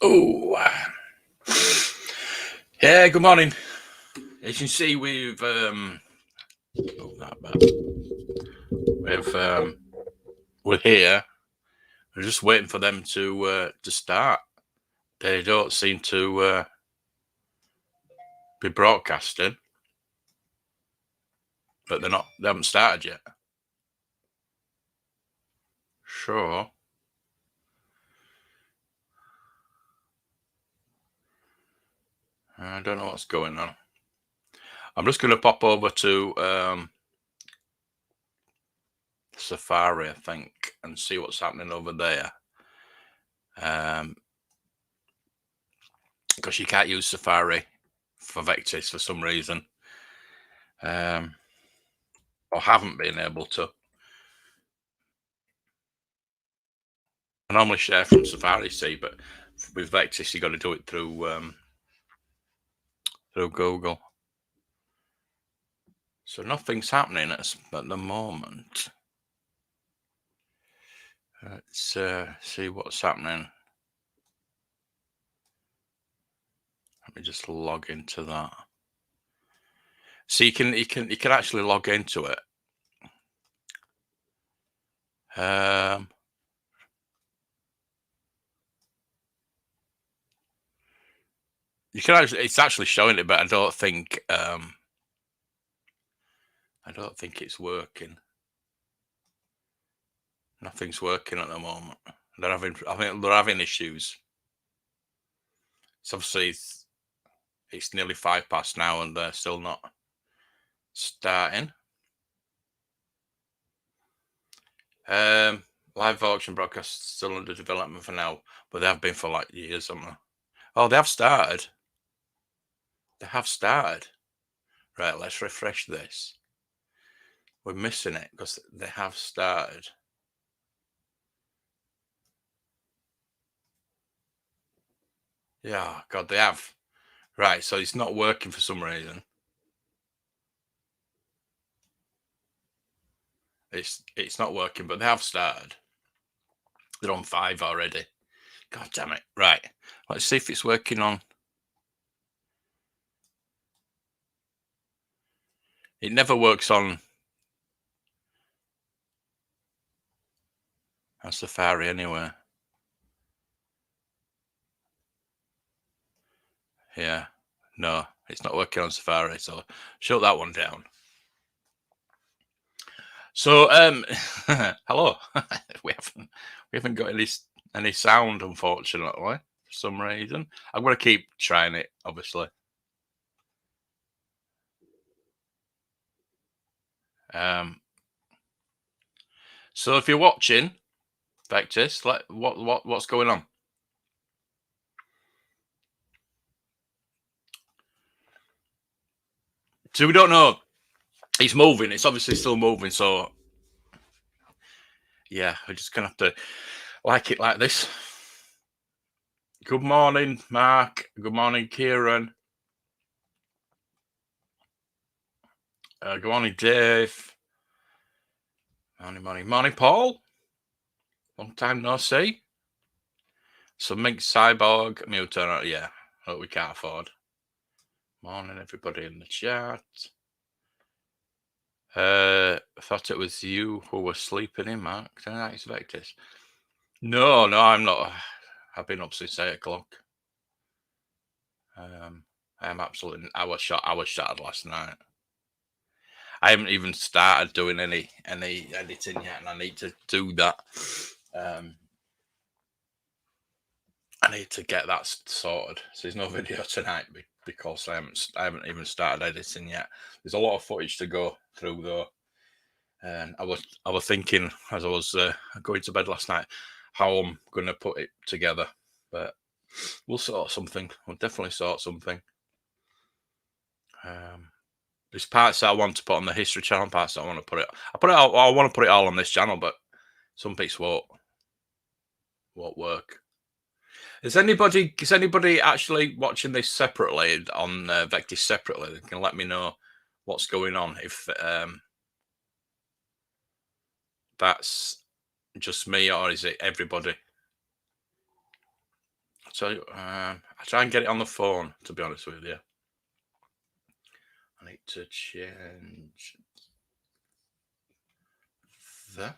Oh, yeah. Good morning. As you can see, we've not bad. We're here. We're just waiting for them to start. They don't seem to be broadcasting, but they haven't started yet. Sure. I don't know what's going on. I'm just going to pop over to Safari, I think, and see what's happening over there. Because you can't use Safari for Vectis for some reason. Or haven't been able to. I normally share from Safari, see, but with Vectis, you got to do it through Google. So nothing's happening at the moment. Let's see what's happening. Let me just log into that. So you can actually log into it. You can it's actually showing it, but I don't think it's working. Nothing's working at the moment. I think they're having issues. It's obviously it's nearly 5 past now, and they're still not starting. Live auction broadcast still under development for now, but they have been for like years, haven't they? Oh, they have started. They have started. Right, let's refresh this. We're missing it because they have started. Yeah, God, they have. Right, so it's not working for some reason. It's not working, but they have started. They're on 5 already. God damn it. Right, let's see if it's working on. It never works on Safari anyway. Yeah, no, it's not working on Safari, so shut that one down. So, hello. we haven't got any sound, unfortunately, for some reason. I'm going to keep trying it, obviously. So if you're watching Vectis, what's going on? So we don't know. It's moving. It's obviously still moving. So yeah, we're just gonna have to like it like this. Good morning, Mark. Good morning, Kieran. Good morning, Dave. Morning, Paul. Long time no see. So Mink Cyborg, Mutant, yeah, we can't afford. Morning, everybody in the chat. I thought it was you who was sleeping in, Mark. Tonight it's Vectis. No, I'm not. I've been up since 8 o'clock. I am absolutely. I was shattered last night. I haven't even started doing any editing yet, and I need to do that. I need to get that sorted. So there's no video tonight because I haven't even started editing yet. There's a lot of footage to go through though, and I was thinking as I was going to bed last night how I'm going to put it together, but we'll sort something. We'll definitely sort something. There's parts that I want to put on the history channel, parts that I want to put it. I want to put it all on this channel, but some bits won't work. Is anybody actually watching this separately on Vectis separately? They can let me know what's going on. If that's just me or is it everybody? So I try and get it on the phone, to be honest with you. I need to change that.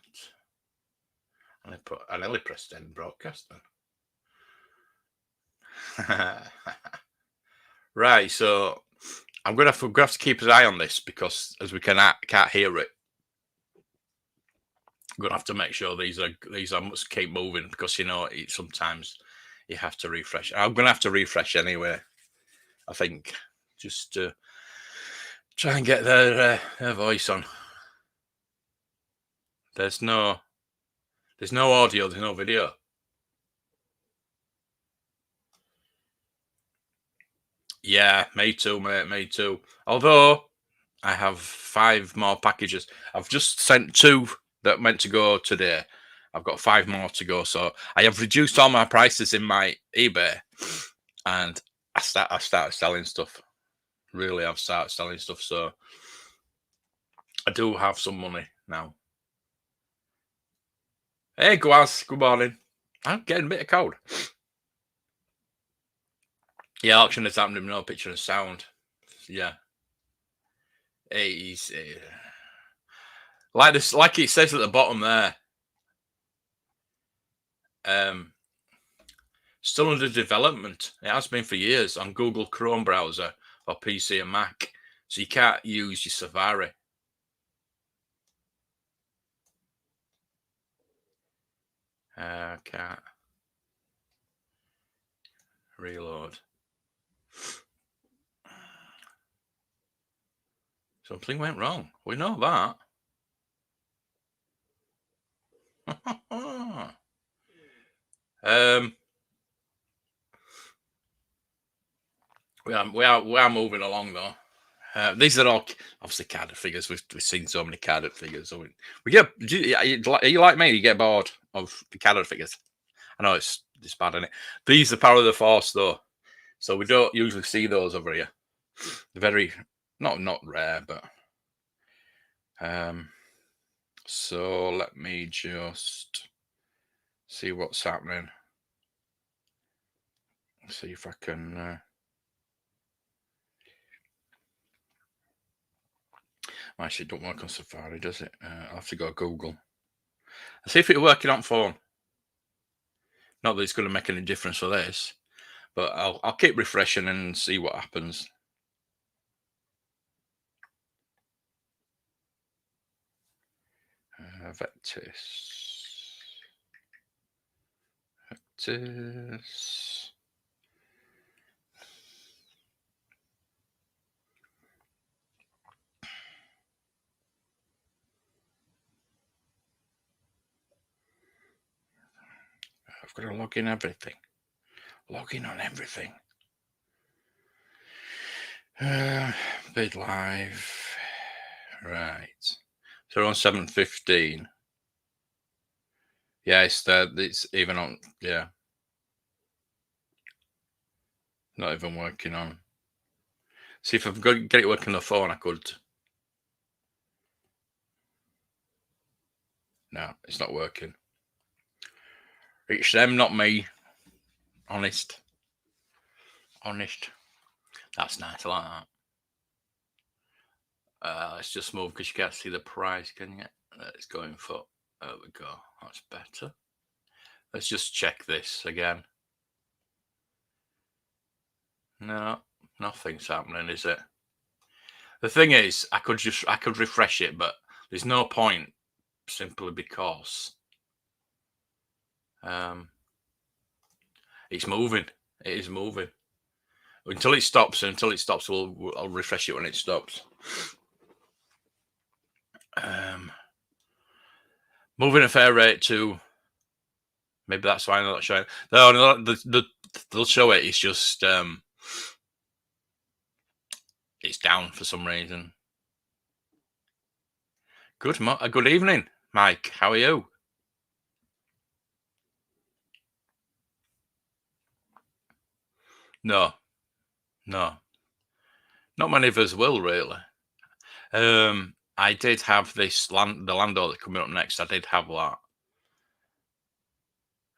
And I nearly pressed end broadcast then. Right, so we're gonna have to keep an eye on this because as we can't hear it, we're gonna have to make sure these must keep moving because sometimes you have to refresh. I'm gonna have to refresh anyway. I think just to try and get their voice on. There's no audio, there's no video. Yeah, me too, mate. Me too. Although I have 5 more packages. I've just sent 2 that meant to go today. I've got 5 more to go. So I have reduced all my prices in my eBay, and I started selling stuff. Really, I've started selling stuff. So I do have some money now. Hey, Guaz, good morning. I'm getting a bit of cold. Yeah, auction is happening. No picture and sound. Yeah. He's like this, like it says at the bottom there. Still under development. It has been for years on Google Chrome browser or PC and Mac. So you can't use your Safari. Can't reload. Something went wrong. We know that. We are moving along though. These are all obviously carded figures. We've seen so many carded figures. So we get. Are you like me? You get bored of the carded figures. I know it's bad, isn't it? These are Power of the Force though, so we don't usually see those over here. They're very not rare, but so let me just see what's happening. See if I can. Actually, it don't work on Safari, does it? I'll have to go Google. I'll see if it's working on phone. Not that it's going to make any difference for this, but I'll keep refreshing and see what happens. Vectis. I've got to log in everything. Log in on everything. Bid live. Right. So we're on 7:15. Yeah, it's even on. Yeah. Not even working on. See if I've got to get it working on the phone. I could. No, it's not working. It's them, not me. Honest. That's nice. I like that. Let's just move because you can't see the price, can you? It's going for. There we go. That's better. Let's just check this again. No, nothing's happening, is it? The thing is, I could refresh it, but there's no point simply because it's moving. It is moving. Until it stops, I'll refresh it when it stops. Moving a fair rate to. Maybe that's why they're not showing. No, they'll show it. It's just it's down for some reason. Good evening, Mike. How are you? No. Not many of us will really. I did have the Lando that's coming up next. I did have that.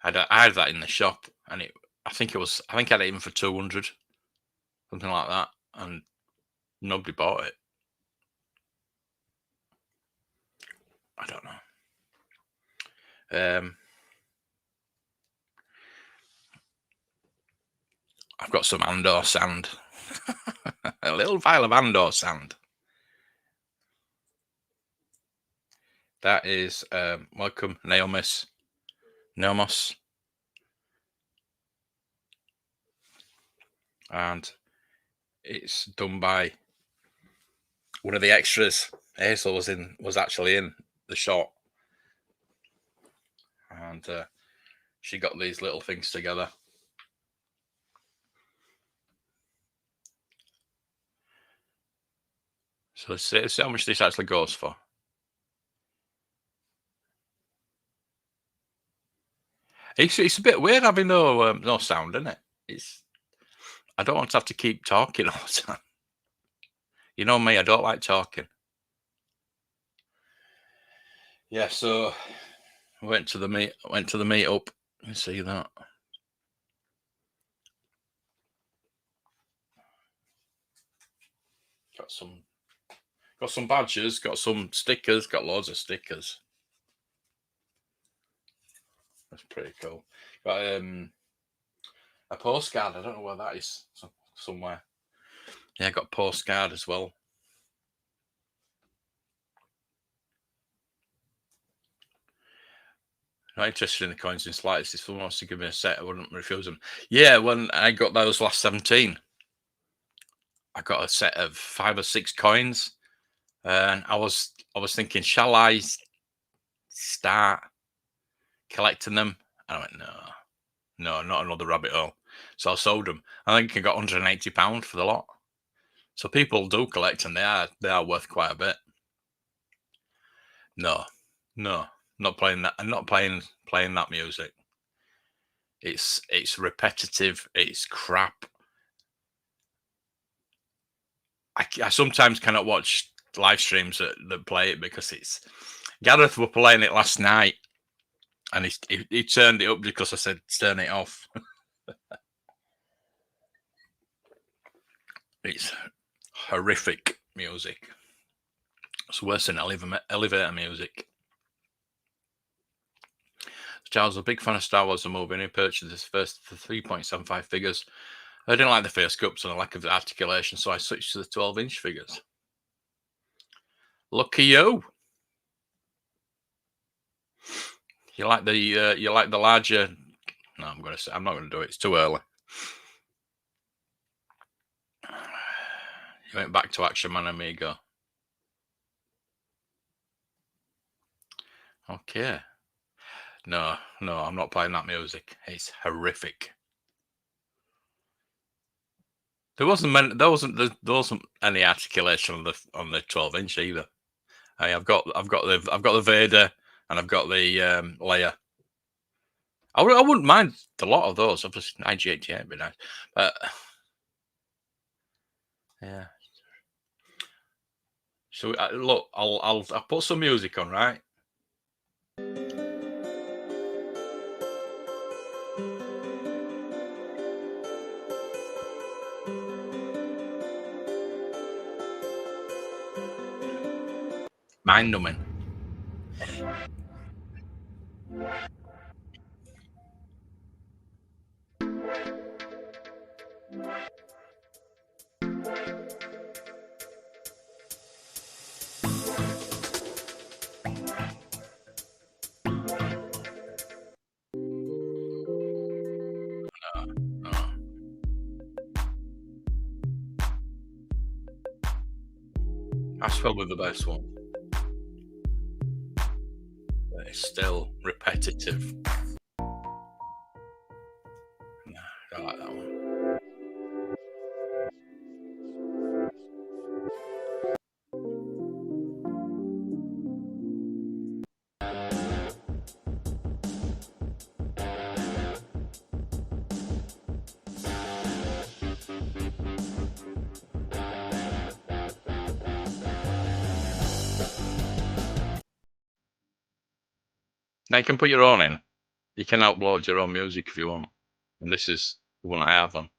I had that in the shop, and I think I had it even for 200, something like that, and nobody bought it. I don't know. I've got some Andor sand, a little vial of Andor sand. That is welcome, Naomos, and it's done by one of the extras. Hazel was actually in the shot, and she got these little things together. So let's see how much this actually goes for. It's a bit weird having no sound, isn't it? I don't want to have to keep talking all the time. You know me, I don't like talking. Yeah, so I went to the meetup. You see that? Got some badges, got some stickers, got loads of stickers. That's pretty cool. Got a postcard. I don't know where that is. Somewhere. Yeah, I got a postcard as well. Not interested in the coins in slightest. If someone wants to give me a set, I wouldn't refuse them. Yeah, when I got those last 17, I got a set of 5 or 6 coins, and I was thinking, shall I start collecting them? And I went, no, not another rabbit hole. So I sold them. I think I got £180 for the lot. So people do collect, and they are worth quite a bit. No, not playing that. I'm not playing that music. It's repetitive. It's crap. I sometimes cannot watch live streams that play it because it's. Gareth were playing it last night, and he turned it up because I said turn it off. It's horrific music. It's worse than elevator music. Charles was a big fan of Star Wars the movie, and he purchased his first for 3.75 figures. I didn't like the face cups and the lack of articulation, so I switched to the 12-inch figures. Lucky you! You like the larger? No, I'm not going to do it. It's too early. You went back to Action Man Amigo. Okay. No, I'm not playing that music. It's horrific. There wasn't any articulation on the 12-inch either. I've got the Vader and I've got the Leia. I wouldn't mind a lot of those. Obviously, IG-88 would be nice, but yeah. So look, I'll put some music on, right? Mind numbing. That's probably the best one. But it's still repetitive. No, I don't like that one. Now you can put your own in. You can upload your own music if you want. And this is the one I have on.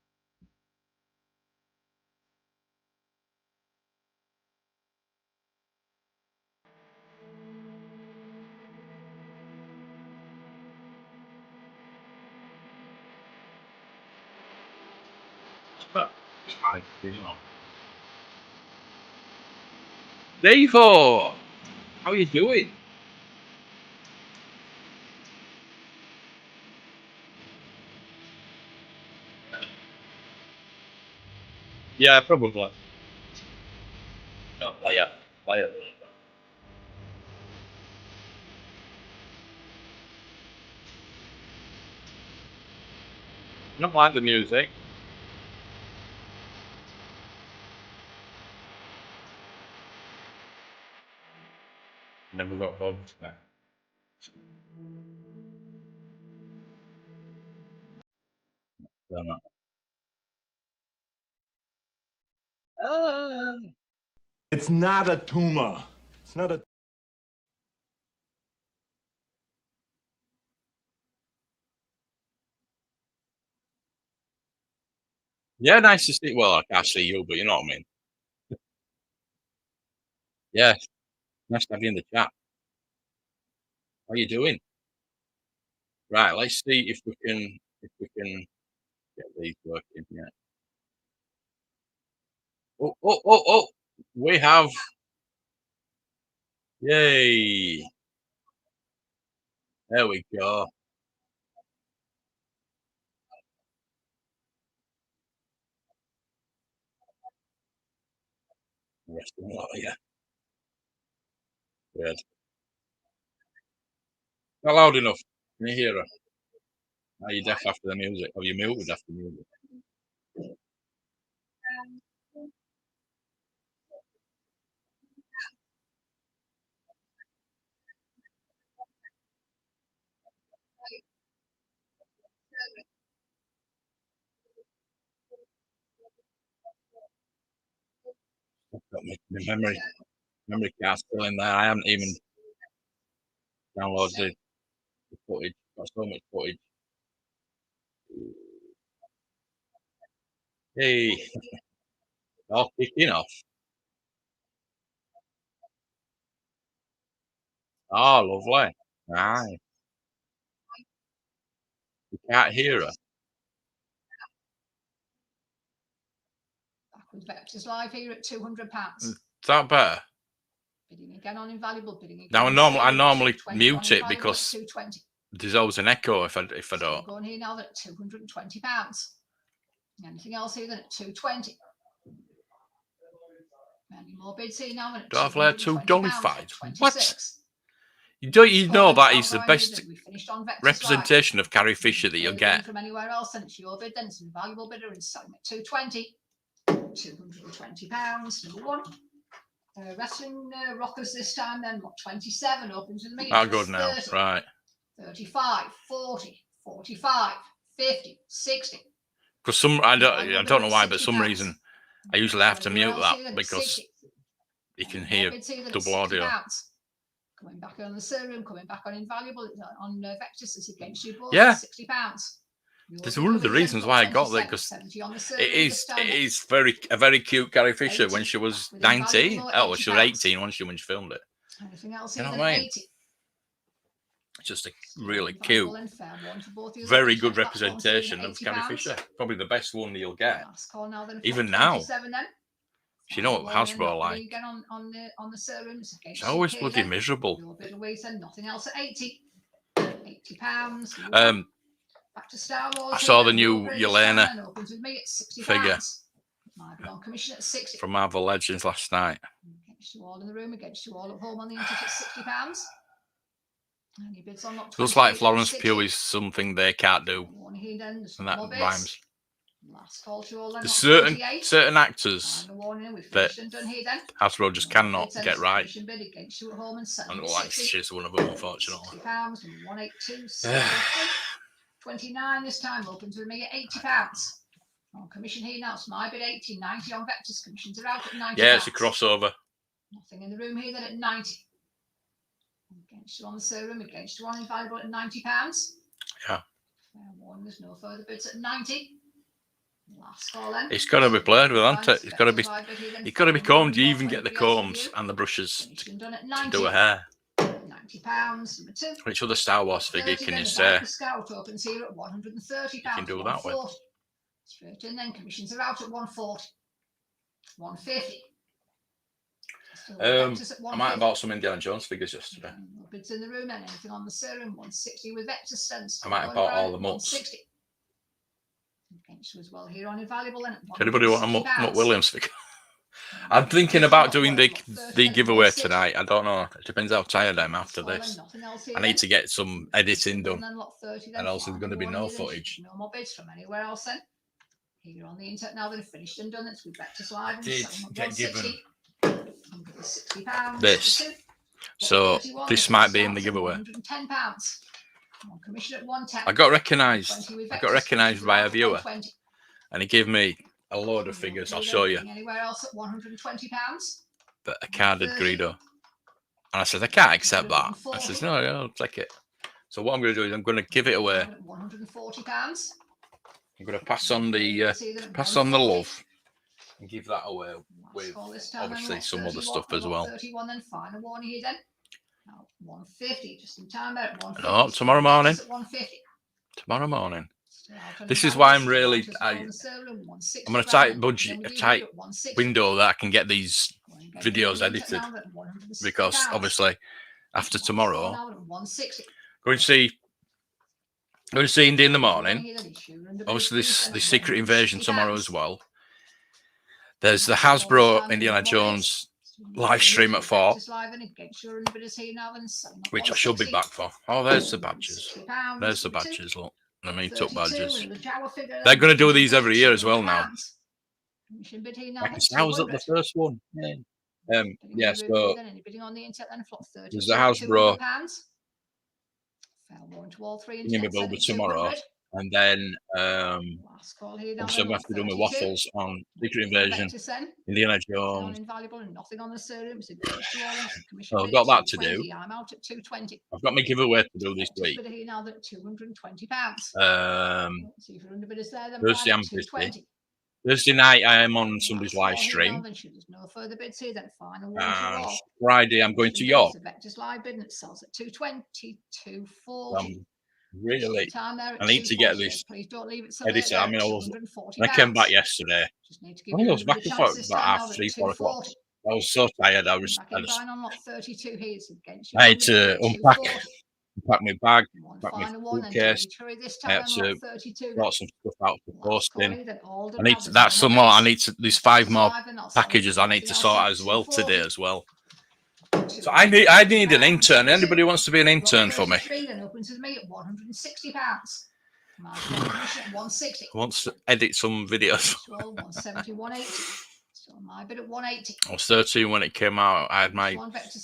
But it's fine, you know. Devo, how are you doing? Yeah, probably. No, play it. Play it. Not like the music. Never got bugs there. It's not a tumor. It's not a. Yeah, nice to see. Well, I can't see you, but you know what I mean. Yeah, nice to have you in the chat. How are you doing? Right, let's see if we can get these working. Yeah. Oh! We have. Yay! There we go. Resting a lot, yeah. Good. Not loud enough. Can you hear her? Are you deaf after the music? Are you muted after the music? Got my memory card still in there. I haven't even downloaded the footage. Got so much footage. Hey, all kicking off. Oh, lovely. Nice. You can't hear her. Back with Vectis live here at £200. Is that better? Bidding again on invaluable. Bidding again. Now I normally mute it because 220. there's always an echo if I don't. Going here now at £220. Anything else here than at 220? Any more bids here now at $2.25. What? You know that is the best representation of Carrie Fisher that you'll get. From anywhere else, and it's your bid, then it's an invaluable bidder and selling at 220. £220. Number one. Wrestling rockers this time, then what? 27 opens with me. Oh, good now. 30, right. 35, 40, 45, 50, 60. Because I don't know why, but some reason I usually have to mute that because you can hear double audio. Coming back on the serum, coming back on invaluable on Vectis is against you both. Yeah. £60. There's one of the reasons why I got that because it is a very cute Carrie Fisher 80, when she was 19. Oh, she was 18 when she filmed it. Anything else You know here what I mean? 80? It's just a really cute, very good representation of Carrie Fisher. Probably the best one you'll get. Even now. You know what Hasbro like. It's always bloody miserable. Nothing else at 80. £80. Back to Star Wars. I saw the new Yelena figure on commission at 60. from Marvel Legends last night. Against you all in the room, against you all at home on the internet at £60. Any bids on not Looks like Florence Pugh is something they can't do. And that rhymes. There's certain actors that Hasbro just cannot get right. And like she's one of them, unfortunately. £29 this time opens with me at £80. On commission here now, it's my bid 80, 90 on Vectis. Commissions are out at 90. Yeah, it's a crossover. Nothing in the room here then at 90. Against you on the serum, against you on invaluable at £90. Yeah. Fair warning, there's no further bids at 90. Last call then. It's got to be played with, hasn't it? It's got to be combed. You even get the combs and the brushes Finished done at to 90. do a hair. £90. Number 2. Which other Star Wars figure can you say Scout opens here at £130. you can do that with? Straight in then, commissions are out at 140. 150. I might have bought some Indiana Jones figures yesterday. No bids in the room and anything on the serum. 160 with Vectis stands. I might have bought all the mutts. 160. Against as well here on invaluable. And Does anybody want a Mutt Williams figure? I'm thinking about doing the giveaway tonight. I don't know. It depends how tired I am after this. I need to get some editing done. And else there's going to be no footage. No more bids from anywhere else then. Here on the internet now, they're finished and done. It's with Vectis Live. Did get given £160. this. So this might be in the giveaway. £110. On commission at 110. I got recognised by a viewer. And he gave me a load of figures. I'll show you. Anywhere else at £120? But a carded Greedo. And I said, I can't accept that. I said, no, I'll take it. So what I'm going to do is I'm going to give it away. £140. I'm going to pass on the love and give that away with obviously some other stuff as well. 31 then final warning here then. Now 150 just in time there at 150. No, tomorrow morning. 150. Tomorrow morning. This is why I'm really I'm on a tight budget, a tight window that I can get these videos edited, because obviously after tomorrow going to see Indy in the morning. Obviously this Secret Invasion tomorrow as well. There's the Hasbro Indiana Jones live stream at 4, which I should be back for. Oh, there's the badges. There's the badges, look. I mean, took badges. They're going to do these every year as well now. I was at the first one. Yeah, so there's the Hasbro over tomorrow, and then obviously I'm going to have to do my waffles on Secret Invasion, Indiana Jones. So I've got that to do. I've got my giveaway to do this week. Thursday I'm busy. Thursday night I am on somebody's live stream. And Friday I'm going to York. Really, I need to get this edited. I mean, I came back yesterday. I think I was back about 3:30, 4 o'clock. I was so tired. I had to unpack my bag, pack my suitcase. I had to brought some stuff out for posting. There's 5 more packages I need to sort out as well today as well. So I need an intern. Anybody wants to be an intern for me? Wants to edit some videos. I was 13 when it came out. I had my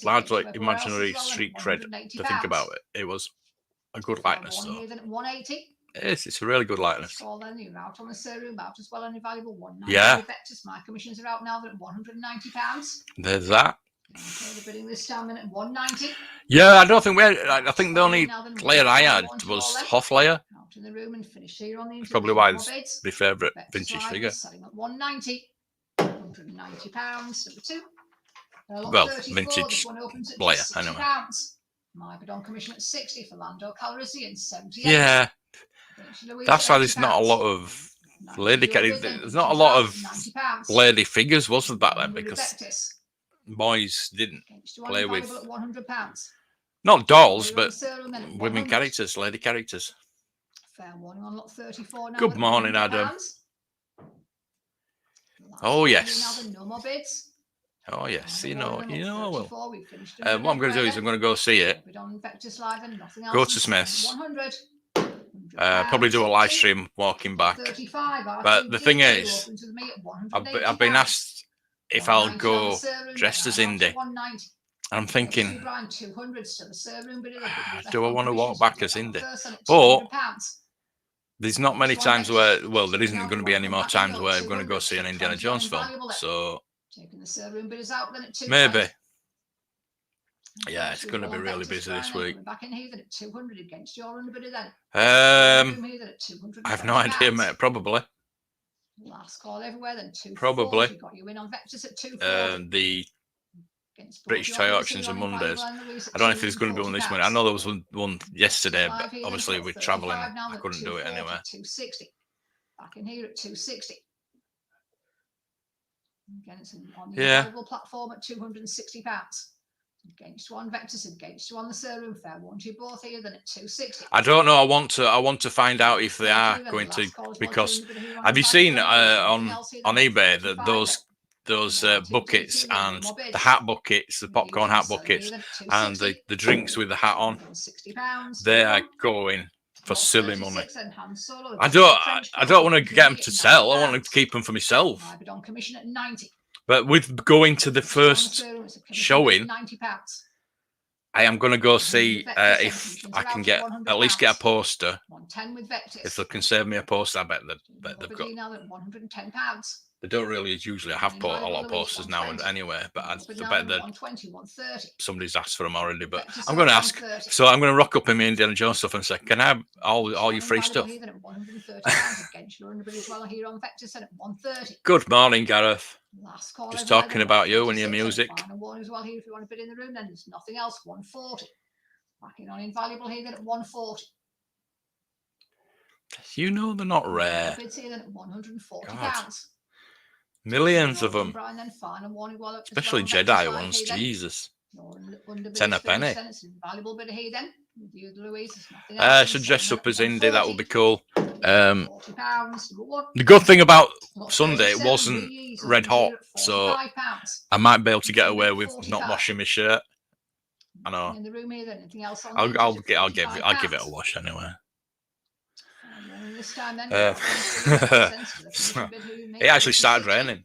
largely imaginary street cred to think about it. It was a good likeness, though. Yes, it's a really good likeness. Yeah. There's that. Yeah, I don't think I think the only layer I had was Hoth layer. Probably why it's my favourite vintage figure. Well, vintage layer, anyway. Yeah, that's why there's not a lot of lady characters. There's not a lot of lady figures, wasn't back then, because boys didn't play with not dolls, but women characters, lady characters. Good morning, Adam. Oh yes. Oh yes, you know I will. What I'm going to do is I'm going to go see it. Go to Smith's. Probably do a live stream walking back. But the thing is, I've been asked if I'll go dressed as Indy. I'm thinking, do I want to walk back as Indy? But there's not many times where, well, there isn't going to be any more times where I'm going to go see an Indiana Jones film. So maybe Yeah, it's going to be really busy this week. Back in heathen at 200 against your underbidder then. I have no idea, mate. Probably. Last call everywhere then. 240. Probably. Got you in on Vectis at 240. The British Toy Auctions on Mondays. I don't know if there's going to be one this morning. I know there was one yesterday, but obviously with travelling, I couldn't do it anyway. 260. Back in here at 260. Again, it's on the available platform at £260. Against one Vectis, against one the Sir Fair. Want you both here then at 260. I don't know. I want to find out if they are going to, because have you seen on eBay that those buckets and the hat buckets, the popcorn hat buckets, and the drinks with the hat on, they are going for silly money. I don't want to get them to sell. I want to keep them for myself. But with going to the first showing, I am going to go see if I can at least get a poster. If they can save me a poster, I bet they've got. They don't really usually have a lot of posters now and anyway, but I bet that somebody's asked for them already. But I'm going to ask, so I'm going to rock up in my Indiana Jones stuff and say, can I have all your free stuff? Good morning, Gareth. Just talking about you and your music. One as well here if you want to bid in the room, then there's nothing else. 140. Backing on invaluable here then at 140. You know they're not rare. Bids here then at £140. Millions of them. Especially Jedi ones. Jesus. 10 a penny. Should dress up as Indy. That would be cool. The good thing about Sunday, it wasn't red hot, so I might be able to get away with not washing my shirt. I know. I'll give it a wash anyway. It actually started raining.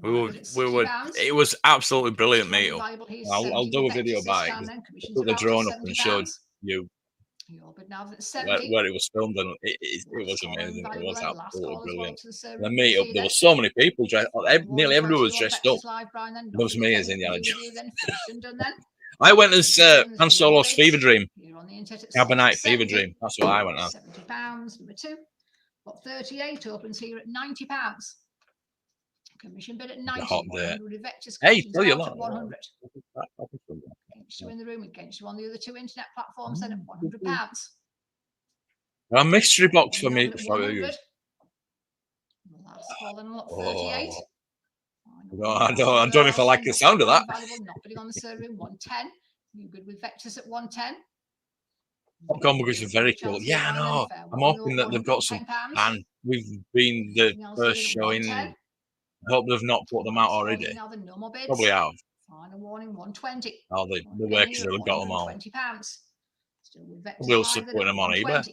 It was absolutely brilliant meetup. I'll do a video about it. I put the drone up and showed you where it was filmed, and it was amazing. It was absolutely brilliant. The meetup, there were so many people dressed. Nearly everyone was dressed up. It was me as Indiana Jones. I went as Han Solo's Fever Dream. Carbonite Fever Dream. That's what I went as. £70. Number 2. Got 38. Opens here at £90. Commission bid at 90. Hot day. Hey, tell you that. 100. Against you in the room, against you on the other two internet platforms, then at £100. A mystery box for me. Last call then at 38. I don't know if I like the sound of that. Not bidding on the server in 110. You good with Vectis at 110. Popcorn buggers are very cool. Yeah, I know. I'm hoping that they've got some, and we've been the first showing. I hope they've not put them out already. Probably have. Final warning 120. Oh, the workers have got them all. We'll support them on eBay.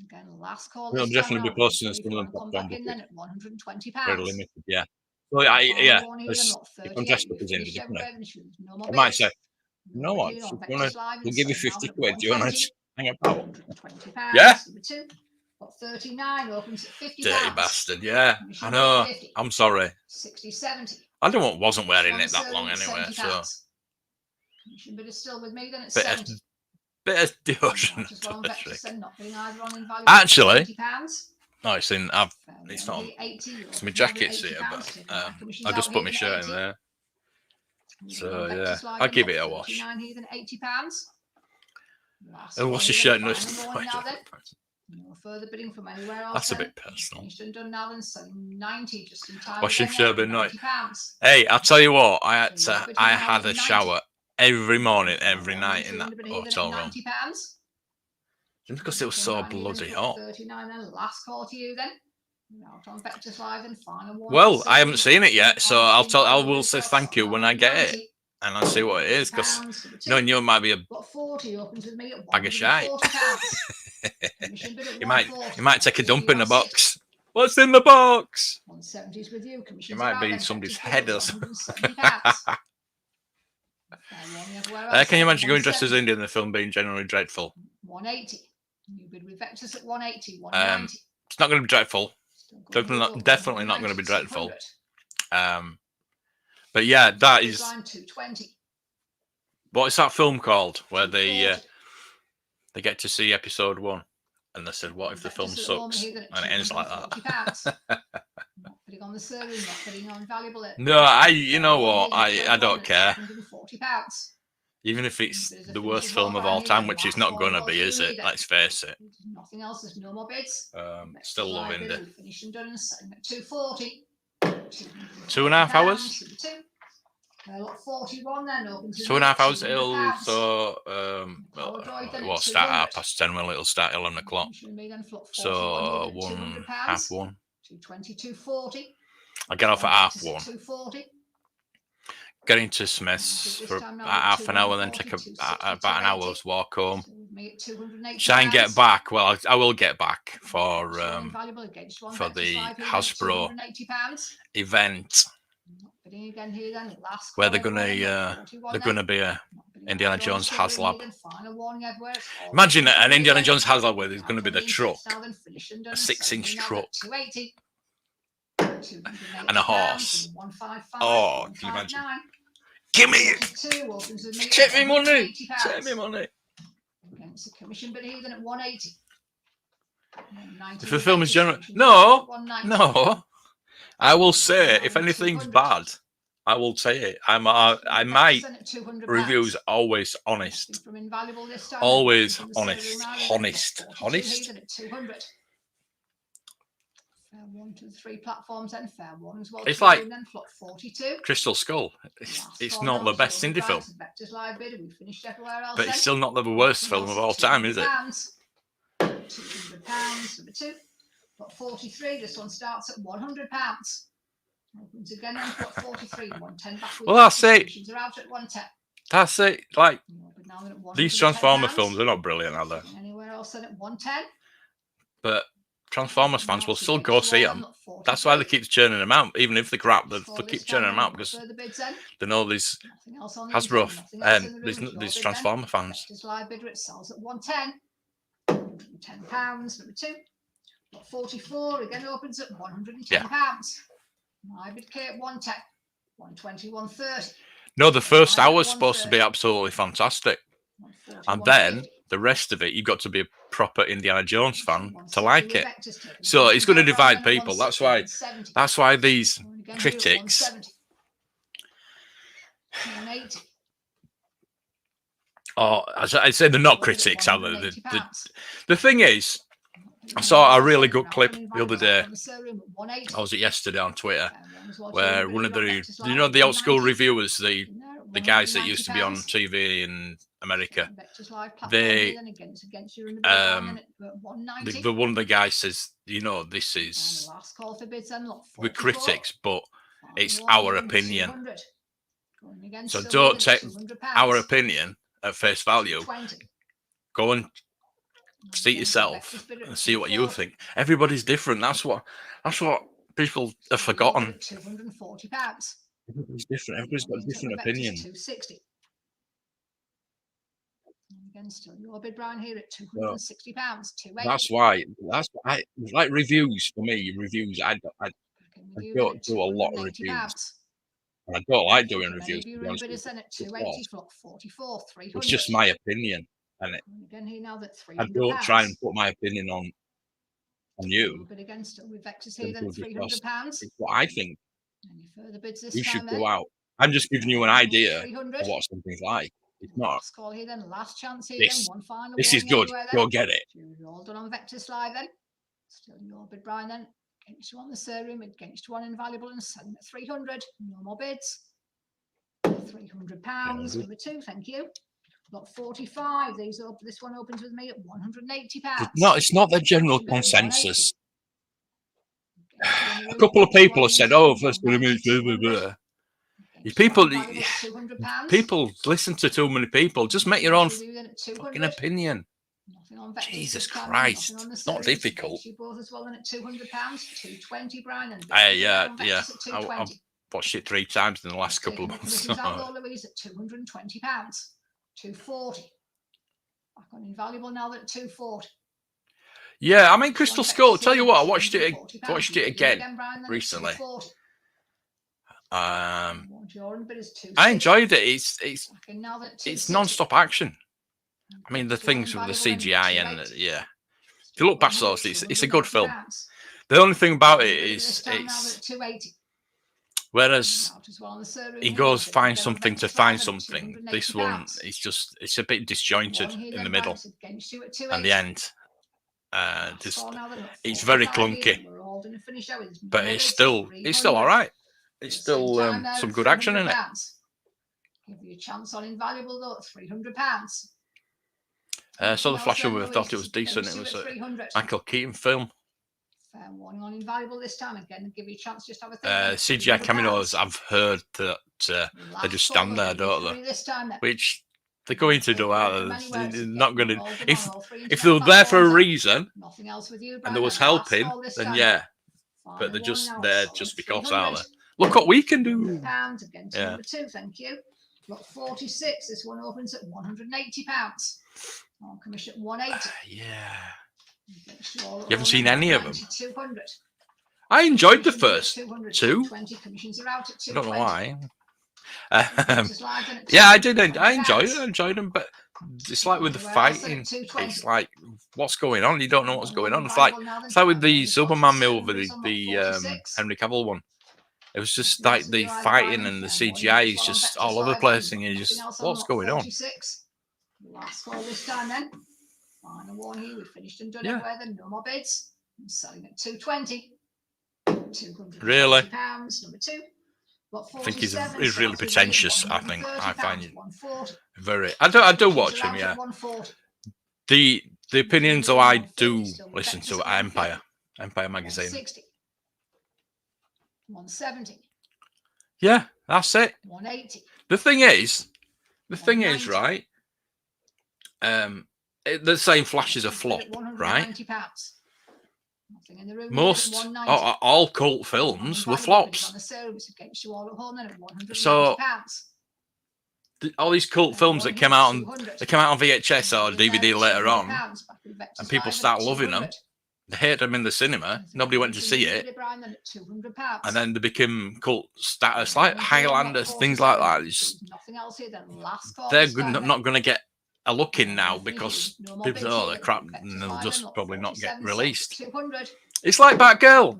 Again, last call. We'll definitely be posting some of them popcorn buckets. At £120. Very limited, yeah. So if I'm dressed up as Indy, I might say, you know what? We'll give you 50 quid. Do you want to hang about? Yeah. Got 39. Opens at £50. Dirty bastard. Yeah, I know. I'm sorry. 60-70. I wasn't wearing it that long anyway. So. Commission bid is still with me then at 70. Bit of deodorant. Actually, no, it's in. It's not. It's my jacket's here, but I just put my shirt in there. So yeah, I'll give it a wash. And wash your shirt. No further bidding from anywhere else. That's a bit personal. Washing shirt, but nice. Hey, I'll tell you what. I had a shower every morning, every night in that hotel room. Just because it was so bloody hot. Well, I haven't seen it yet, so I will say thank you when I get it, and I'll see what it is. Because knowing you might be a bag of shite. You might take a dump in the box. What's in the box? It might be somebody's head or something. Can you imagine going dressed as Indy in the film being generally dreadful? 180. You bid with Vectis at 180. 190. It's not going to be dreadful. Definitely not going to be dreadful. But yeah, that is. 220. What's that film called where they 240. get to see episode 1 and they said, what if the film Vectis at home sucks? here, then at And it ends like £240. that. Not putting on the server, not putting on valuable. No, you know what? I don't care. £140. Even if it's the worst film of all time, which it's not going to be, is it? Let's face it. Nothing else. There's no more bids. Still loving it. Finished and done and selling at 240. 2.5 hours? Lot 41 then opens. 2.5 hours it'll Well, start at 10:30. Well, it'll start 11 o'clock. So 1, half 1. 220, 240. I get off at half 1. 240. Get into Smith's for half an hour, then take about an hour's walk home. Try and get back. Well, I will get back for the Hasbro event where they're gonna be a Indiana Jones HasLab. Imagine an Indiana Jones HasLab where there's going to be the truck, a 6-inch truck, and a horse. Oh, can you imagine? Give me it! Take me money! Take me money! Against the commission, but even at 180. If the film is general, no. I will say if anything's bad, I will say it. I might reviews always honest, always honest. Fair 1 to 3 platforms, then fair 1 as well. It's like then plot 42. Crystal Skull. It's not the best indie film, but it's still not the worst film of all time, is it? £200 number 2. Plot 43. This one starts at £100. Opens again on plot 43. 110 back. Well, that's it. Are out at 110. That's it. Like these Transformer films, they're not brilliant, are they? Anywhere else than at 110. But Transformers fans will still go see them. That's why they keep churning them out, even if they're crap. They keep churning them out because they know these Hasbro and these Transformer fans. It sells at 110. £10 number 2. Lot 44 again opens at £110. My bid K at 110. 120, 130. No, the first hour is supposed to be absolutely fantastic, and then the rest of it, you've got to be a proper Indiana Jones fan to like it. So it's going to divide people. That's why these critics. Oh, I say they're not critics, are they? The thing is, I saw a really good clip the other day. Or was it yesterday on Twitter? Where one of the old school reviewers, the guys that used to be on TV in America, the one of the guys says, this is we're critics, but it's our opinion. So don't take our opinion at face value. Go and see yourself and see what you think. Everybody's different. That's what people have forgotten. Everybody's different. Everybody's got different opinions. Again, still your bid, Brian, here at £260. That's why like reviews for me. Reviews, I don't do a lot of reviews. And I don't like doing reviews. To be honest with you. It's just my opinion, and I don't try and put my opinion on you. It's what I think. You should go out. I'm just giving you an idea of what something's like. It's not. This is good. Go get it. All done on Vectis Live then. Still your bid, Brian, then. Against you on the serum, against you on invaluable and selling at 300. No more bids. £300. Number 2, thank you. Lot 45. This one opens with me at £180. No, it's not the general consensus. A couple of people have said, "Oh, first blah, blah, blah." People listen to too many people. Just make your own fucking opinion. Jesus Christ, it's not difficult. I've watched it 3 times in the last couple of months. Louise at £220. 240. Back on invaluable now at 240. Yeah, I mean Crystal Skull. Tell you what, I watched it again recently. Your bid is 260. I enjoyed it. It's Now that it's 260. non-stop action. I mean, the Your things with the invaluable CGI then, and 280. yeah. If you look past those, it's a good film. £290. The only thing about it This is time now that it's 280. whereas Out as well in the server he room goes here, find get on something to Vectis find Live at something. £280. This one, it's a bit disjointed One here in then the middle Vectis against you at and the 280. end. Just Score now then at it's very 45 here, clunky, and we're all doing a finish out with but no it's bids, still all 300. right. At It's the same still time there some at good action in it. £300. Give you a chance on Invaluable though at £300. So the Flash Nelson, over, Louise, thought it was decent. It against was you at a 300. Michael Keaton film. Fair warning on Invaluable this time again, and give you a chance just to have a think. then, CGI £300. cameos, I've heard that they just stand there, don't they? This time then. Which they're going to do out From of anywhere, they're it's not going to. all them If on all three if internet they were there for a platforms. reason Nothing else with you, and Brian, there was then. Last helping, call this then time. yeah. Final But they're warning just now at there Solomon, just because 300. are they? Look what we can do. £100 against Yeah. number 2, thank you. Got 46. This one opens at £180. On commission at 180. Yeah. You haven't seen any of them? 200. I enjoyed the first 200, two. 20 commissions are out at I don't know 220. why. Yeah, I did. I enjoyed them, but it's like with the fighting. It's like what's going on? You don't know what's going on. It's like with the Superman movie, the Henry Cavill one. It was just like the fighting and the CGI is just all over the place, and you just what's going on? Last call this time then. Final one here. We finished and done Yeah. everywhere. Then no more bids. I'm selling at 220. Really? £200. Number 2. I think he's really pretentious. I think I find it 140. very. I do watch him. Yeah. 140. The opinions though I do listen to Empire magazine. 160. 170. Yeah, that's it. 180. The thing is, right? The same Flash is a flop, right? Nothing in the room. Most all cult films were flops. So all these cult films that came out on VHS or DVD later on, and people start loving them. They hate them in the cinema. Nobody went to see it, and then they became cult status, like Highlanders, things like that. They're not going to get a look in now because people say, "Oh, they're crap," and they'll just probably not get released. It's like Batgirl.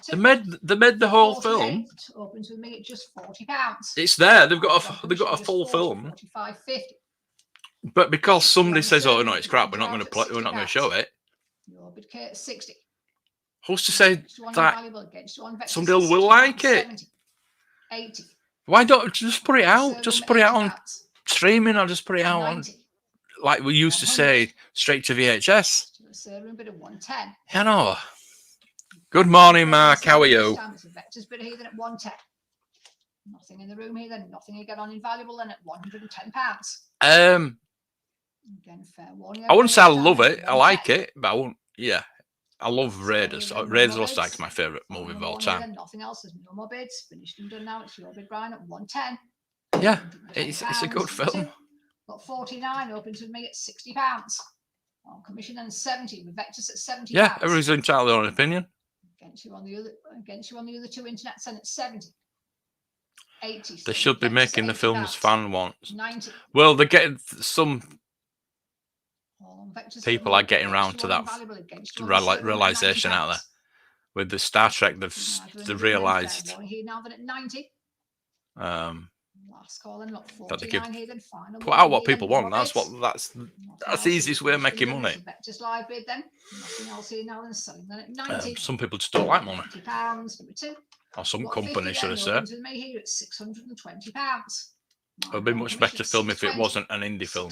They made the whole film. Opens with me at just £40. It's there. They've got a full film. But because somebody says, "Oh no, it's crap," we're not going to play. We're not going to show it. Your bid Kate at 60. Who's to say that somebody will like it? 80. Why don't just put it out? Just put it out on streaming, or just put it out on, like we used to say, straight to VHS. Bid of 110. I know. Good morning, Mark. How are you? Vectis bid here then at 110. Nothing in the room here then. Nothing you get on Invaluable then at £110. Again, fair warning. I wouldn't say I love it. I like it, but I won't. Yeah, I love Raiders. Raiders Lost Ark is my favourite movie of all time. Nothing else. There's no more bids. Finished and done now. It's your bid, Brian, at 110. Yeah, it's a good film. Got 49. Opens with me at £60. On commission then 70. With Vectis at 70. Yeah, everyone's entitled to their own opinion. Against you on the other two internets then at 70. 80. They should be making the films fan wants. 90. Well, they're getting some people are getting round to that realization out there. With the Star Trek, they've realised that they could put out what people want. That's the easiest way of making money. Some people just don't like money. Or some companies, should I say. It would be much better film if it wasn't an indie film.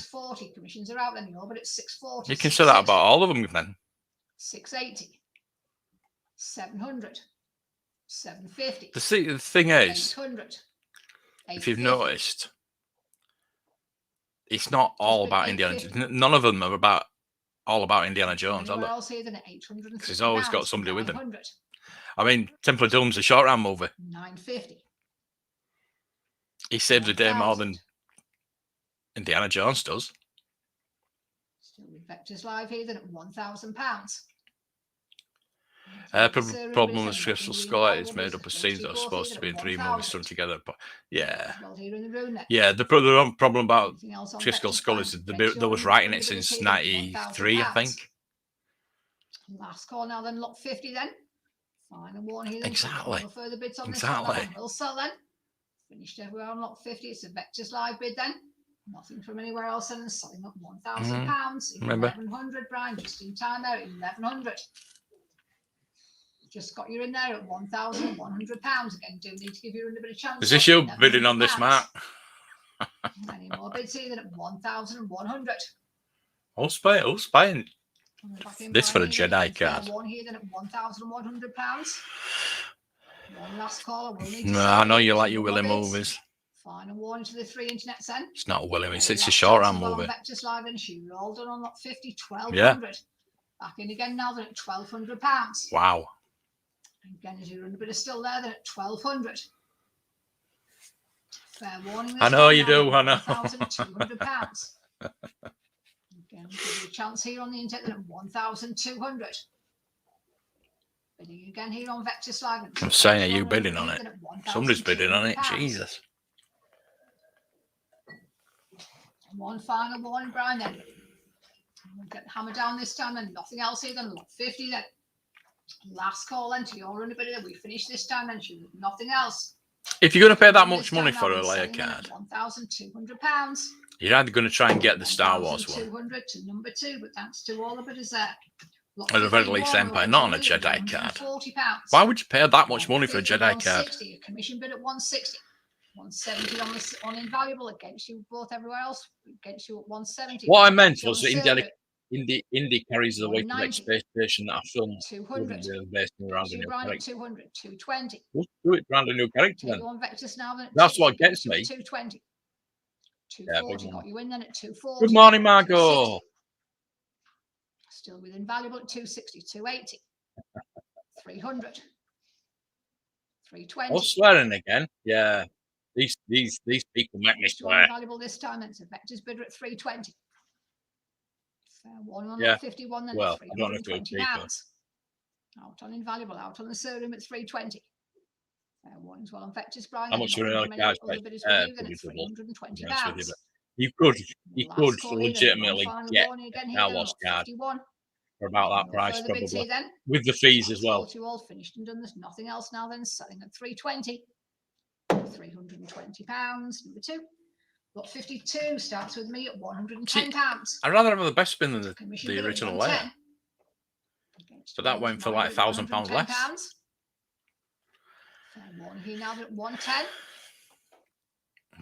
You can say that about all of them, then. 680, 700, 750. The thing is, 800, if you've noticed, it's not all about Indiana Jones. None of them are all about Indiana Jones, are they? Because he's always got somebody with him. I mean, Temple of Doom's a short round movie. 950. He saves the day more than Indiana Jones does. Still with Vectis Live here then at £1,000. Problem with Crystal Skull is made up of scenes that are supposed to be in 3 movies strung together. But yeah, yeah. The problem about Crystal Skull is that they was writing it since '93, I think. Last call now, then lot 50 then. Final warning here. Then. Exactly. No further bids on Exactly. this one. We'll sell then. Finished everywhere on lot 50. It's a Vectis live bid then. Nothing from anywhere else and selling up £1,000. Remember? 1100, Brian, just in time there, 1100. Just got you in there at £1,100. Again, do need to give you a bit of chance. Is this you bidding on this, Mark? Any more bids here than at 1,100. Who's buying this for a Jedi card? One here then at £1,100. One last caller. No, I know you like your Willy movies. Final warning to the 3 internet send. It's not a Willy, it's a short hand movie. Vectis live and she rolled on lot 50, 1,200. Yeah. Back in again now then at £1,200. Wow. Again, as you're a bit of still there then at 1,200. Fair warning. I know you do, I know. £1,200. Again, give you a chance here on the internet at 1,200. Bidding again here on Vectis live. I'm saying, are you bidding on it? Somebody's bidding on it. Jesus. One final warning, Brian, then. We'll get the hammer down this time, and nothing else here than lot 50 then. Last call then to your running bidder. We finish this time then. Nothing else. If you're going to pay that much money for a layer card, £1,200. you're either going to try and get the Star Wars one. 200 to number 2, but thanks to all the bidders there. Or the very least Empire, not on a Jedi card. Why would you pay that much money for a Jedi card? A commission bid at 160. 170 on invaluable against you both everywhere else. Against you at 170. What I meant was that Indy carries the weight of the expectation that a film 200. based around a new character. 200, 220. We'll do it around a new character then. Now, That's what gets me. 220. 240 got you in then at 240. Good morning, Margot. Still with invaluable at 260, 280. 300. 320. Oh, swearing again. Yeah. These people make me swear. Invaluable this time, and it's a Vectis bidder at 320. One on Yeah. 51 then. Well, I don't know if it'll be out on invaluable, out on the Serum at 320. One as well on Vectis, Brian. How much are in guys? £320. You could legitimately get a Star Wars card for about that price, probably with the fees as well. You all finished and done. There's nothing else now. Then selling at 320. £320. Number 2. Lot 52 starts with me at £110. I'd rather have the best spin than the original layer. So that went for like £1,000 less. One here now at 110.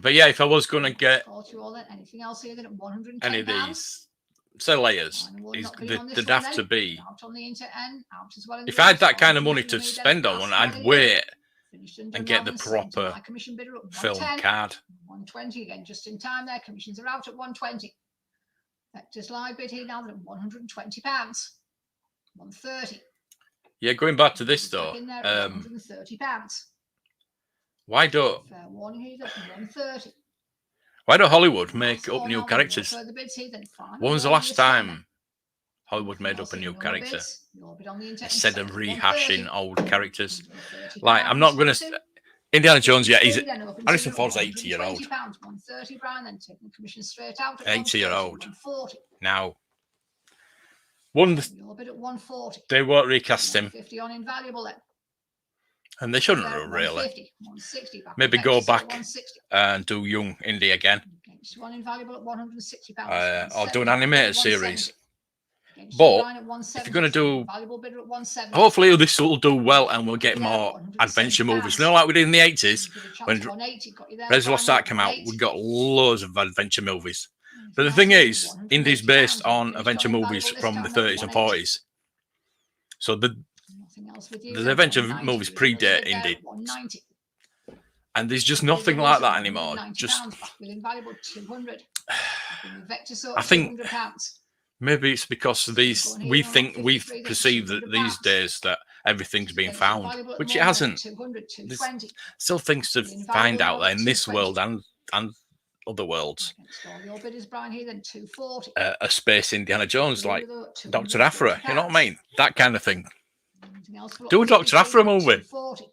But yeah, if I was going to get anything else here then at 110 any of these, say layers, they'd have to be. If I had that kind of money to spend on one, I'd wait and get the proper film card. 120 again, just in time there. Commissions are out at 120. Vectis live bid here now at £120. 130. Yeah, going back to this though, £130. why don't Fair warning here at 130. Why don't Hollywood make up new characters? When was the last time Hollywood made up a new character instead of rehashing old characters? Like, I'm not going to... Indiana Jones, yeah, he's... Harrison Ford's 80-year-old. 80-year-old. Now, they won't recast him. And they shouldn't have, really. Maybe go back and do young Indy again. Or do an animated series. But if you're going to do... Hopefully this will do well and we'll get more adventure movies. You know, like we did in the 80s, when Raiders of the Lost Ark came out, we got loads of adventure movies. But the thing is, Indy's based on adventure movies from the 30s and 40s. So the adventure movies predate Indy. And there's just nothing like that anymore. Just, I think maybe it's because we perceive that these days that everything's being found, which it hasn't. There's still things to find out there in this world and other worlds. A space Indiana Jones like Dr. Aphra, you know what I mean? That kind of thing. Anything else for Do a Dr. Aphra 53, movie. 240.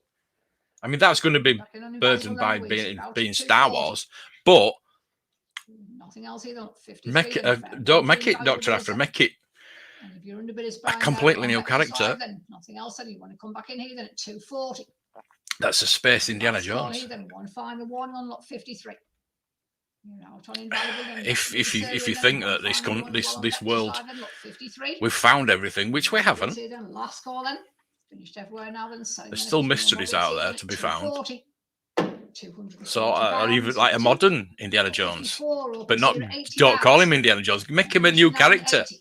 I mean, that's going to be Back in on burdened Invaluable by then, Louise, you're out being at Star 240. Wars, but Nothing else either. 53. make it, and fair don't one make to it Invaluable Dr. bids Aphra, then. make it And if you're under bid, it's a Brian completely there new on Vectis character. 5, then nothing else. Then you want to come back in here then at 240. That's a space Indiana Last call Jones. here, then one final one on lot 53. You're out on Invaluable. Then If you then think one that this final one as well on this Vectis world 5, then lot 53. we've found everything, which we haven't. Here then, last call then. Finished everywhere now then. Selling There's then still if there's no more mysteries bids out here, there then to at be found. 240. 240 So, or even like a pounds, modern Indiana Jones, 54, but not. here at 80 Don't call pounds. him Indiana Jones. Make him a new character. 80.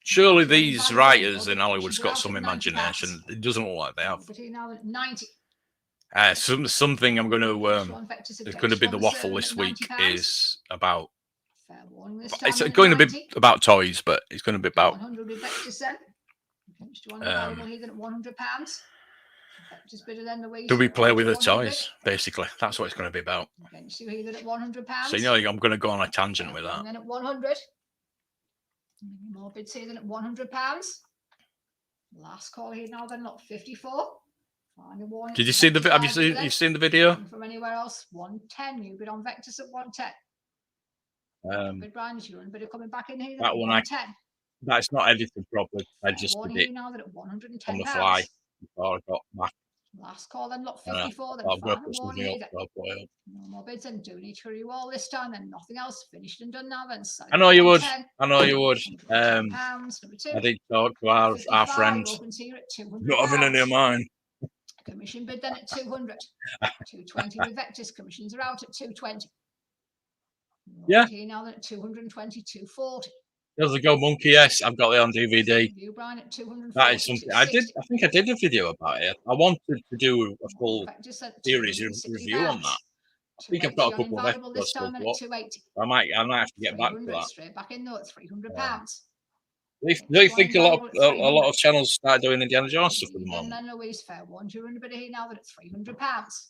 Surely Now, these Invaluable, writers the in Hollywood's commissions are got out some at 90 imagination. pounds. It doesn't look like they have. But here now at 90. Something I'm going to. One Vectis It's against going to be one the the waffle Serum this at week 90 pounds. is about. Fair warning this It's time at going to be 90. about toys, but it's going to be about 100 with Vectis then. Against one Invaluable here then at 100 pounds. Vectis bidder then the way. do we play with the toys? Basically, that's what it's going to be about. Against you here then at 100 pounds. So you know, I'm going to go on a tangent with that. And then at 100. More bids here then at 100 pounds. Last call here now then lot 54. Final warning. Did you see the? Have you seen? Then. You've seen the video? From anywhere else, 110. You bid on Vectis at 110. Bid Brian, if you're on bidder coming back in here. That one 110. That's not edited properly. I just Warning did you it now that at 110 on the pounds. fly before I got back. Last call then lot And 54. Then I've got to final put warning something here. up. So I'll put it up. No more bids and do need to hurry you all this time. Then nothing else. Finished and done now. Then so I know you would. 110. I know you would. Pounds number 2. I did talk to our 55, friends. opens here at 200 Not having any of mine. Commission bid then at 200. 220 with Vectis. Commissions are out at 220. Yeah. Here now then at 220, 240. There's a Go Monkey. Yes, I've got it on DVD. View Brian at 240. That is something I did. I think I did a video about it. I wanted to do a full Vectis at series 260 review on that. I think I've got a couple of Invaluable extras this still time to and at watch. 280. I might have to get back to 300 that. straight back in though at 300 pounds. Do you think a lot of channels start doing Indiana Jones stuff at the moment? Then Louise, fair one. You're in a bit here now that at 300 pounds.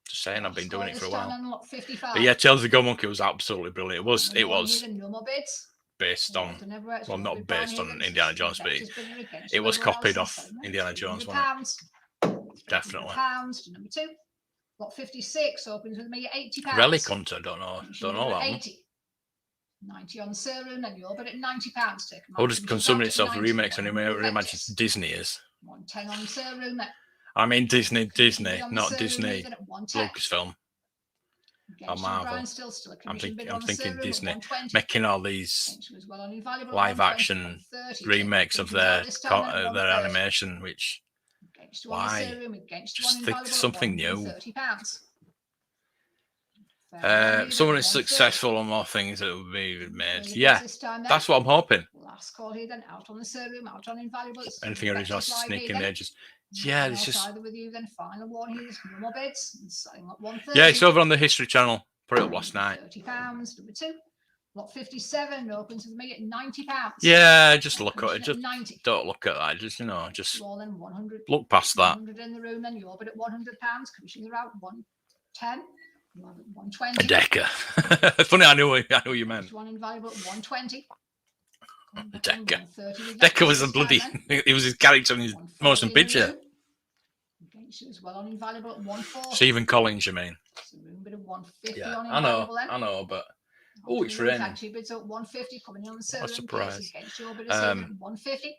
Just saying, I've been doing it for a while. 55. But yeah, Tales of the Go Monkey was absolutely brilliant. It was No more bids. based on, well, not based on Indiana Jones, but it was copied off Indiana Jones, wasn't it? Definitely. Pounds number 2. Lot 56 opens with me at 80 pounds. Relic Hunter, don't know that one. 80. 90 on Serum, and you're but at 90 pounds. Or just consuming itself the remakes, and reimagine Disney is. 110 on Serum. I mean Disney, not Disney. Lucasfilm. Or Marvel. I'm thinking Disney making all these live action remakes of their animation, which why? Just think something new. Someone is successful on more things that will be made. Yeah, that's what I'm hoping. Last call here then, out on the Serum, out on Invaluable. Anything original, sneaking there, just yeah, it's just with you then. Final warning, there's no more bids. Selling at 130. Yeah, it's over on the History Channel. Put it up last night. £30, number 2. Lot 57 opens with me at £90. Yeah, just look at it. Just don't look at that. Just just more than 100. Look past that. 100 in the room, then you're but at £100. Commissions are out 110. 120. A Decker. Funny, I knew you meant. One Invaluable at 120. A Decker. Decker was a bloody. He was his character in his motion picture. Well on Invaluable at 140. Stephen Collins, you mean? Yeah, I know, but it's raining. Actually, bids at 150 coming in on the Serum. What a surprise. 150.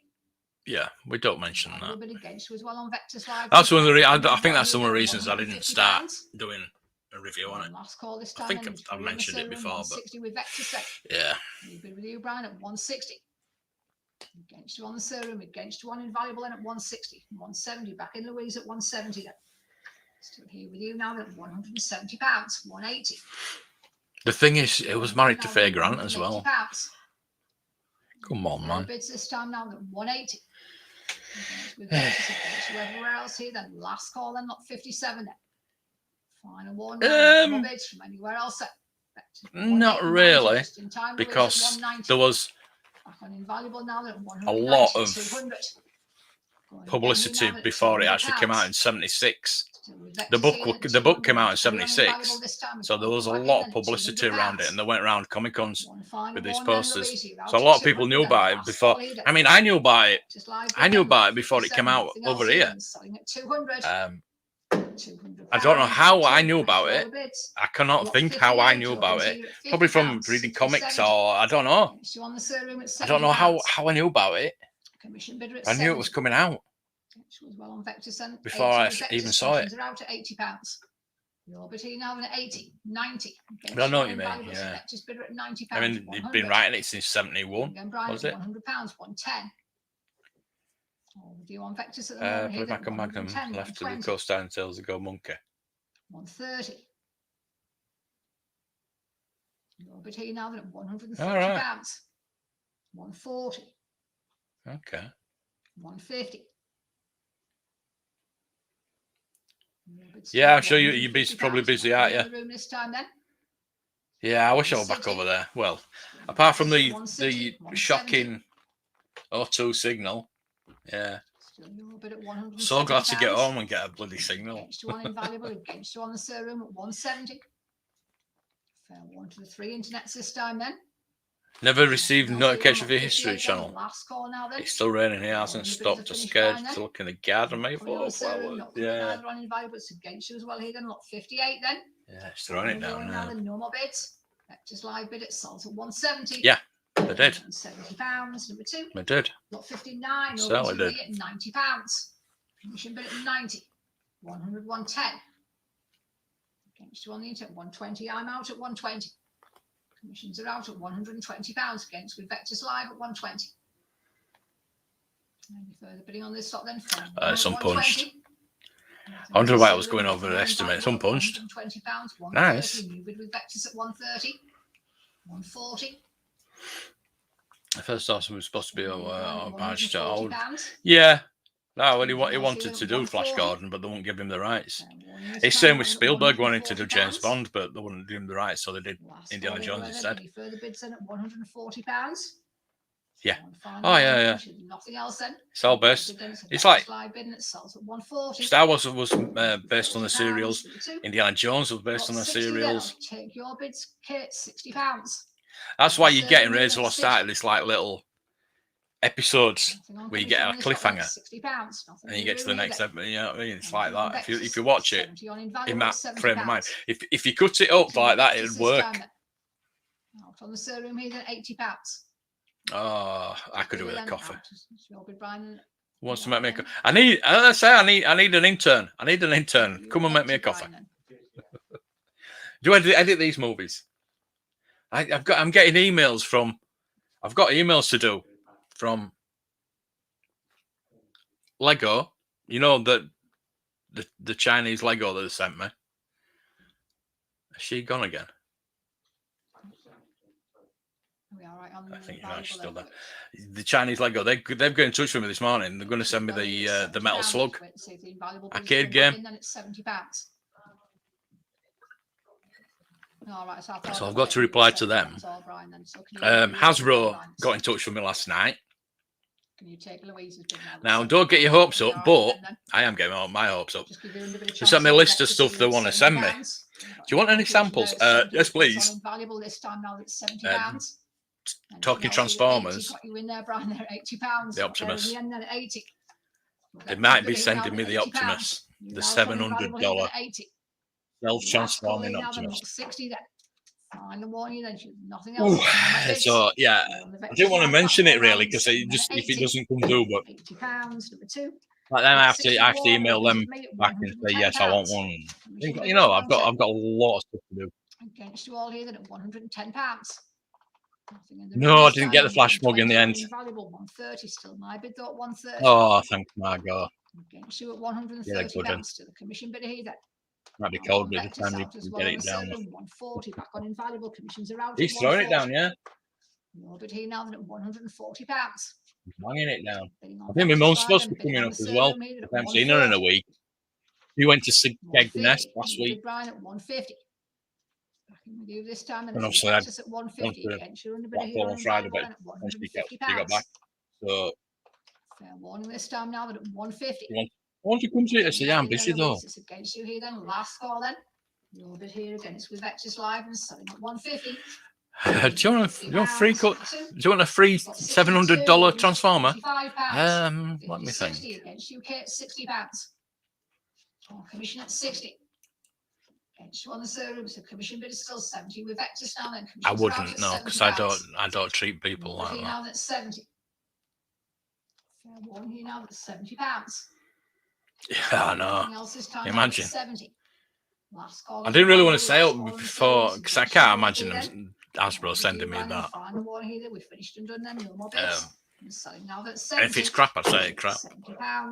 Yeah, we don't mention that. A little bit against you as well on Vectis Live. That's one of the. I think that's some of the reasons I didn't start doing a review on it. Last call this time. I think I've mentioned it before, but with Vectis yeah. You bid with you, Brian, at 160. Against you on the Serum, against you on Invaluable then at 160. 170, back in Louise at 170 then. Still here with you now at £170. 180. The thing is, it was married to Faye Grant as well. Pounds. Come on, man. Bids this time now at 180. With Vectis against you everywhere else here then. Last call then, not 57 then. Final one. Bids from anywhere else then. Not really, because there was a lot of publicity before it actually came out in '76. The book came out in '76, so there was a lot of publicity around it, and they went around Comic Cons with these posters. So a lot of people knew about it before. I mean, I knew about it. I knew about it before it came out over here. I don't know how I knew about it. I cannot think how I knew about it. Probably from reading comics, or I don't know. I don't know how I knew about it. I knew it was coming out before I even saw it. Out at £80. You're between now and 80, 90. But I know what you mean. Yeah. Just bidder at £90. I mean, you've been writing it since '71. Was it? £100, 110. Do on Vectis at the moment? Play back on Magnum, left to the co-star and Tales of Go Monkey. 130. You're between now and £130. All right. 140. Okay. 150. Yeah, I'm sure you're probably busy, aren't you? Room this time, then. Yeah, I wish I was back over there. Well, apart from the shocking O2 signal, yeah. So glad to get home and get a bloody signal. Against you on invaluable, against you on the server room at 170. Fair 1 to the 3 internets this time, then. Never received notification for your history channel. Last call now, then. It's still raining here, hasn't stopped. I'm scared to look in the garden, mate. Yeah. On invaluable, it's against you as well here, then. Lot 58, then. Yeah, it's throwing it down now. No more bids. Just live bid at sold at 170. Yeah, they did. £70, number 2. They did. Lot 59, certainly did. At £90. Commission bid at 90. 100, 110. Against you on the internet, 120. I'm out at 120. Commissions are out at £120 against with Vectis Live at 120. Any further bidding on this stock then? It's unpunched. I wonder why I was going over the estimate. It's unpunched. £120. Nice. New bid with Vectis at 130. 140. The first awesome was supposed to be a badge to hold. Yeah. No, well, he wanted to do Flash Gordon, but they wouldn't give him the rights. It's same with Spielberg wanting to do James Bond, but they wouldn't give him the rights, so they did Indiana Jones instead. Any further bids then at £140? Yeah. Oh, yeah. Nothing else then. It's all based. It's like Star Wars was based on the serials. Indiana Jones was based on the serials. Take your bids, Kate, £60. That's why you're getting Raiders of the Lost Ark, this like little episodes where you get a cliffhanger and you get to the next episode. You know what I mean? It's like that. If you watch it in that frame of mind, if you cut it up like that, it'd work. Out on the server room here, then £80. Oh, I could do with a coffee. Wants to make me a coffee. I need an intern. I need an intern. Come and make me a coffee. Do I edit these movies? I'm getting emails from. I've got emails to do from Lego. You know the Chinese Lego that they sent me. Is she gone again? I think she's still there. The Chinese Lego, they've got in touch with me this morning. They're going to send me the Metal Slug arcade game. So I've got to reply to them. Hasbro got in touch with me last night. Now, don't get your hopes up, but I am getting my hopes up. They sent me a list of stuff they want to send me. Do you want any samples? Yes, please. Talking Transformers, the Optimus. They might be sending me the Optimus, the $700 self-transforming Optimus. So yeah, I didn't want to mention it really because if it doesn't come through, but then I have to email them back and say yes, I want one. You know, I've got a lot of stuff to do. Against you all here then at £110. No, I didn't get the flash mug in the end. 130 still. My bid thought 130. Oh, thank Margot. Against you at £130 still. The commission bid here then. Might be cold by the time you get it down. 140 back on invaluable. Commissions are out. He's throwing it down, yeah. No bid here now then at £140. He's banging it down. I think my mum's supposed to be coming up as well. I haven't seen her in a week. We went to Kegness last week. Brian at 150. With you this time, and obviously I went to Blackpool on Friday, but she got back. So fair warning this time now at 150. Won't you come to it? I say, yeah, I'm busy though. It's against you here then. Last call then. Your bid here again. It's with Vectis Live and selling at 150. Do you want a free cut? Do you want a free $700 transformer? Let me think. Against UK at £60. Commission at 60. Against you on the showroom, so commission bid is still 70 with Vectis now. Then I wouldn't know because I don't treat people like that. Now that's 70. Fair one here now that's £70. Yeah, I know. Imagine. 70. Last call. I didn't really want to say it before because I can't imagine them Hasbro sending me that. If it's crap, I say it's crap.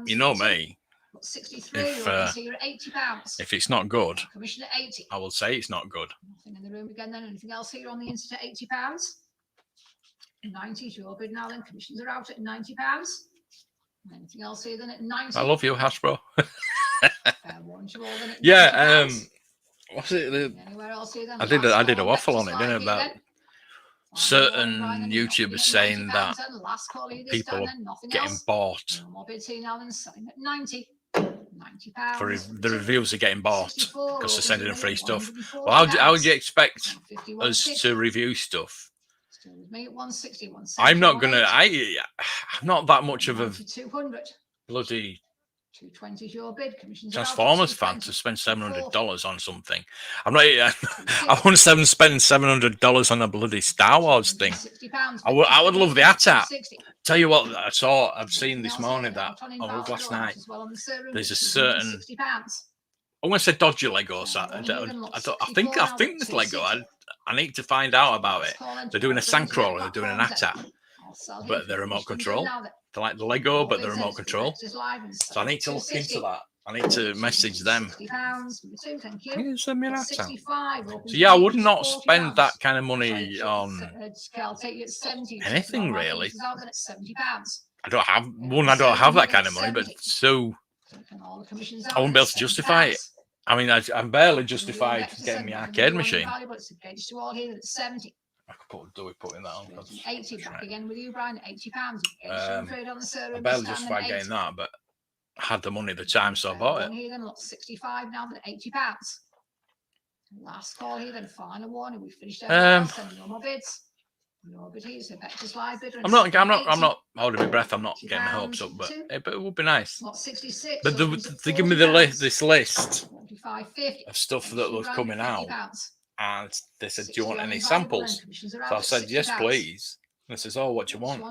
You know me. 63. If it's not good, Commission at 80. I will say it's not good. Nothing in the room again then. Anything else here on the internet? £80. 90 is your bid now then. Commissions are out at £90. Anything else here then at 90? I love you, Hasbro. Yeah, what's it? Anywhere else here then? I did a waffle on it, didn't I? About certain YouTubers saying that people are getting bought. For the reviews are getting bought because they're sending them free stuff. Well, how would you expect us to review stuff? I'm not gonna. I'm not that much of a bloody 220 is your bid. Transformers fan to spend $700 on something. I'm not. I wouldn't spend $700 on a bloody Star Wars thing. I would love the AT-AT. Tell you what, I've seen this morning that last night. There's a certain. I'm going to say dodgy Legos. I think this Lego. I need to find out about it. They're doing a Sandcrawler. They're doing an AT-AT, but they're remote control. They're like the Lego, but they're remote control. So I need to look into that. I need to message them. Can you send me an AT-AT? So yeah, I would not spend that kind of money on anything really. I don't have that kind of money, but so I wouldn't be able to justify it. I mean, I'm barely justified getting my arcade machine. I could do it putting that on. 80 back again with you, Brian. £80. I barely justified getting that, but I had the money at the time, so I bought it. Here then, 65 now, but £80. Last call here, then final warning. We finished sending no more bids. No bid here, so Vectis Live bid. I'm not holding my breath. I'm not getting my hopes up, but it would be nice. 66. But they give me this list of stuff that was coming out. And they said, do you want any samples? So I said, yes, please. And they says, oh, what do you want?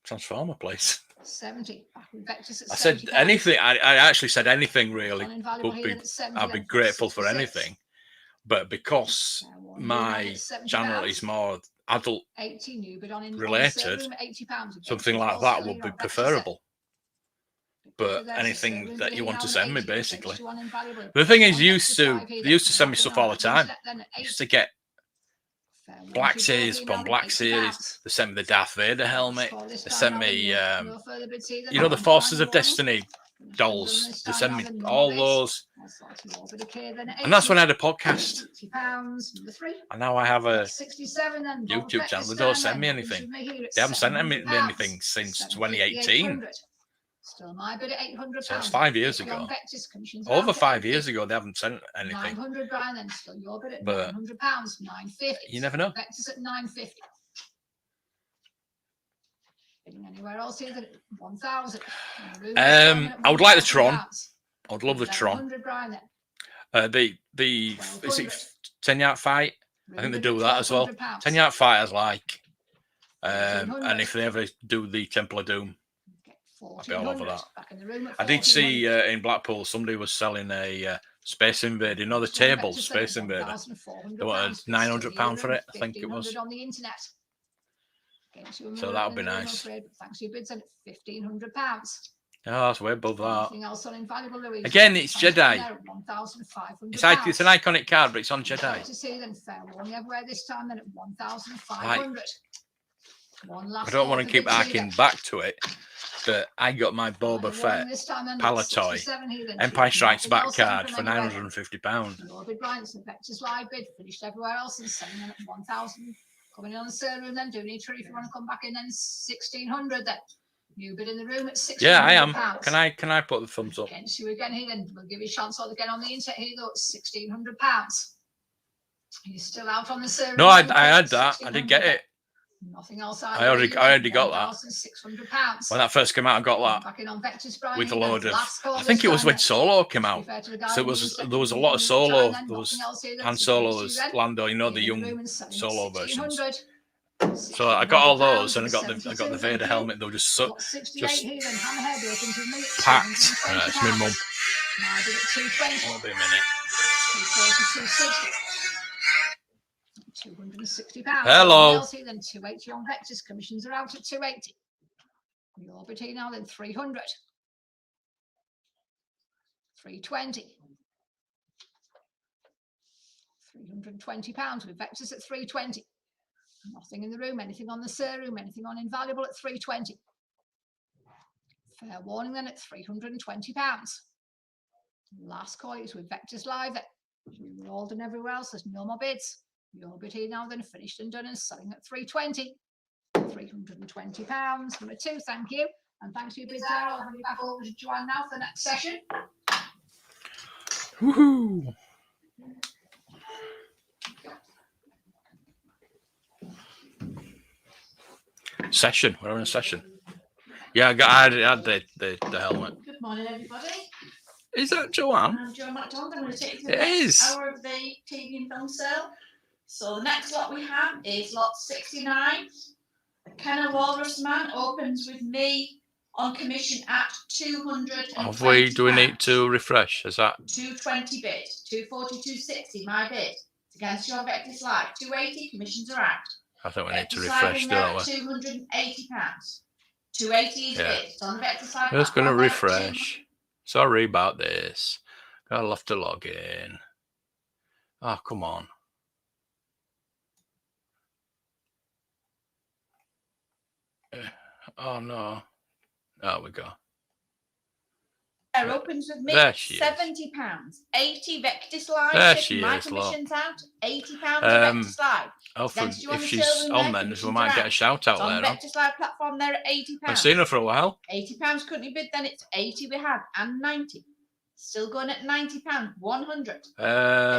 Transformer, please. 70. I said anything. I actually said anything really. I'd be grateful for anything. But because my channel is more adult related, something like that would be preferable. But anything that you want to send me, basically. But the thing is, they used to send me stuff all the time. I used to get Black Series upon Black Series. They sent me the Darth Vader helmet. They sent me, the Forces of Destiny dolls. They sent me all those. And that's when I had a podcast. And now I have a YouTube channel. They don't send me anything. They haven't sent me anything since 2018. Still my bid at 800. So it's 5 years ago. Over 5 years ago, they haven't sent anything. 900, Brian, then still your bid at £900. 950. You never know. Vectis at 950. Bidding anywhere else here at 1,000. I would like the Tron. I would love the Tron. 100, Brian, is it 10-yard fight? I think they do that as well. 10-yard fight I like. And if they ever do the Temple of Doom, I'd be all over that. I did see in Blackpool somebody was selling a Space Invader. You know the table Space Invader. They wanted £900 for it. I think it was. So that would be nice. Thanks for your bids at £1,500. Oh, that's way above that. Again, it's Jedi. It's an iconic card, but it's on Jedi. I don't want to keep harking back to it, but I got my Boba Fett Palatoy Empire Strikes Back card for £950. Vectis Live bid finished everywhere else and selling them at 1,000. Coming in on the server and then doing a tree if you want to come back in then 1,600 then. You bid in the room at £1,600. Yeah, I am. Can I put the thumbs up? Against you again here, then we'll give you a chance again on the internet here though. It's £1,600. You're still out on the server. No, I had that. I did get it. Nothing else. I already got that. £1,600. When that first came out, I got that. Back in on Vectis, Brian, With a load of. I think it was when Solo came out. So there was a lot of Solo. There was Han Solo's Lando. You know, the young Solo versions. So I got all those, and I got the Vader helmet. They were just packed. It's my mum. Won't be a minute. £260. Hello. Then 280 on Vectis. Commissions are out at 280. Your bid here now then 300. 320. £320 with Vectis at 320. Nothing in the room, anything on the Sir room, anything on Invaluable at 320. Fair warning then at £320. Last call is with Vectis Live then. You were all done everywhere else, there's no more bids. Your bid here now then finished and done and selling at 320. £320. Number 2, thank you. And thanks for your bids there. I'll hand you back over to Joanne now for the next session. Woohoo! Session. We're on a session. Yeah, I had the helmet. Good morning, everybody. Is that Joanne? I'm Joanne MacDonald. I'm going to take you through the It next is. hour of the TV and film sale. So the next lot we have is lot 69. The Kenner Walrus Man opens with me on commission at 200. Have we? Do we need to refresh? Is that 220 bid? 240, 260. My bid. It's against your Vectis Live. 280. Commissions are out. I think we need to Vectis refresh, Live in there don't at we? £280. 280 is Yeah. bid. It's on the Vectis Live. Just going to platform there at refresh. Sorry about this. I'll have to log in. Oh, come on. Oh, no. There we go. There opens with me There she is. £70. 80 Vectis Live. There Taking she my is, look. commissions out. £80 Vectis Live. Hopefully, Against you on if the she's silver on there, then, we commissions might are get a out. shout out It's on the there. Huh? Vectis Live platform there at £80. I've seen her for a while. £80 couldn't you bid then? It's 80 we have and 90. Still going at £90. 100.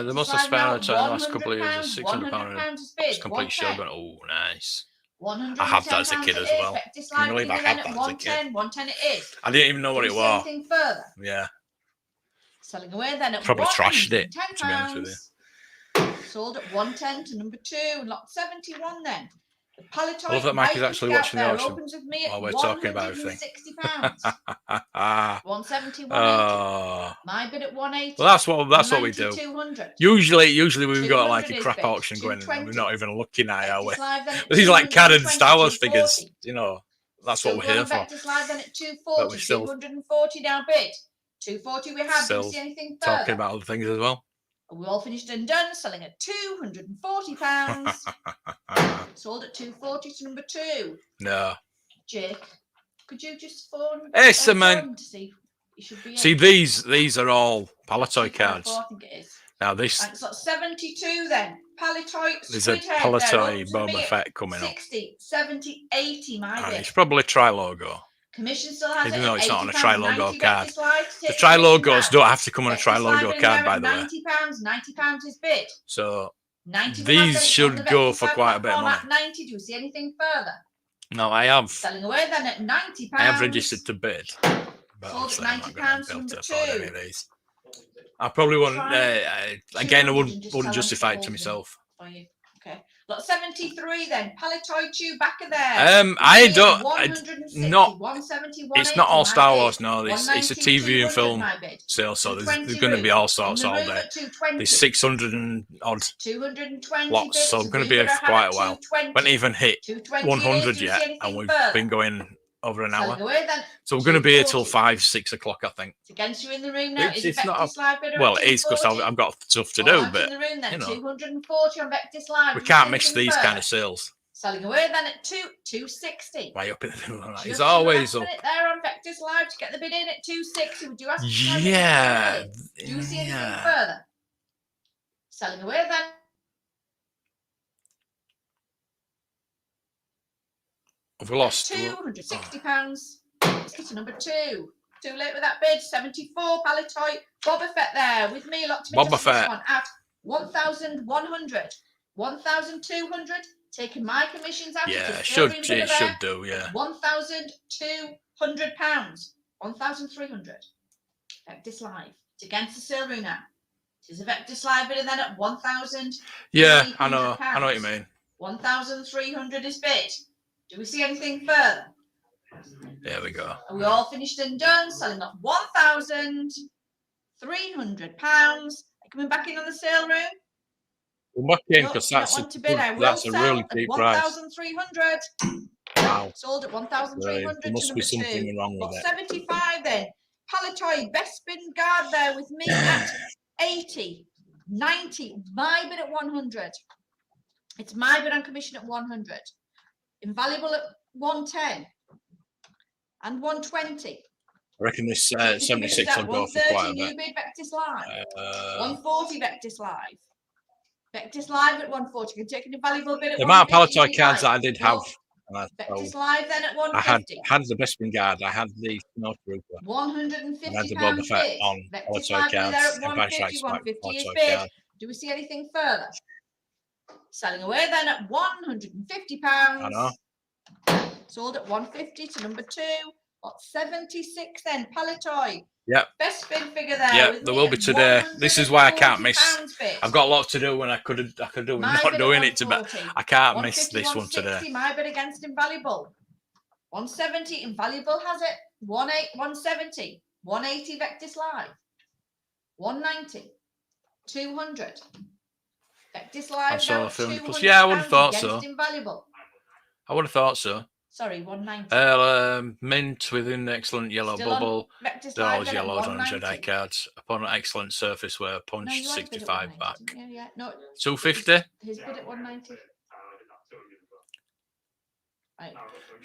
They must have Vectis spent Live on it in the now, last couple of years. £100. £600. £100 is bid. It's complete show 110. going. Oh, nice. £110 I had that as a kid it as is. well. Vectis Can you Live believe I bigger had than that at as a kid? 110. 110 it is. I didn't even know what Do it you see was. anything further? Yeah. Selling away then at Probably trashed it, £110. to be honest with Sold at 110 to number 2. Lot 71 then. The Palitoid I love that Mike is Viking actually Scout watching the there auction opens with me at while we're talking about everything. £160. 170, 180. Oh. My bid at 180. Well, that's what we 190, do. 200. Usually we've got like a 200 is crap bid. auction going, and we're 220. not even looking at it, are we? Vectis Live then at These are like Cad and 220, Star Wars 240. figures, you know. That's Still what we're here going for. Vectis Live then at But 240. we're still 240 now bid. 240 we have. Do Still you see anything further? talking about other things as well. We all finished and done, selling at £240. Sold at 240 to number 2. No. Jake, could you just phone? Hey, Simon. To see, you should be See, these are all Palitoy cards. I think it is. Now this Thanks, lot 72 then. Palitoy. there's a Palitoy Boba Fett coming up. 60, 70, 80, my And bid. it's probably Tri-Logo. Commission still has Even it though at it's not on a £80, Tri-Logo 90 card. Vectis Live to The take Tri-Logos commission don't have to come on a Vectis Tri-Logo Live in card, there by at the way. £90 is bid. So 90 these should go for quite a bit of money. At 90, do you see anything further? No, I have. Selling away then at £90. I have registered to bid. But Sold obviously at I'm not going £90 to be able to number afford 2. any of these. I probably wouldn't. Again, I wouldn't Just tell them justify it hold to them myself. for you. Okay. Lot 73 then. Palitoy Chewbacca there. I don't. 160, Not. 170, It's not all 180, Star my Wars. bid. No, it's a 190, TV and 200, film my bid. sale. So there's 220 going to be all on sorts the all move day. at 220. There's 600 and odd 220 lots, bids. so I'm going to be We here for would have quite had a while. 220. We haven't even hit 220 100 do you yet, see anything and we've further? been going over an hour. Selling away then. So we're going to be here till 240. 5, 6 o'clock, I think. It's against you in the room now. It's- Is it it's not Vectis Live bidder Well, at it is because 240? I've got stuff to All do, out but in the room then. you know. 240 on Vectis Live. we Do you can't see miss anything these further? kind of sales. Selling away then at 260. Way up in the middle of the night. Just It's in the always last up. minute there on Vectis Live to get the bid in at 260. Would you ask? Yeah. Do you see anything Yeah. further? Selling away then. Have we lost? £260. 60 to number 2. Too late with that bid. 74, Palitoy. Boba Fett there with me. Locked me Boba just this Fett. one at 1,100. 1,200. Taking my commissions out. Yeah, It should do, yeah. £1,200. 1,300. Vectis Live. It's against the sale room now. It is a Vectis Live bid, and then at 1,000. Yeah, I know what you mean. 1,300 is bid. Do we see anything further? There we go. Are we all finished and done? Selling at £1,300. Coming back in on the sale room. We're looking Nope, because you don't that's want to bid. I will that's a sell really at cheap price. 1,300. Wow. Sold at 1,300. There must be something two. wrong with Got it. 75 then. Palitoy, best spin guard there with me at 80. 90. My bid at 100. It's my bid on commission at 100. Invaluable at 110. And 120. I reckon this 76 will go for quite a bit. New bid, Vectis Live. 140 Vectis Live. Vectis Live at 140. You can take an invaluable bid at The amount of 150. Palitoy cards that I did have. Vectis Live then at I had 150. the best spin guard. I had the Snow Trooper. 150 I had the Boba Fett on Vectis Palitoy Live there cards. at Empire 150. Strikes Back 150 is Palitoy bid. card. Do we see anything further? Selling away then at £150. I know. Sold at 150 to number 2. Got 76 then. Palitoy. Yep. Best spin figure there. Yeah, with there me will be at today. This is why I can't miss. £140 bid. I've got a lot to do when I could do with My not bid at doing it today. 140. I can't miss 150, this one 160, today. My bid against Invaluable. 170 Invaluable has it. 170. 180 Vectis Live. 190. 200. Vectis Live. I'm sorry, now film £200 plus. Yeah, I would have thought so. against Invaluable. I would have thought so. Sorry, 190. Mint with an excellent yellow Still on bubble. Vectis They're Live always then at yellows on 190. Jedi cards. Upon an excellent surface wear, No, punched you had a bid at 65 190, back. didn't you? Yeah, no. 250. His bid at 190. Right.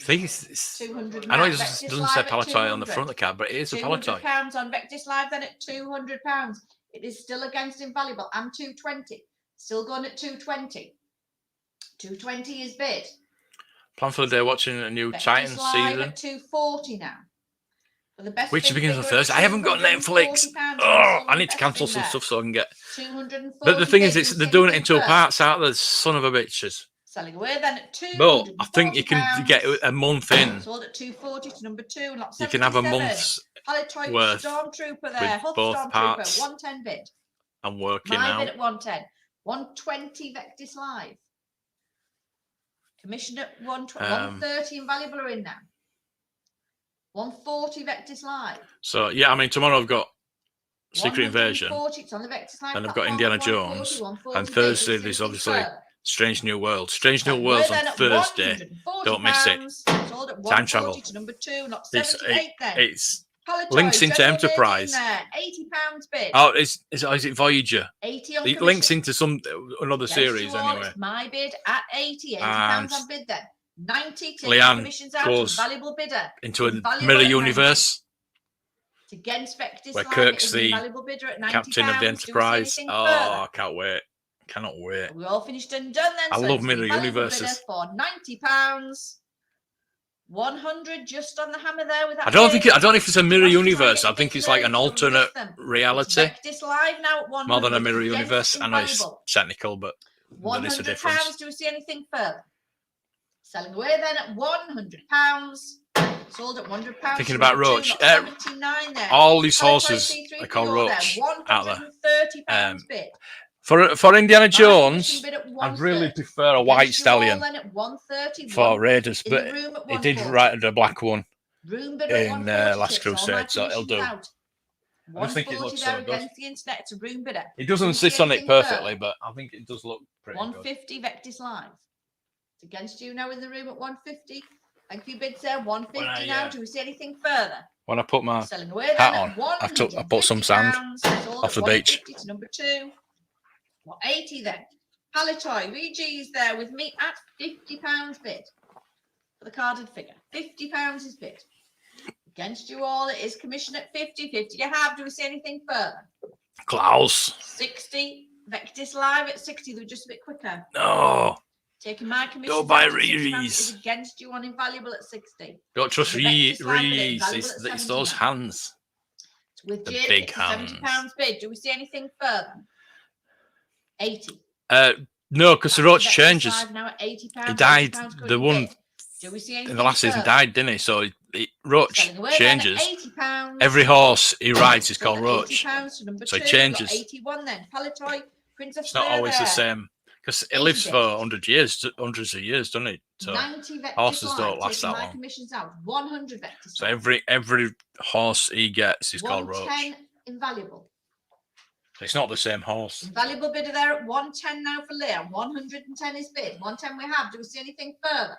These. 200. I know it now. doesn't Vectis say Live at Palitoy on the 200. front of the card, but it is a Palitoy. £200 on Vectis Live then at £200. It is still against Invaluable and 220. Still going at 220. 220 is bid. Plan for the day watching a new Vectis Titans Live season, at 240 now. For the best which spin begins on figure at Thursday. I haven't got Netflix. £240. Oh, I need to Best cancel spin some there. stuff so I can get. 240 But the thing is, bids. they're doing it in two Anything parts, aren't they? Son of a bitches. Selling away then at 240. But I think you can get a month in. Sold at 240 to number 2. Lot You can have a 77. month's Palitoy worth Stormtrooper there. with Huff both Stormtrooper, parts. 110 bid. I'm working My out. bid at 110. 120 Vectis Live. Commission at 120. 130 Invaluable are in now. 140 Vectis Live. So yeah, I mean tomorrow I've got Secret Invasion, 140, it's on the Vectis Live and I've got platform, Indiana 140, Jones, 140 and Thursday bids. there's Anything obviously further? Strange New World. Strange New Right, World's we're on then at Thursday. £140. Don't miss it. Sold at Time 140 travel. to number 2, not It's 78 then. it's Palitoy, links into General Lady Enterprise. in there, £80 bid. Oh, is it Voyager? 80 on It commission. links into another Against series you all, anyway. it's my bid at 80. £80 And on bid then. 90 to Leanne commissions out. goes Valuable bidder. Into a Invaluable mirror at 90. universe It's against Vectis where Live, Kirk's it is the invaluable bidder at £90. captain of the Do we see Enterprise. anything Oh, further? I can't wait. Cannot wait. We all finished and done then. I so love it's mirror invaluable universes. bidder for £90. 100 just on the hammer there with that. I don't bid. know if it's a mirror Must try and universe. get I think the it's like bid an so we alternate lift them. reality Vectis Live now at 100. more than a mirror against universe. I know it's Invaluable. technical, but there is a £100. difference. Do we see anything further? Selling away then at £100. Sold at £100. Thinking about Roach. 79 there. All these Palitoy horses C3PO are called Roach there, out there. £130 bid. For Indiana Jones, commission bid at I'd really 130. prefer a white Against you all stallion then at 130. for Raiders, in the but room at he did 140. write a black one. Room bid at in, 140 Last takes all my Crusade, so it'll commissions do. out. I just think it 140 looks there so good. against the internet. It's a room bidder. It doesn't Do we see sit on it anything further? perfectly, but I think it does look pretty good. 150 Vectis Live. It's against you now in the room at 150. Thank you, bids there. 150 now. Do we see anything further? When I put my Selling away hat then on, at I put some sand £150. off the beach. 150 to number 2. What 80 then? Palitoy VG's there with me at £50 bid for the carded figure. £50 is bid. Against you all, it is commission at 50. 50 you have. Do we see anything further? Klaus. 60. Vectis Live at 60. They're just a bit quicker. No. Taking my commission. Don't buy is Rees. against you on invaluable at 60. Don't trust The Vectis line bid at Rees. invaluable It's at those 79. hands. With The Jade, big it's a £70 hands. bid. Do we see anything further? 80. No, because the Back to roach Vectis changes. Live now at £80. He died. £80 The current one bid. Do we see anything in the last season further? died, didn't he? So roach Selling away then at changes. £80. Every horse he rides is Sold called at roach. £80 to number So 2. it changes. 81 then. Palatoy, Princess It's not Leia always the there. same because it 80 lives for bits. hundreds of years, doesn't it? So 90 Vectis horses Live, don't last taking that my long. commissions out. 100 Vectis So Live. every horse he gets is called roach. 110 invaluable. It's not the same horse. Invaluable bidder there at 110 now for Leah. 110 is bid. 110 we have. Do we see anything further?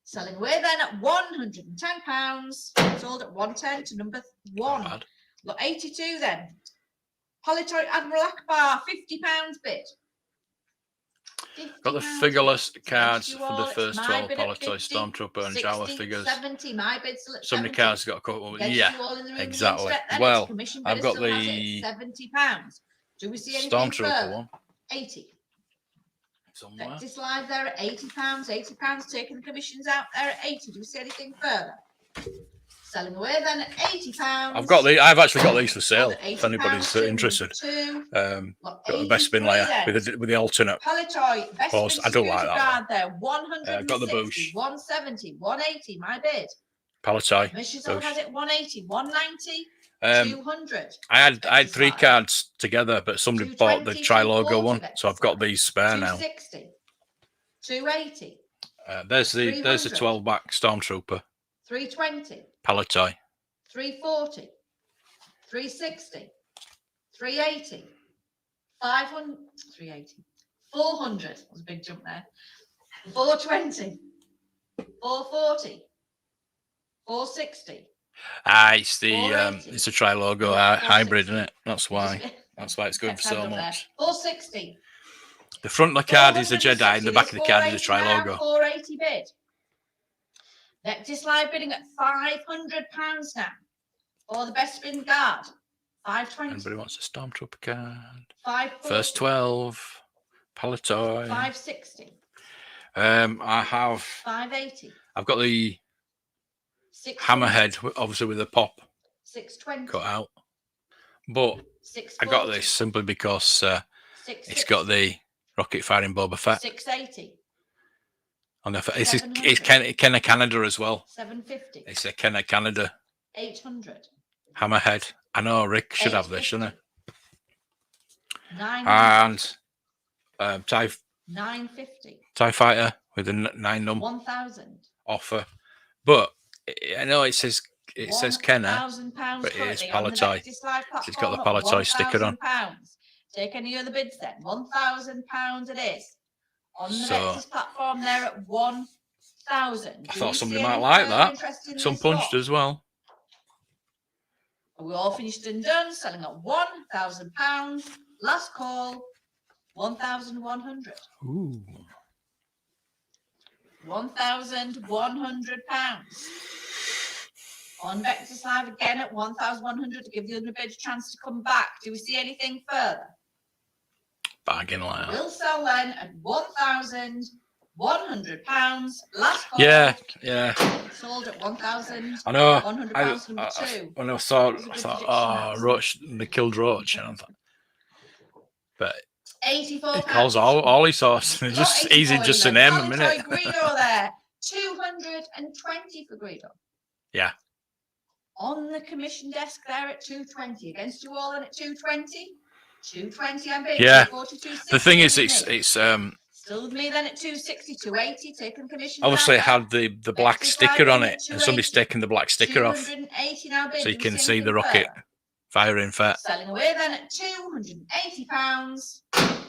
Selling away then at £110. Sold at 110 to number 1. Bad. Look, 82 then. Palatoy Admiral Akbar, £50 bid. Got the £50 figureless bid. cards Against you for all, the it's first my 12 bid at Palatoy 50, Stormtrooper and 60, Jawa figures. 70, my bid still at So many 70. cards got a couple. Against Yeah, you all in the room, the exactly. internet, then Well, it's commission I've bidder got still has the it, £70. Do we see anything Stormtrooper further? one 80. somewhere. Vectis Live there at £80. £80 taking the commissions out there at 80. Do we see anything further? Selling away then at £80. I've actually got these for sale. £80 If anybody's to interested. two. Got the best bin layer with the alternate. Palatoy, best Horse, I do like that guard there. 160, got the Boosh. 170, 180. My bid. Palatoy. Commissions all has it 180, 190, 200. I had Vectis 3 Live. cards together, but somebody bought the 220, tri-logo 240 one, so I've got Vectis these spare now. 260, 280, There's the 300. 12 back Stormtrooper 320, Palatoy. 340, 360, 380, 500, 380, 400. That was a big jump there. 420, 440, 460. It's the 480. it's a tri-logo Yeah, hybrid, 460. isn't it? That's why it's good Kept for so hand up there. much. 460. The front of the card is the 460. Jedi, and the back of the card is the 480 now, tri-logo. 480 bid. Vectis Live bidding at £500 now for the best spin guard. 520. Anybody wants a Stormtrooper card? 540. First 12 Palatoy. 560. I have 580. I've got the 620. hammerhead, obviously with the pop 620. cut out, but I got this simply because it's got the rocket firing Boba Fett. 680. On the it's Ken of Canada as well. 750. It's a Ken of Canada 800. hammerhead. I know Rick should have this, shouldn't 900. he? And TIE 950. Fighter with a 9 1,000. offer, but I know it says Kenner, £1,000 but it is currently on the Palatoy. Vectis Live It's got the platform at Palatoy sticker on. £1,000. Take any other bids then. £1,000 it is. On the So- Vectis platform there at 1,000. I Do thought we somebody see might any like further that. interest in Some this punched lot? as well. Are we all finished and done? Selling at £1,000. Last call, 1,100. Ooh. £1,100. On Vectis Live again at 1,100 to give the other bid a chance to come back. Do we see anything further? Bargain like that. We'll sell then at £1,100. Last call. Yeah. Sold at £1,100. I know. £100 I, number 2. when I saw it, That was a I good thought, prediction, oh, that was. Roach, they killed Roach, and I thought, but £84. he calls all his horses. It's just easy just to name them, isn't it? Greedo there. 220 for Greedo. Yeah. On the commission desk there at 220. Against you all and at 220. 220 I'm bidding. Yeah. 242.60 The thing is, with it's me. Still with me then at 260, 280. Taking commission. obviously it had the black Vectis sticker Live on in it, at and somebody's 280. taken the black sticker off, 280 now bid. so you Do we can see the anything rocket further? firing Fett. Selling away then at £280.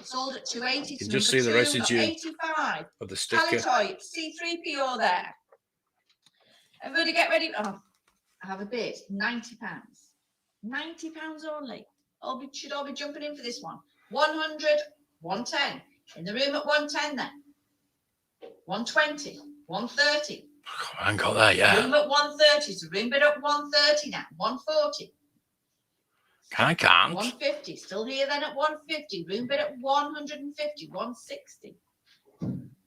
Sold at 280. You can to just number see the 2, residue 85. of the sticker. Palatoy, C3PO there. Everybody get ready. Oh, I have a bid. £90. £90 only. Should all be jumping in for this one. 100, 110. In the room at 110 then. 120, 130. I ain't got that yet. Room at 130. So room bid at 130 now. 140. I can't. 150. Still here then at 150. Room bid at 150. 160.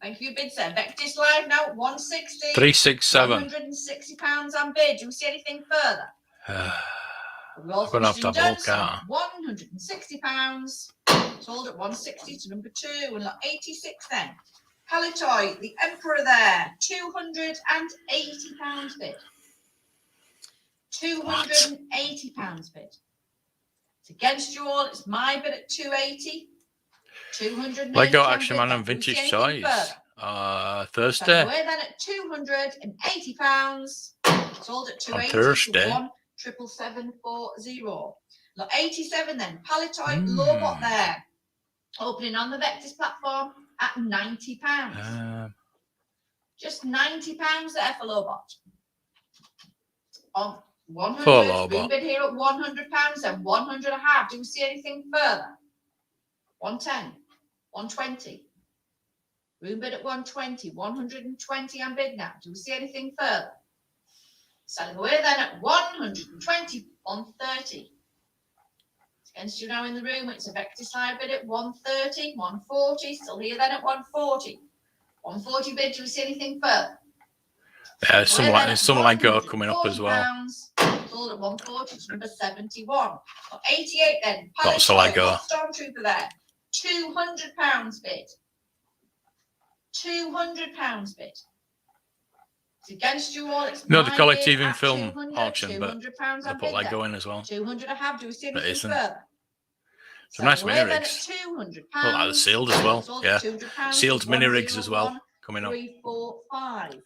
Thank you, bid sir. Vectis live now at 160. 367. £160 on bid. Do we see anything further? We're all I'm gonna have finished to have a and look done. at. £160. Sold at 160 to number 2 and lot 86 then. Palitoy, the Emperor there, £280 bid. £280 bid. It's against you all. It's my bid at 280. 280 Lego on Action bid Man then. and Do we see Vintage anything Toys. further? So Thursday. we're then at £280. Sold at 280 On Thursday. to 17740. Lot 87 then. Palitoy Lobot there. Opening on the Vectis platform at £90. Just £90 there for Lobot. On 100. For Lobot. Room bid here at £100 then. 100 a half. Do we see anything further? 110. 120. Room bid at 120. 120 on bid now. Do we see anything further? Selling away then at 120. 130. It's against you now in the room. It's a Vectis live bid at 130. 140. Still here then at 140. 140 bid. Do we see anything further? Yeah, some Lego coming up as well. Sold at 140 to number 71. 88 then. Lots of Lego. Stormtrooper there. £200 bid. £200 bid. It's against you all. It's No, the my collective bid in at film 200, auction, but £200 they on put bid Lego there. in as well. 200 I have. Do we see anything isn't. further? Some nice mini we're then rigs. at £200. Look like the sealed as well. Sold Yeah. at £200. Sealed mini rigs as well coming up. 345.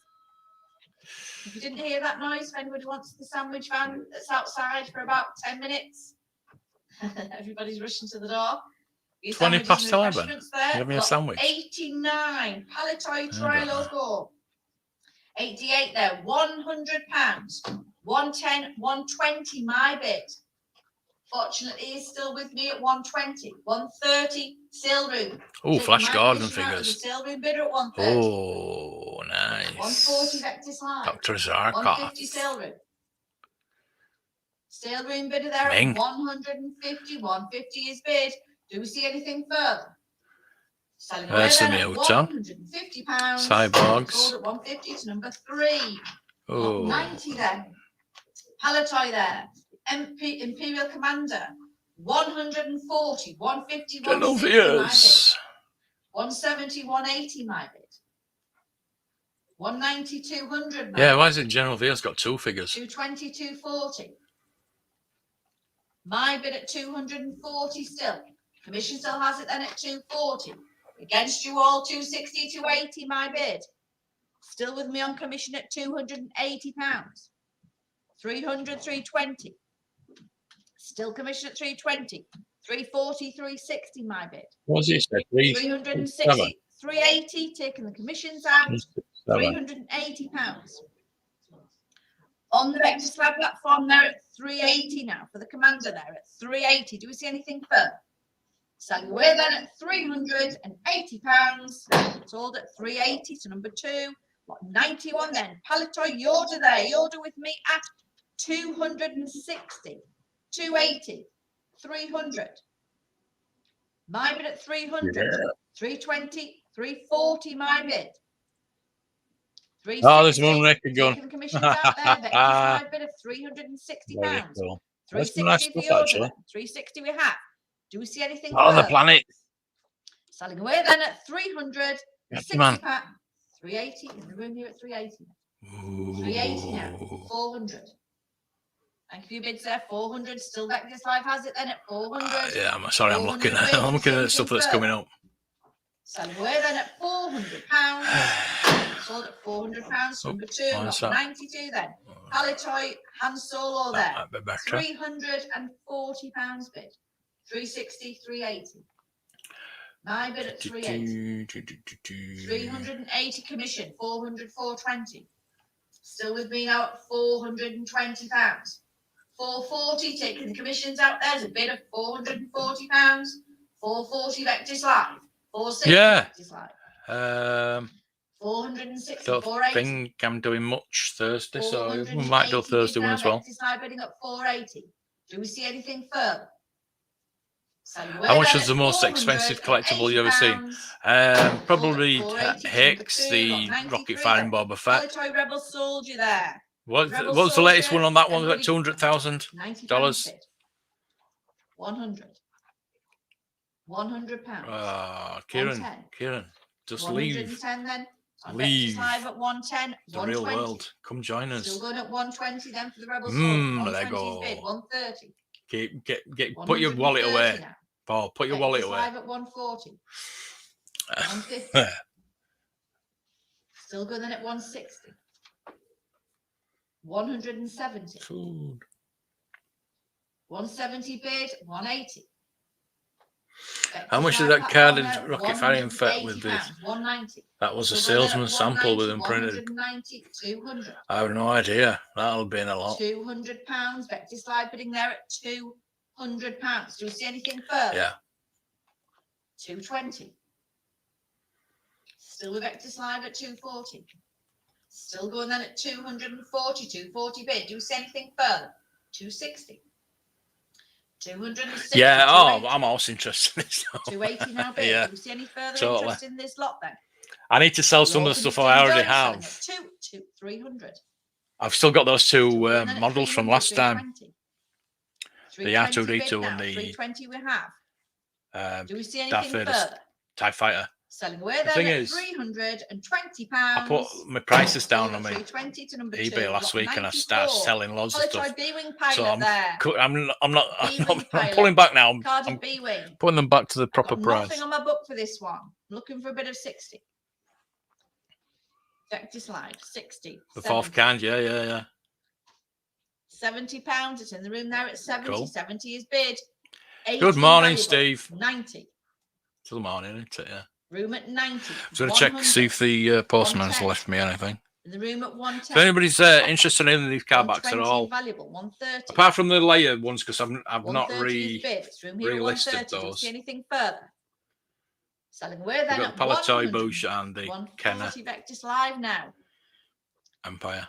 If you didn't hear that noise, if anybody wants the sandwich van that's outside for about 10 minutes, everybody's rushing to the door. 20 past 11. Give me a Got sandwich. 89. Palitoy Tri-Logo. 88 there. £100. 110, 120, my bid. Fortunately, he's still with me at 120. 130, sale room. Oh, Flash Garden figures. Sale room bidder at 130. Oh, nice. 140 Vectis Live. Dr. Zarkov. 150 sale room. Sale room bidder there Ming. at 150. 150 is bid. Do we see anything further? Selling away There's the then at Newton. £150. Cyborgs. Sold at 150 to number 3. Oh. 90 then. Palitoy there. Imperial Commander. 140. 150. General 160 Viers. 170. 180 my bid. 190. 200 my Yeah, bid. why is it General Viers got two figures? 220. 240. My bid at 240 still. Commission still has it then at 240. Against you all, 260, 280, my bid. Still with me on commission at £280. 300, 320. Still commission at 320. 340, 360, my bid. What's it said? 360, 380, taking the commissions out. £380. On the Vectis Lab platform, they're at 380 now for the Commander there at 380. Do we see anything further? Selling away then at £380. Sold at 380 to number 2. What, 91 then? Palitoy Yoda there. Yoda with me at 260. 280. 300. My bid at 300. Yeah. 320. 340. My bid. Oh, there's Moonraker gun. Taking the commissions out there. Vectis Live bid of £360. Very cool. That's 360 nice for stuff, Yoda actually. then. 360 we have. Do we see anything On the further? planet. Selling away then at 300. Yeah, 60 man. pack. 380 in the room here at 380. 380 now. 400. Thank you, bids there. 400. Still Vectis Live has it then at 400. Yeah, I'm sorry, I'm looking 400 at I'm looking at bids, stuff that's anything coming up. Selling away then at £400. Sold at £400. Number 2. What's Lot that? 92 then. Palitoy Han Solo there. That might be better. £340 bid. 360, 380. My bid at 380. 380 commission. 400, 420. Still with me now at £420. 440 taking the commissions out. There's a bid of £440. 440 Vectis Live. 460 Yeah. Vectis Live. 460. Don't 480. think I'm doing much Thursday, so we might do Thursday one as well. Vectis Live bidding up 480. Do we see anything further? How much is the most expensive collectible you ever seen? Probably Hicks, the rocket firing Boba Fett. Palatoy Rebel Soldier there. What's Rebel the latest Soldier, one on that one? everybody- $200,000. £90 bid. 100. £100. Kieran, 110. just leave 110 then. Leave. Vectis Live at 110. the real world. Come join us. Still going at 120 then for the Rebel Soldier. There 120 bid. go. 130. Put your wallet 130 away, now. Paul. Put your wallet Vectis away. Live at 140. 150. Still going then at 160. 170. Food. 170 bid. 180. How much is that carded rocket firing Fett with this? 190. That was a Still going salesman's at sample 190, with them printed. 190, 200. I have no idea. That'll be in a lot. £200. Vectis Live bidding there at £200. Do we see anything further? Yeah. 220. Still with Vectis Live at 240. Still going then at 240. 240 bid. Do we see anything further? 260. 260. Yeah. 280. I'm also interested in this. 280 now bid. Yeah, Do we see any further totally. interest in this lot then? I need to sell some of the stuff I already have. 300. I've still got those two Going then at models from 300, last time. 320. The 320 R2D2 bid now. and the 320 we have. Do we see Darth anything Vader's further? TIE Fighter. Selling away The then thing at is, £320. I put my prices down on my 320 to number eBay 2, last lot week, and I started 94. selling loads of stuff. Polytroid B-Wing pilot So there. I'm not B-Wing pilot. pulling back now. Carded I'm B-Wing. putting them back to the proper Got price. nothing on my book for this one. I'm looking for a bit of 60. Vectis Live, 60. The fourth 70. kind, yeah. £70. It's in the room there at 70. Cool. 70 is bid. Good morning, valuable. Steve. 90. Till the morning, isn't it? Yeah. Room at 90. I was going to check, see if the postman's 110. left me anything. In the room at 110. If anybody's interested in these car backs, they're 120 all, valuable. 130. apart from the layer ones, because I've not 130 is bid. It's room here at relisted 130. Do you those. see anything further? Selling away We've then got at the Palatoy 100. Bush and the Kenner 140 Vectis Live now. Empire.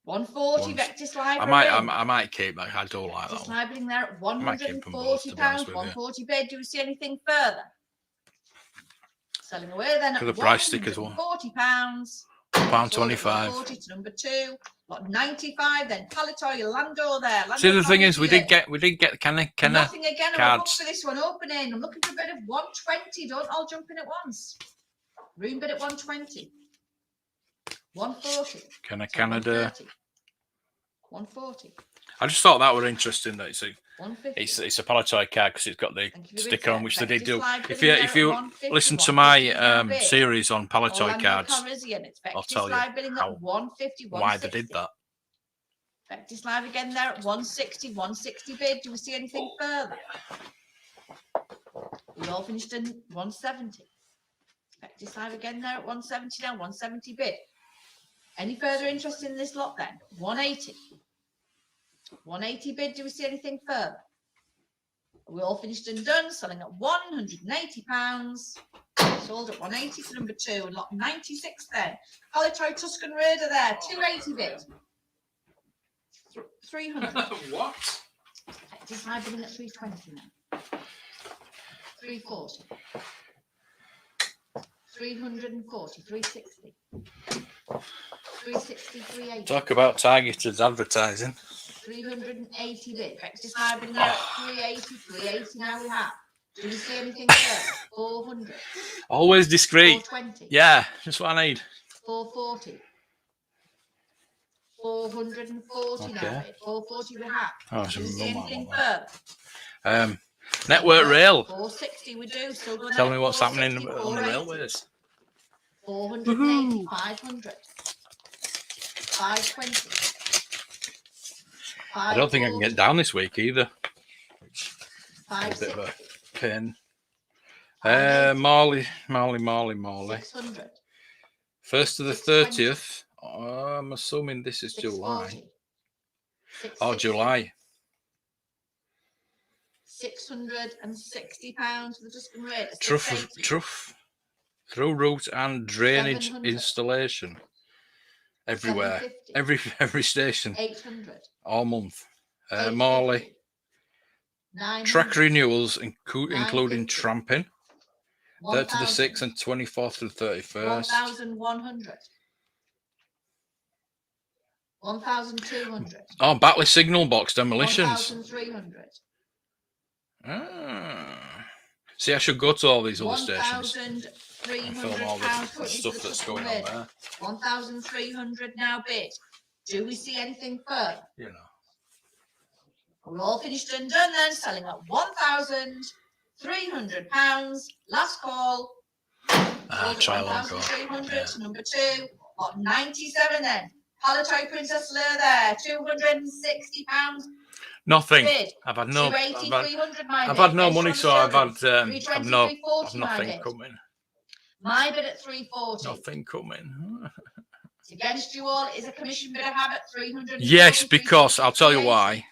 140 Ones. Vectis Live. I might keep that. I do like that Vectis one. Live bidding there at might keep them both, £140. to be honest with you. 140 bid. Do we see anything further? Selling away then To at the price stick as well. £140. £1.25. 40 to number 2. Lot 95 then. Palatoy Lando there. See, the thing is, we did Calendar. get the Kenner Nothing again. I'm cards. for this one opening. I'm looking for a bit of 120. Don't all jump in at once. Room bid at 120. 140. Kenner So Canada. 130. 140. I just thought that were interesting. That it's a 150. it's a Palatoy card because it's got the Thank you for sticker on, it. which they did Vectis do. Live If bidding you there if at you 150, listen to 150 my now bid. series on Palatoy Orlando cards, Calrissian, it's I'll Vectis tell you Live bidding how- at 150, why they did 160. that. Vectis Live again there at 160, 160 bid. Do we see anything further? We all finished in 170. Vectis Live again there at 170 now, 170 bid. Any further interest in this lot then? 180. 180 bid. Do we see anything further? We all finished and done, selling at £180. Sold at 180 for number 2, and lot 96 then. Palatoy Tuscan Raider there, 280 bid. 300. What? Just high bidding at 320 now. 340. 340, 360. 360, 380. Talk about targeted advertising. 380 bid. Just high bidding there at 380, 380 now we have. Do you see anything there? 400. Always discreet. 420. Yeah, that's what I need. 440. 440 now Okay. bid. 440 we have. Oh, Do you see some- anything further? Network Rail. 460 we do. Still going Tell at me what's happening 460, on the 480. railways. 480, 500. 520. I don't think I can get down this week either. A bit 560. of a pain. 580, Marley. 600. 1st to the 30th. I'm assuming this is July. 640. Oh, 660. July. £660 for the Tuscan Raider. Truff, 680. through route and drainage 700. installation. Everywhere. 750. Every station. 800. All month. 850. Morley. Track 900. renewals, including 950. tramping. 3rd to the 1,000. 6th and 24th to the 31st. 1,100. 1,200. Oh, Batley signal box demolitions. 1,300. Ah. See, I should go to all these other stations. 1,300 film all the pounds currently stuff for the that's custom going on bid. there. 1,300 now bid. Do we see anything further? You know. We're all finished and done then, selling at £1,300. Last call. Trial on go. 1,300 Yeah. to number 2. Lot 97 then. Palatoy Princess Lear there. £260 Nothing. bid. I've had no. 280, 300 my I've bid. had no Based money, on so the I've had. 320, I've 340 my nothing bid. coming. My bid at 340. Nothing coming. It's against you all. Is a commission bid I have at 300. Yes, because I'll tell you why.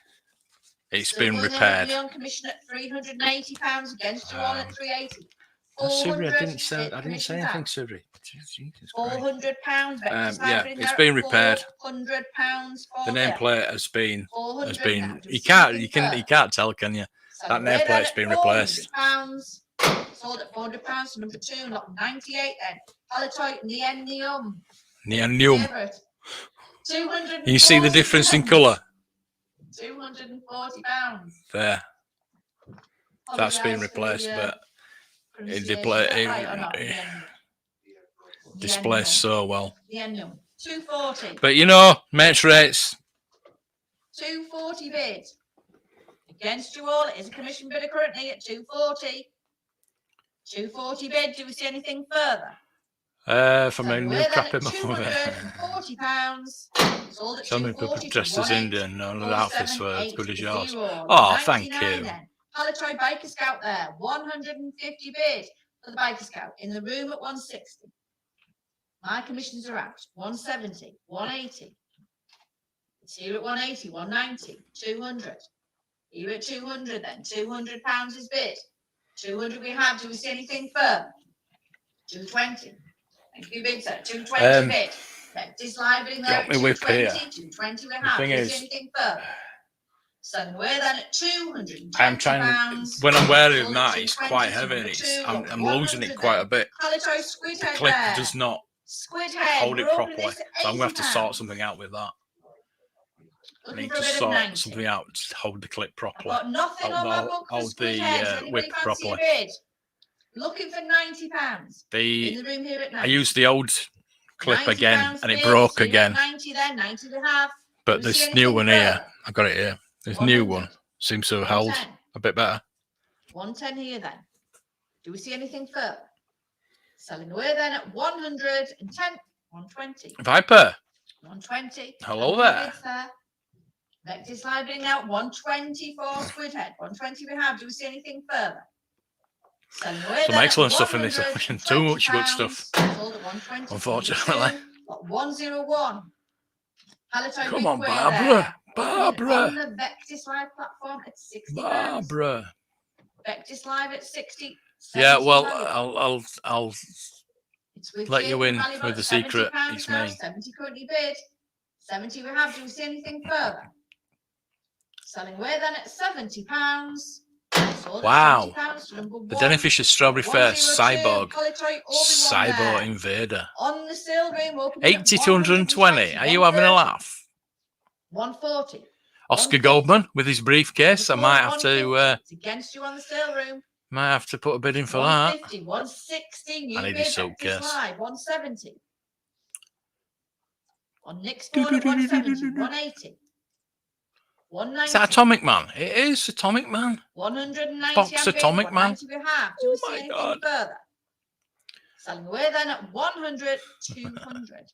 It's been repaired. On commission at £380 against you all at 380. Siri, I didn't say anything, Siri. Jesus Christ. £400. Yeah, it's been repaired. £400. The nameplate has been. You can't tell, can you? So That nameplate's been replaced. £400. Sold at £400 to number 2, lot 98 then. Palatoy Neonium. Neonium. Favourite. 240. You see the difference in colour? £240. There. That's been replaced, but it displays so well. Neonium. 240. But you know, mates rates. 240 bid. Against you all, it is a commission bidder currently at 240. 240 bid. Do we see anything further? From a new crap in my £240. Sold at Some people dressed as Indian. None of the outfits were as good as yours. Oh, 99 thank you. then. Palatoy Biker Scout there. 150 bid for the Biker Scout. In the room at 160. My commissions are out. 170, 180. It's here at 180, 190, 200. Here at 200 then. £200 is bid. 200 we have. Do we see anything further? 220. Thank you, big sir. 220 bid. Vectis live in there. Got me whip here. 220 we have. The thing Do we is, see anything further? So we're then at 220 I'm trying pounds. when I'm wearing that, it's quite heavy. And I'm losing it quite a bit. Palatoy Squid The Head clip there. does not Squid Head. hold it we're opening properly. this at So I'm going to have to sort £80. something out with that. I Looking need for a to bit of sort 90. something out to hold the clip I've properly. got nothing on my book for Hold Squid the Head. Does anybody whip fancy a properly. bid? Looking for £90. In The the room here at 90. I used the old clip £90 again and it bid. broke So you're at again. 90 then, 90 we have. But Do we see this new anything one here, further? I've got it here. This new 100. one seems to have held 110. a bit better. 110 here then. Do we see anything further? Selling away then at 110, 120, Viper, 120. hello How many there. bids there? Vectis live bidding out 120 for Squid Head. 120 we have. Do we see anything further? Selling away Some then excellent at stuff in this auction. Too much good stuff. Sold at 120. Unfortunately. 101. Palatoy Come on, Big Barbara. there. Barbara. On the Vectis Live platform at 60 pounds. Barbara. Vectis Live at 60. Yeah, 70 well, value. I'll It's with let you Jake in Valley with at the £70 secret. now, It's me. 70 currently bid. 70 we have. Do we see anything further? Selling away then at £70. Sold Wow. at £70 to number The 1. Denny Fisher Strawberry Fair 102, Cyborg. Palatoy Obi-Wan Cyborg there. Invader. On the sale room, opening at 80 to 120. Are you having a 130, laugh? 140. Oscar 150. Goldman with his briefcase. I might have to 150. It's against you on the sale room. put a bid in for that. 150, 160. New I need bid, his Vectis suitcase. Live, 170. On Nick's board at 170, 180. 190. Is that Atomic Man? It is Atomic Man. 190. Box Atomic Man? 190 we have. Do we see my anything God. further? Selling away then at 100, 200.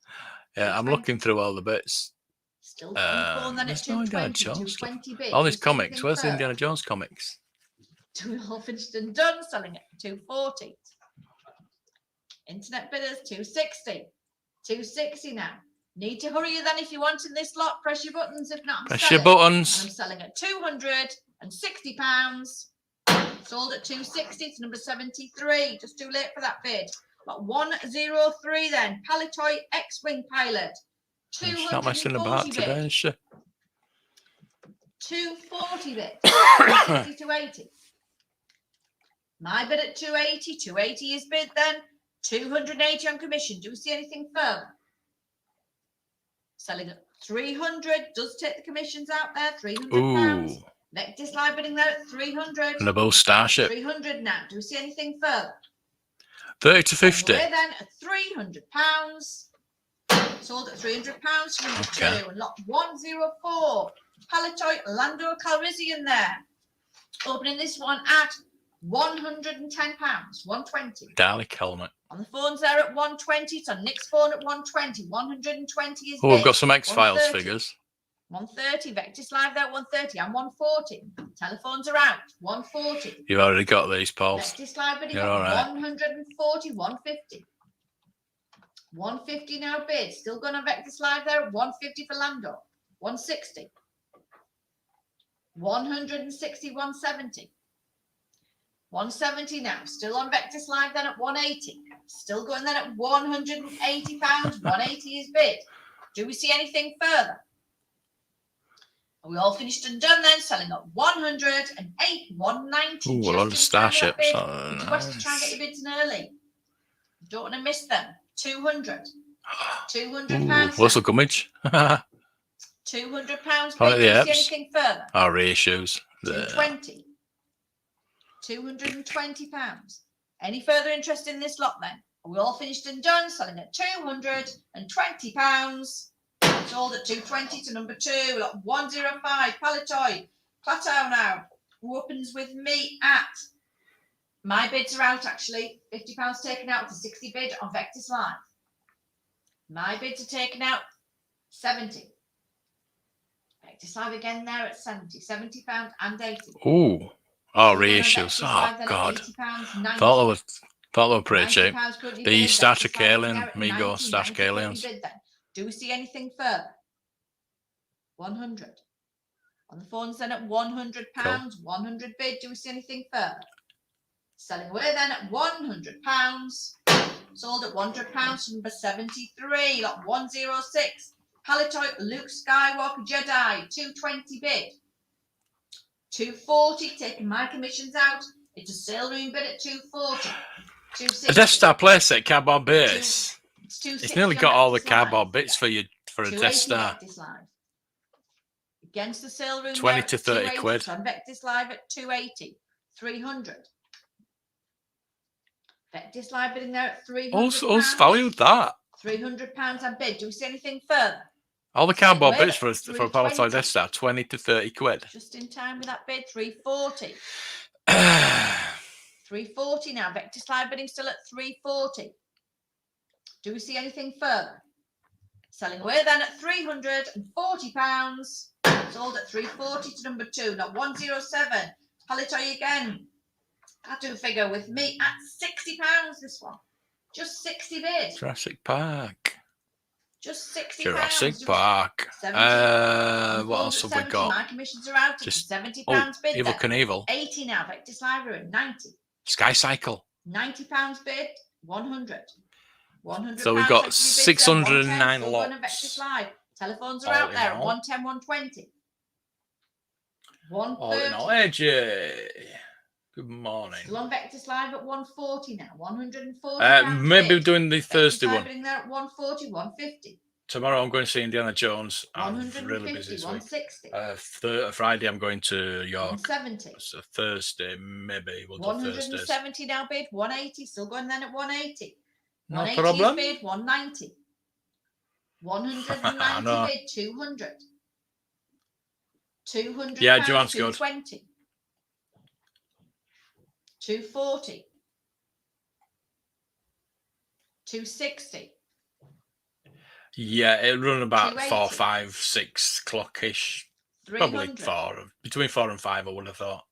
Yeah, I'm looking through all the bits. Still on then at There's no Indiana 220, Jones stuff. 220 bid. All Do we these see comics. anything Where's the further? Indiana Jones comics? Two all finished and done, selling it for 240. Internet bidders 260. 260 now. Need to hurry you then if you want in this lot. Press your buttons. If not, I'm Press selling. your buttons. I'm selling at £260. Sold at 260 to number 73. Just too late for that bid. But 103 then. Palatoy X-Wing Pilot. She's not messing about 240 today, bid. is she? 240 bid. 260, 280. My bid at 280. 280 is bid then. 280 on commission. Do we see anything further? Selling at 300. Does take the commissions out there. £300. Ooh. Vectis live bidding there at 300. And a Bull Starship. 300 now. Do we see anything further? 30 to 50. We're then at £300. Sold at £300 for number Okay. 2. And lot 104. Palatoy Lando Calrissian there. Opening this one at £110. 120. Dalek helmet. On the phones there at 120. It's on Nick's phone at 120. 120 is Oh, we've bid. got some X-Files 130. figures. 130. Vectis live there at 130 and 140. Telephones are out. 140. You've already got these, Paul. Vectis live bidding You're at all right. 140. 150. 150 now bid. Still going on Vectis live there at 150 for Lando. 160. 160. 170. 170 now. Still on Vectis live then at 180. Still going then at £180. 180 is bid. Do we see anything further? Are we all finished and done then? Selling at 108, 190. Ooh, a lot of Starships. Oh, Request to try and get your bids in early. Don't want to miss them. 200. £200. Ooh, Russell Gummidge. £200 Right, bid. the Do you see Eps. anything further? Our reissues. There. 220. £220. Any further interest in this lot then? Are we all finished and done? Selling at £220. Sold at 220 to number 2. Lot 105. Palatoy. Plateau now. Who opens with me at? My bids are out actually. £50 taken out to 60 bid on Vectis Live. My bids are taken out 70. Vectis Live again there at 70. £70 and 80. Ooh. Oh, Still reissues. going on Vectis Live Oh, then at God. £80, 90. Thought they were pretty cheap. £90 currently The bid. Star Vectis Live Trek there Alien, at Mego 90, Star 90 Trek currently Aliens. bid then. Do we see anything further? 100. On the phones then at £100. Cool. 100 bid. Do we see anything further? Selling away then at £100. Sold at £100 number 73. Lot 106. Palatoy Luke Skywalker Jedi. 220 bid. 240. Taking my commissions out. It's a sale room bid at 240. A 260. Death Star playset cardboard base. It's 260 It's nearly on got all the Vectis cardboard Live. bits for you for a 280 Death Star. Vectis Live. Against the sale room 20 there to at 30 280. quid. It's on Vectis Live at 280. 300. Vectis Live bidding there at £300. Us valued that. £300 I bid. Do we see anything further? All the cardboard Wait, bits for a 320. Palatoy Death Star, 20 to 30 quid. Just in time with that bid. 340. 340 now. Vectis Live bidding still at 340. Do we see anything further? Selling away then at £340. Sold at 340 to number 2. Not 107. Palatoy again. Tattoo figure with me at £60 this one. Just 60 bid. Jurassic Park. Just 60 Jurassic pounds. Park. 70. What else have we 70. got? My commissions are out. Just- It's £70 Oh, bid. Evil There. Knievel. 80 now. Vectis Live are at 90. Sky Cycle. £90 bid. 100. 100. So we've got 609 lots. Vectis Live. Telephones are All out in there at all. 110, 120. All in 130. all, AJ. Good morning. Still on Vectis Live at 140 now. 140. Maybe bid. doing the Thursday Vectis Live one. bidding there at 140, 150. Tomorrow I'm going to see Indiana Jones. I'm 150, really busy this week. 160. Friday I'm going to York. 170. So Thursday, maybe we'll do Thursdays. 170 now bid. 180. Still going then at 180. No 180 problem. is bid. 190. 190 No. bid. 200. 200. Yeah, pounds, Joanne's good. 220. 240. 260. Yeah, it'll run about 4, 280. 5, 6 o'clock-ish. Probably 300. 4. Between 4 and 5, I would have thought.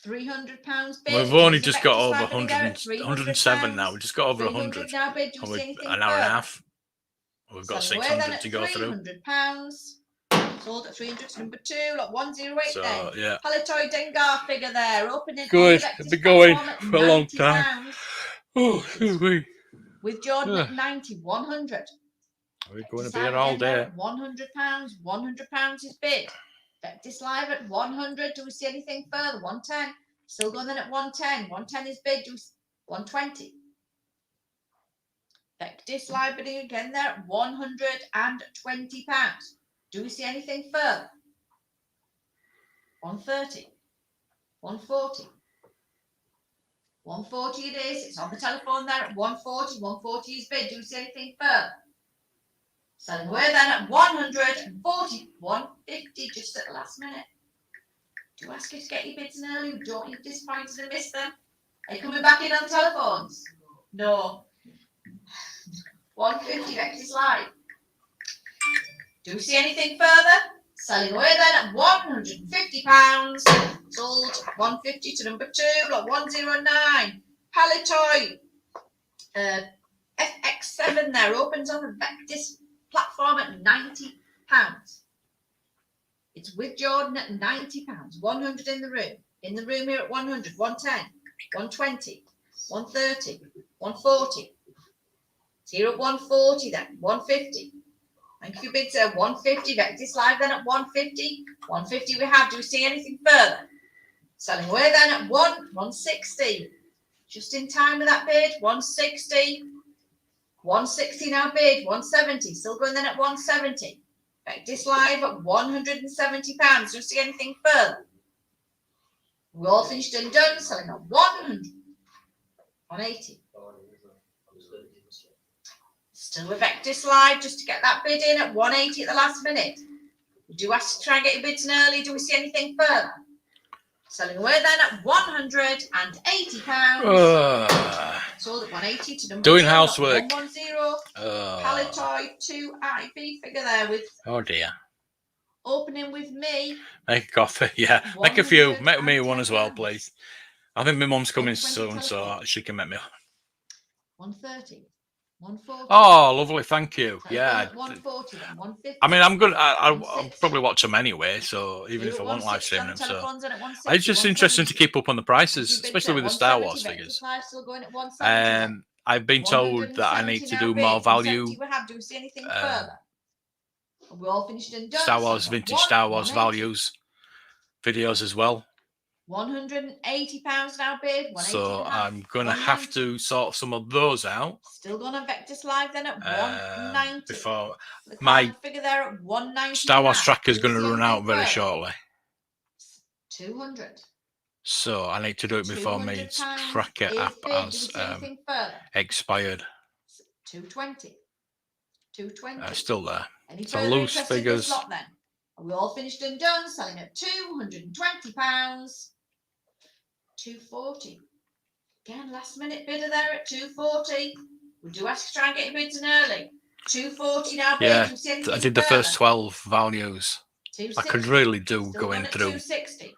£300 bid. We've only There's a just got Vectis over Live bidding there 100, at £300. 107 now. We just got over 300 100. now bid. Do And we see we've anything an hour and a further? half. We've got Selling away 600 then to at go through. £300. Sold at 300 to number 2. Lot 108 So, then. yeah. Palatoy Dengar figure there. Opening Good. on the It'll Vectis be going platform at for a long £90. time. Oh, excuse me. With Jordan Yeah. at 90, 100. We're going to be Decided here all in there day. at £100. £100 is bid. Vectis live at 100. Do we see anything further? 110. Still going then at 110. 110 is bid. Do we 120. Vectis live bidding again there at £120. Do we see anything further? 130. 140. 140 it is. It's on the telephone there at 140. 140 is bid. Do we see anything further? Selling away then at 140. 150 just at the last minute. Do ask you to get your bids in early. Don't you disappointed and miss them? Are you coming back in on telephones? No. 150 Vectis live. Do we see anything further? Selling away then at £150. Sold 150 to number 2, lot 109. Palitoy. FX7 there opens on the Vectis platform at £90. It's with Jordan at £90. 100 in the room. In the room here at 100, 110, 120, 130, 140. It's here at 140 then, 150. Thank you, bids there, 150. Vectis live then at 150. 150 we have. Do we see anything further? Selling away then at 160. Just in time with that bid, 160. 160 now bid, 170. Still going then at 170. Vectis live at £170. Do you see anything further? We're all finished and done. Selling at 100. 180. Still with Vectis live, just to get that bid in at 180 at the last minute. We do ask to try and get your bids in early. Do we see anything further? Selling away then at £180. Sold at 180 to number Doing 2, housework. 110. Palitoy 2IB figure there with Oh dear. opening with me. Make a coffee, yeah. Make a few. Make me one as well, please. I think my mum's coming soon, so she can make me. 130. 140. Oh, lovely, thank you. Telephone Yeah. at 140 then 150. I mean, I'm good. I'll probably watch them anyway, so even if I want live 160 on streaming the them. So telephones and at 160, it's just interesting to 170. keep up on the prices, Thank you, especially with the Big Star Ted. Wars 170, figures. Vectis live still going at 170. I've been told that I need to do more value We have. Do we see anything further? We're all finished and done. Star Wars, So vintage Star Wars 180. values videos as well. £180 now bid. 180 So we have. I'm going to have 190. to sort some of those out Still going on Vectis live then at 190. before The my card figure there at 190. Star Wars now. tracker is Do we going to see run out anything very further? shortly. 200. So I need to do it before my £200 tracker is app bid. Do we has see anything further? expired. 220. 220. Still there. Any So further loose interest in this figures. lot then? Are we all finished and done? Selling at £220. 240. Again, last minute bidder there at 240. We do ask to try and get your bids in early. 240 now bid. Yeah, Do you see anything I did the further? first 12 values. 260. I could really do Still going on at through. 260.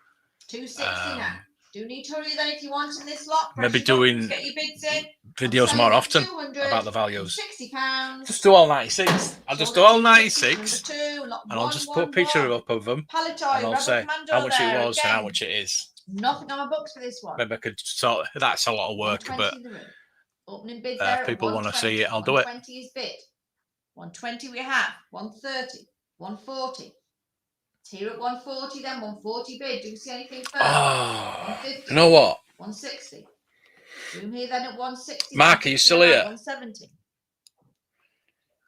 260 now. Do need to hurry then if you want in this lot. Maybe Press your buttons, doing get your bids in. videos I'm more selling often at 200 about the values. £60. Just do all 96. I'll just do all 96 and I'll just put a picture up of them Palitoy, and I'll Rebel say Commando how much there it was and how again. much it is. Nothing on my books for this one. Maybe I could sort. That's a lot of work, 120 but in the room. Opening bids there at people want to 120. see it. I'll do it. 120 is bid. 120 we have. 130. 140. It's here at 140 then. 140 bid. Do you see anything further? Oh, 150. you know what? 160. Room here then at 160. Mark, are you still here? 170.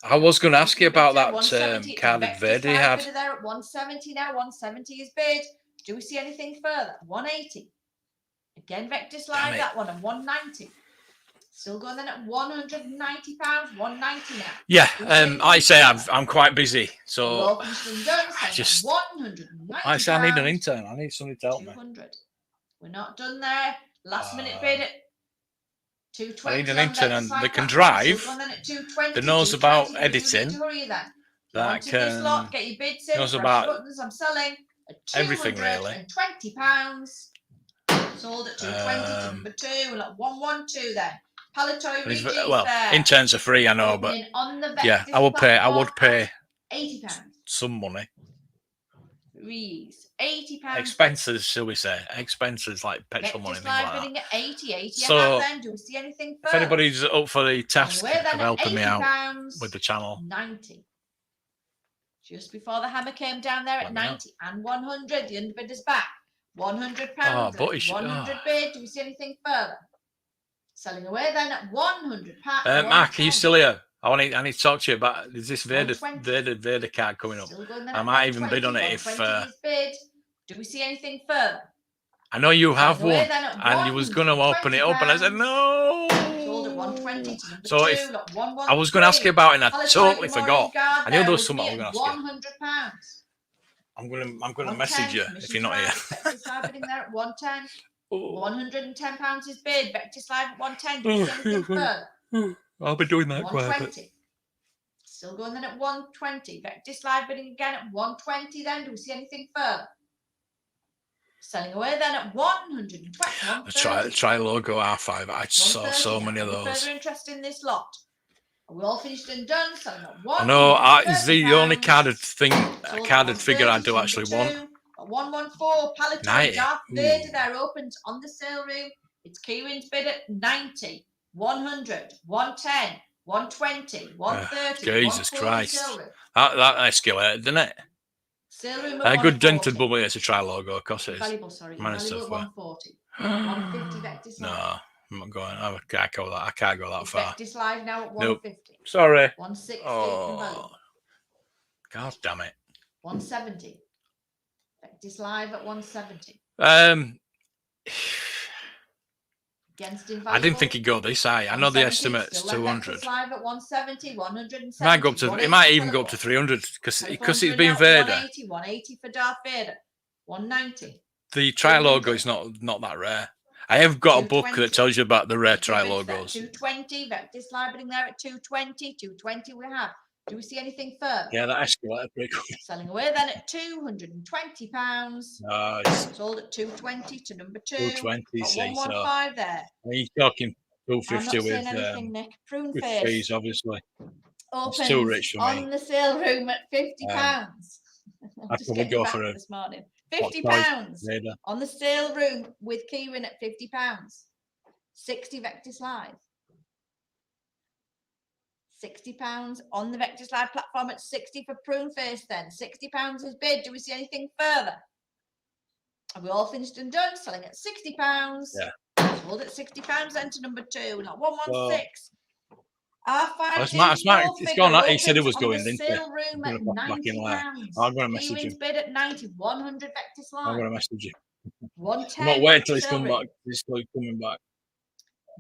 I was going to ask you about that 170. carded Vectis Vader you live had. bidder there at 170 now. 170 is bid. Do we see anything further? 180. Again, Vectis live it. that one at 190. Still going then at £190. 190 now. Yeah, Do we see anything I say further? I'm quite busy, so Well finished and done. I just- 190. I say I need an intern. I need somebody to help me. 200. We're not done there. Last minute Uh, bid at 220. I need an on intern Vectis and live they can platform. drive, Still going then at 220. that knows about 220, but you do need editing, to hurry then. that Want in this lot, can get your bids in. knows Press about buttons. I'm selling at everything, really. £220. Sold at 220 to number 2. We're at 112 then. Palitoy and he's- Reeves well, there. interns are free, I know, but Opening on the yeah, Vectis I would pay. I would platform pay at £80. some money. Reeves, £80. Expenses, shall we say? Expenses like petrol money, Vectis things live like that. bidding at 80. 80 So, then. Do we see anything If further? anybody's up for the task And we're then of at helping me out £80. with the channel, 90. Just before the hammer came down there Let at me know. 90 and 100. The underbid is back. £100. Oh, but then he should- 100 bid. Do we see anything further? Selling away then at £100. Mark, are you still here? I need to talk to you about. Is this Vader 120. card coming up? Still going then I at might even bid 120. on it if. 120 is bid. Do we see anything further? I know you have Selling away one, then at and you was going to open it up, and I said £120. no. Sold at 120 to number So 2. if Lot 113. I was going to ask you about it, and I Palletized totally Memorial forgot. Guard I knew there was with something I me was at going to ask you. £100. I'm gonna message you if you're not here. Vectis Live bidding there at 110. Oh. £110 is bid. Vectis Live at 110. Do you see anything further? I'll be doing that quite a bit. 120. Still going then at 120. Vectis Live bidding again at 120 then. Do we see anything further? Selling away then at 120. Try logo R5. I saw 130. so many of Any those. further interest in this lot? Are we all finished and done? Selling at I know it's the only £130. carded figure I do actually want. 114 Palatine 90. Darth Vader Ooh. there opens on the sale room. It's Kieran's bid at 90, 100, 110, 120, 130. Jesus 140 Christ. sale room. That escalated, didn't it? Sale room A at good dented 140. bubble here to try logo, of course it is. Valuable, sorry. Managed Valuable at software. 140. 150 Vectis No, Live. I'm not going. I can't go that. I can't go that It's far. Vectis Live now at Nope. 150. Sorry. 160 Oh, invaluable. God damn it. 170. Vectis Live at 170. Against invaluable. I didn't think he'd go this high. I know the estimate's 200. Live at 170, 170. It might even go up to 300 because it's been Vader. 180 for Darth Vader. 190. The tri logo is not that rare. I have got a book that tells you about the rare tri logos. 220. Vectis Live bidding there at 220. 220 we have. Do we see anything further? Yeah, that escalated pretty quick. Selling away then at £220. Nice. Sold at 220 to number 2. 220, see, 115 there. He's talking I'm 250 not with saying anything, Nick. Prune with face. fees, obviously. Opens It's too rich for me. on the sale room at £50. I'd probably go for a this morning. what £50 size Vader? on the sale room with Kieran at £50. 60 Vectis Live. £60 on the Vectis Live platform at 60 for Prune Face then. £60 is bid. Do we see anything further? Have we all finished and done? Selling at £60. Yeah. Sold at £60 then to number 2. Not 116. R5 It's gone out. He said it was going, didn't he? sale room at £90. I'm going to message Kieran's him. bid at 90. 100 Vectis I'm Live. going to message you. 110. I'm not waiting until he's sale come room. back. He's still coming back.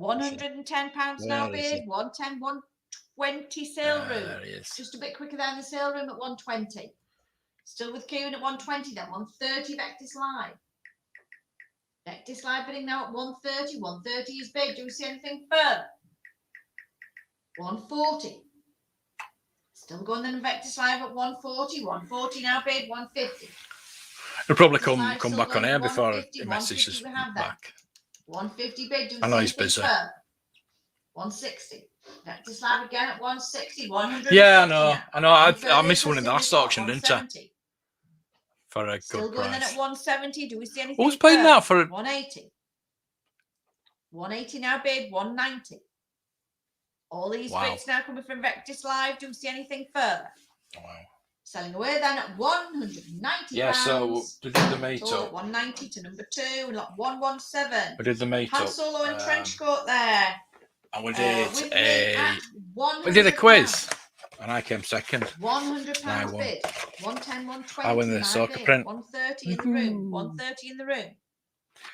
£110 now Where is bid. 110, 120 sale room. There he is. Just a bit quicker than the sale room at 120. Still with Kieran at 120 then. 130 Vectis Live. Vectis Live bidding now at 130. 130 is bid. Do we see anything further? 140. Still going then Vectis Live at 140. 140 now bid. 150. He'll probably Vectis come Live back still on here going before 150, he messages 150 we have that. back. 150 bid. Do we I know see he's anything busy. further? 160. Vectis Live again at 160. 100. Yeah, I know. I missed one in the last auction, didn't I? For a Still good going then price. at 170. Do we see anything? Who's paying further? that for? 180. 180 now bid. 190. All these Wow. bids now coming from Vectis Live. Do we see anything further? Wow. Selling away then at 190. Yeah, so we did the meet Sold at up. 190 to number 2. Lot 117. We did the meet Han up. Solo and trench coat there. And we With did me at we did a £100. quiz, and I came second. £100 I won. bid. 110, 120. I won the my soccer bid. print. 130 in the room. 130 in the room.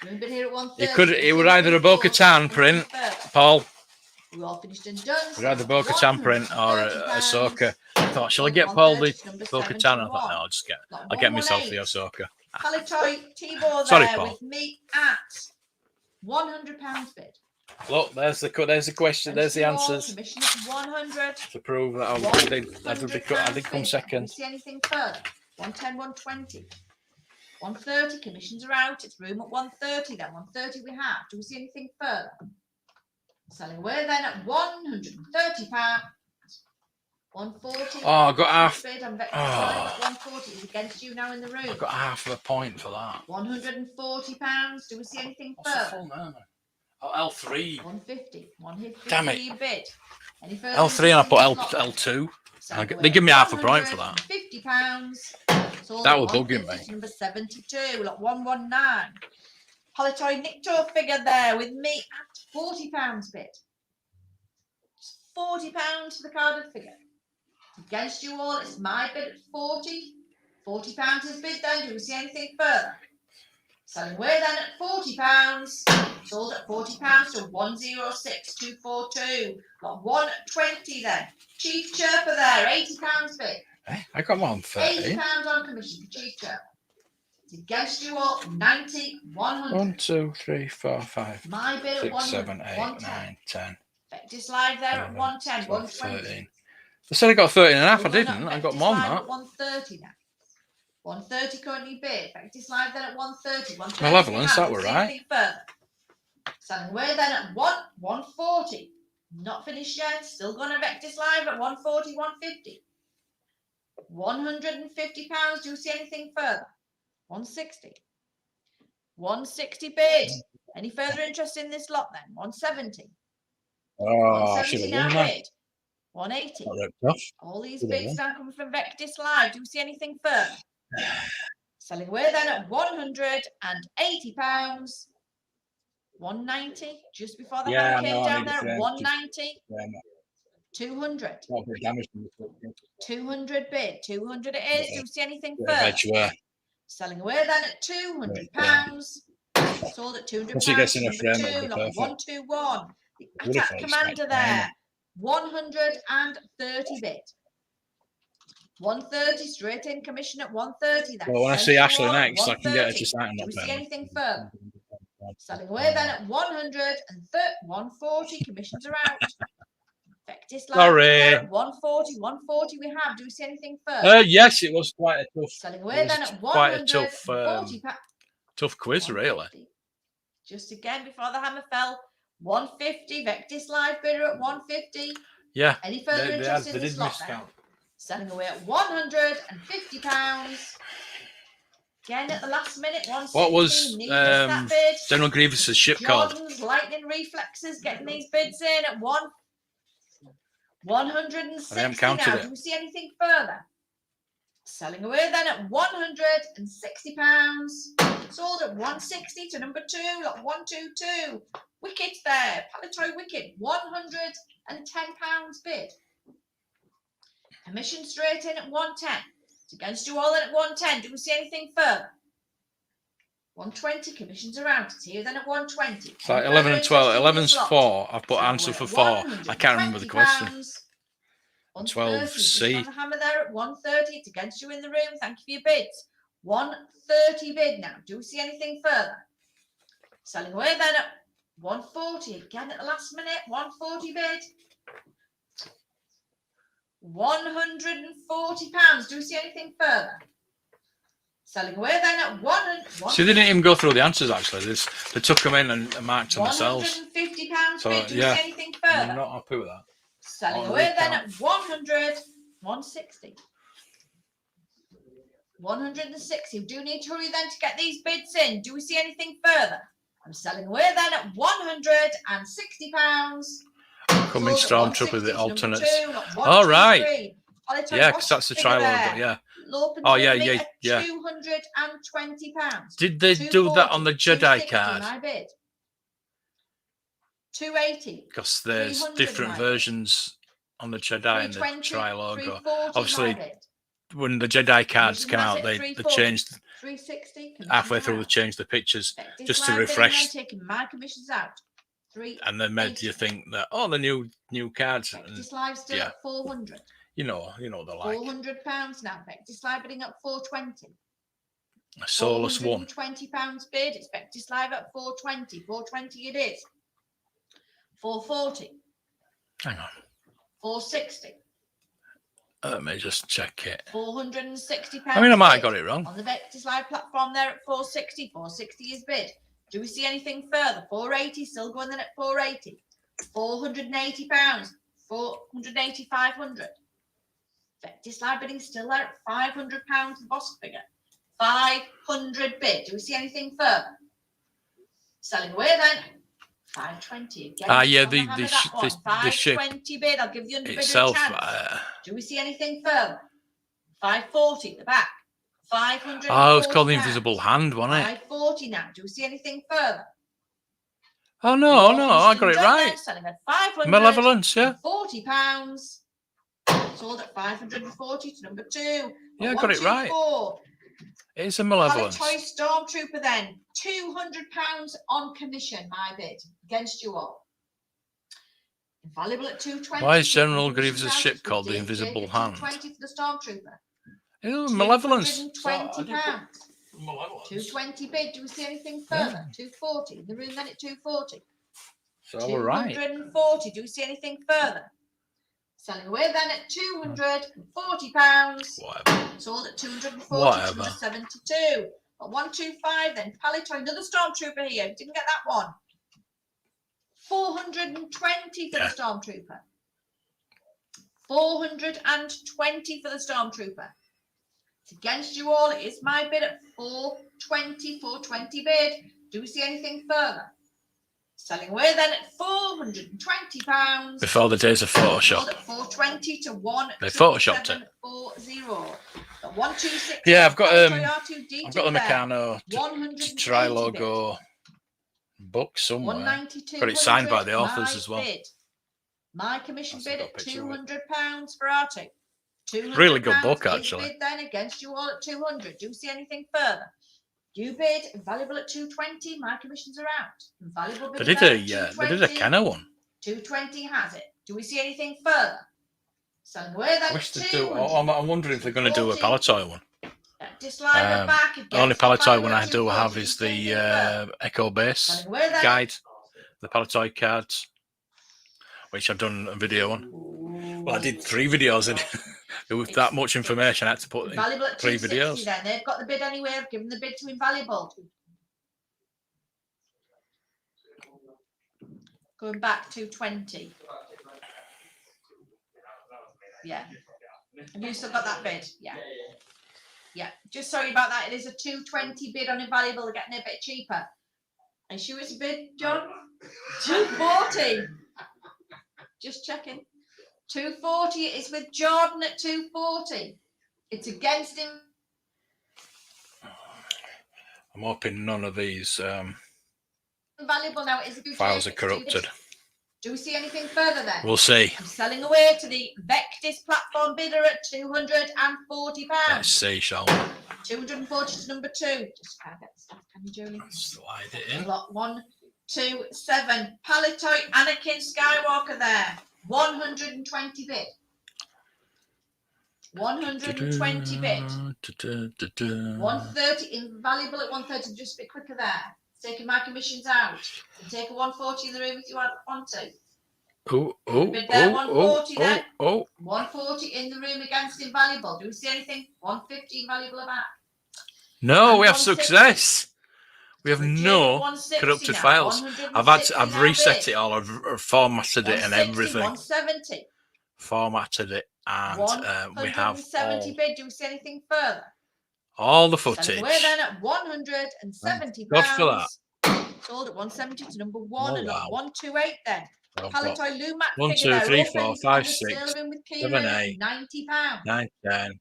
We've been here at 130. It was either a Bo-Katan print, Paul. We all finished and done. We had the Bo-Katan print or a Ahsoka. I thought, shall I get Paul the Bo-Katan? I thought, no, I'll get myself the Ahsoka. Palitoy T-Ball Sorry, there Paul. with me at £100 bid. Look, there's the question. There's the answers Commission at 100. to prove that I did come second. See anything further? 110, 120. 130 commissions are out. It's room at 130 then. 130 we have. Do we see anything further? Selling away then at £130. 140. Oh, I got half. Bid on Vectis Live at 140 is against you now in the room. I got half of a point for that. £140. Do we see anything What's the further? full name? Oh, L3. 150. 150 Damn for it. your bid. Any further L3 and I interest in put this lot then? L2. Selling They away give me at half a point for that. £150. Sold That at was bugging 150 me. to number 72. Look, 119. Palitoy Nicto figure there with me at £40 bid. Just £40 for the carded figure. Against you all, it's my bid at 40. £40 is bid then. Do we see anything further? Selling away then at £40. Sold at £40 to 106242. Got 120 then. Chief Chirper there, £80 bid. I got one £80 30. on commission for Chief Chirper. It's against you all, 90, 100. 1, 2, 3, 4, 5, My bid at 6, 100, 7, 8, 110. 9, 10. Vectis Live there at 11, 110, 12, 120. 13. They said I got 13 and a half. I Still going didn't. up, I got Vectis more than Live that. at 130 now. 130 currently bid. Vectis Live then at 130. 130 Malevolence, that were see right. anything further. Selling away then at 140. Not finished yet. Still going to Vectis Live at 140, 150. £150. Do you see anything further? 160. 160 bid. Any further interest in this lot then? 170. Oh, I should 170 have now won that. bid. 180. That ripped off. All these Should have bids won. now coming from Vectis Live. Do you see anything further? Selling away then at £180. 190 just before the Yeah, hand came no, I down need the there at frame. 190. Yeah, no, 200. not very damaged. in the foot. 200 bid. 200 it is. Do you see anything Bit of further? edge wear. Selling away then at £200. Sold at £200. Once he gets in a Number frame, two, it'll be lot perfect. 121. The Would have Attack thought Commander straight there. down. 130 bid. 130 straight in commission at 130 then. Well, when I Sent see you Ashley all at next, I can get her to 130. sign Do up we see there. anything further? Selling away then at 140. Commissions are out. Vectis Live Sorry. there at 140. 140 we have. Do we see anything further? Yes, it was quite a tough. Selling away then at Quite a tough, 140. tough quiz, really. 150. Just again before the hammer fell. 150. Vectis Live bidder at 150. Yeah. Any further interest in they this did lot then? miscount. Selling away at £150. Again at the last minute, 160. What was that bid. General Grievous's ship called? Jordan's Lightning Reflexes getting these bids in at 160 I haven't counted now. it. Do we see anything further? Selling away then at £160. Sold at 160 to number two, lot 122. Wicket there, Palitoy Wicket, £110 bid. Commission straight in at 110. It's against you all in at 110. Do we see anything further? 120 commissions around. It's here then at 120. It's like 11 and 12. 11's 4. I've put answer for 4. I can't remember the question. 12C. On the hammer there at 130. It's against you in the room. Thank you for your bids. 130 bid now. Do we see anything further? Selling away then at 140. Again at the last minute. 140 bid. £140. Do we see anything further? Selling away then at 100. See, they didn't even go through the answers, actually. They took them in and marked them themselves. £150 So, bid. Do we yeah, see anything further? I'm not happy with that. Selling On away then recount. at 100. 160. 160. We do need to hurry then to get these bids in. Do we see anything further? I'm selling away then at £160. Coming Sold at Stormtrooper, the 160 's alternates. number two, lot All right. 123. Palitoy Yeah, Boss because that's the figure trial there. order, yeah. Lopin Oh, with yeah, me yeah, at yeah. £220. Did they do that on the 240, Jedi card? My bid. 280. Because there's 300 different my versions on the Jedi and the 320, trial logo. 340 Obviously, my bid. when the Jedi cards Commission came has out, it, they 340, changed 360. halfway commissions through. They out. changed the pictures Vectis just to Live bidding refresh, and taking my commissions out. and then made you think that the new cards. And, Vectis Live still yeah. at 400. you know they're like £400 now. Vectis Live bidding at 420. a soulless one. £420 bid. It's Vectis Live at 420. 420 it is. 440. Hang on, 460. let me just check it. £460. I mean, I might have bid. got it wrong. On the Vectis Live platform there at 460. 460 is bid. Do we see anything further? 480 still going in at 480. £480. 480, 500. Vectis Live bidding still there at £500 the boss figure. 500 bid. Do we see anything further? Selling away then. 520 again. Yeah, the the ship 520 bid. I'll give the underbidder itself. a chance. Do we see anything further? 540 at the back. 500. Oh, it's called the Invisible Hand, wasn't it? 540 now. Do we see anything further? Oh no, I got it right. Selling at 500. Malevolence, yeah. £40. Sold at 540 to number 2. Yeah, I got it right. It's a Malevolence. Palatoy Stormtrooper then. £200 on commission, my bid. Against you all. Invaluable at 220. Why is General Grievous' ship called the Invisible Hand? 220 for the Stormtrooper. Malevolence. £220. 220 bid. Do we see anything further? 240. In the room then at 240. So we're right. 240. Do we see anything further? Selling away then at £240. Whatever. Sold at 240. Whatever. 72. But 125 then. Palatoy, another Stormtrooper here. Didn't get that one. 420 for the Stormtrooper. 420 for the Stormtrooper. It's against you all. It is my bid at 420 bid. Do we see anything further? Selling away then at £420. Before the days of Photoshop. At 420 to 1. They photoshopped it. 126. Yeah, I've got the there. Meccano Trilogo book somewhere. 192. Got it signed by the authors as well. Bid. My commission bid at £200 for Artie. Really good book, actually. Bid then against you all at 200. Do you see anything further? You bid invaluable at 220. My commissions are out. Invaluable bid. They did a Kenner one. 220 has it. Do we see anything further? Selling away that. I'm wondering if they're going to do a Palatoy one. Only Palatoy one I do have is the Echo Base guide, the Palatoy cards, which I've done a video on. Well, I did 3 videos in it. With that much information, I had to put in 3 videos. Then. They've got the bid anyway. I've given the bid to Invaluable. Going back to 20. Yeah. Have you still got that bid? Yeah. Yeah. Just sorry about that. It is a 220 bid on Invaluable. They're getting it a bit cheaper. Are you sure it's a bid, John? 240. Just checking. 240 is with Jordan at 240. It's against him. I'm hoping none of these Invaluable now. It is a files are corrupted. Do we see anything further then? We'll see. I'm selling away to the Vectis platform bidder at £240. Let's see, shall we? 240 to number 2. Just can't get the stuff, can you, Julie? Slide it in. Lot 1, 2, 7. Palatoy Anakin Skywalker there. 120 bid. 120 bid. 130 invaluable at 130. Just a bit quicker there. Taking my commissions out. And take a 140 in the room if you want to. Oh. 140 in the room against invaluable. Do we see anything? 150 invaluable about. No, and we have success. We have no corrupted files. I've reset it all. I've formatted it and everything. 170. Formatted it, and we have 170 bid. Do we see anything further? All the footage. We're then at £170. God for that. Sold at 170 to number 1 Oh, and wow. at 128 then. Palatoy Lumac 1, 2, 3, 4, 5, 6, 7, 8, £90. 9, 10,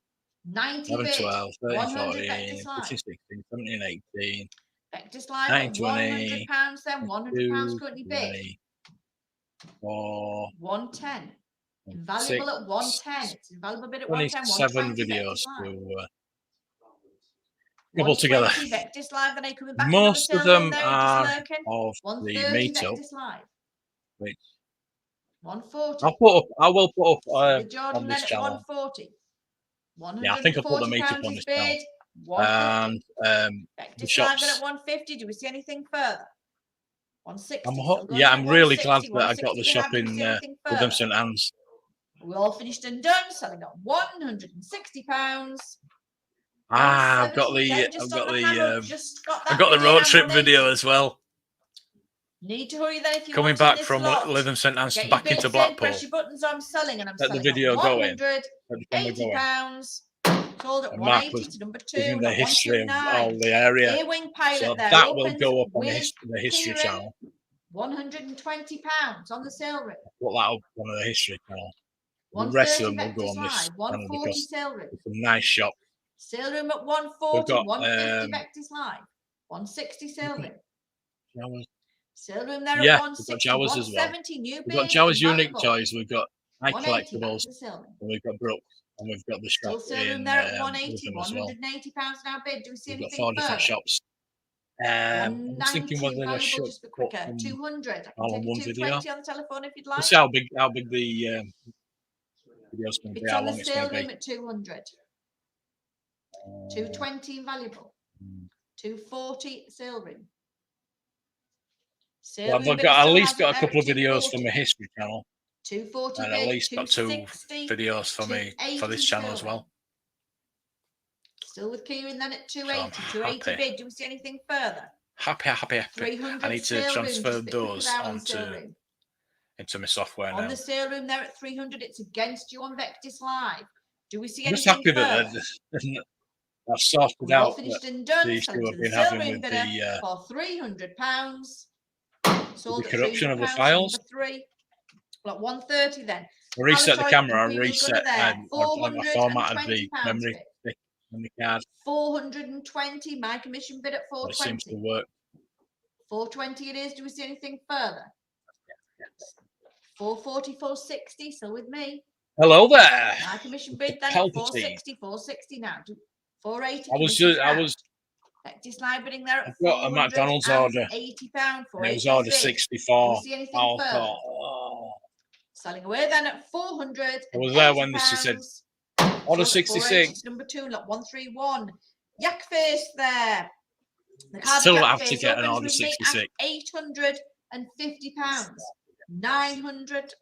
90 11, bid. 12, 13, 100 14, Vectis 15, Live. 16, 17, 18, Vectis Live 9, at 20, £100 then. £100 currently bid. 4, 110. Invaluable at 110. It's invaluable bid at 27 110. videos to couple together. Vectis Live, then coming back. Most of them are of the 130 meetup. Vectis Live. Which 140. I will put up Jordan on this channel. 140. Yeah, I think I'll put the meetup on this channel. And the shops. At 150. Do we see anything further? 160. I'm really glad that I got the shop in Witham St Anne's. We all finished and done, selling at £160. I've got the road trip video as well. Need to hurry then if you coming back from Witham St Anne's back into Blackpool. Press your buttons. I'm selling, and I'm selling the video going. £180. Sold at 180 to number 2. Giving the history of all the area. So that will go up on the history channel. £120 on the sale room. Put that up on the history channel. The rest of them will go on this Vectis Live, channel 140 because sale room. it's a nice shop. Sale room at 140, got, 150 Vectis Live, 160 sale room. Jowers. Sale room there Yeah, at we've got 160, Jowers as well. 170 new We've got bids, Jowers Unique invaluable. Toys. We've got High 180 back Collectibles. to the sale room. And we've got Brooks. And we've got the shop Still sale room in there at 180, Wigan as well. £180 now bid. Do we see We've got anything 4 different further? shops. I was 190, thinking whether I valuable, should just a bit put quicker. them 200. I can all on take one you video. 220 on the telephone if you'd like. Let's see how big the video's going to be, It's how on the long it's sale going to room be. at 200. 220 invaluable. 240 sale room. Sale Well, room I've bid got still at least has got it a there couple at of videos for 240. my history channel. 240 And at bid, least got 2 260, videos for me for this 280 channel sale as room. well. Still with Kieran then at So 280. I'm 280 happy. bid. Do we see anything further? Happy. 300 I need to sale room, transfer just a bit quicker those there on the sale room. into my software On now. the sale room there at 300, it's against you on Vectis Live. Do we see I'm just anything happy further? that I've sorted We're all out finished that and done. the issue Selling to I've the been sale having room with bidder the for £300. Sold at corruption of the £300 files. number 3. Well, at 130 then. I reset the Palatoy camera, I Imperial reset, Gunner there. I formatted the £420 memory bid. stick on the card. 420. My commission bid at It seems to 420. work. 420 it is. Do we see anything further? 440, 460. So with me. Hello there. My commission bid then Palpatine. at 460, 460 now. 480. I was Vectis Live bidding there at I've got a McDonald's order. £80 for And it was 80 order bid. 64. Do we see anything I further? thought, oh. Selling away then at 400. I was there when this said order 66. Number 2, lot 131. Yak face there. The card Still Yak have to face get an opens order with me 66. at £850. 900.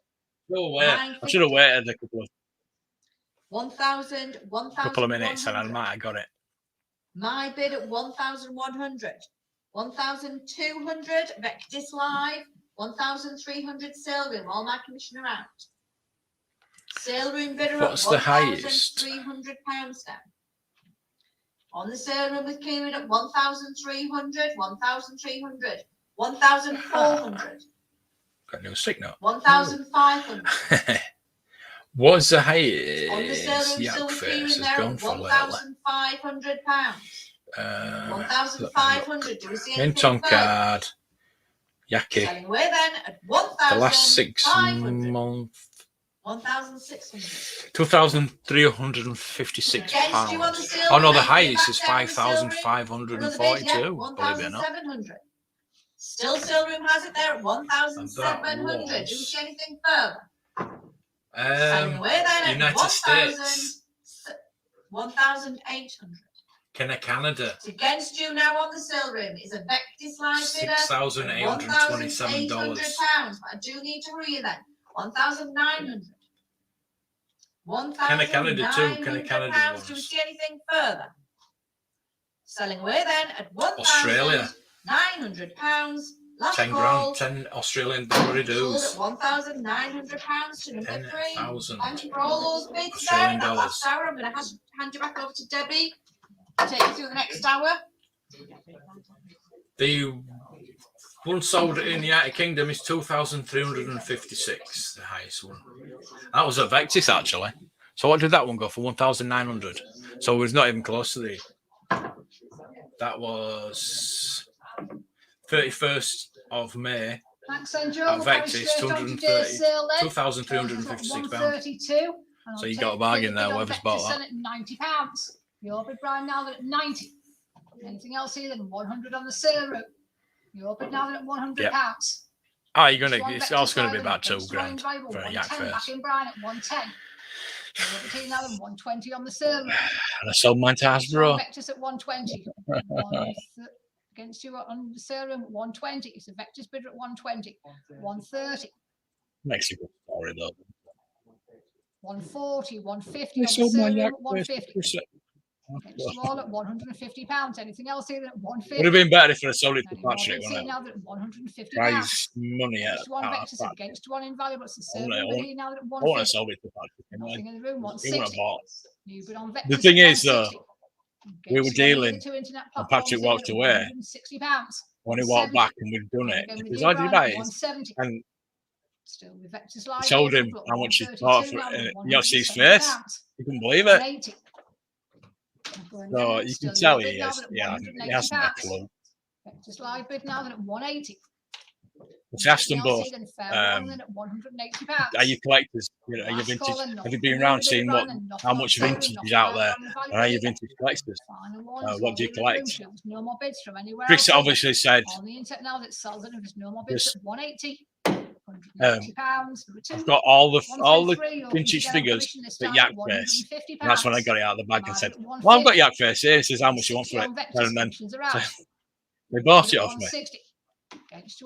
No way. I should have waited a couple of 1,000. minutes and I might have got it. My bid at 1,100. 1,200. Vectis Live. 1,300 sale room. All my commission around. Sale room bidder What's at the highest? £1,300 now. On the sale room with Kieran at 1,300, 1,300, 1,400, Got no signal. 1,500. What's the On the sale highest? room Yak still with face Kieran has there gone at for lately. £1,500. 1,500. Do we see anything Mint on further? card. Yaki. Selling away then at The last 6 1,500. months. 1,600. £2,356. Against you on the sale Oh no, room, the then highest back is down the sale room. 5,542. Another bid, Believe it or not. 1,700. Still sale room has it there at 1,700. Do we see anything further? Selling away then at United States. 1,800. Canada. It's against you now on the sale room is a Vectis Live bidder. $6,827. £1,800. But I do need to hurry you then. 1,900. Canada too. Canada £1,900. Do we ones. see anything further? Selling away then at Australia. £1,900. Last 10 call. grand. 10 Australian dollar dues. Sold at £1,900 to number 3. 10,000 Thank you for all those bids there. Australian In that dollars. last hour, I'm going to hand you back over to Debbie. Take you through the next hour. The one sold in the United Kingdom is 2,356, the highest one. That was at Vectis actually. So what did that one go for? 1,900. So it was not even close to the. That was 31st of May. Thanks, Angel. At We'll carry Vectis, straight on today's sale then. £2,356. £132. So you got a bargain there, whoever's bought that. At £90. Your bid, Brian, now at 90. Anything else here than 100 on the sale route? Your bid now at £100. Yep. Oh, you're gonna. It's also going to be about $2 grand for a yak face. Back in Brian at 110. Your bid now at 120 on the sale route. And I sold mine to Hasbro. Vectis at 120. Against you on the sale room at 120. It's a Vectis bidder at 120. 130. Makes a good story though. 140, 150 I on the sold sale my room yak at 150. face. Against you all at £150. Anything else here at 150? Would have been better if I sold it to Anyone Patrick, see wouldn't it? now that £150. Prize money Against one out of Vectis, Patrick. against one invaluable. It's the I sale wanna- room here now at I want to 150. sell it to Patrick. Nothing in the room, He would have 160. bought. New bid on Vectis The thing at is, though, 160. we were Against you on the dealing other two internet and Patrick platforms here walked at away. £160. when he walked back and we'd done it, he goes, "How did you buy it?" 170. And Still with Vectis I Live. showed him how much he bought for it, and you see his face. He couldn't believe it. 180. So you can tell he is. Yeah, he hasn't a clue. Vectis Live bid now then at 180. If you asked them both, at 180 pounds. are you collectors? Are you vintage? Have you been around seeing how much vintage is out there? Or are you vintage collectors? What do you collect? No more bids from anywhere. Chris obviously said, on the internet now that sells it. If there's no more bids at 180. £180. I've got all the vintage figures at Yak Face. And that's when I got it out of the bag and said, "Well, I've got Yak Face here." He says, "How much you want for it?" And then they bought it off me.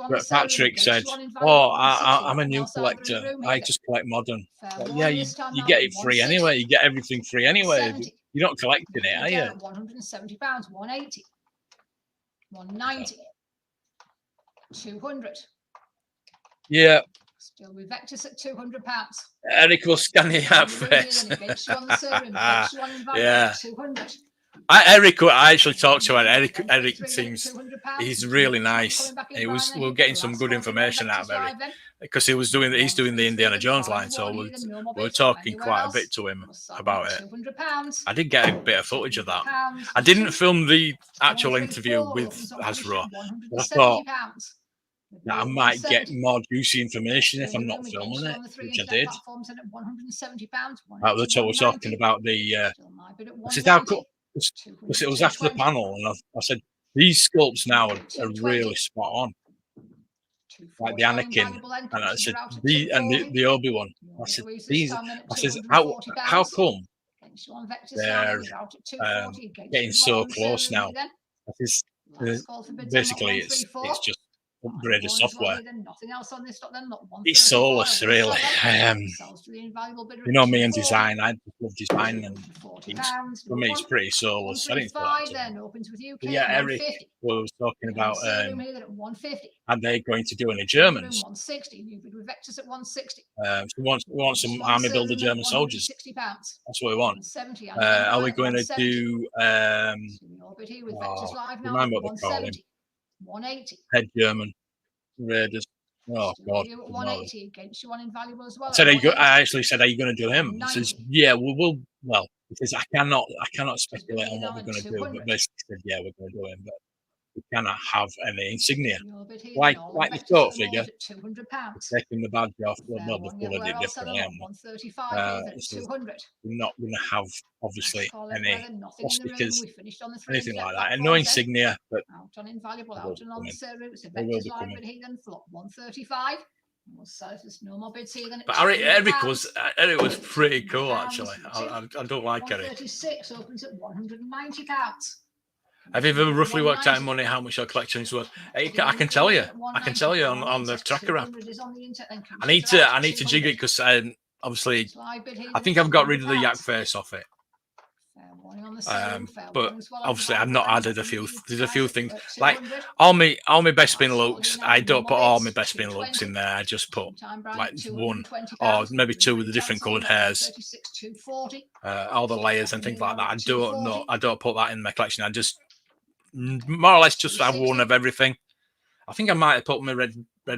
But Patrick said, "Oh, I'm a new collector. I just collect modern." Yeah, you get it free anyway. You get everything free anyway. You're not collecting it, are you? £170, 180, 190, 200. Yeah. Still with Vectis at £200. Eric will scan your Yak Face. Yeah. 200. I actually talked to Eric. Eric seems he's really nice. We're getting some good information out of Eric because he's doing the Indiana Jones line, so we're talking quite a bit to him about it. I did get a bit of footage of that. I didn't film the actual interview with Hasbro, but I thought that I might get more juicy information if I'm not filming it, which I did. That's what we're talking about. I said, "How come?" Because it was after the panel, and I said, "These sculpts now are really spot on, like the Anakin." And I said, "The Obi-Wan." I said, "These." I said, "How come they're getting so close now?" I said, "Basically, it's just upgraded software. It's soulless, really." You know me and design. I love design, and for me, it's pretty soulless. I didn't feel that. Yeah, Eric was talking about are they going to do any Germans? We want some army builder German soldiers. That's what we want. Are we going to do? Remind me what they call him. 180. Head German Raiders. Oh God! I said, I actually said, "Are you going to do him?" He says, "Yeah, we'll." Well, because I cannot speculate on what we're going to do. But basically, said, "Yeah, we're going to do him, but we cannot have any insignia like the coat figure. Taking the badge off. Well, they've covered it differently, haven't they? We're not going to have obviously any stickers, anything like that, and no insignia. But they will be coming. 135. But Eric was pretty cool actually. I don't like Eric. 136 opens at £190. Have you ever roughly worked out in money how much your collection is worth? I can tell you. I can tell you on the tracker app. I need to jig it because obviously I think I've got rid of the Yak Face off it. But obviously I've not added a few. There's a few things like all my best spin looks. I don't put all my best spin looks in there. I just put like one or maybe two with the different coloured hairs, all the layers and things like that. I don't put that in my collection. I just more or less just have one of everything. I think I might have put my red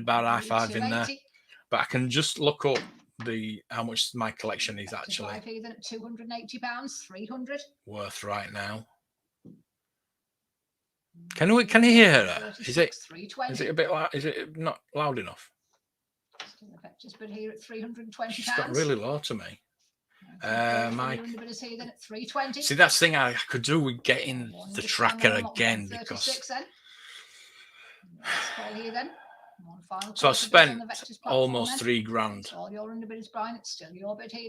bar i5 in there, but I can just look up how much my collection is actually £280, 300 worth right now. Can you hear her? Is it a bit loud? Is it not loud enough? Just been here at £320. She's got really low to me. See, that's the thing I could do with getting the tracker again because. So I've spent almost £3,000 on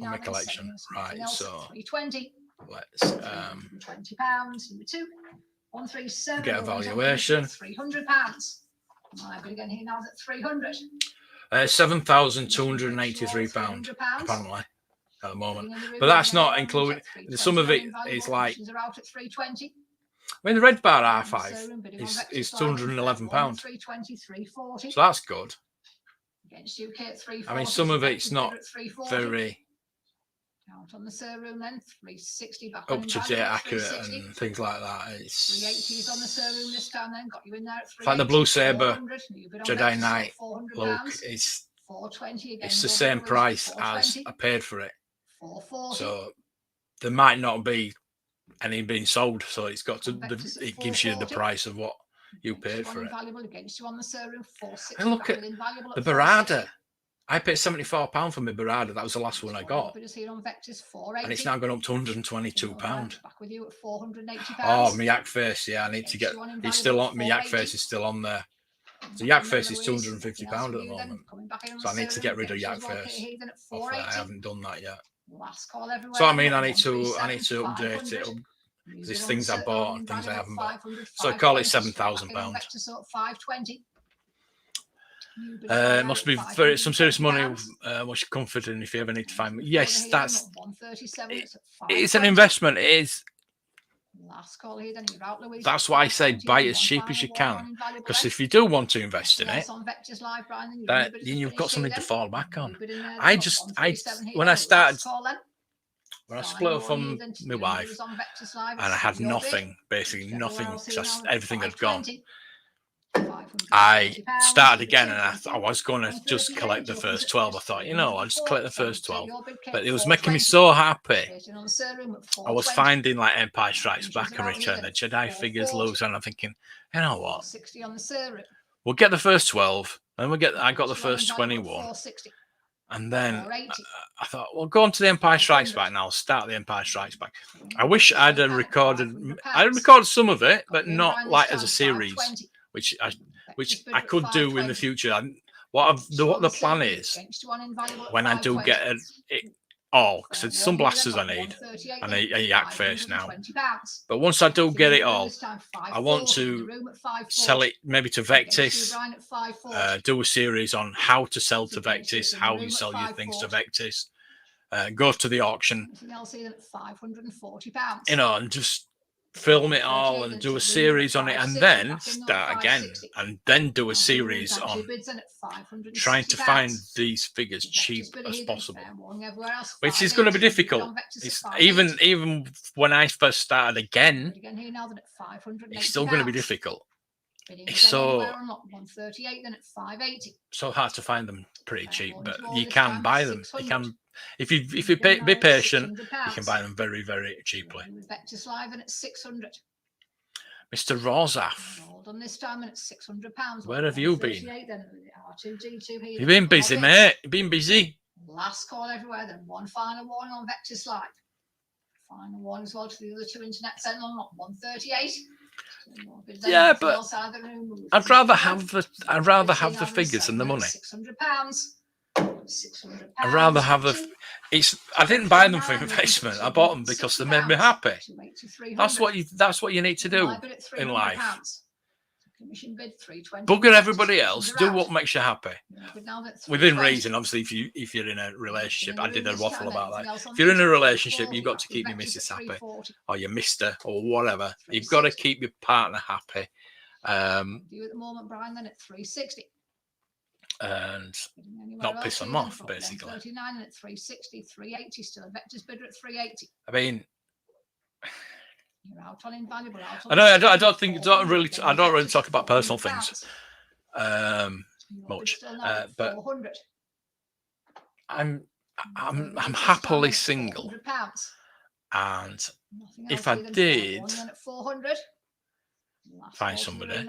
my collection, right? So let's £137 get a valuation. £300. My bid again here now is at 300. £7,283 apparently at the moment, but that's not including some of it. Is like. I mean, the red bar R5 is £211. So that's good. I mean, some of it's not very. Out on the sale room then, 360 back Up on to invaluable date, at accurate, 360. and things like that. 380 is on the It's sale room this time then, got you in there at 380. like the Blue Saber 400, new bid on Jedi Vectis, Knight. £400. Look, it's 420 again. the more same bid on price Vectis, as 420. I paid for it. 440. So there might not be any being sold. So it's got to. Vectis at It gives you the 440. price of what you Against paid on for it. Invaluable against you on the sale room, 460. And look back at with Invaluable the at 460. Barada. I paid £74 for my Barada. That was the last one I got. Bid is here on Vectis, 480. And it's now gone up to £122. Back with you at £480. Oh, my yak face. Yeah, I need to get. It's still on. My yak face is still on there. So yak face is £250 at the moment. So I need to get rid of yak face. Hopefully I haven't done that yet. Last call everywhere. So I mean, I need to update it. There's things I bought and things I haven't bought. So I call it £7,000. It must be very some serious money. Much comforting if you ever need to find me. Yes, that's. It's an investment. It is. Last call here, then you're out, Louise. That's why I say buy it as cheap as you can. Because if you do want to invest in it, then you've got something to fall back on. When I split up from my wife, and I had nothing, basically nothing, just everything had gone. I started again, and I was going to just collect the first 12. I thought, I'll just collect the first 12. But it was making me so happy. I was finding like Empire Strikes Back and Return of the Jedi figures loose, and I'm thinking, you know what? We'll get the first 12, and I got the first 21. And then I thought, well, go on to the Empire Strikes Back now. I'll start the Empire Strikes Back. I wish I'd recorded some of it, but not like as a series, which I could do in the future. What the plan is, when I do get it all, because it's some blasters I need and a yak face now. But once I do get it all, I want to sell it maybe to Vectis, do a series on how to sell to Vectis, how you sell your things to Vectis, go to the auction, and just film it all and do a series on it, and then start again, and then do a series on trying to find these figures cheap as possible, which is going to be difficult. It's, even when I first started again, it's still going to be difficult. It's so hard to find them pretty cheap, but you can buy them. You can, if you be patient, you can buy them very, very cheaply. Mr. Rozaf, where have you been? You've been busy, mate. You've been busy. Last call everywhere, then one final warning on Vectis Live. Final warning as well to the other two internet sending on 138. Yeah, but I'd rather have the figures and the money. I'd rather have the. I didn't buy them for investment. I bought them because they made me happy. That's what you need to do in life. Bugger everybody else. Do what makes you happy. Within reason, obviously. If you're in a relationship, I did a waffle about that. If you're in a relationship, you've got to keep your missus happy, or your mister, or whatever. You've got to keep your partner happy. You at the moment, Brian, then at 360. And not piss them off, basically. 39 and at 360, 380 still. A Vectis bidder at 380. I mean, you're out on Invaluable. I don't really talk about personal things much, but I'm happily single, and if I did find somebody, I'd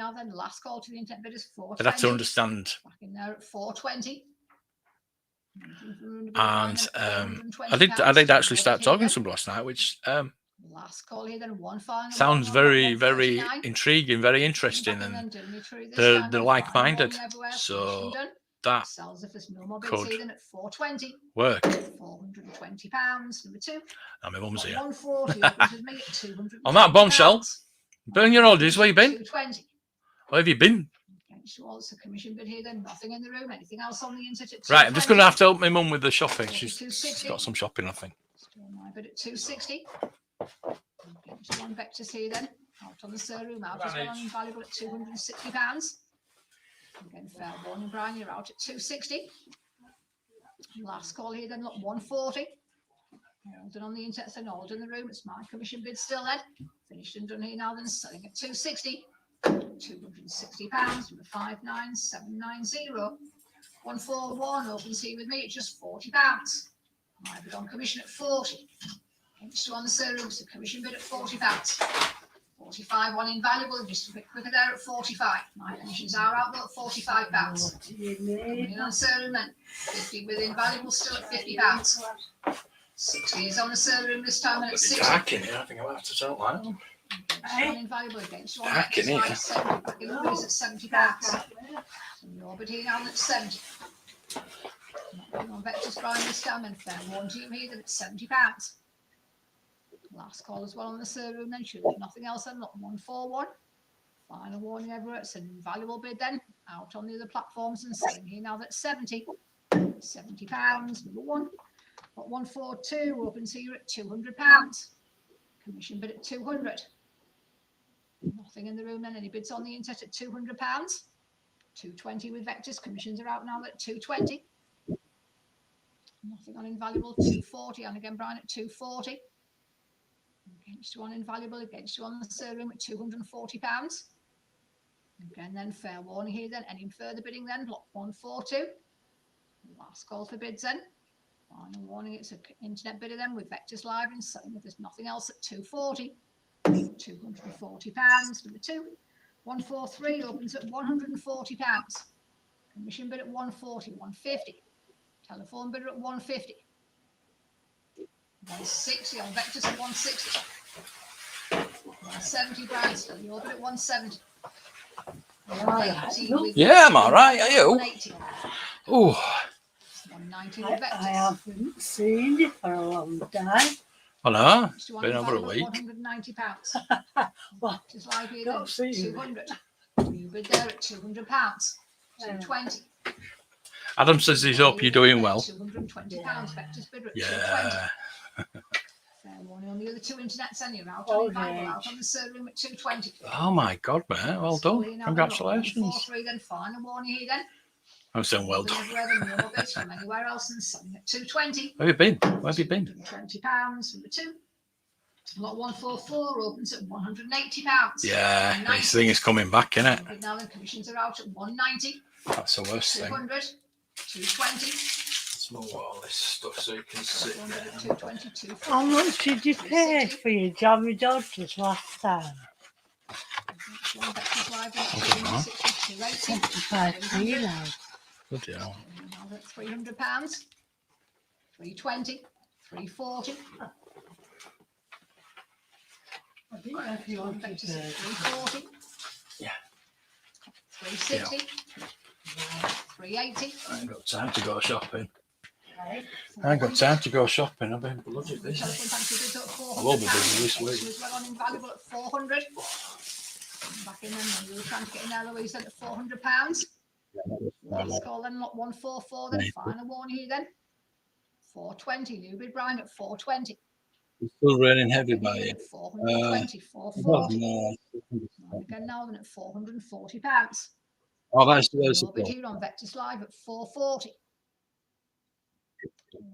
have to understand. And I did actually start talking to somebody last night, which sounds very, very intriguing, very interesting, and they're like-minded, so that could work. £420. Number 2. And my mum's here. 140 on that bombshell, burn your holidays. Where you been? Where have you been? Commission bid here, then nothing in the room. Anything else on the internet? Right, I'm just going to have to help my mum with the shopping. She's got some shopping, I think. My bid at 260. One Vectis here then. Out on the sale room, out as well on Invaluable at £260. Again, Fairborn and Brian, you're out at 260. Last call here then, look, 140. All done on the internet and all done in the room. It's my commission bid still then. Finished and done here now then, selling at 260. £260, number 59790. 141 opens here with me at just £40. My bid on commission at 40. Against two on the sale room, so commission bid at £40. 45 one invaluable, just a bit quicker there at 45. My commissions are out though at £45. Coming on sale room then, 50 with invaluable still at £50. 60 is on the sale room this time and at 60. Dark in here, I think I'll have to tell that. One invaluable against one. Dark in here. 70, back in the bid is at £70. So your bid here now at 70. On Vectis buying this time and fair one team here then at £70. Last call as well on the sale room then, should there's nothing else then, not 141. Final warning everywhere, it's an invaluable bid then, out on the other platforms and selling here now that's 70. £70, number one. Got 142, opens here at £200. Commission bid at 200. Nothing in the room then, any bids on the internet at £200. 220 with Vectis, commissions are out now at 220. Nothing on invaluable, 240, and again Brian at 240. Against one invaluable, against one on the sale room at £240. Again then, fair warning here then, any further bidding then, block 142. Last call for bids then. Final warning, it's an internet bidder then with Vectis Live and selling if there's nothing else at 240. £240, number two. 143 opens at £140. Commission bid at 140, 150. Telephone bidder at 150. 160 on Vectis at 160. 170 Brian still, your bid at 170. Yeah, I'm all right. Are you? 180. Oh, 190 with Vectis. I haven't seen it for a long time. I know. Next one Been over a invaluable week. £190. Well, Just like here don't then, see 200. You bid there at £200. 220. Adam says he's up. You're doing well. £220. Vectis bidder at 220. Yeah. Fair warning on the other two internets and you're out Oh, on invaluable, yeah. out on the sale room at 220. Oh my God, mate. Well done. Congratulations. 143 then, final warning here then. I'm saying well done. Everywhere then, no bids from anywhere else and selling at 220. Where have you been? Where have you been? £20, number two. Lot 144 opens at £180. Yeah, 190. this thing is coming back, innit? Bid now then, commissions are out at 190. That's the worst thing. 200. 220. Small all this stuff so you can sit 200 there. at 220. 240. how much did you pay for your Jammy Dodgers last time? One Vectis Live at I don't know. 280. 75p now. Bloody hell. Now at £300. 320. 340. I didn't know if you One wanted Vectis at to. 340. Yeah. 360. 380. I ain't got time to go shopping. Right. I ain't got time to go shopping. I've been bloody busy. Telephone fancy bids at 400. I will be busy this week. Was well on invaluable at 400. Back in then when you were trying to get in there, Louise said at £400. Let's call then lot 144 then. Final warning here then. 420. New bid Brian at 420. It's still raining heavy by you. 420. 440. No. And again now then at £440. Oh, that's the Your bid here on Vectis Live at 440.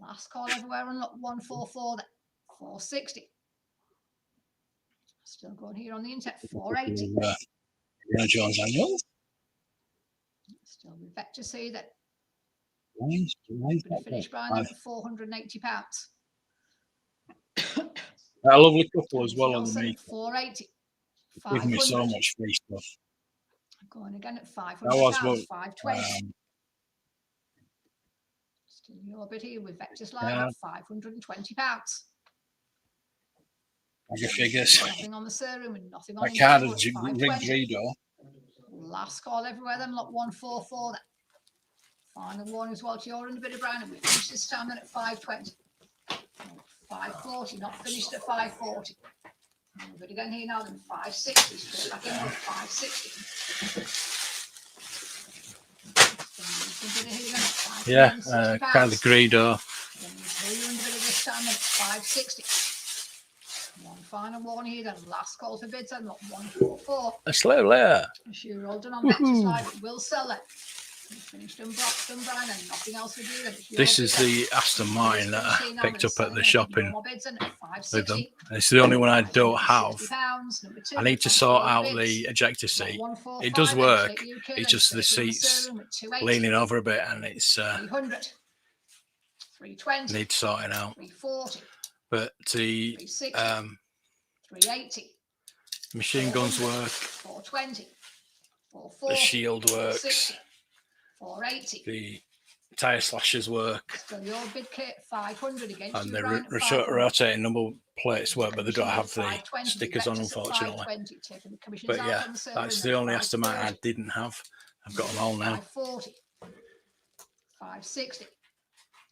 Last call everywhere on lot 144 then. 460. Still going here on the internet. 480. Jones annual. Still with Vectis here then. Nice. Finish Brian at £480. A lovely couple as well on the meet. 480. Give me so 500. much free stuff. Going again at £500. That was what, 520. Still your bid here with Vectis Live Yeah. at £520. I get figures. Nothing on the sale room and nothing on My the card invaluable is at rigged 520. reader. Last call everywhere then, lot 144 then. Final warning as well to your end, a bit of Brown, and we finished this time then at 520. 540, not finished at 540. But again here now then 560, straight back in with 560. Yeah, kind of Greedo. This time at 560. One final warning here then, last call for bids and lot 144. A slow layer. As you're all done on Vectis Live, it will sell it. Finished done, Brian, and nothing else with you. This is the Aston Martin that I picked up at the shopping with them. It's the only one I don't have. I need to sort out the ejector seat. It does work. It's just the seat's leaning over a bit, and it's 300, 320, needs sorting out. 340, But the 380, machine guns work. 420, The 440, shield works. 460, 480. The tyre slashers work. So your bid kit 500 against And you, the Brian, at 500. rotating number plates work, but they don't have the 520, stickers on, Vectis at unfortunately. 520, taking the commissions But out yeah, on the sale that's room the at only Aston Martin I 530, didn't have. I've got them all now. 540, 560.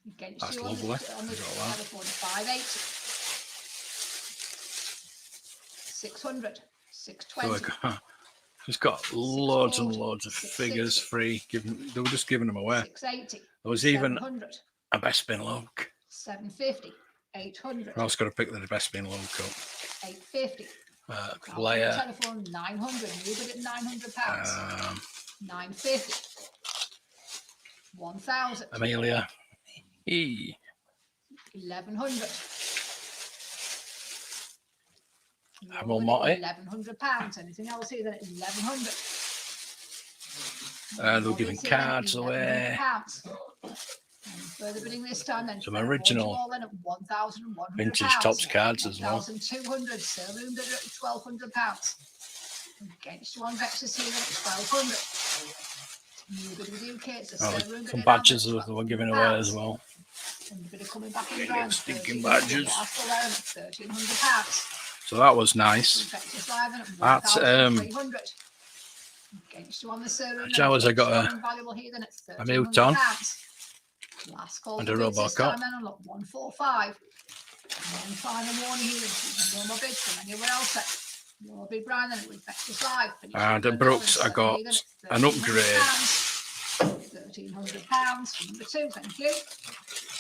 Against That's you lovely. on the I've got that. telephone, 580, 600, So 620, it's got loads and loads of figures free. They were just giving them away. 680, There was even 700, a best bin look. 750, 800, I was going to pick the best bin look up. 850. Layer. Telephone 900. You bid at £900. 950. 1,000. Amelia. E. 1,100. Admiral Motti. £1,100. Anything else here then? 1,100. They're giving cards away. Further bidding this time then. Some original then at £1,100. vintage Tops cards as well. 1,200. Sale room bid at £1,200. Against one Vectis here at 1,200. New bid with you, Kate. Some badges they were giving away as well. And a bit of coming back in Getting brand. stinking badges. £1,300. So that was nice. That's Jawas, I got a Mewton and a Robocop. 145. One final warning here. No more bids from anywhere else. Your bid, Brian, then with Vectis Live. And at Brooks, I got an upgrade. £1,300. Number 2, thank you.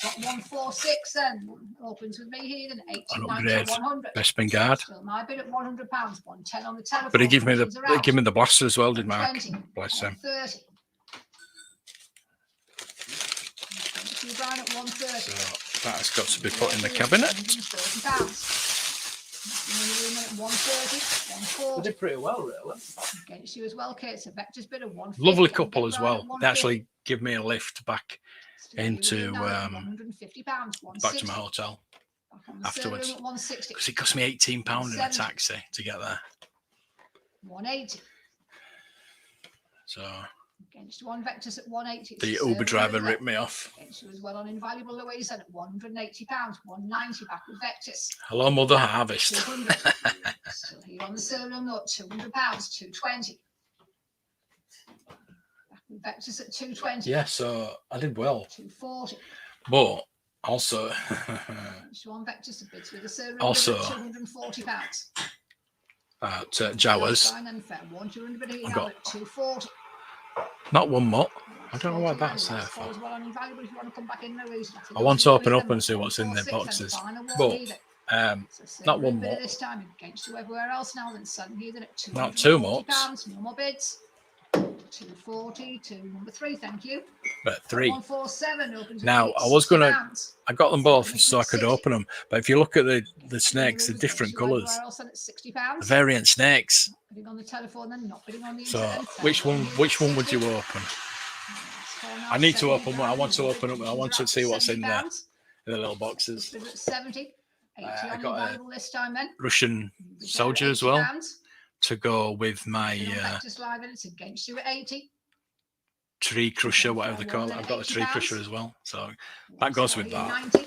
Got 146 then. Opens with me here, then 80, An 90, upgrade. 100. Best bin guard. Still my bid at £100. 110 on the telephone. But he gave me Commissions are out. the blaster as well, did Mark? 20, Bless him. 130. Thank you, Brian, at 130. So that's got to be put in the cabinet. £130. In the room at 130, 140. did pretty well, really. Against you as well, Kate. It's a Vectis bid of 150. Lovely couple as Brian well. at They 150. actually give me a lift back into £150. back to my hotel afterwards. Because it cost me £18 in a taxi to get there. 180. So Against one Vectis at 180. the Uber driver ripped me off. Against you as well on Invaluable Louise at £180. 190 back with Vectis. Hello, Mother Harvest. 200. Still here on the sale room note, £200, 220. Back with Vectis at 220. Yeah, so I did well. 240. But also, One Vectis bids with the sale room Also, at £240. at Jawas, Fine and fair. 100 bid here I now got at 240. not one more. I don't know what that's there for. As well on Invaluable if you want to come back in, Louise. I want to open up and see what's in the boxes. But not one more. This time against you everywhere else now than selling here then at Not too much. £240. No more bids. 240 to number 3, thank you. But 3. 147 opens. Now, I was going to, I got them both so I could open them. But if you look at the snakes, they're different colours. £60. Variant snakes. Bidding on the telephone then, not bidding on the So internet. which one would you open? I need to open one. I want to open up. I want to see what's in there, in the little boxes. 70. 80 I on got a Invaluable this time then. Russian soldier as well to go with my Just live and it's against you at 80. tree crusher, whatever they call it. I've got a tree crusher as well, so that goes with that. 90.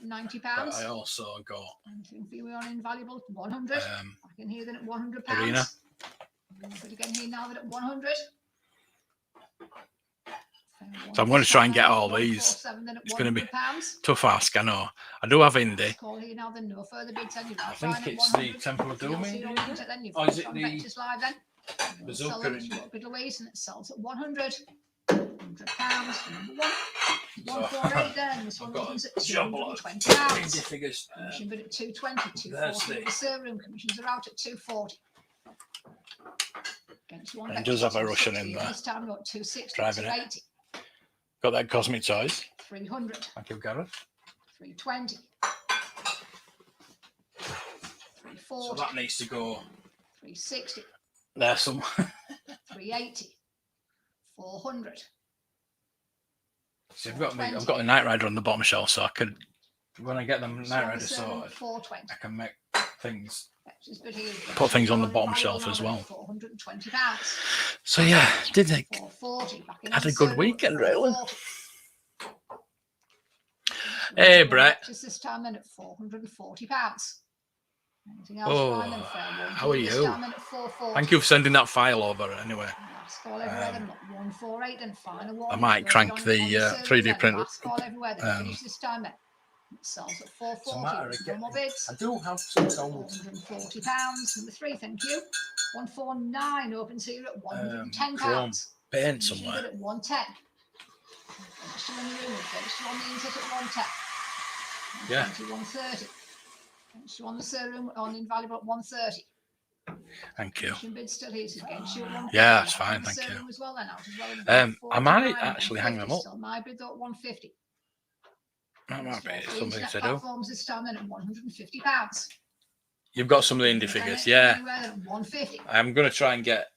£90. But I also got Anything for you on Invaluable? 100. I can hear that at £100. Arena. But again here now that at 100. So I'm going to try and get all these. It's going to be tough ask, I know. I do have Indy. Call here now then, no further bids. I think it's the Temple of Doom. Or is it the Bazooka? Louise and it sells at 100. £100. Number 1. 148 then. This one opens at £220. Figures. Commission bid at 220. 240 with the server room. Commissions are out at 240. Against you on And Vectis, does have a 260. Russian in there. This time we've got 260, Driving it. 280, Got that Cosmic Toys. 300, Thank you, Gareth. 320, So 340, that needs to go 360, there somewhere. 380, 400. So I've got the Knight Rider on the bottom shelf, so I could, when I get them So Knight on the Rider seven, sorted, 420. I can make things, Vectis bid here, put things on the Vectis bottom value shelf now as at well. 420 pounds. So yeah, did it? 440. Back in Had on a good the weekend, really. 440. Hey, Brett. Vectis this time then at 440 pounds. Anything else? Oh, Ryan, then fair one. how are This you? time then at 440. Thank you for sending that file over anyway. Last call everywhere then, not 148 and final one. I might crank the 3D printer. 3D call everywhere then. Finish this time then. It sells at 440. No more bids. I do have some gold. £440. Number 3, thank you. 149 opens here at £110. Chrome paint Commission somewhere. bid at 110. Still in the room, still on the insert at 110. Yeah. 130. Still on the serum on invaluable at 130. Thank you. Commission bid still here, so against you at 150. Yeah, that's fine, On the thank you. serum as well then, out as well as I might 149, actually hang them up. Still my bid at 150. That might be Still something internet to do. platforms this time then at £150. You've got some of the indie figures, yeah. Anywhere then at 150. I'm going to try and get,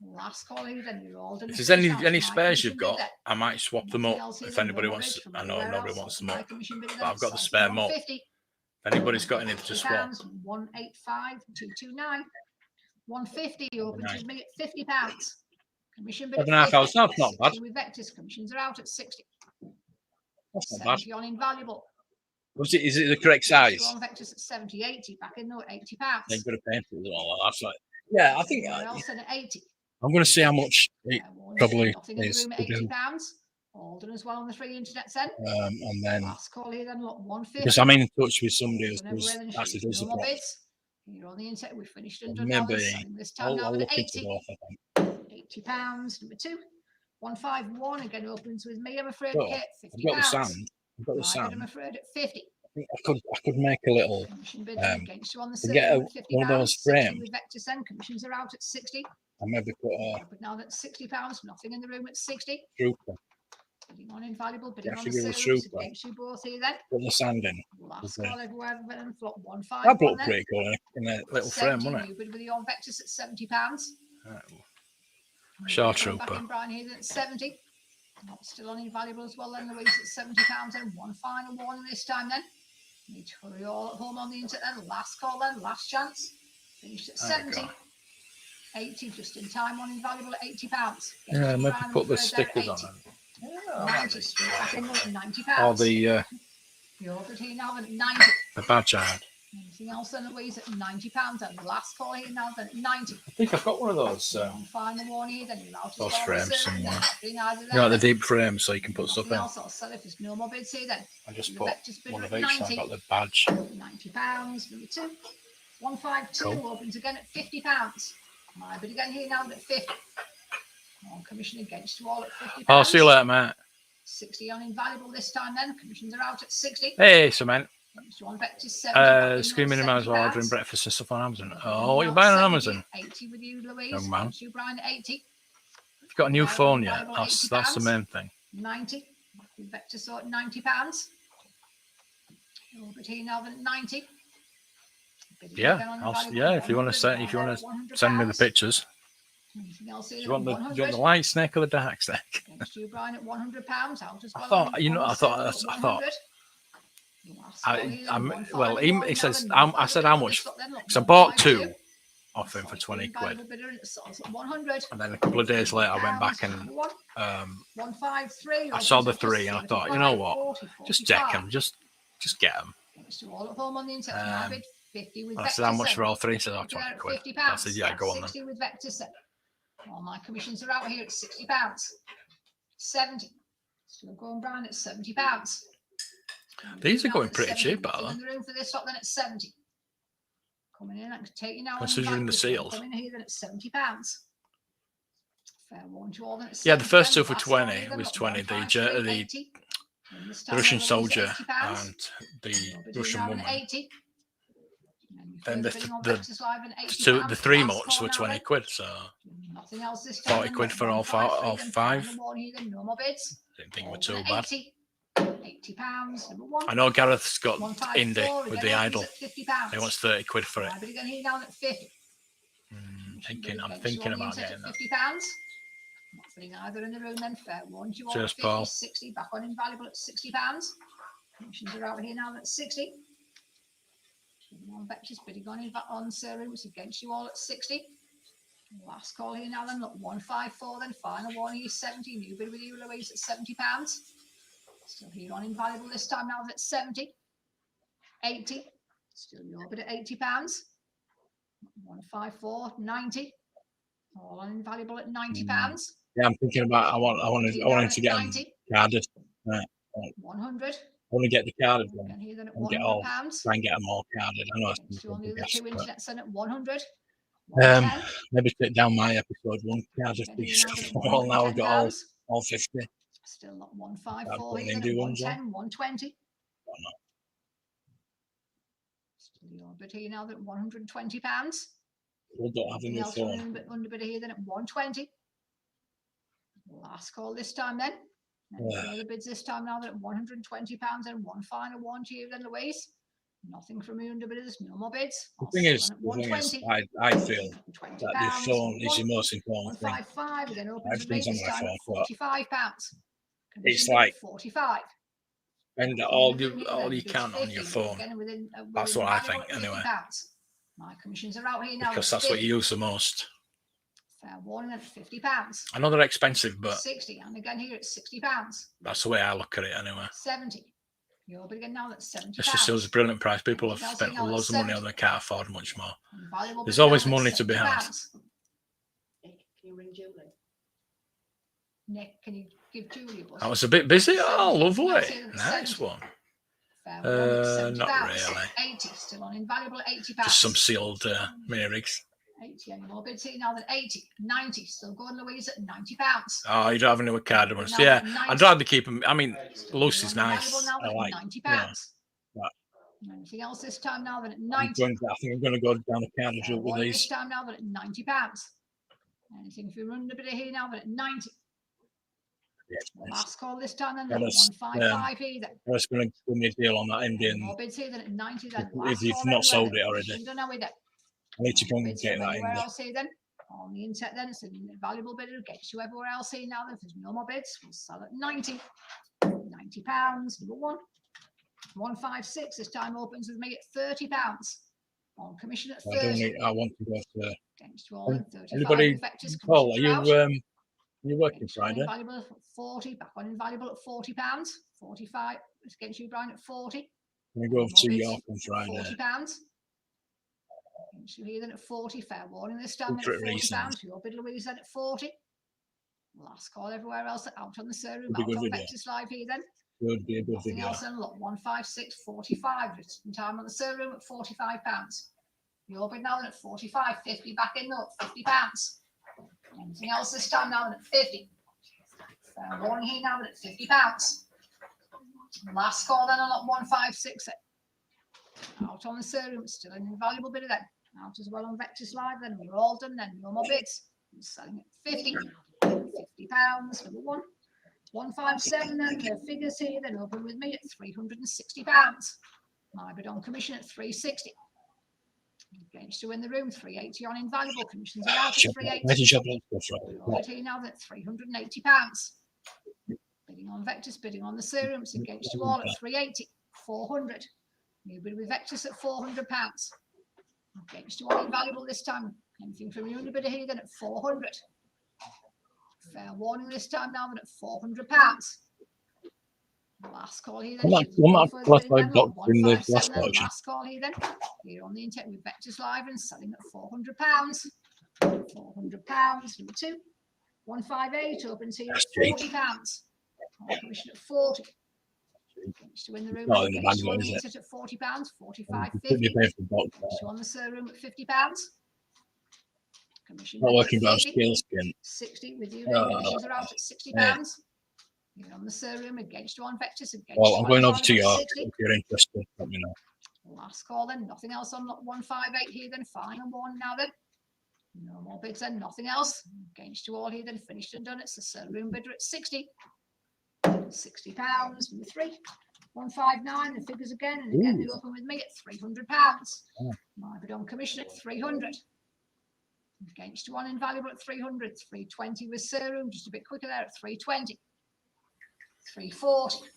Last call here then, you're all done. if there's any spares you've got, I might swap them up if anybody wants. I know nobody wants them up, but I've got the spare them up. If anybody's got any to swap. 185, 229, 150 opens with me at £50. Commission bid at 7.5 hours, 50. that's not bad. 60 with Vectis, commissions are out at 60. That's not bad. 70 on invaluable. Is it the correct size? On Vectis at 70, 80, back in though at £80. They're going to paint it and all that. That's like, yeah, I think Everywhere else then at 80. I'm going to see how much it probably Nothing in the is room at to do. £80. All done as well on the free internet then. And then, Last call here then, look, 150. because I'm in touch with somebody Done everywhere then, who's actually does no the more plot. bids. You're on the internet, we've finished and done now. Maybe Selling this time I'll now at look into 80. both, I think. £80. Number 2. 151 again opens with me, I'm afraid. Well, Kit, I've got the £50. sand. I've got the I'm sand. afraid at 50. I think I could make a little, Commission bid against you on the to get circle at £50. one of those 60 framed. with Vectis then, commissions are out at 60. I maybe put a But now that's £60, nothing in the room at 60. trooper, Bidding on invaluable, bidding Yeah, on the figure a circles trooper. against you both here then. put the sand in. Last Okay. call everywhere, then flop That 151 looked then. pretty cool in a little frame, 70, wasn't it? you bid with the on Vectis at £70. Shore Back trooper. in Brian here at 70. Not still on invaluable as well then, Louise at £70 and one final warning this time then. Need to hurry all at home on the internet then. Last call then, last chance. Finished at There you 70. go. 80 just in time on invaluable at £80. Yeah, maybe Brian, put the I'm afraid stickers they're on 80. them. 90 straight back in at £90. Or the You're ordered here now then at 90. badge ad. Anything else then, Louise at £90 and the last call here now then at 90. I think I've got one of those. One final warning here then you're allowed to Those sell on frames the circle, somewhere. nothing either You there know, the then. deep frame, so you can put stuff Nothing in. else, I'll sell if there's no more bids here then. I just The put Vectis bid one of at each, so 90. I've got the badge. £90. Number 2. 152 Cool. opens again at £50. My bid again here now at 50. On commission against you all at £50. I'll see you later, mate. 60 on invaluable this time then. Commissions are out at 60. Hey, Cement. Against you on Vectis 70. Screaming in as well, £70. ordering breakfast and stuff on Amazon. Oh, what are you buying on Amazon? 80 with you, Louise. Young man. Against you, Brian at 80. If you've got a new Now phone on yet, invaluable that's the £80. main thing. 90. With Vectis so at £90. Over here now then at 90. Bidding again Yeah, on I'll, invaluable yeah. at If you want 100, to £100. send me the pictures. Anything else here Do at you want the 100? light snake or the dark snake? Against you, Brian, at £100 out as well. I thought, on- you know, on I the thought, sale I at thought. 100. Last call here then, Well, 151 he now says, then, I said how much? Look, Because I bought 152. two off him for 20 quid. Invaluable bidder and it sells at 100. And then a couple of days later, I went back and 153. I saw the three and I thought, you know what? Just check them, just get them. All at home on the internet. My bid 50 with I said, how Vectis much then. for all three? He said, oh, You're 20 at quid. £50. I said, yeah, go on then. 60 with Vectis then. All my commissions are out here at £60. 70. Still going Brian at £70. These are Now going at pretty 70. cheap, Nothing aren't in the room for this stock then at 70. Coming in, I can take you now. on Considering the invaluable, seals. Coming in here then at £70. Fair one to all then at Yeah, the 70 first then. two for Last 20 one here then, was got 20. 153, The 80. And this time Russian then, Louise, soldier £80. and the Over to Russian now at woman. 80. And then Further bidding on Vectis Live and £80. the 3 Last moats call were now 20 then. quid, so Nothing else this time. 40 quid for all 153, five. then one here, then no more bids. Didn't think we're All too done bad. at £80, number one. I know Gareth's got 154, indie with the again idol. opens at £50. He wants 30 quid for it. Bid again here down at 50. I'm thinking about getting that. £50. Not filling either in the room then. Fair one. You want Cheers, 50, Paul. 60, back on invaluable at £60. Commissions are out here now at 60. One Vectis bidding on Serum, it's against you all at 60. Last call here now then, look, 154, then final one here, 70. New bid with you, Louise, at £70. Still here on invaluable this time now at 70. 80. Still your bid at £80. 154, 90. All on invaluable at £90. Yeah, I'm thinking about. I wanted to get them 90. carded. Right. 100. I want to get the carded one. Again here then at And get £100. all, try and get them all carded. I know it's Still on the other two internet sent at 100. maybe take down my episode one carded piece. Well, now I've got all 50. Still not 154 here, then indie at ones 110, 120. Oh, no. Still the orbit here now at £120. We don't have any phone. Under bid here then at 120. Last call this time then. Further bids this time now at £120 and one final one to you then, Louise. Nothing from you under bidders, no more bids. The thing is, I feel that the phone is the most important thing. 155 again opens Everything's on my phone, but £45. it's like 45. spend all you can on your phone. That's what I think, anyway. My commissions are out here now. Because that's what you use the most. Fair warning at £50. I know they're expensive, but 60, and again here at £60. that's the way I look at it, anyway. 70. You're bidding now at £70. It's just a brilliant price. People have spent loads of money on they can't afford much more. There's always money to be had. Nick, can you ring Julie? Nick, can you give Julie a buzz? I was a bit busy. Oh, lovely. Nice one. Not really. 80, still on invaluable at £80. Just some sealed mini rigs. 80 anymore bids here now than 80. 90, still going Louise at £90. Oh, you don't have any card ones. Yeah, I'd rather keep them. I mean, loose is nice. I like. £90. Yeah. Anything else this time now than at I 90? think I'm going to go down a card route with This these. time now than at £90. Anything if you run a bit of here now than at 90? Last call this time then at 155 here then. That's going to give me a deal on that Indian. More bids here than at 90 then. If you've not sold it already. Don't know with it. I need to go and get that in Where there. else here then? On the internet then, it's a valuable bidder. Gets you everywhere else here now. If there's no more bids, we'll sell at 90. £90. Number one. 156. This time opens with me at £30. On commission at 30. I want to go to. Against you all at 35. Anybody? Paul, are you working Friday? Invaluable at 40. Back on invaluable at £40. 45. It's against you, Brian, at 40. We go over to York on Friday. £40. So here then at 40, fair warning this time at £40. Your bid Louise then at 40. Last call everywhere else out on the server. Out on Vectis Live here then. Would be a good Nothing video. else then, look, 156, 45. Written time on the server room at £45. Your bid now then at 45, 50 back in though at £50. Anything else this time now then at 50. Fair warning here now then at £50. Last call then on at 156. Out on the server room, still an invaluable bit of then. Out as well on Vectis Live, then we're all done, then no more bids. I'm selling at 50. £50, number one. 157, then the figures here, then open with me at £360. My bid on commission at 360. Against you in the room, 380 on invaluable. Commissions are out at 380. Right here now at £380. Bidding on Vectis, bidding on the serums, against you all at 380. 400. New bid with Vectis at £400. Against you all invaluable this time. Anything from you, bidder here then at 400. Fair warning this time now then at £400. Last call here then. Last call here then. Here on the internet with Vectis Live and selling at £400. £400. Number two. 158 opens here at £40. Commission at 40. To win the room, not in the bag, though, is it? At £40, 45, Could 50. be paid for box. On the server room at £50. Commission Not working about 50. scale skin. 60 with you. Commissions are out at £60. Yeah. You're on the server room against you on Vectis. Well, I'm going over to York. If you're interested, let me know. Last call then, nothing else on lot 158 here then, final one now then. No more bids then, nothing else. Against you all here then, finished and done. It's the saloon bidder at 60. £60, number 3. 159, the figures again, and again they open with me at £300. My bid on commission at 300. Against you one invaluable at 300. 320 with Serum, just a bit quicker there at 320. 340.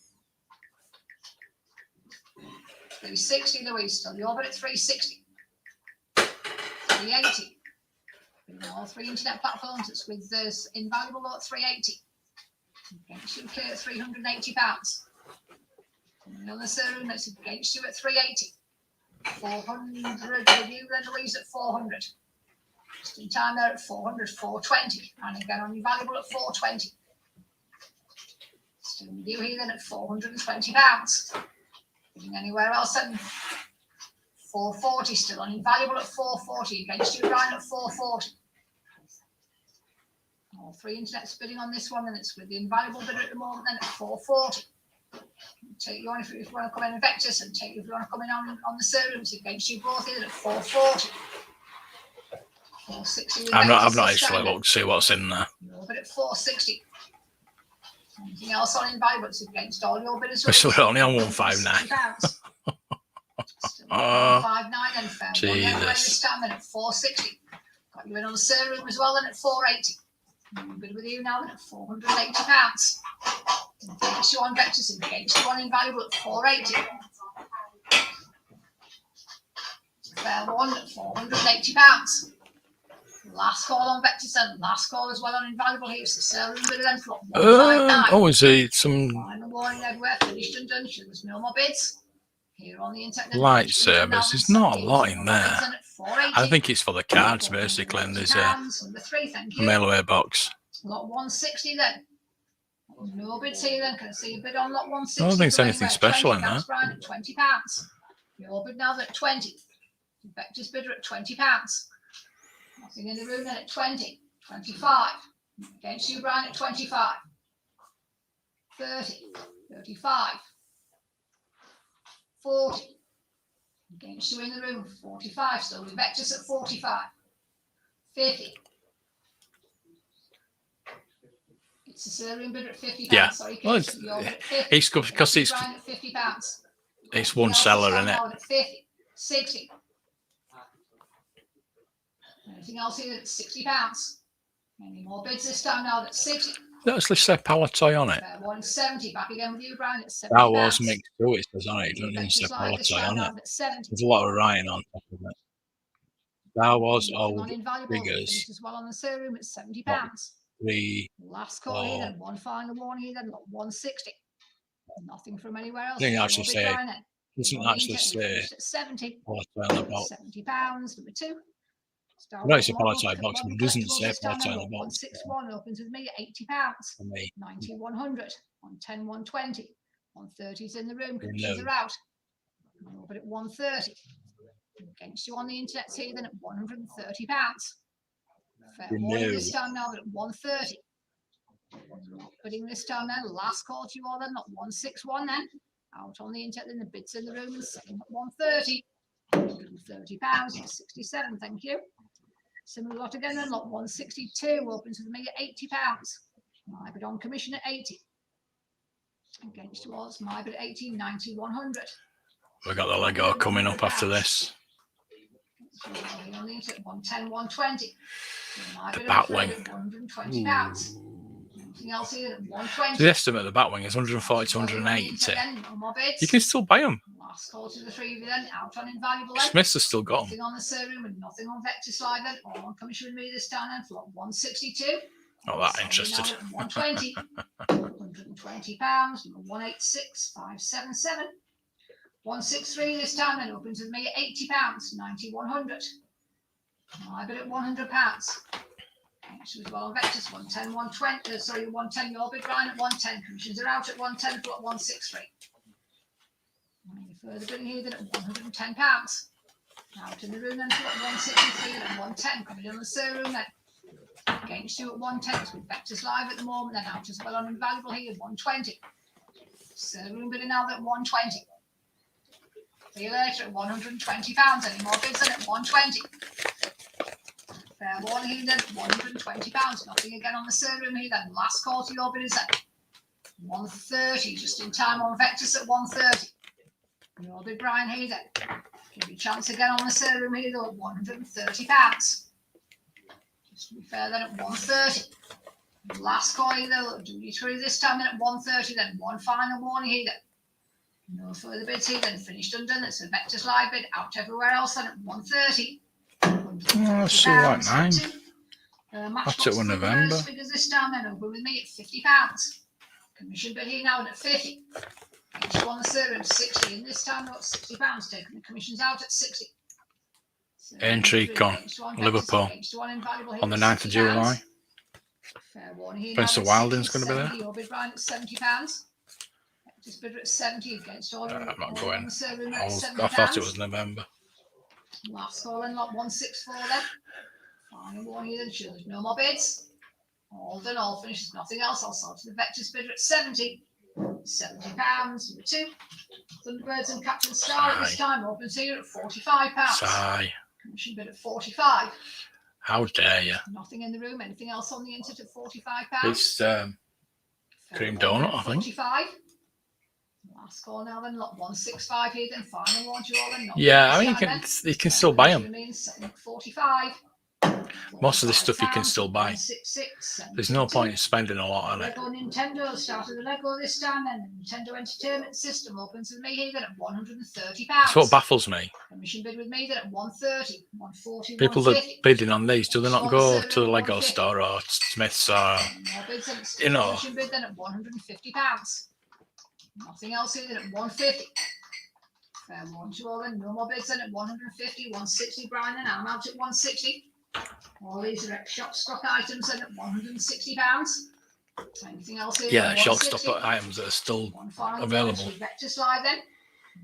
360, Louise, still you're at 360. 380. All 3 internet platforms, it's with this invaluable at 380. Against you clear at £380. On the Serum, that's against you at 380. 400 with you, then Louise at 400. Just in time there at 400, 420. And again on invaluable at 420. Still with you here then at £420. Anywhere else then 440 still on invaluable at 440 against you Brian at 440. All 3 internet bidding on this one, and it's with the invaluable bidder at the moment then at 440. Take you on if you want to come in and Vectis, and take you if you want to come in on the Serums against you both here at 440. 460. I've not actually looked to see what's in there. But at 460. Anything else on invaluable? It's against all your bidders. We're still only on 159. 159 then fair. Jesus. Standing at 460. Got you in on the Serum as well then at 480. Bid with you now then at £480. Against you on Vectis and against you on invaluable at 480. Fair one at £480. Last call on Vectis and last call as well on invaluable here. So Serum bid then for 159. Is it some Final warning everywhere, finished and done. There's no more bids. Here on the internet. Lightsabers? There's not a lot in there. I think it's for the cards basically, and there's a mail-away box. Lot 160 then. No bids here then. Can I see a bid on lot 160? I don't think there's anything special in there. Brian at £20. Your bid now at 20. Vectis bidder at £20. Nothing in the room then at 20. 25. Against you, Brian, at 25. 30. 35. 40. Against you in the room, 45. Still with Vectis at 45. 50. It's a Serum bidder at £50. Yeah. Sorry, Well, it's good because it's Brian at £50. it's one seller, isn't it? At 50. 60. Anything else here at £60? Any more bids this time now at 60? Let's say Palatoy on it. 170. Back again with you, Brian, at 70. That was mixed through, it says on it. It doesn't even say Palatoy on it. There's a lot of writing on top of it. That was old figures. As well on the Serum at £70. 3. Last call here, then one final warning here, then 160. Nothing from anywhere else. Didn't actually say. Doesn't actually say. 70. Palatoy on the box. £70. Number 2. I know it's a Palatoy box, but it doesn't say Palatoy on the box. 161 opens with me at £80. For me. 90, 100. 110, 120. 130's in the room. Commissions are out. But at 130. Against you on the internet here, then at £130. Fair warning this time now at 130. Bidding this time then, last call to you all then, not 161 then. Out on the internet, then the bids in the room and selling at 130. £130, 67, thank you. Similar lot again then, lot 162 opens with me at £80. My bid on commission at 80. Against yours, my bid at 80, 90, 100. We got the Lego coming up after this. On the internet, 110, 120. The Batwing. £120. Anything else here at 120. The estimate of the Batwing is 140 to 180. No more bids. You can still buy them. Last call to the 3 of you then, out on invaluable. Smiths has still got them. Nothing on the Serum and nothing on Vectis Live then, all on commission with me this time then for lot 162. Not that interested. 120. £120. Number 186, 577. 163 this time then opens with me at £80. 90, 100. I bid at £100. Actually, as well on Vectis, 110, 120. Sorry, 110. Your bid, Ryan, at 110. Commissions are out at 110 for 163. Any further bidding here, then at £110. Out in the room then for 163 and 110. Coming in the Serum then. Against you at 110 with Vectis Live at the moment. Then out as well on invaluable here at 120. Serum bidding now at 120. See you later at £120. Any more bids then at 120? Fair warning here then, £120. Nothing again on the sale room here then. Last call to your bidders then. 130, just in time on Vectis at 130. Your bid, Brian, here then. Give you a chance again on the sale room here though at £130. Just to be fair then at 130. Last call here though, do you through this time then at 130 then. One final warning here then. No further bids here then. Finished and done. It's a Vectis live bid out everywhere else then at 130. Oh, so like 9. That's it in November. Figures this time then over with me at £50. Commission bid here now at 50. Each one the server at 60, and this time got £60 taken. The commission's out at 60. Entry gone. Liverpool on the 9th of July. Fair warning here. Prince of Wilding's going to be there. Your bid Brian at £70. Just bid at 70 against all. I'm not going. I I thought it was November. Last call in lot 164 then. Final warning here then. Sure, there's no more bids. All done, all finished. There's nothing else. I'll sell to the Vectis bidder at 70. £70. Number 2. Thunderbirds and Captain Star at this time opens here at £45. Sigh. Commission bid at 45. How dare you? Nothing in the room. Anything else on the internet at £45? It's cream donut, I think. 45. Last call now then. Lot 165 here then. Final one to you all then. Yeah, I mean you can still buy them. 45. Most of this stuff you can still buy. 166. There's no point in spending a lot on it. Lego Nintendo started the Lego this time then. The Nintendo Entertainment System opens with me here then at £130. That's what baffles me. Commission bid with me then at 130, 140, People that 150. bidding on these, do they not go to the Lego store or Smith's or you know? Commission bid then at £150. Nothing else here then at 150. Fair warning to all then. No more bids then at 150, 160. Brian and I'm out at 160. All these are ex-shop stock items then at £160. Anything else here? Yeah, shop 160. stock items that are still One final available. Vectis live then.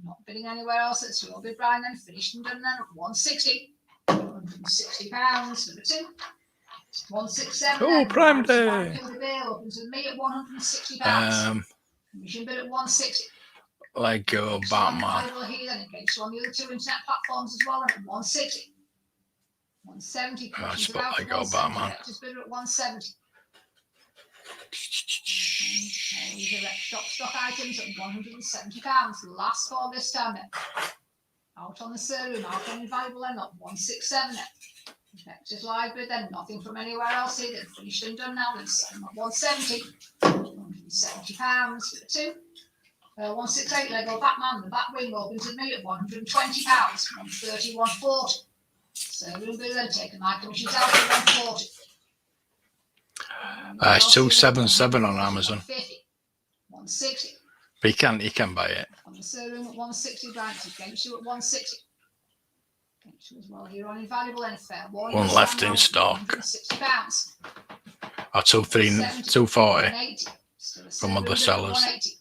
Not bidding anywhere else. It's your bid, Brian, then. Finished and done then at 160. £160. Number 2. 167. Oh, then. Prime Day. Bill opens with me at £160. Commission bid at 160. Lego Batman. Here then against on the other 2 internet platforms as well and at 160. 170. Oh, it's about Lego Batman. Just bid at 170. These are stock items at £170. Last call this time then. Out on the sale room, out on invaluable then, not 167 then. Vectis live bid then, nothing from anywhere else here. Then finished and done now. Then 170. £170 for the 2. 168 Lego Batman. The Batwing opens with me at £120. 130, 140. So we'll be then taking my commissions out at 140. It's 277 on Amazon. 160. But you can buy it. On the sale room at 160 branches. Against you at 160. Against you as well here on invaluable and fair. One left in stock. £160. Or 240 180. from other sellers. 180.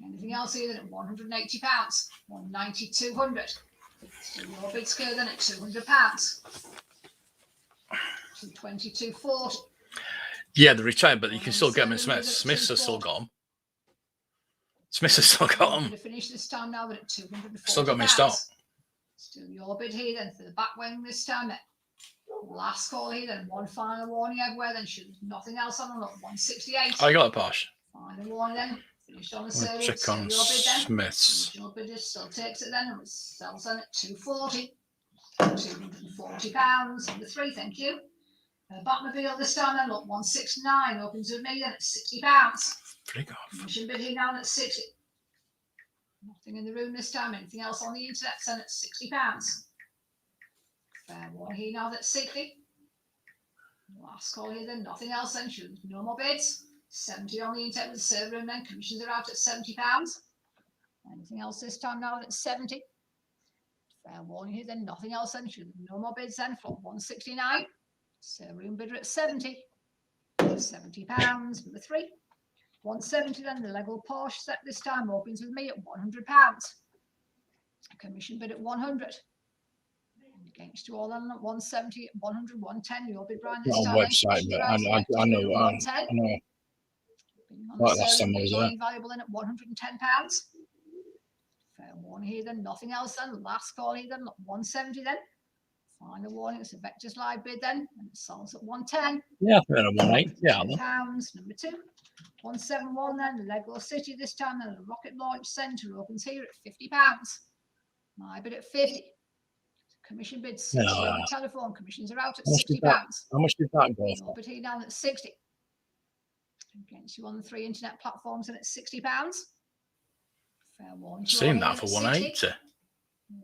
Anything else here then at £180? 190, 200. So your bid scale then at £200. 220, 240. Yeah, they're retired, but you can still get them in Smith's. Smith's has still got them. Smith's has still got them. Finish this time now at £240. Still got me in stock. Still your bid here then for the back wing this time. Last call here then. One final warning everywhere then. Should nothing else on them. 168. I got a posh. Final warning then. Finished on the sale. Check on Smith's. Original bidder still takes it then and sells then at 240. £240. Number 3, thank you. Batmobile this time then, look, 169. Opens with me then at £60. Frig off. Commission bid here down at 60. Nothing in the room this time. Anything else on the internet then at £60. Fair one here now that's 60. Last call here then, nothing else then. No more bids. 70 on the internet with the server room then. Commissions are out at £70. Anything else this time now that's 70. Fair warning here then, nothing else then. No more bids then for 169. Server room bidder at 70. £70. Number 3. 170 then. The Lego Porsche set this time opens with me at £100. Commission bid at 100. Against you all then at 170, 100, 110. Your bid, Brian, this Not time. on website, but I know. I know. Like last time I was there. Valuable in at £110. Fair warning here then, nothing else then. Last call here then, 170 then. Final warning, it's a Vectis live bid then, and it sells at 110. Yeah, they're a 180, yeah. £10, number 2. 171 then, Lego City this time, and the Rocket Launch Centre opens here at £50. My bid at 50. Commission bid 60 on the telephone. Commissions are out at £60. How much did that go Your bid here down at 60. Against you on the 3 internet platforms and at £60. Fair warning. Seen that for 180.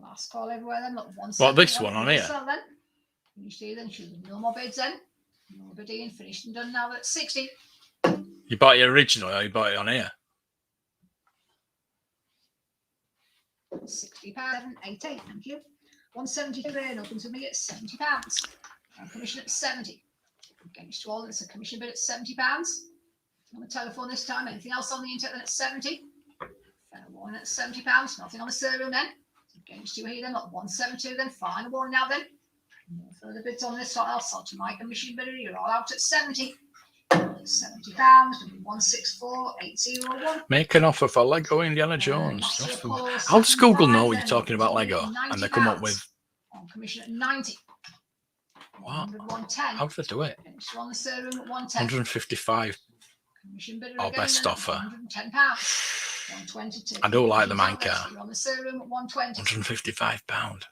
Last call everywhere then. Look, 170. What, this one on here? Then. You see then, no more bids then. No bid in, finished and done now at 60. You bought your original or you bought it on here? £60, 88, thank you. 172 then opens with me at £70. And commission at 70. Against you all, it's a commission bid at £70. On the telephone this time, anything else on the internet then at 70. Fair warning at £70, nothing on the server then. Against you here then, not 172 then, final warning now then. No further bids on this one, I'll sell to my commission bidder, you're all out at 70. £70, 164, 801. Make an offer for Lego Indiana Jones. How does Google know what you're talking about Lego? And they come up with... On commission at 90. What? 110. How do they do it? On the server at 110. 155. Commission bidder Or again, best then, offer. £110. 122. I do like the man car. On the server at 120. £155.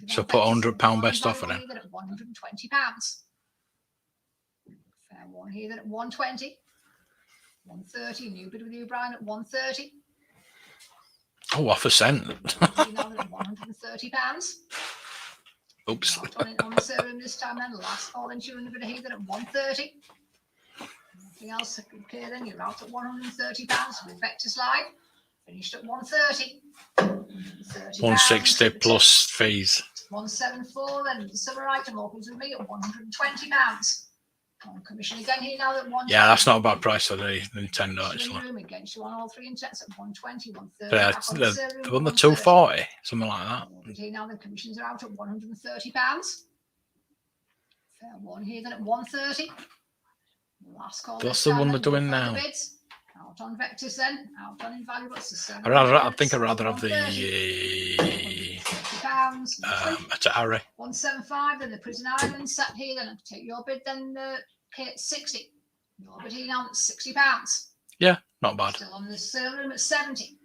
So put £100 best offer in. At £120. Fair one here then at 120. 130. New bid with you, Brian, at 130. Oh, off a cent. £130. Oops. On the server this time then. Last call insurance bid here then at 130. Nothing else okay then. You're out at £130 with Vectis Live. Finished at 130. 160 plus fees. 174 then. The summer item opens with me at £120. On commission again here now at 120. Yeah, that's not a bad price for the Nintendo actually. Room against you on all 3 internets at 120, 130. Yeah, the 240, something like that. Here now the commissions are out at £130. Fair one here then at 130. Last call. That's the one they're doing now. Bids. Out on Vectis then. Out on Invaluable. I think I'd rather have the £30. Atari. 175 then the Prison Island set here then. Take your bid then Kate 60. Your bid here now at £60. Yeah, not bad. Still on the sale room at 70.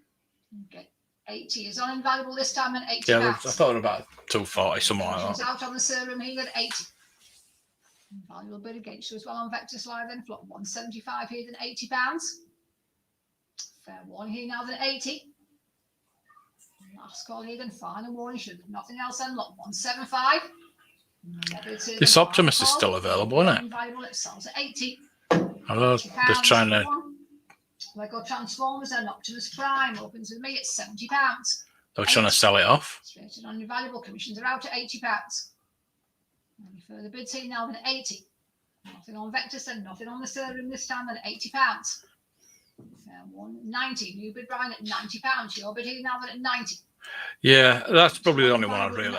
Okay. 80 is on Invaluable this time at £80. Yeah, I thought about 240, something like that. Out on the sale room here at 80. Valuable bid against you as well on Vectis Live then. Flock 175 here then £80. Fair one here now then 80. Last call here then. Final warning. Should have nothing else then. Lot 175. This Optimus is still available, isn't it? Invaluable, it sells at 80. I know they're trying to. Lego Transformers and Optimus Prime opens with me at £70. They're trying to sell it off. Straight on Invaluable. Commissions are out at £80. Any further bids here now than 80. Nothing on Vectis and nothing on the server room this time than £80. Fair one, 90. New bid Brian at £90. Your bid here now than at 90. Yeah, that's probably the only one I'd prefer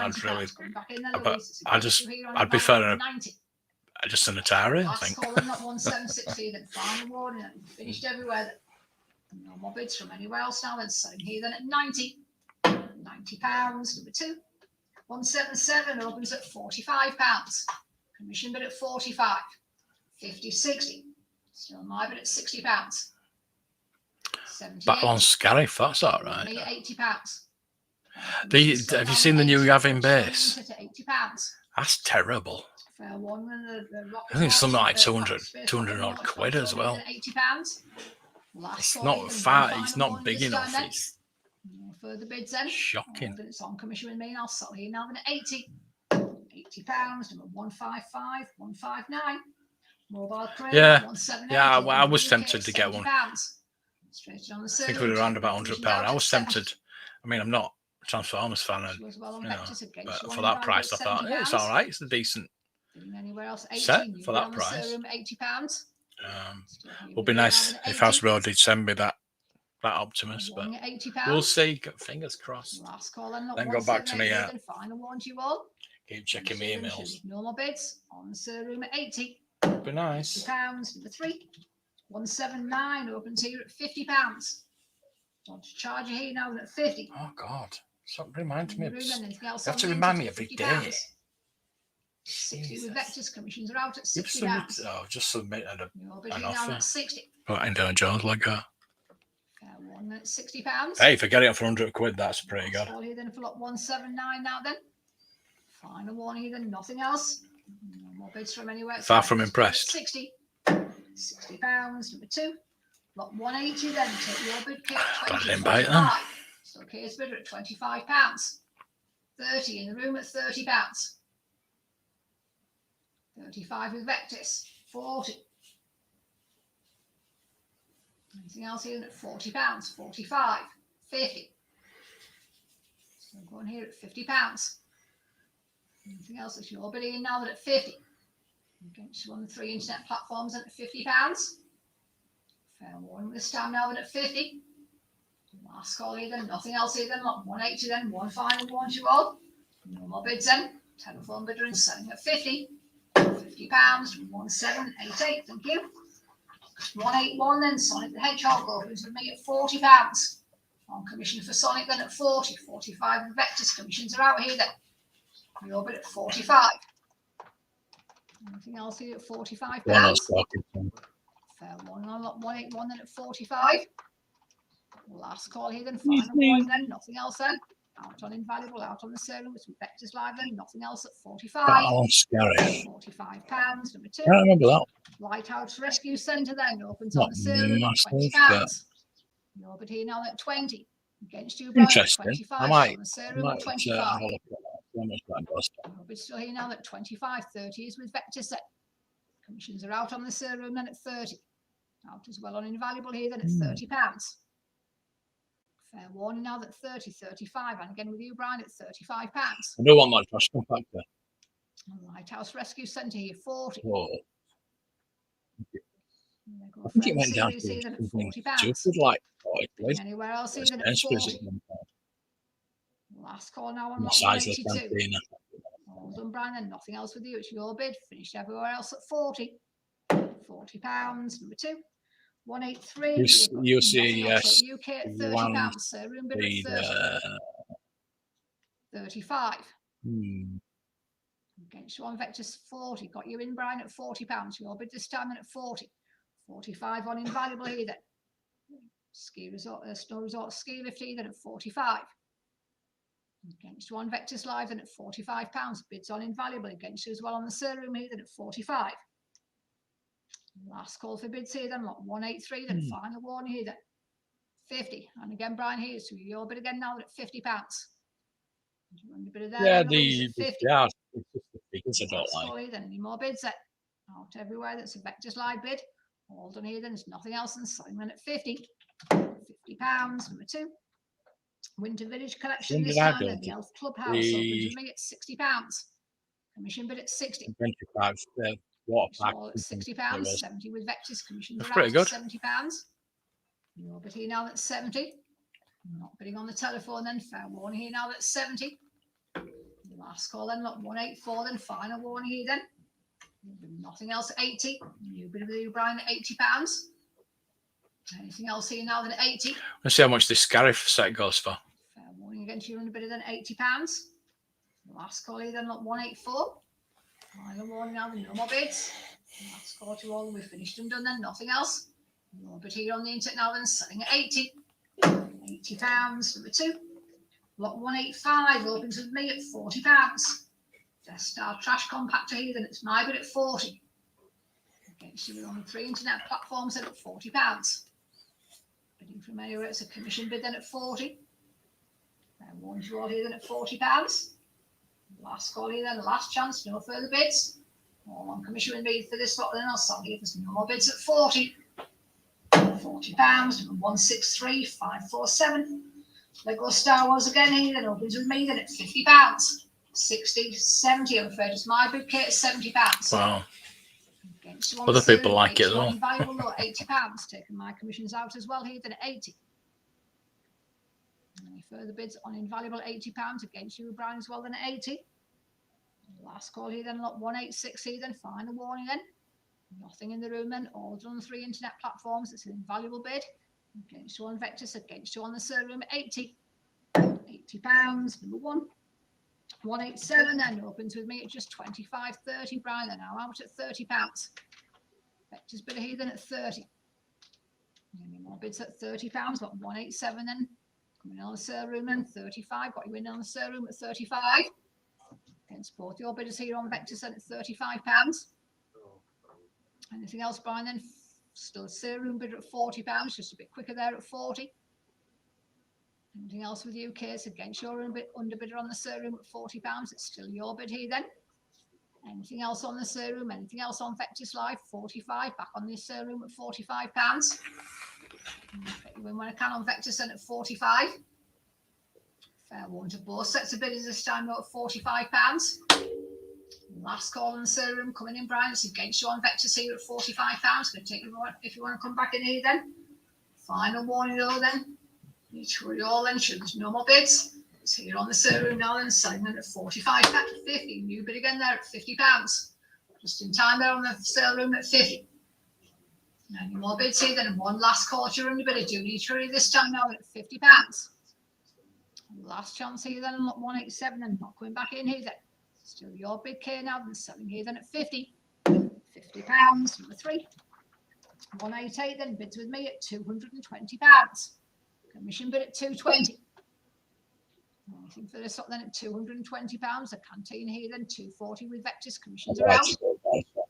just an Atari, I think. Last call not 176 then final warning and finished everywhere. No more bids from anywhere else now then selling here then at 90. £90, number 2. 177 opens at £45. Commission bid at 45. 50, 60. Still my bid at £60. Back on Scariff, that's all right. Me at £80. Have you seen the new Gavin base? At £80. That's terrible. Fair one, I think it's something like 200 odd quid as well. £80. It's not fat, it's not big enough. It's no further bids then. shocking. It's on commission with me and I'll sell here now then at 80. £80, number 155, 159. Mobile crane, Yeah, 178. yeah, I was tempted to get one. Straight on the I server. think it was around about £100. I was tempted. I mean, I'm not a Transformers fan, and, but for that price, I thought it's all right. It's a decent set for that price. £80. Would be nice if Hasbro did send me that Optimus, but we'll see. Fingers crossed. Last call Then go back to me. Final warn to you all. Keep checking my emails. No more bids on the server room at 80. Would be nice. £50, number 3. 179 opens here at £50. Dodge Charger here now at 50. Oh God! Stop reminding me. In the room, anything else You have on to the remind me internet, every £50. day. 60 with Jesus. Vectis. Commissions are out at You've £60. just submitted Your bid an here now offer. at 60. Right, Indiana Jones like that. Fair one at £60. Hey, if I get it for 100 quid, that's pretty good. Here then for lot 179 now then. Final one here then, nothing else. No more bids from anywhere. Far from impressed. 60. £60, number 2. Lot 180 then, take your bid, Kate, God, I 20, didn't buy it then. 25. So Kate's bidder at £25. 30 in the room at £30. 35 with Vectis, 40. Anything else here at £40? 45, 50. So I'm going here at £50. Anything else that's your bidding in now that at 50? Against you on the 3 internet platforms and at £50. Fair warning this time now at 50. Last call here then, nothing else here then, lot 180 then, one final one to you all. No more bids then. Telephone bidder and selling at 50. £50, 1788, thank you. 181 then, Sonic the Hedgehog opens with me at £40. On commission for Sonic then at 40, 45 and Vectis commissions are out here then. Your bid at 45. Anything else here at £45? Fair one on lot 181 then at 45. Last call here then, final one then, nothing else then. Out on invaluable, out on the sale with some Vectis live then, nothing else at 45. Oh, scary. £45, number 2. I don't remember that. Lighthouse Rescue Centre then opens Not on the sale at massive, £20. Your bid here now at 20. Against you, Brian, at Interesting. 25. I might On the sale have at a 25. look at that. How much that does. Your bid still here now at 25. 30 is with Vectis then. Commissions are out on the sale room then at 30. Out as well on invaluable here then at £30. Fair warning now that 30, 35, and again with you, Brian, at £35. I don't want that trash compactor. Lighthouse Rescue Centre here, 40. Oh, I think it went down to something stupid like 40 quid. Anywhere else It's even at expensive, 40. isn't it? Last call now on The lot size of the 182. canteen. All done, Brian, and nothing else with you. It's your bid. Finished everywhere else at 40. £40, number 2. 183. You see, yes. UK at £30. So room bid at 30. 35. Against you on Vectis 40. Got you in, Brian, at £40. Your bid this time in at 40. 45 on invaluable here then. Ski resort, snow resort ski lift here then at 45. Against you on Vectis live then at £45. Bids on invaluable against you as well on the sale room here then at 45. Last call for bids here then, lot 183 then, final warning here then. 50. And again, Brian here, so your bid again now at £50. Yeah, it's just the figures I don't like. Then any more bids then? Out everywhere, that's a Vectis live bid. All done here then, there's nothing else than selling then at 50. £50, number 2. Winter Village collection this time then, the Elf Clubhouse opens with me at £60. Commission bid at 60. 25 water pack. All at £60, 70 with Vectis. Commissions That's are pretty out good. at £70. Your bid here now at 70. Not bidding on the telephone then. Fair warning here now at 70. Last call then, lot 184 then. Final warning here then. Nothing else at 80. New bid with you, Brian, at £80. Anything else here now than 80? Let's see how much this Scarif set goes for. Fair warning against you, under bidder than £80. Last call here then, lot 184. Final warning now, no more bids. Last call to all, we've finished and done then, nothing else. No bid here on the internet now then, selling at 80. £80, number 2. Lot 185 opens with me at £40. Death Star Trash Compactor here, then it's my bid at 40. Against you on the 3 internet platforms then at £40. Bidding from anywhere, it's a commission bid then at 40. Warned you all here then at £40. Last call here then, last chance, no further bids. All on commission with me for this lot then, I'll sell here, there's no more bids at 40. £40, 163 547. Lego Star Wars again here, then opens with me then at £50. 60, 70, I'm afraid it's my bid, Kate, at £70. Wow. Other people like it as well. Valuable though, £80. Taking my commissions out as well here then at 80. Any further bids on invaluable £80 against you, Brian, as well then at 80. Last call here then, lot 186 here then, final warning then. Nothing in the room then, all done on 3 internet platforms. It's an invaluable bid. Against you on Vectis, against you on the sale room at 80. £80, number 1. 187 then opens with me at just 25.30. Brian, they're now out at £30. Vectis bidder here then at 30. Any more bids at £30? Got 187 then. Coming in on the sale room then 35. Got you in on the sale room at 35. Against both your bidders here on Vectis then at £35. Anything else, Brian? Then still a sale room bidder at £40, just a bit quicker there at 40. Anything else with you, Case? Against your underbidder on the sale room at £40. It's still your bid here then. Anything else on the sale room? Anything else on Vectis Live? 45. Back on this sale room at £45. Get you in when I can on Vectis then at 45. Fair one to both sets of bidders this time at £45. Last call in the sale room coming in, Brian. It's against you on Vectis here at £45. Going to take you if you want to come back in here then. Final warning though then. You hurry all then, sure there's no more bids. It's here on the sale room now then, selling them at 45, 50. New bid again there at £50. Just in time there on the sale room at 50. Any more bids here then, and one last call to your underbidder. Do need to hurry this time now at £50. Last chance here then, 187 and not coming back in here then. Still your bid K now, then selling here then at 50. £50, number 3. 188 then, bids with me at £220. Commission bid at 220. Anything for this up then at £220. A canteen here then 240 with Vectis. Commissions are out.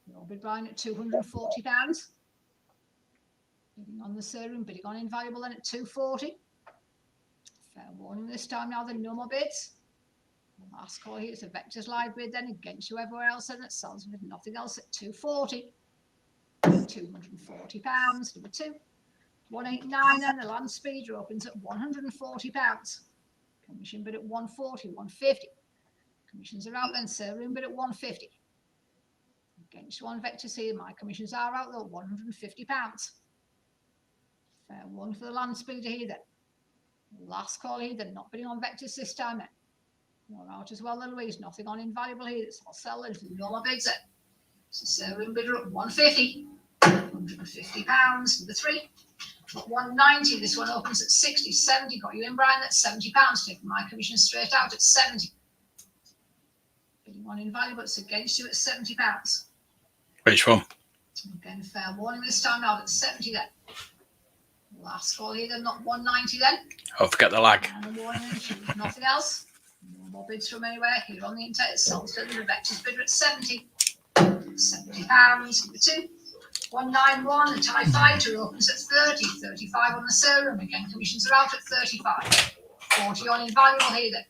Your bid Brian at £240. Bidding on the sale room, bidding on invaluable then at 240. Fair warning this time now then, no more bids. Last call here is a Vectis Live bid then against you everywhere else then that sells with nothing else at 240. £240, number 2. 189 and the land speeder opens at £140. Commission bid at 140, 150. Commissions are out then, sale room bid at 150. Against one Vectis here, my commissions are out though, £150. Fair one for the land speeder here then. Last call here, they're not bidding on Vectis this time then. You're out as well then, Louise. Nothing on invaluable here. It's all selling. No more bids then. So sale room bidder at 150. £150, number 3. 190. This one opens at 60, 70. Got you in, Brian. That's £70. Taking my commission straight out at 70. Bidding on invaluable. It's against you at £70. Which one? Again, fair warning this time out at 70 then. Last call here then, not 190 then. Oh, forget the lag. And a warning, nothing else. No more bids from anywhere. Here on the internet, it's sold to the Vectis bidder at 70. £70, number 2. 191, the TIE Fighter opens at 30, 35 on the sale room. Again, commissions are out at 35. 40 on invaluable here then.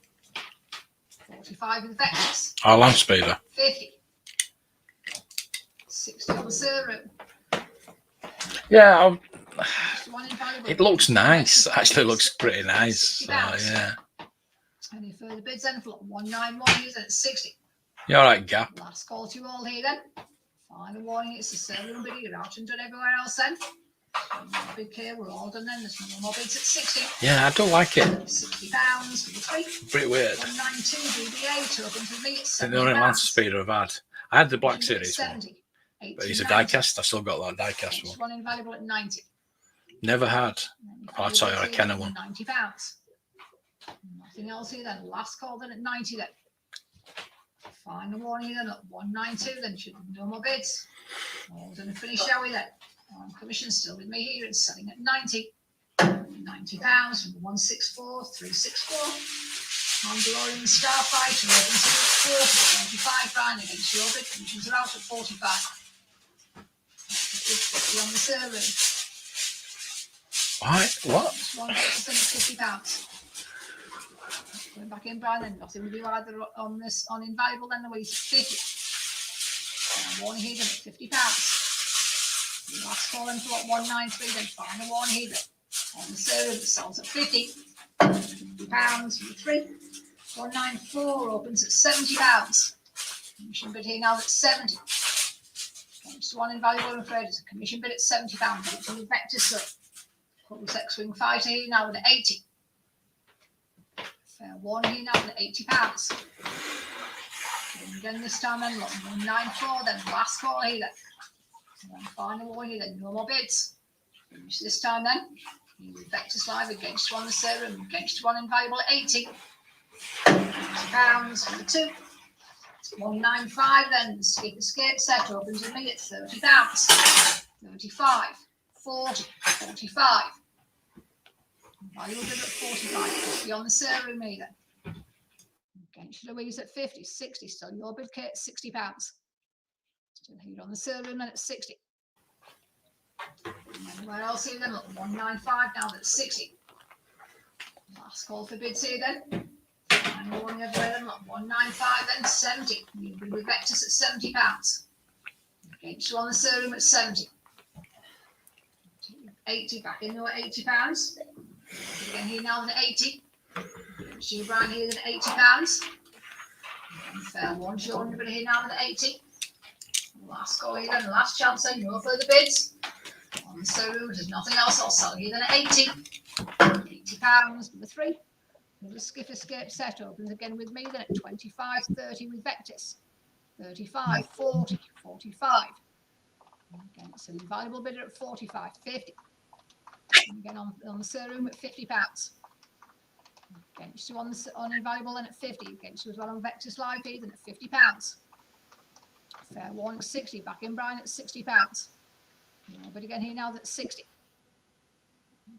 45 with Vectis. Our land speeder. 50. 60 on the sale room. Yeah, Invaluable. it looks nice. Actually, looks pretty nice. So, yeah. Any further bids then for 191 is at 60. You all right, Gap? Last call to you all here then. Final warning, it's the sale room bid. You're out and done everywhere else then. Big here, we're all done then. There's no more bids at 60. Yeah, I don't like it. £60 for the 3. Pretty weird. 192 BBA to open to me at 70. I think the only land speeder I've had. I had the Black Series 70. one, but he's a die-cast. I still got that die-cast one. One invaluable at 90. Never had. I'll tell you, a Kenner one. £90. Nothing else here then. Last call then at 90 then. Final warning then at 192 then. Should no more bids. All done and finished, shall we then? Commission still with me here. It's selling at 90. £90 from 164, 364. Mandalorian Starfighter opens at 40, 25 Brian against your bid. Commissions are out at 45. 50 on the sale room. What? Just one £50. Going back in, Brian, then nothing with you either on this on invaluable then the waste 50. Warning here then at £50. Last call in for what 193 then final warning here then. On the sale it sells at 50. £50 for 3. 194 opens at £70. Commission bid here now at 70. Just one invaluable and afraid it's a commission bid at £70. It's on the Vectis Cutlass X-Wing Fighter here now at 80. Fair warning here now at £80. And again this time then 194 then last call here then. And then final warning here then no more bids. Finish this time then. You with Vectis Live against one, the serum, against one invaluable at 80. £80, number 2. 195 then, skip escape set opens with me at £30. 35, 40, 45. Value bid at 45, 50 on the serum me then. Against Louise at 50, 60, still your bid, Kate, £60. Still here on the serum then at 60. Where else here then? Look, 195 now, that's 60. Last call for bids here then. And one everywhere then, look, 195 then, 70. You bid with Vectis at £70. Against you on the serum at 70. 80 back in there at £80. Again here now then at 80. Against you Brian here then at £80. And fair one, Sean, but here now then at 80. Last call here then, last chance then, no further bids. On the serum, there's nothing else, I'll sell you then at 80. £80, number 3. The skip escape set opens again with me then at 25, 30 with Vectis. 35, 40, 45. Again, it's an invaluable bidder at 45, 50. And again on the serum at £50. Against you on invaluable then at 50. Against you as well on Vectis Live feed then at £50. Fair one at 60. Back in Brian at £60. But again here now that's 60.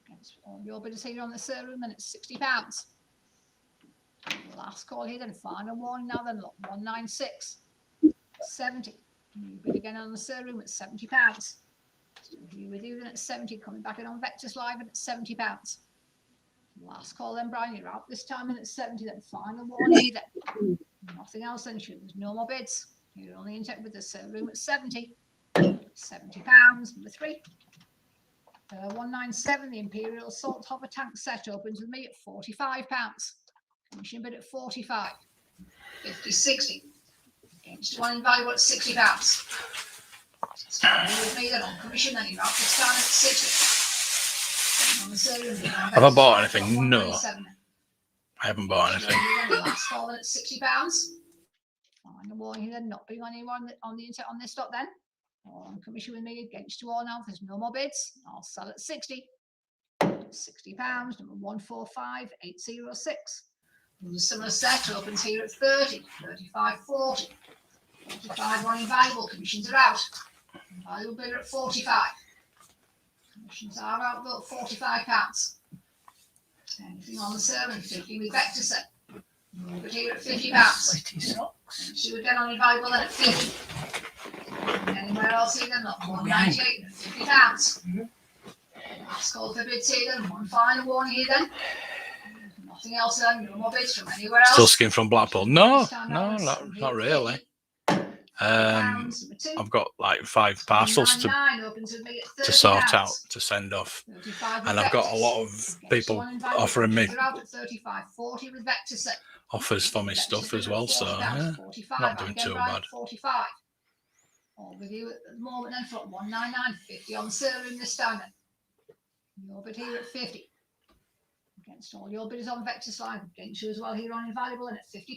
Against all your bidders here on the serum then it's £60. Last call here then, final one now then, look, 196. 70. You bid again on the serum at £70. Still here with you then at 70, coming back in on Vectis Live and at £70. Last call then, Brian, you're out this time and at 70 then, final one here then. Nothing else then, there's no more bids. You're only in check with the serum at 70. £70, number 3. 197, the Imperial Salt Hopper Tank set opens with me at £45. Commission bid at 45. 50, 60. Against one invaluable at £60. Starting with me then on commission, then you're out this time at 60. On the serum, Have I bought anything? No. I haven't bought anything. Last call then at £60. Final warning then, not being anyone on the internet on this stock then. On commission with me against you all now. If there's no more bids, I'll sell at 60. £60, number 145, 806. The similar set opens here at 30, 35, 40. 45 on invaluable, commissions are out. Invaluable bidder at 45. Commissions are out though at £45. Anything on the serum, 50 with Vectis set. But here at £50. She would get on invaluable then at 50. Anywhere else here then, not 198 at £50. Last call for bids here then, one final warning here then. Nothing else then, no more bids from anywhere else. Still skin from Blackpool? No, not really. I've got like 5 parcels to sort out, to send off. And I've got a lot of people offering me offers for my stuff as well, so yeah, not doing too bad. 45. All with you at the moment then for 199, 50 on the serum this time then. Your bid here at 50. Against all your bidders on Vectis Live, against you as well here on invaluable and at £50.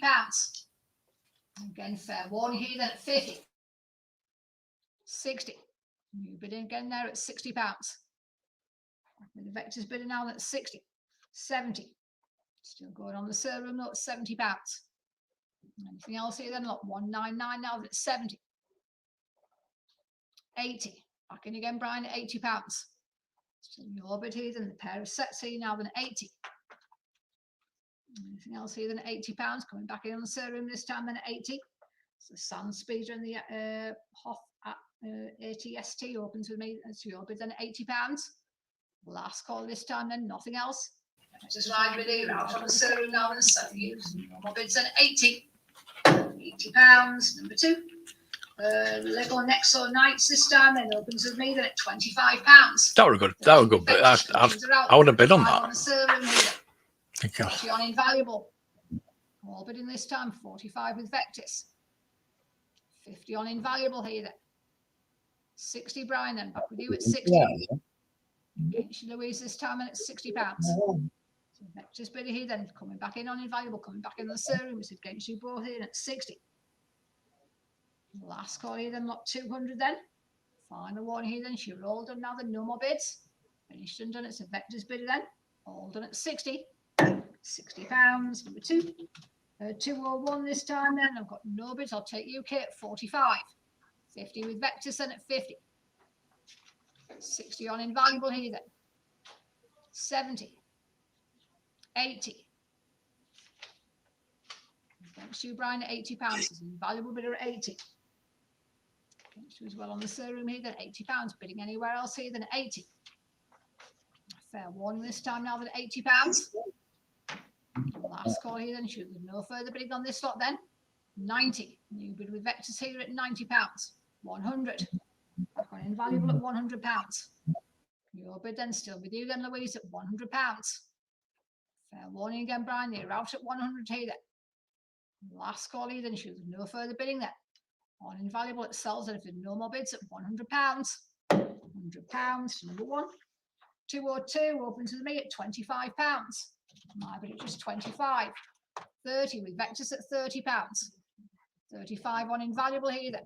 Again, fair warning here then at 50. 60. New bidding again there at £60. With the Vectis bidding now at 60. 70. Still going on the serum note at £70. Anything else here then? Look, 199 now at 70. 80. Back in again, Brian, at £80. Still your bid here then, the pair of sets here now then 80. Anything else here than £80? Coming back in on the serum this time then at 80. So the Sand Speeder and the Hoff at ATST opens with me. So your bid then at £80. Last call this time then, nothing else. Just right with you out on the serum now and so use normal bids then at 80. £80, number 2. Lego Nexo Nights this time then opens with me then at £25. That were good. That were good. But I would have bid on that. On the serum here. Thank you. 40 on invaluable. All bidding this time, 45 with Vectis. 50 on invaluable here then. 60 Brian then, back with you at 60. Against Louise this time and at £60. So Vectis bidder here then, coming back in on invaluable, coming back in on the serum, it's against you both here at 60. Last call here then, not 200 then. Final one here then, she rolled on now then, no more bids. Finished and done. It's a Vectis bidder then. All done at 60. £60. Number 2. 201 this time then. I've got no bids. I'll take UK at 45. 50 with Vectis then at 50. 60 on invaluable here then. 70. 80. Against you, Brian, at £80. There's an invaluable bidder at 80. Against you as well on the sale room here then. £80. Bidding anywhere else here than at 80. Fair warning this time now that at £80. Last call here then. Should there's no further bidding on this lot then. 90. New bid with Vectis here at £90. 100. I've got invaluable at £100. Your bid then still with you then, Louise, at £100. Fair warning again, Brian. You're out at 100 here then. Last call here then. Should there's no further bidding there. On invaluable it sells, and if there's no more bids at £100. £100. Number 1. 202 open to me at £25. My bid at just 25. 30 with Vectis at £30. 35 on invaluable here then.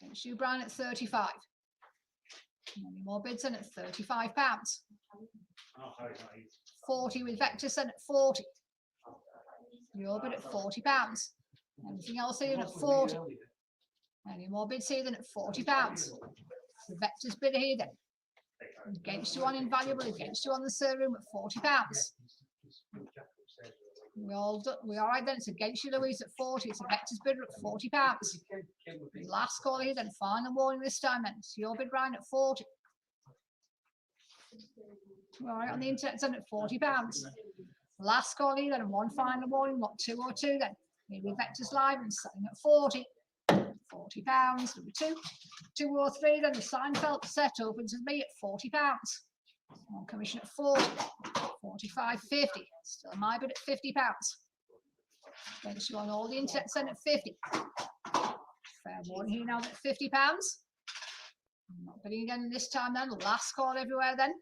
Against you, Brian, at 35. Any more bids in at £35. 40 with Vectis then at 40. Your bid at £40. Anything else here at 40? Any more bids here than at £40? The Vectis bidder here then. Against you on invaluable, against you on the sale room at £40. We all right then. It's against you, Louise, at 40. It's a Vectis bidder at £40. Last call here then. Final warning this time then. It's your bid, Brian, at 40. All right on the internet then at £40. Last call here then. And one final warning. Lot 202 then. Maybe Vectis live and selling at 40. £40. Number 2. 203 then. The Seinfeld set opens with me at £40. On commission at 40. 45.50. Still my bid at £50. Against you on all the internet then at 50. Fair warning here now at £50. I'm not bidding again this time then. Last call everywhere then.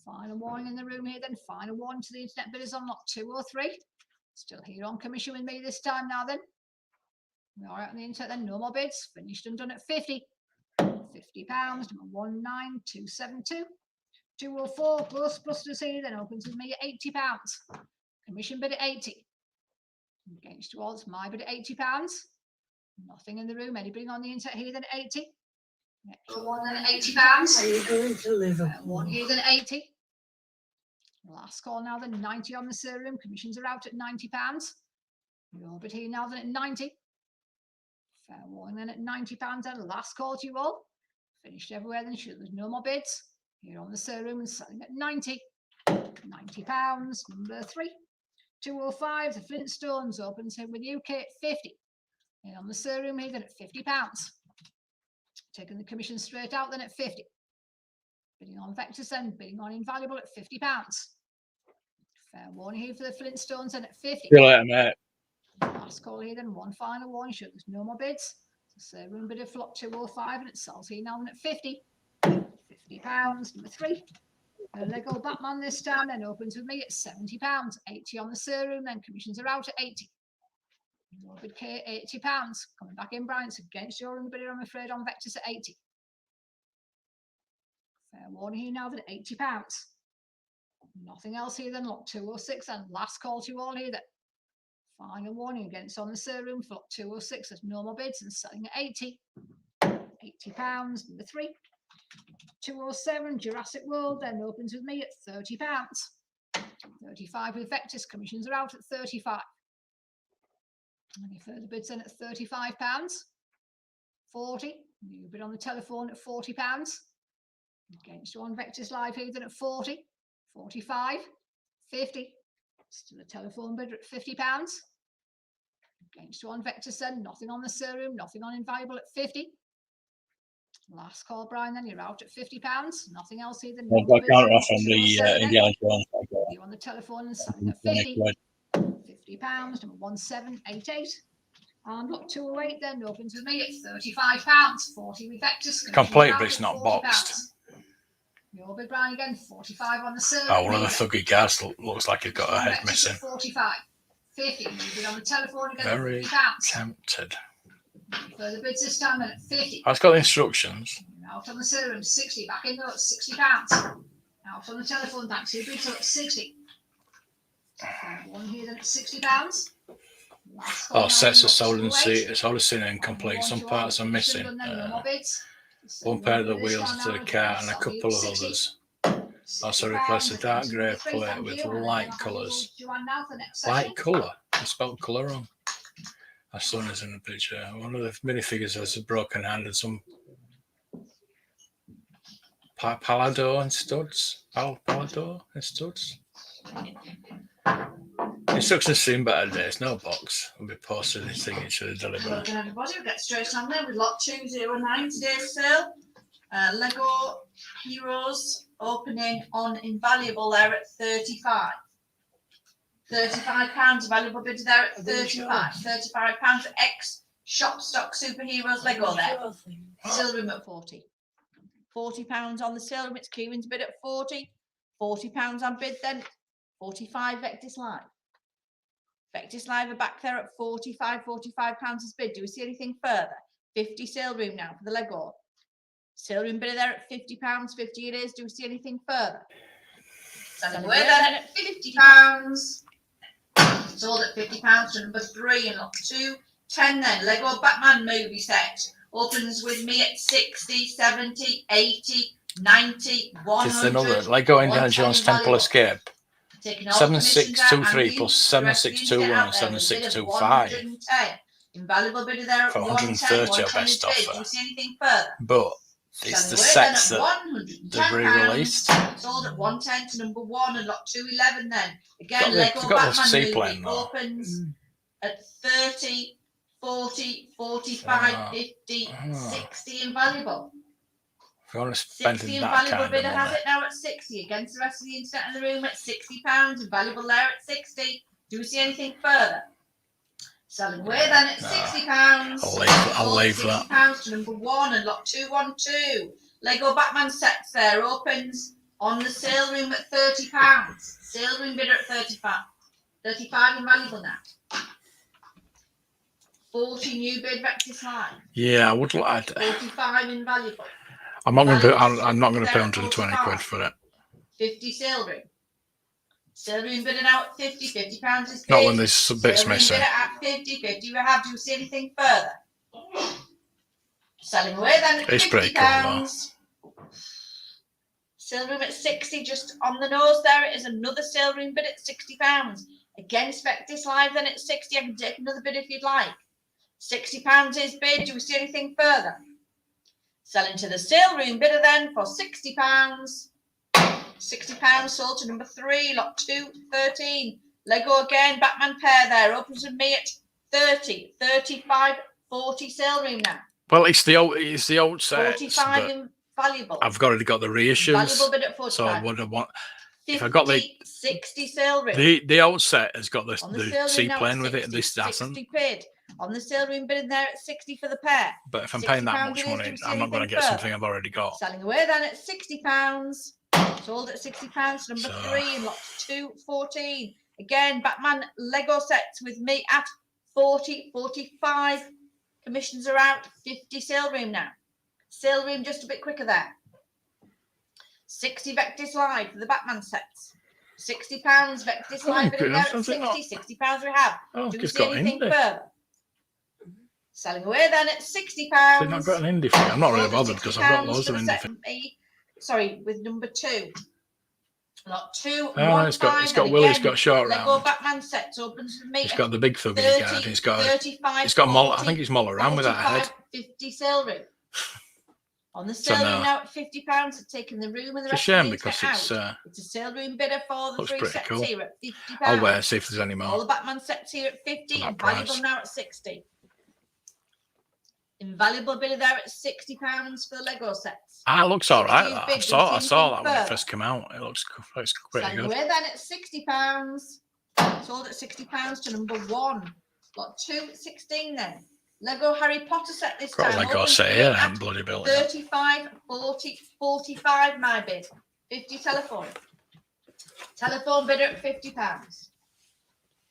Final warning in the room here then. Final warning to the internet bidders on lot 203. Still here on commission with me this time now then. All right on the internet then. No more bids. Finished and done at 50. £50. Number 19272. 204 plus here then opens with me at £80. Commission bid at 80. Against you all, it's my bid at £80. Nothing in the room. Anybody on the internet here then at 80? Extra one then at £80. Are you going to Liverpool? One here then at 80. Last call now then 90 on the sale room. Commissions are out at £90. Your bid here now then at 90. Fair warning then at £90 then. Last call to you all. Finished everywhere then. Sure, there's no more bids. Here on the sale room and selling at 90. £90. Number 3. 205. The Flintstones opens here with UK at 50. And on the sale room here then at £50. Taking the commission straight out then at 50. Bidding on Vectis then. Bidding on invaluable at £50. Fair warning here for the Flintstones then at 50. See you later, mate. Last call here then. One final warning. Sure, there's no more bids. The sale room bid of lot 205 and it sells here now then at 50. £50. Number 3. A Lego Batman this time then opens with me at £70. 80 on the sale room then. Commissions are out at 80. Your bid K £80. Coming back in, Brian. It's against your own bidder, I'm afraid, on Vectis at 80. Fair warning here now that at £80. Nothing else here then. Lot 206 and last call to you all here then. Final warning against on the sale room for lot 206. There's no more bids and selling at 80. £80. Number 3. 207 Jurassic World then opens with me at £30. 35 with Vectis. Commissions are out at 35. Any further bids then at £35? 40. New bid on the telephone at £40. Against you on Vectis live here then at 40. 45. 50. Still a telephone bidder at £50. Against you on Vectis then. Nothing on the sale room. Nothing on invaluable at 50. Last call, Brian, then you're out at £50. Nothing else here than I can't off on the Indiana Jones. You on the telephone and selling at 50. £50. Number 1788. And lot 208 then opens with me at £35. 40 with Vectis. Complete, but it's not boxed. Your bid, Brian, again. 45 on the sale. Oh, one of the thuggy guys looks like he's got a head missing. 45. 50. You bid on the telephone again. Very £50. tempted. Further bids this time then at 50. I've got the instructions. Out on the ceiling room, 60. Back in there at £60. Out on the telephone, thanks. Who bids at 60? One here then at £60. Last call Oh, now, sets are lot sold and 208. it's already seen incomplete. Some parts are missing. One pair of the wheels to the car and a couple of others. Also replace the dark grey plate with light colours. Light colour? I spelled colour wrong. My son is in the picture. One of the minifigures has a broken hand and some palado and studs. Palado and studs. Instructions seem better days. No box. Will be posted in signature delivery. Welcome everybody. We'll get straight on there with lot 209 today's sale. Lego Heroes opening on Invaluable there at 35. £35 valuable bid there at 35. £35 ex shop stock superheroes Lego there. Sale room at 40. £40 on the sale room. It's Kieran's bid at 40. £40 on bid then. 45 Vectis Live. Vectis Live are back there at 45 £45 is bid. Do we see anything further? 50 sale room now for the Lego. Sale room bidder there at £50, 50 it is. Do we see anything further? Selling away then at £50. Sold at £50 to number 3 in lot 2. 10 then. Lego Batman movie set. Opens with me at 60, 70, 80, 90, 100. It's another Lego Indiana Jones Temple Escape. 7623 plus 7621 and 7625. Invaluable bidder there at For 130 our best offer. Do we see anything further? But it's the sets that they've re-released. Sold at 110 to number 1 and lot 211 then. Again, Got the- Lego got the Batman seaplane movie though. opens at 30, 40, 45, 50, 60 invaluable. If you want to 60 spend that invaluable kind of bidder has money. it now at 60 against the rest of the internet in the room at £60. Invaluable there at 60. Do we see anything further? Selling away then at £60. I'll leave that. £60 to number 1 and lot 212. Lego Batman sets there opens on the sale room at £30. Sale room bidder at 35. 35 invaluable now. 40 new bid Vectis Live. Yeah, I would like. 45 invaluable. I'm not going to. I'm not going to pay 120 quid for it. 50 sale room. Sale room bidder now at 50. £50 is bid. Not when there's some bits Sale room missing. bidder at 50. 50 we have. Do you see anything further? Selling away then at It's pretty cool, £50. Sale room at 60, just on the nose there. It is another sale room bid at £60. Against Vectis Live then at 60. I can take another bid if you'd like. £60 is bid. Do we see anything further? Selling to the sale room bidder then for £60. £60 sold to number 3, lot 2, 13. Lego again, Batman pair there. Opens with me at 30, 35, 40 sale room now. Well, it's the old sets. 45 invaluable. I've already got the reissues. Valuable bid at 45. So what I want. 50, If I got the 60 sale room. the old set has got On the sale room seaplane now at with it. 60, This doesn't. 60 bid. On the sale room bid in there at 60 for the pair. But if I'm paying that £60 much it is. money, Do we see I'm not going to anything get further? something I've already got. Selling away then at £60. Sold at £60 number 3 in lot 2, 14. Again, Batman Lego sets with me at 40, 45. Commissions are out. 50 sale room now. Sale room just a bit quicker there. 60 Vectis Live for the Batman sets. £60 Vectis Live in there at 60. £60 we have. Oh, Do we it's see got anything indie. further? Selling away then at £60. They've not got an indie figure. I'm not really bothered because I've got loads of indie figures. Sorry, with number 2. Lot 2. Oh, it's got Willie's got short Lego round. Batman sets opens with me. It's got the big thug in 30, his guard. It's got 35, Moll. I 40, think it's Moll around with that head. 45, 50 sale room. On the sale room now at £50, it's taking the room and the It's a rest shame of the because out. It's a sale room bidder for the looks 3 pretty sets cool. here at £50. I'll wait and see if there's any All more. the Batman sets here at 50 For that and valuable price. now at 60. Invaluable bidder there at £60 for the Lego sets. Ah, it looks all right. 60 is That. big. I saw Do you see that anything when it further? first came out. It's pretty Selling good. away then at £60. Sold at £60 to number 1. Lot 2, 16 then. Lego Harry Potter set this Got time. Lego Open set to here, me I'm at bloody building it. 35, 40, 45 my bid. 50 telephone. Telephone bidder at £50.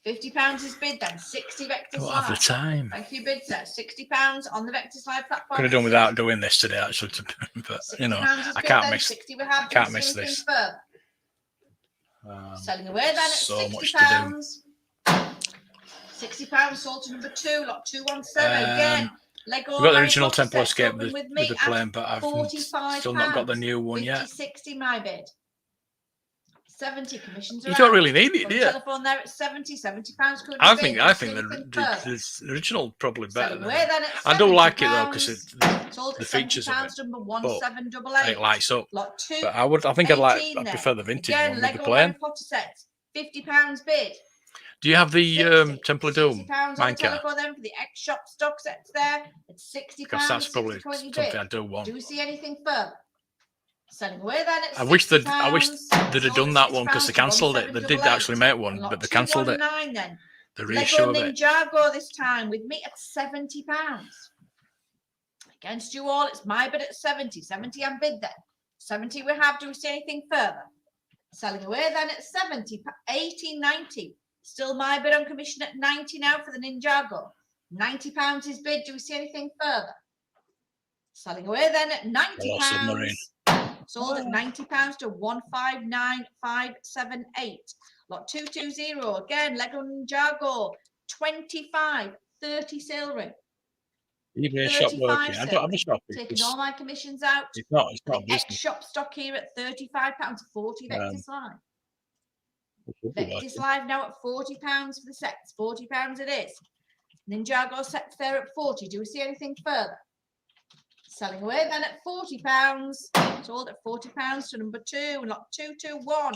£50 is bid then. 60 Vectis Don't have the Live. time. Thank you, bid sir. £60 on the Vectis Live platform. Could have done without doing this today, actually. But you know, £60 is I bid can't then. miss. 60 we have. Can't Do we miss see anything this. further? Selling away then at so much to £60. £60 sold to number 2, lot 217. Again, Lego. We've got the Harry original Potter Temple sets Escape open with with me the at plane, but I've £45. still not got the new one 50, yet. 60 my bid. 70 commissions. You don't really need it, Got do a you? telephone there at £70. £70 I think the original probably better. Than I do like it though because the features of it, number but 1788. it lights up. Lot 2. But I think I then. prefer the vintage Again, one with the Lego Harry plane. Potter sets. £50 bid. Do you have the 60, Temple of Doom £60 on the minecart? telephone then for the X shop stock sets there. It's £60. Because that's probably 60 20 something bid. I do want. Do we see anything further? Selling away then at I wish they'd £60. done that one because they cancelled it. They did actually make one, but they cancelled it. Then. The Lego reissue of it. Ninjago this time with me at £70. Against you all, it's my bid at 70. 70 and bid then. 70 we have. Do we see anything further? Selling away then at 70. 80, 90. Still my bid on commission at 90 now for the Ninjago. £90 is bid. Do we see anything further? Selling away then at £90. Sold at £90 to 159578. Lot 220 again. Lego Ninjago 25 30 sale ring. eBay shop working. I don't have a shop. Taking all my commissions out. It's not The business. X shop stock here at £35. 40 Vectis Live. Vectis Live now at £40 for the sets. £40 it is. Ninjago sets there at 40. Do we see anything further? Selling away then at £40. Sold at £40 to number 2. Lot 221.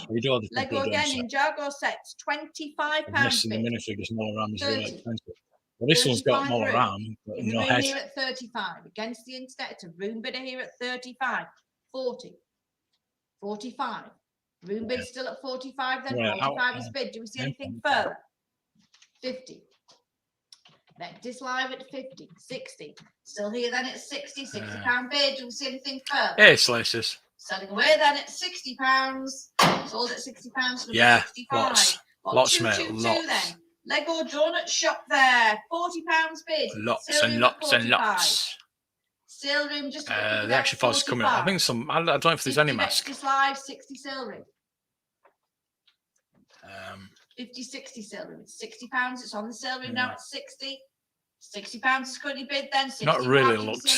Lego again. Ninjago sets £25. Missing the minifigures more RAM is really expensive. Well, this one's got more RAM, but in the no room head. Here at 35. Against the internet, it's a room bidder here at 35. 40. 45. Room bid still at 45 then. 45 is bid. Do we see anything further? 50. Vectis Live at 50. 60. Still here then at 60. £60 bid. Do we see anything further? Hey, slices. Selling away then at £60. Sold at £60. Yeah, 65. lots, mate, lots. Then. Lego donut shop there. £40 bid. Lots and lots and lots. Sale room just The actual files coming up. I think some. I don't know if there's any mask. Vectis Live 60 sale room. 50, 60 sale room. It's £60. It's on the sale room now at 60. £60 is currently bid then. Not really looked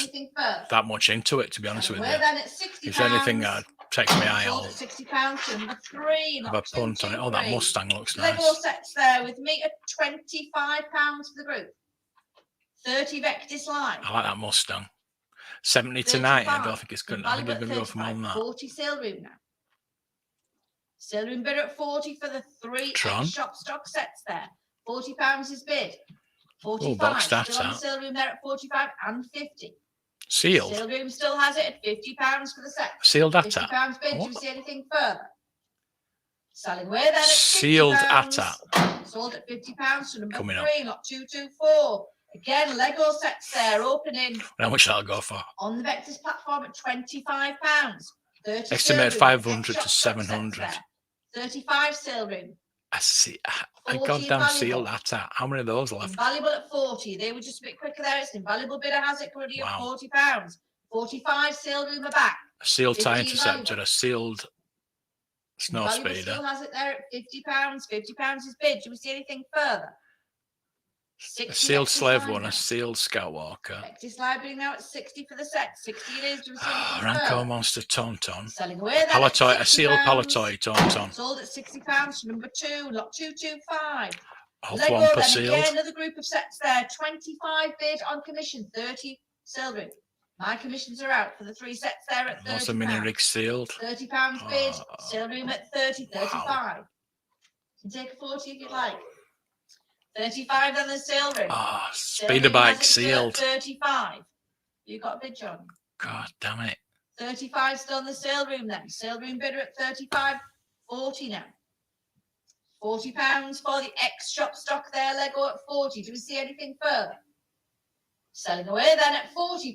that much into it, to be honest with you. Then at £60. If anything, takes my eye on. £60 to number 3. Have a punt on it. Oh, that Mustang looks nice. Lego sets there with me at £25 for the group. 30 Vectis Live. I like that Mustang. 70 to 90. I don't think it's good. I think it's going to go for more than that. 40 sale room now. Sale room bid at 40 for the 3 shop stock sets there. £40 is bid. 45. Oh, box stats still on the sale room there at 45 and 50. Sealed. Sale room still has it at £50 for the set. Sealed ATAT. £50 bid. Do you see anything further? Selling away then at Sealed ATAT. Sold at £50 to number Coming 3, lot 224. Again, Lego sets there opening. How much that'll go for? On the Vectis platform at £25. 30 Estimated 500 to 700. 35 sale room. I see. A goddamn sealed ATAT. How many of those left? Invaluable at 40. They were just a bit quicker there. It's an invaluable bidder has it currently at £40. 45 sale room are back. A sealed tie interceptor, a sealed snow speeder. Still has it there at £50. £50 is bid. Do we see anything further? A sealed slave one, a sealed Scoutwalker. Vectis Library now at 60 for the set. 60 it is. Do we see anything Ranco further? Monster Tauntaun. Selling away Palatoy, a sealed Palatoy Tauntaun. Sold at £60 to number 2, lot 225. Hulk Lego one per then sealed. again, another group of sets there. 25 bid on commission, 30 sale room. My commissions are out for the 3 sets there at £30. What's the mini rig sealed? £30 bid, sale room at 30, 35. You can take a 40 if you'd like. 35 on the sale room. Speeder bike sealed. 35. You got a bid, John? God damn it. 35 still on the sale room then. Sale room bidder at 35. 40 now. £40 for the X shop stock there. Lego at 40. Do we see anything further? Selling away then at £40.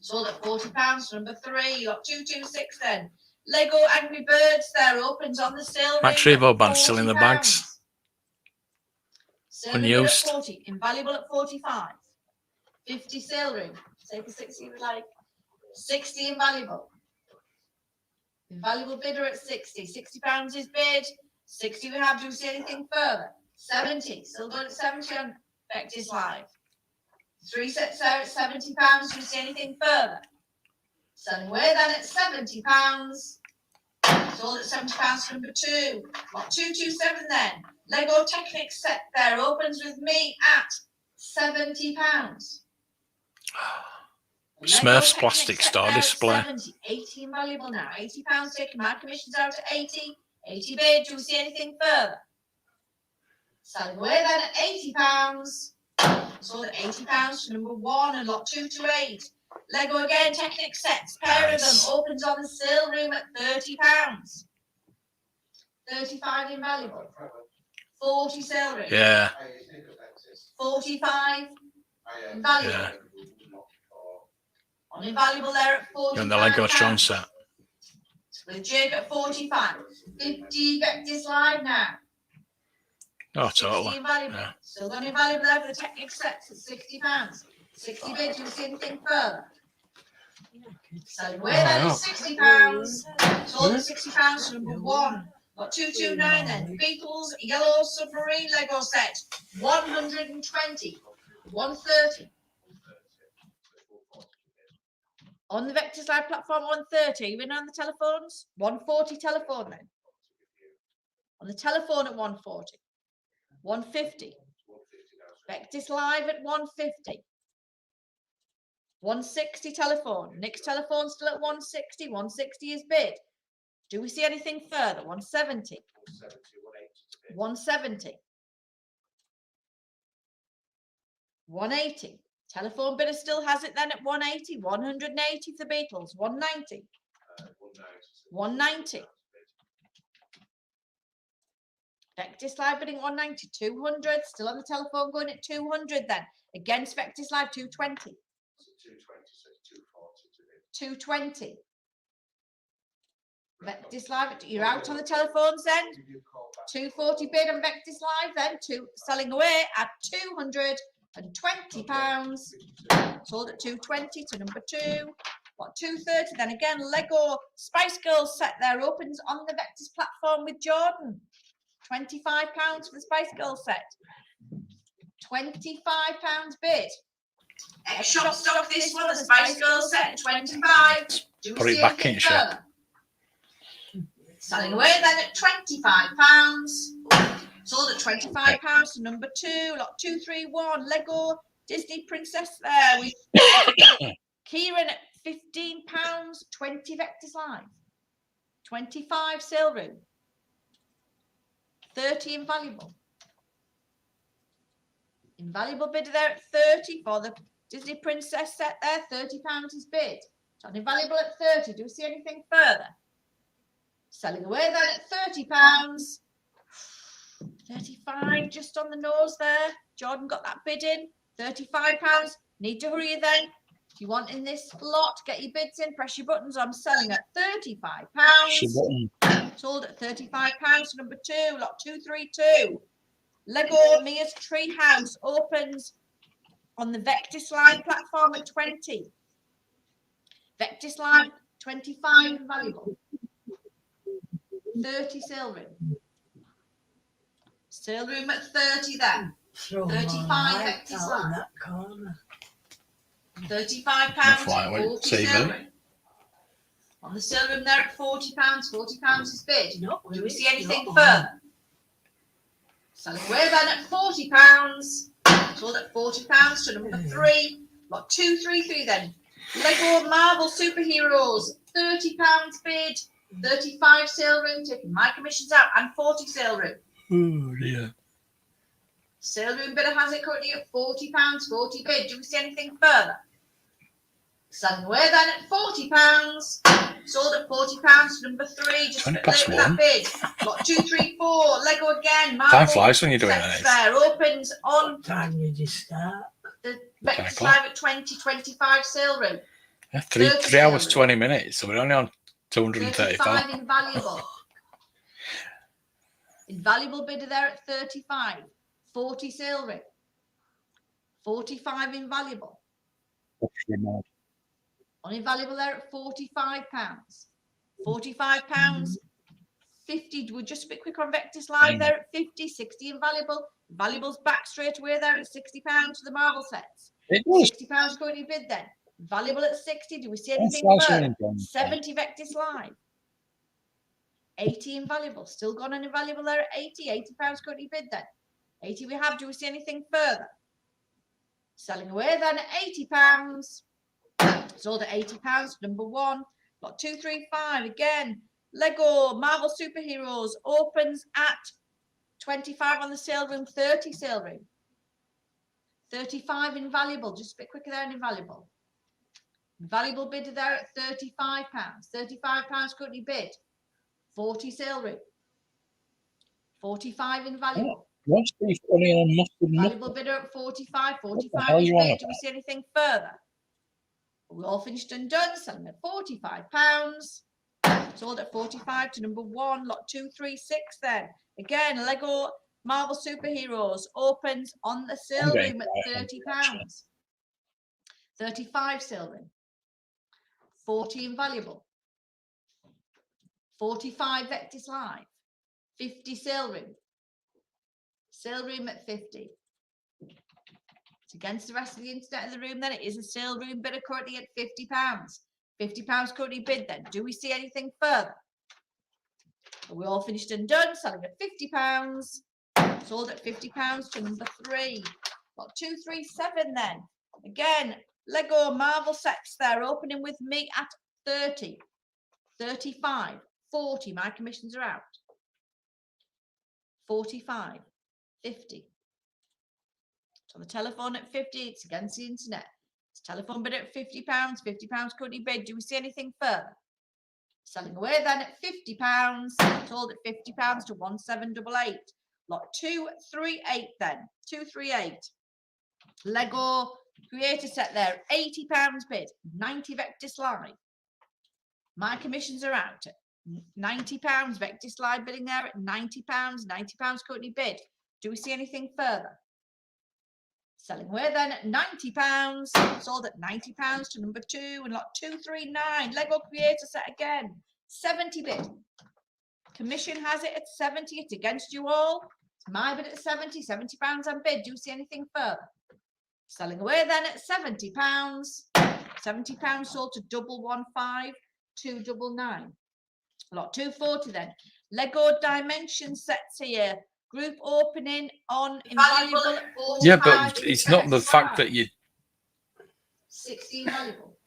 Sold at £40 number 3. Got 226 then. Lego Angry Birds there opens on the sale room. Max Revo band still in the bags. Sale room bid at Unused. 40. Invaluable at 45. 50 sale room. Say for 60 we like. 60 invaluable. Invaluable bidder at 60. £60 is bid. 60 we have. Do we see anything further? 70. Still good at 70 on Vectis Live. 3 sets there at £70. Do we see anything further? Selling away then at £70. Sold at £70 for number 2. Lot 227 then. Lego Technic set there opens with me at £70. Smurfs plastic store display. 70, 80 invaluable now. £80 taken. My commission's out at 80. 80 bid. Do we see anything further? Selling away then at £80. Sold at £80 for number 1 and lot 228. Lego again, Technic sets, pair of them, opens on the sale room at £30. 35 invaluable. 40 sale room. Yeah. 45 invaluable. Yeah. On invaluable there at 45. And the Lego Tron set. With Jake at 45. 50 Vectis Live now. Oh, 60 totally. invaluable. Yeah. Still got invaluable there for the Technic sets at £60. 60 bids, do you see anything further? Selling away then at £60. Sold at £60 for number 1. Got 229 then. Beatles Yellow Submarine Lego set. 120. 130. On the Vectis Live platform, 130. Are you in on the telephones? 140 telephone then. On the telephone at 140. 150. Vectis Live at 150. 160 telephone. Nick's telephone still at 160. 160 is bid. Do we see anything further? 170. 170. 180. Telephone bidder still has it then at 180. 180 for the Beatles. 190. 190. Vectis Live bidding 190. 200. Still on the telephone going at 200 then. Against Vectis Live 220. 220. Vectis Live, you're out on the telephones then. 240 bid on Vectis Live then. Selling away at £220. Sold at 220 to number 2. What 230 then again? Lego Spice Girls set there opens on the Vectis platform with Jordan. £25 for the Spice Girls set. £25 bid. Shop stock this one, the Spice Girls set 25. Do we Put it see back anything in, Sha. further? Selling away then at £25. Sold at £25 to number 2, lot 231. Lego Disney Princess there with Kieran at £15. 20 Vectis Live. 25 sale room. 30 invaluable. Invaluable bidder there at 30 for the Disney Princess set there. £30 is bid. So invaluable at 30. Do we see anything further? Selling away then at £30. 35 just on the nose there. Jordan got that bid in. £35. Need to hurry then. If you want in this lot, get your bids in. Press your buttons. I'm selling at £35. Sold at £35 number 2, lot 232. Lego Mia's Treehouse opens on the Vectis Live platform at 20. Vectis Live 25 invaluable. 30 sale room. Sale room at 30 then. 35 Vectis Live. £35 Flyweight 40 TV. sale room. On the sale room there at £40. £40 is bid. Do we see anything further? Selling away then at £40. Sold at £40 to number 3. Lot 233 then. Lego Marvel Superheroes. £30 bid. 35 sale room. Taking my commissions out and 40 sale room. Oh dear. Sale room bidder has it currently at £40. 40 bid. Do we see anything further? Selling away then at £40. Sold at £40 to number 3. Just 20 a bit past late with that 1. bid. Lot 234. Lego again. Marvel Time flies when you're doing sets it. there. Opens on Time did you start? the 10 Vectis o'clock. Live at 2025 sale room. Yeah, 3 hours 20 minutes, so we're only on 235. 35 invaluable. Invaluable bidder there at 35. 40 sale ring. 45 invaluable. Uninvaluable there at £45. £45. 50. We're just a bit quicker on Vectis Live there at 50. 60 invaluable. Valuables back straight away there at £60 to the marble sets. It does. £60 going to bid then. Valuable at 60. Do we see anything further? 70 Vectis Live. 80 invaluable. Still gone on invaluable there at 80. £80 going to bid then. 80 we have. Do we see anything further? Selling away then at £80. Sold at £80. Number 1. Lot 235 again. Lego Marvel Superheroes opens at 25 on the sale room, 30 sale room. 35 invaluable, just a bit quicker there and invaluable. Valuable bidder there at £35. £35 currently bid. 40 sale room. 45 invaluable. What's beef onion and mustard? Valuable bidder at 45. 45 hell is you on bid. Do we see anything further? We're all finished and done. Selling at £45. Sold at 45 to number 1, lot 236 then. Again, Lego Marvel Superheroes opens on the sale room at £30. 35 sale room. 40 invaluable. 45 Vectis Live. 50 sale room. Sale room at 50. It's against the rest of the internet in the room then. It is a sale room bidder currently at £50. £50 currently bid then. Do we see anything further? We're all finished and done. Selling at £50. Sold at £50 to number 3. Got 237 then. Again, Lego Marvel sets there. Opening with me at 30. 35. 40. My commissions are out. 45. 50. It's on the telephone at 50. It's against the internet. Telephone bid at £50. £50 currently bid. Do we see anything further? Selling away then at £50. Sold at £50 to 1788. Lot 238 then. 238. Lego creator set there. £80 bid. 90 Vectis Live. My commissions are out at £90. Vectis Live bidding there at £90. £90 currently bid. Do we see anything further? Selling away then at £90. Sold at £90 to number 2 and lot 239. Lego creator set again. 70 bid. Commission has it at 70. It's against you all. It's my bid at 70. £70 on bid. Do you see anything further? Selling away then at £70. £70 sold to 115 299. Lot 240 then. Lego dimension sets here. Group opening on invaluable. Yeah, but it's not the fact that you. 60 invaluable.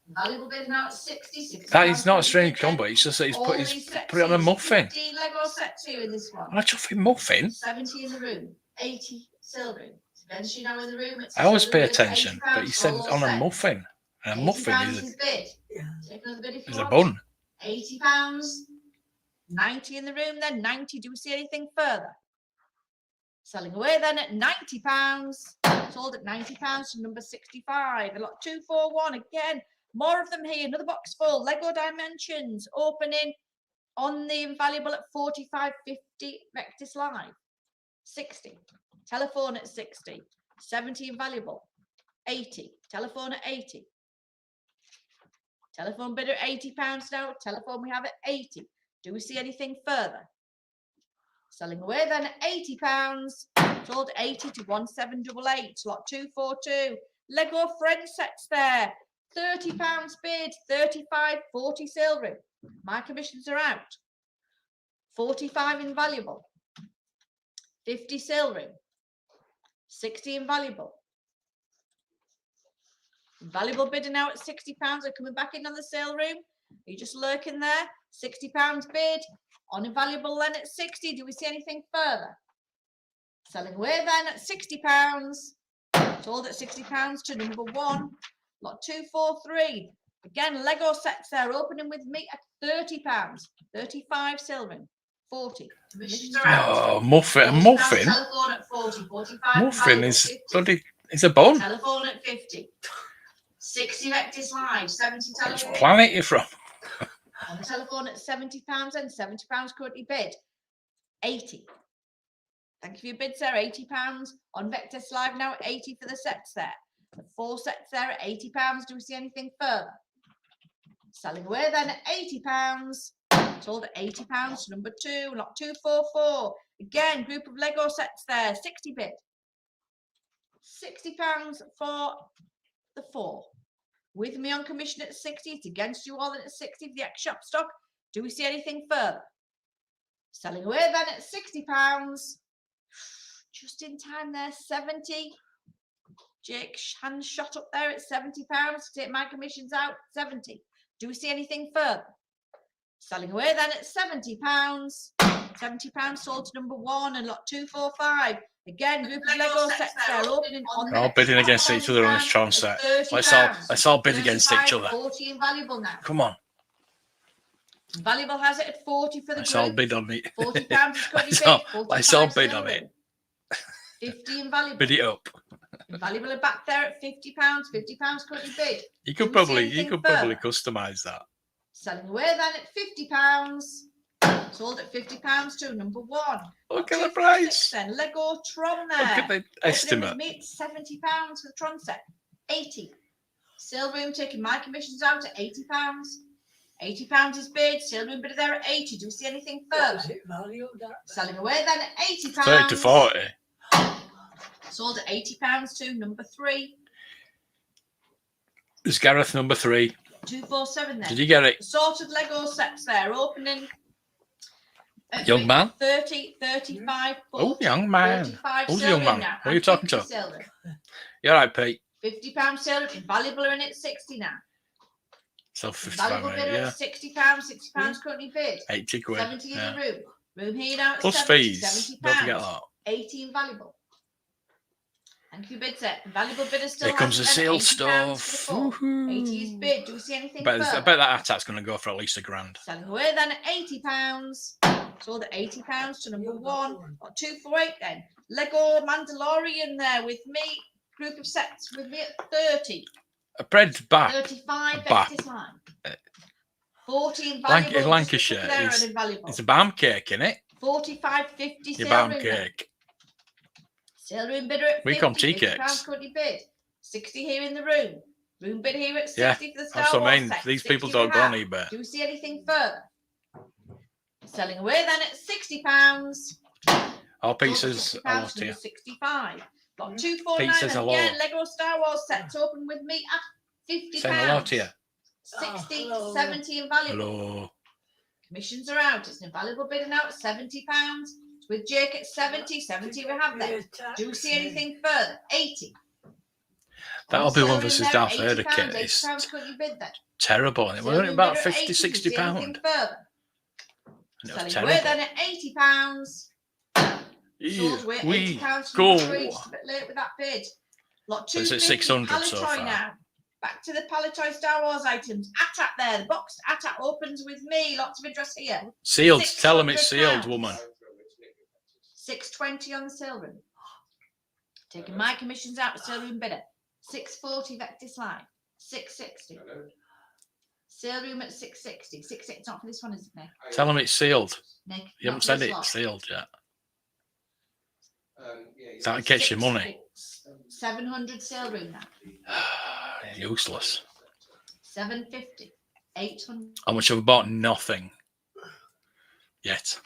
Valuable bid now at 60. That is not a strange combo. It's just that he's put it on a muffin. 50 Lego sets here in this one. On a chuffing muffin. 70 in the room. 80 silver. Eventually now in the room. I always pay attention, but he said on a muffin. And a muffin is a bun. £80. 90 in the room then. 90. Do we see anything further? Selling away then at £90. Sold at £90 to number 65. A lot 241 again. More of them here. Another box full. Lego Dimensions opening on the invaluable at 45.50. Vectis Live. 60. Telephone at 60. 70 invaluable. 80. Telephone at 80. Telephone bidder at £80 now. Telephone we have at 80. Do we see anything further? Selling away then at £80. Sold 80 to 1788. Lot 242. Lego friend sets there. £30 bid. 35, 40 sale room. My commissions are out. 45 invaluable. 50 sale room. 60 invaluable. Valuable bidder now at £60. Are coming back in on the sale room. Are you just lurking there? £60 bid. On invaluable then at 60. Do we see anything further? Selling away then at £60. Sold at £60 to number 1. Lot 243. Again, Lego sets there. Opening with me at £30. 35 silver. 40. Oh, muffin. A muffin? Telephone at 40. 45. Muffin is bloody. It's a bun. Telephone at 50. 60 Vectis Live. 70 telephone. Which planet you from? On the telephone at £70 and £70 currently bid. 80. Thank you for your bids there. £80 on Vectis Live now. 80 for the sets there. The 4 sets there at £80. Do we see anything further? Selling away then at £80. Sold at £80 to number 2. Lot 244. Again, group of Lego sets there. 60 bid. £60 for the 4. With me on commission at 60. It's against you all at 60 for the ex-shop stock. Do we see anything further? Selling away then at £60. Just in time there, 70. Jake hand shot up there at £70. Take my commissions out, 70. Do we see anything further? Selling away then at £70. £70 sold to number 1 and lot 245. Again, group of Lego sets there opening on They're all bidding against each other on this Tron set. Let's all bid against each other. 40 invaluable now. Come on. Valuable has it at 40 for the Let's all group. bid on it. £40 is currently Let's bid. all- let's all 45 bid on silver. it. 50 invaluable. Bid it up. Invaluable are back there at £50. £50 currently bid. You Do could we see probably anything probably further? customize that. Selling away then at £50. Sold at £50 to number 1. Look at the 246 price. Then Lego Tron there. Look at the Opening estimate. with me, £70 for the Tron set. 80. Sale room taking my commissions out at £80. £80 is bid. Sale room bid there at 80. Do we see anything further? Selling away then at £80. 30 to 40. Sold at £80 to number 3. There's Gareth number 3. 247 then. Did you get it? Sorted Lego sets there. Opening. at Young man? 30, 35, 40, Oh, young man. 45 Who's the sale young room man? now, Who are you and talking 50 to? sale room. You're right, Pete. £50 sale room. Invaluable are in at 60 now. So 55, Valuable mate, bid yeah. at £60. £60 currently bid. 80 quid. 70 in Yeah. the room. Room here now at Plus 70, fees. £70. Don't forget that. 80 invaluable. Thank you, bid set. Valuable bidder still Here comes the has it sealed at £80 stuff. for the 4. 80 is Woohoo. bid. Do we see anything I further? bet that attack's going to go for at least £1,000. Selling away then at £80. Sold at £80 to number 1. Got 248 then. Lego Mandalorian there with me. Group of sets with me at 30. A bread's back. 35 back. Vectis line. 40 invaluable. just Lancashire look there is- and invaluable. It's a balm cake, isn't it? 45, 50 Your sale balm room then. cake. Sale room bidder at 50. We call 'em tea £50 cakes. currently bid. 60 here in the room. Room bid here at 60 Yeah, for the Star That's what Wars I mean. set. These 60 people don't go on we have. eBay. Do we see anything further? Selling away then at £60. All Sold pieces at are £60 lost to here. 65. Got 249 Pete says and hello. again Lego Star Wars sets open with me at £50. Saying hello to you. 60, hello. 70 invaluable. Hello. Commissions are out. It's an invaluable bidder now at £70. With Jake at 70. 70 we have there. Do we see anything further? 80. That'll be Sale one room versus there at Darth Vader £80. kit. It's £80 could you bid there? terrible. And it Sale wasn't room about bidder at 50, 80. 60 Do we see anything pound. further? It was Selling away then terrible. at £80. Sold away We £80 from go. number 3. Just a bit late with that bid. Lot So it's at 250 600 so Palatoy far. now. Back to the Palatoy Star Wars items. ATAT there. The boxed ATAT opens with me. Lots of interest here. Sealed. Tell them it's £600. sealed, woman. 620 on the sale room. Taking my commissions out, sale room bidder. 640 Vectis line. 660. Sale room at 660. 660. It's not for this one, is it, Nick? Tell them it's sealed. Nick, You not haven't for said this it's lot. sealed yet. That gets your money. 700 sale room now. Useless. 750. 800. How much have I bought? Nothing. Yet.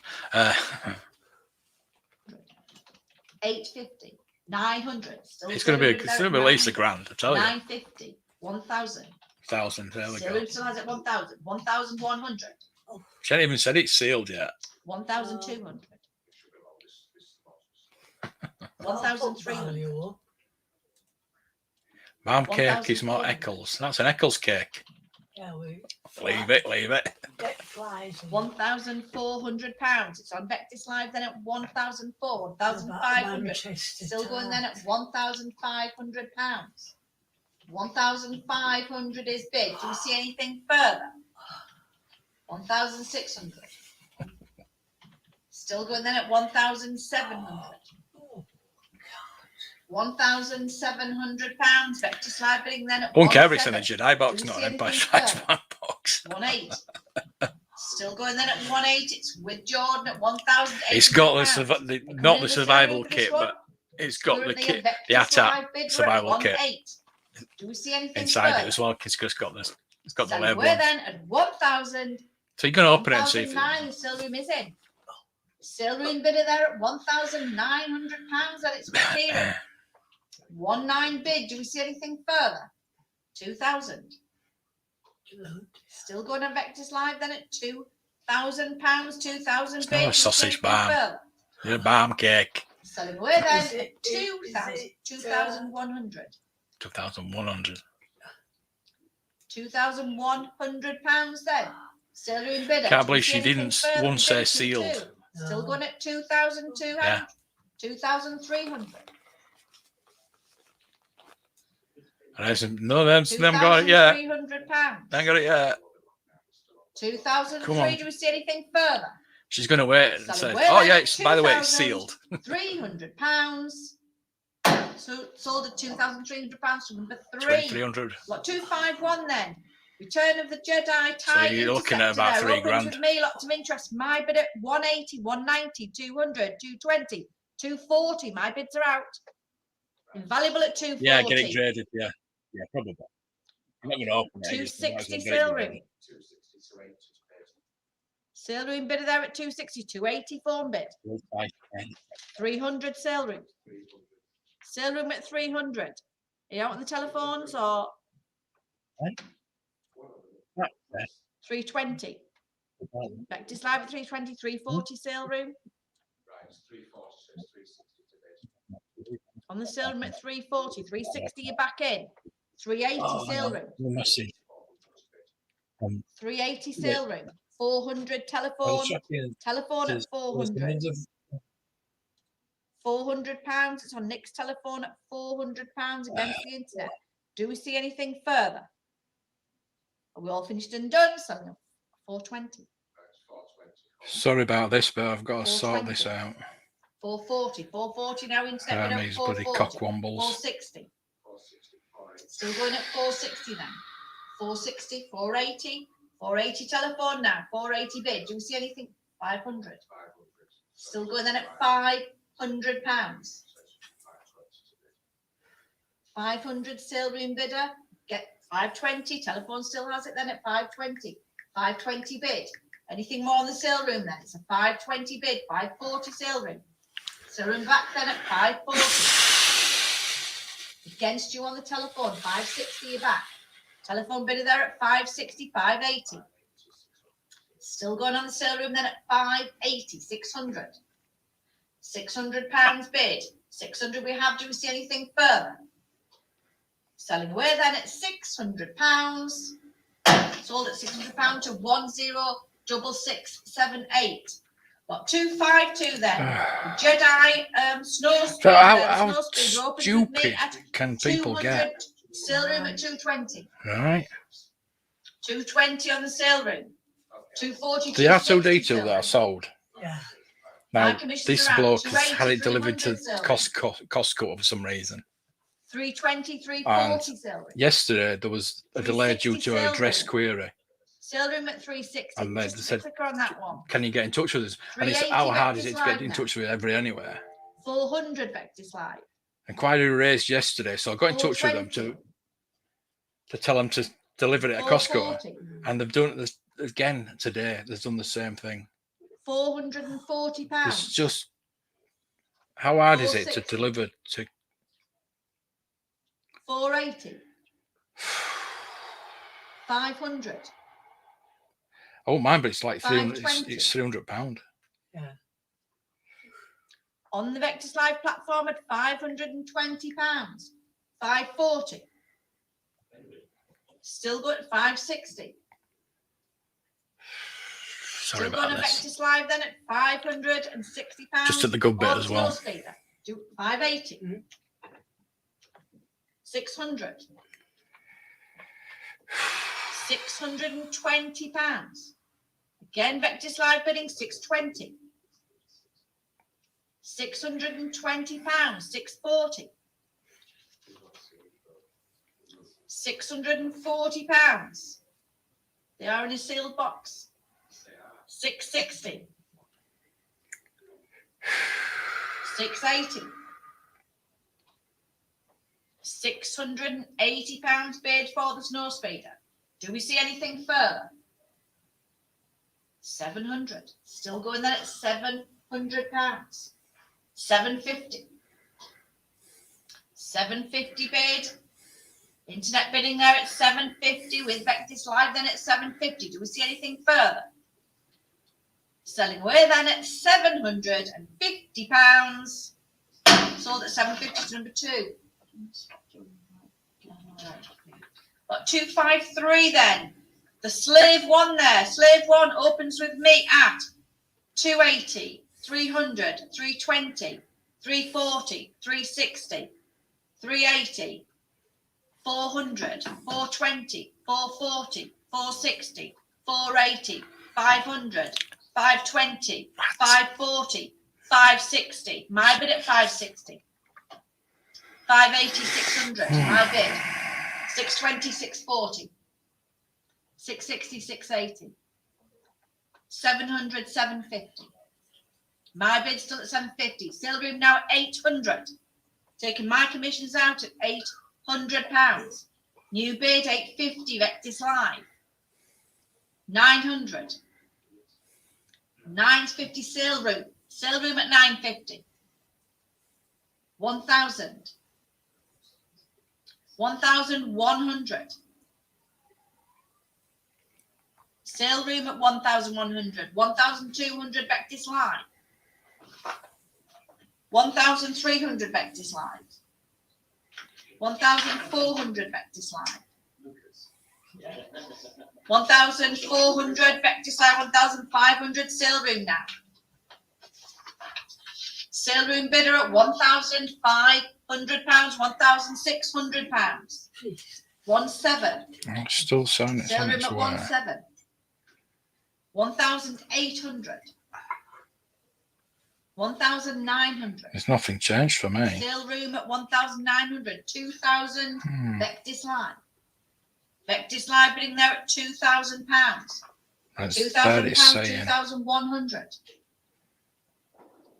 850. 900. Still It's going to be. sale room It's there going to be at at least 900. £1,000. I tell you. 950. 1,000. 1,000. There we Sale go. room still has it 1,000. 1,100. She hasn't even said it's sealed yet. 1,200. 1,300. Balm cake is more 1,400. Eccles. That's an Eccles cake. Yeah, we Leave it. Leave it. get flies. and- £1,400. It's on Vectis Live then at 1,400. 1,500. Manchester Still going then Town. at £1,500. 1,500 is bid. Do you see anything further? 1,600. Still going then at 1,700. £1,700. Vectis Live bidding then at Won't care if it's in a 1,700. Jedi box, Do we not see an Empire anything Strikes further? Back box. 1,800. Still going then at 180. It's with Jordan at 1,000. It's got not the survival kit, but it's got the kit, the ATAP survival kit Do we see anything inside further? it as well. It's just got this. It's got the So label. we're then at 1,000. So you're gonna open it and see if 1,009, the sale room is in. Sale room bidder there at £1,900 and it's clearing. 19 bid. Do we see anything further? 2,000. Still going on Vectis Live then at £2,000. 2,000 It's bid. not a sausage Anything barm. further? It's a barm cake. Selling away then at 2,100. 2,100. £2,100 then. Sale room bidder. Can't Do we believe see she anything didn't further? once say Bid sealed. 2,200. Still going at 2,200. Yeah. 2,300. And I said, no, them got it yet. £2,300. They ain't got it yet. 2,003. Come on. Do we see anything further? She's going to wait and say, Selling oh, away yeah, then, it's, by the way, it's sealed. £300. So sold at £2,300 for number 3. 300. Lot 251 then. Return of the Jedi TIE. you're looking at Interceptor about there. 3 grand. With me, lots of interest. My bid at 180, 190, 200, 220, 240. My bids are out. Invaluable at 240. Yeah, get it graded. Yeah. Yeah, probably. I'm not going to open it. 260 sale room. Sale room bidder there at 260, 280 form bid. 300 sale room. Sale room at 300. Are you out on the telephones or? 320. Vectis Live at 320, 340 sale room. On the sale room at 340, 360 you're back in. 380 sale room. 380 sale room. 400 telephone. Telephone at 400. £400. It's on Nick's telephone at £400 against the internet. Do we see anything further? Are we all finished and done? Selling at 420. Sorry about this, but I've got to sort this 420. out. 440. 440 now internet. Bid These at bloody 440. cockwombles. 460. Still going at 460 then. 460, 480. 480 telephone now. 480 bid. Do we see anything? 500. Still going then at £500. 500 sale room bidder. Get 520. Telephone still has it then at 520. 520 bid. Anything more on the sale room then? It's a 520 bid. 540 sale room. Sale room back then at 540. Against you on the telephone. 560 you're back. Telephone bidder there at 560. 580. Still going on the sale room then at 580. 600. £600 bid. 600 we have. Do we see anything further? Selling away then at £600. Sold at £600 to 106678. Got 252 then. Jedi snow speed. So how stupid can people get? Sale room at 220. Right. 220 on the sale room. 240. The R2D2 that I sold. Yeah. Now, commission's this around bloke has had 280, it delivered to 300 Costco for some reason. 320, 340 sale room. Yesterday, there was a delay due to a address query. Sale room at 360. And they Just a said, clicker on that one. can you get in touch with us? And it's 380 how hard is Vectis it to get Live in now. touch with every anywhere? 400 Vectis Live. Inquiry raised yesterday, so I got in touch with them 420. to tell them to deliver it at Costco. 440. And they've done it again today. They've done the same thing. £440. It's just, how hard is it to 460. deliver to? 480. 500. Oh, mine, but it's like 300. 520. It's £300. Yeah. On the Vectis Live platform at £520. 540. Still good at 560. Sorry Still going about to this. Vectis Live then at £560. Just at the good bit Or as the well. snow speeder. Do 580. 600. £620. Again, Vectis Live bidding 620. £620. 640. £640. They are in a sealed box. 660. 680. £680 bid for the snow speeder. Do we see anything further? 700. Still going there at £700. 750. 750 bid. Internet bidding there at 750 with Vectis Live then at 750. Do we see anything further? Selling away then at £750. Sold at 750 to number 2. Got 253 then. The slave one there. Slave one opens with me at 280, 300, 320, 340, 360, 380, 400, 420, 440, 460, 480, 500, 520, 540, 560. My bid at 560. 580, 600. My bid. 620, 640. 660, 680. 700, 750. My bid still at 750. Sale room now at 800. Taking my commissions out at £800. New bid 850. Vectis Live. 900. 950 sale room. Sale room at 950. 1,000. 1,100. Sale room at 1,100. 1,200 Vectis Live. 1,300 Vectis Live. 1,400 Vectis Live. 1,400 Vectis Live. 1,500 sale room now. Sale room bidder at £1,500. £1,600. 1,700. Still selling it. Sale room at 1,700. 1,800. 1,900. There's nothing changed for me. Sale room at 1,900. 2,000 Vectis Live. Vectis Live bidding there at £2,000. That's £2,000, saying. 2,100.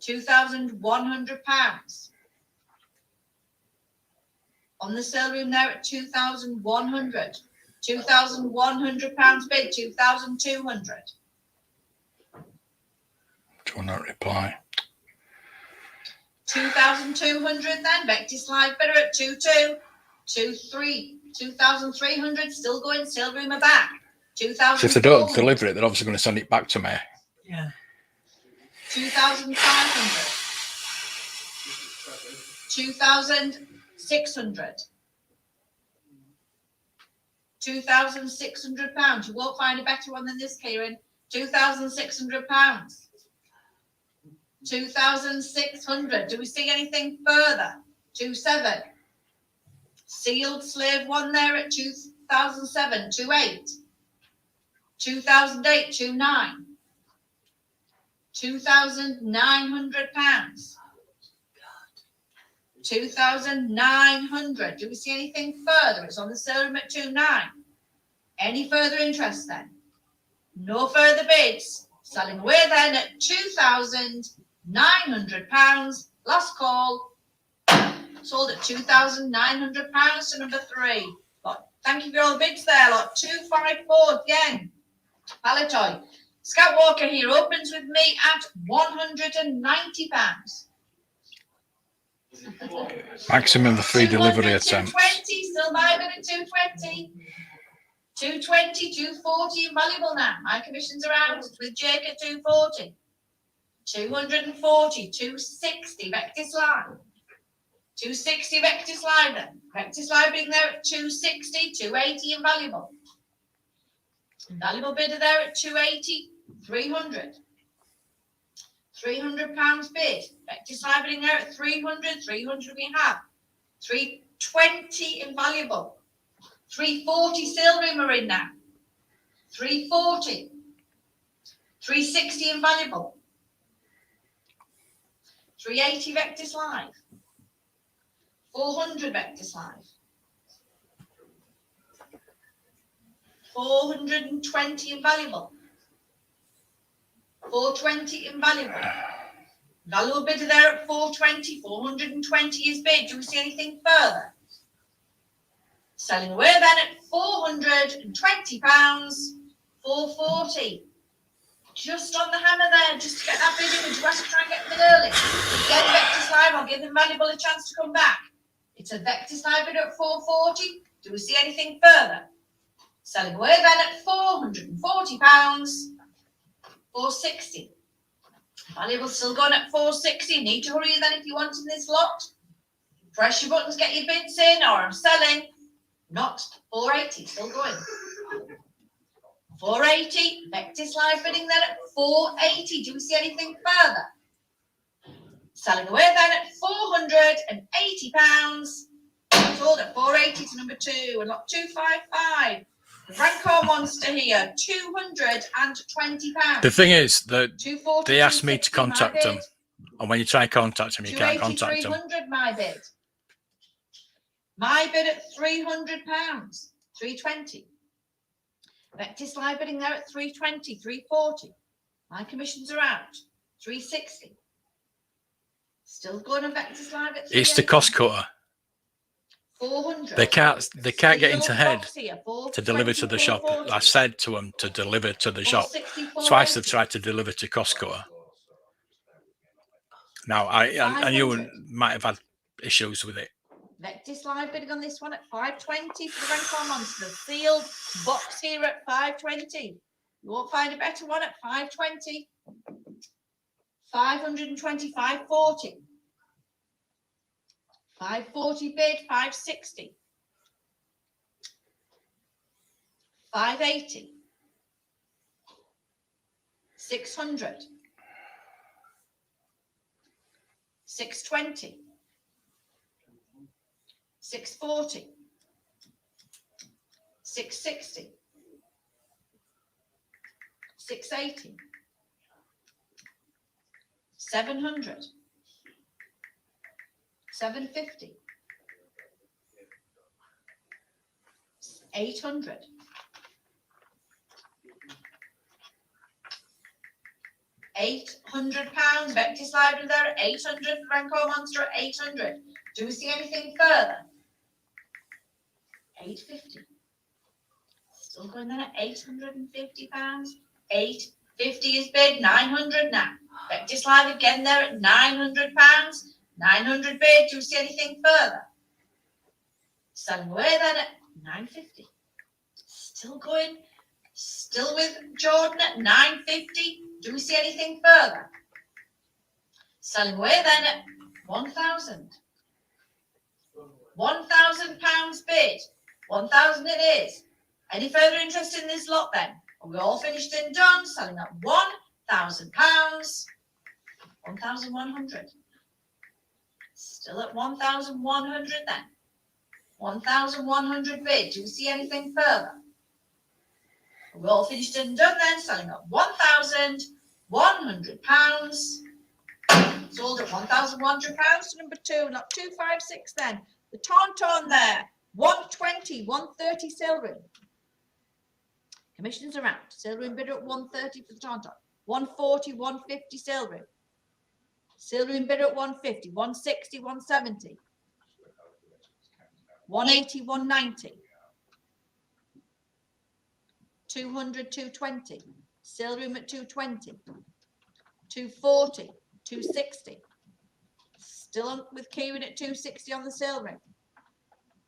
£2,100. On the sale room there at 2,100. £2,100 bid, 2,200. Do you not reply? 2,200 then, Vectis Live bidder at 2,300, still going, sale room are back. 2,000. So if they don't deliver it, they're obviously going to send it back to me. Yeah. 2,500. 2,600. £2,600. You won't find a better one than this, Kieran. £2,600. 2,600. Do we see anything further? 2,700. Sealed slave one there at 2,007. 2,800. 2,008. 2,900. £2,900. 2,900. Do we see anything further? It's on the sale room at 2,900. Any further interest then? No further bids. Selling away then at £2,900. Last call. Sold at £2,900 to number 3. Lot. Thank you for all the bids there. Lot 254 again. Palatoy. Scout Walker here opens with me at £190. Maximum of 3 delivery attempts. 220, still my bid at 220. 220, 240, invaluable now. My commissions are out with Jake at 240. 240, 260, Vectis Live. 260 Vectis Live then. Vectis Live being there at 260, 280, invaluable. Invaluable bidder there at 280, 300. £300 bid. Vectis Live bidding there at 300. 300 we have. 320 invaluable. 340 sale room are in now. 340. 360 invaluable. 380 Vectis Live. 400 Vectis Live. 420 invaluable. 420 invaluable. Valuable bidder there at 420. 420 is bid. Do we see anything further? Selling away then at £420. 440. Just on the hammer there, just to get that bid in. Would you have to try and get the bid early? Again, Vectis Live, I'll give them valuable a chance to come back. It's a Vectis Live bid at 440. Do we see anything further? Selling away then at £440. 460. Valuable still going at 460. Need to hurry then if you want in this lot. Press your buttons, get your bids in, or I'm selling. Not 480, still going. 480. Vectis Live bidding then at 480. Do we see anything further? Selling away then at £480. Sold at 480 to number 2 and lot 255. The Rancor Monster here, £220. The thing is that 240, they asked me to 260, my contact them, bid. and when you try and contact them, you can't 280, contact them. 300, my bid. My bid at £300. 320. Vectis Live bidding there at 320, 340. My commissions are out. 360. Still going on Vectis Live at 380. It's the cost cutter. 400. They can't get into head Here, to deliver to the shop. 440. I said to them to deliver to the shop. 460, Twice they've tried to deliver to cost cutter. Now I knew 500. might have had issues with it. Vectis Live bidding on this one at 520 for the Rancor Monster. Sealed box here at 520. You won't find a better one at 520. 520, 540. 540 bid, 560. 580. 600. 620. 640. 660. 680. 700. 750. 800. £800. Vectis Live there at 800. Rancor Monster at 800. Do we see anything further? 850. Still going there at £850. 850 is bid. 900 now. Vectis Live again there at £900. 900 bid. Do you see anything further? Selling away then at 950. Still going. Still with Jordan at 950. Do we see anything further? Selling away then at 1,000. £1,000 bid. 1,000 it is. Any further interest in this lot then? Are we all finished and done? Selling at £1,000. 1,100. Still at 1,100 then. 1,100 bid. Do we see anything further? We're all finished and done then. Selling at £1,100. Sold at £1,100 to number 2, not 256 then. The Tauntaun there. 120, 130 Silverin. Commissions are out. Silverin bidder at 130 for the Tauntaun. 140, 150 Silverin. Silverin bidder at 150, 160, 170. 180, 190. 200, 220. Silverin at 220. 240, 260. Still on with Kieran at 260 on the Silverin.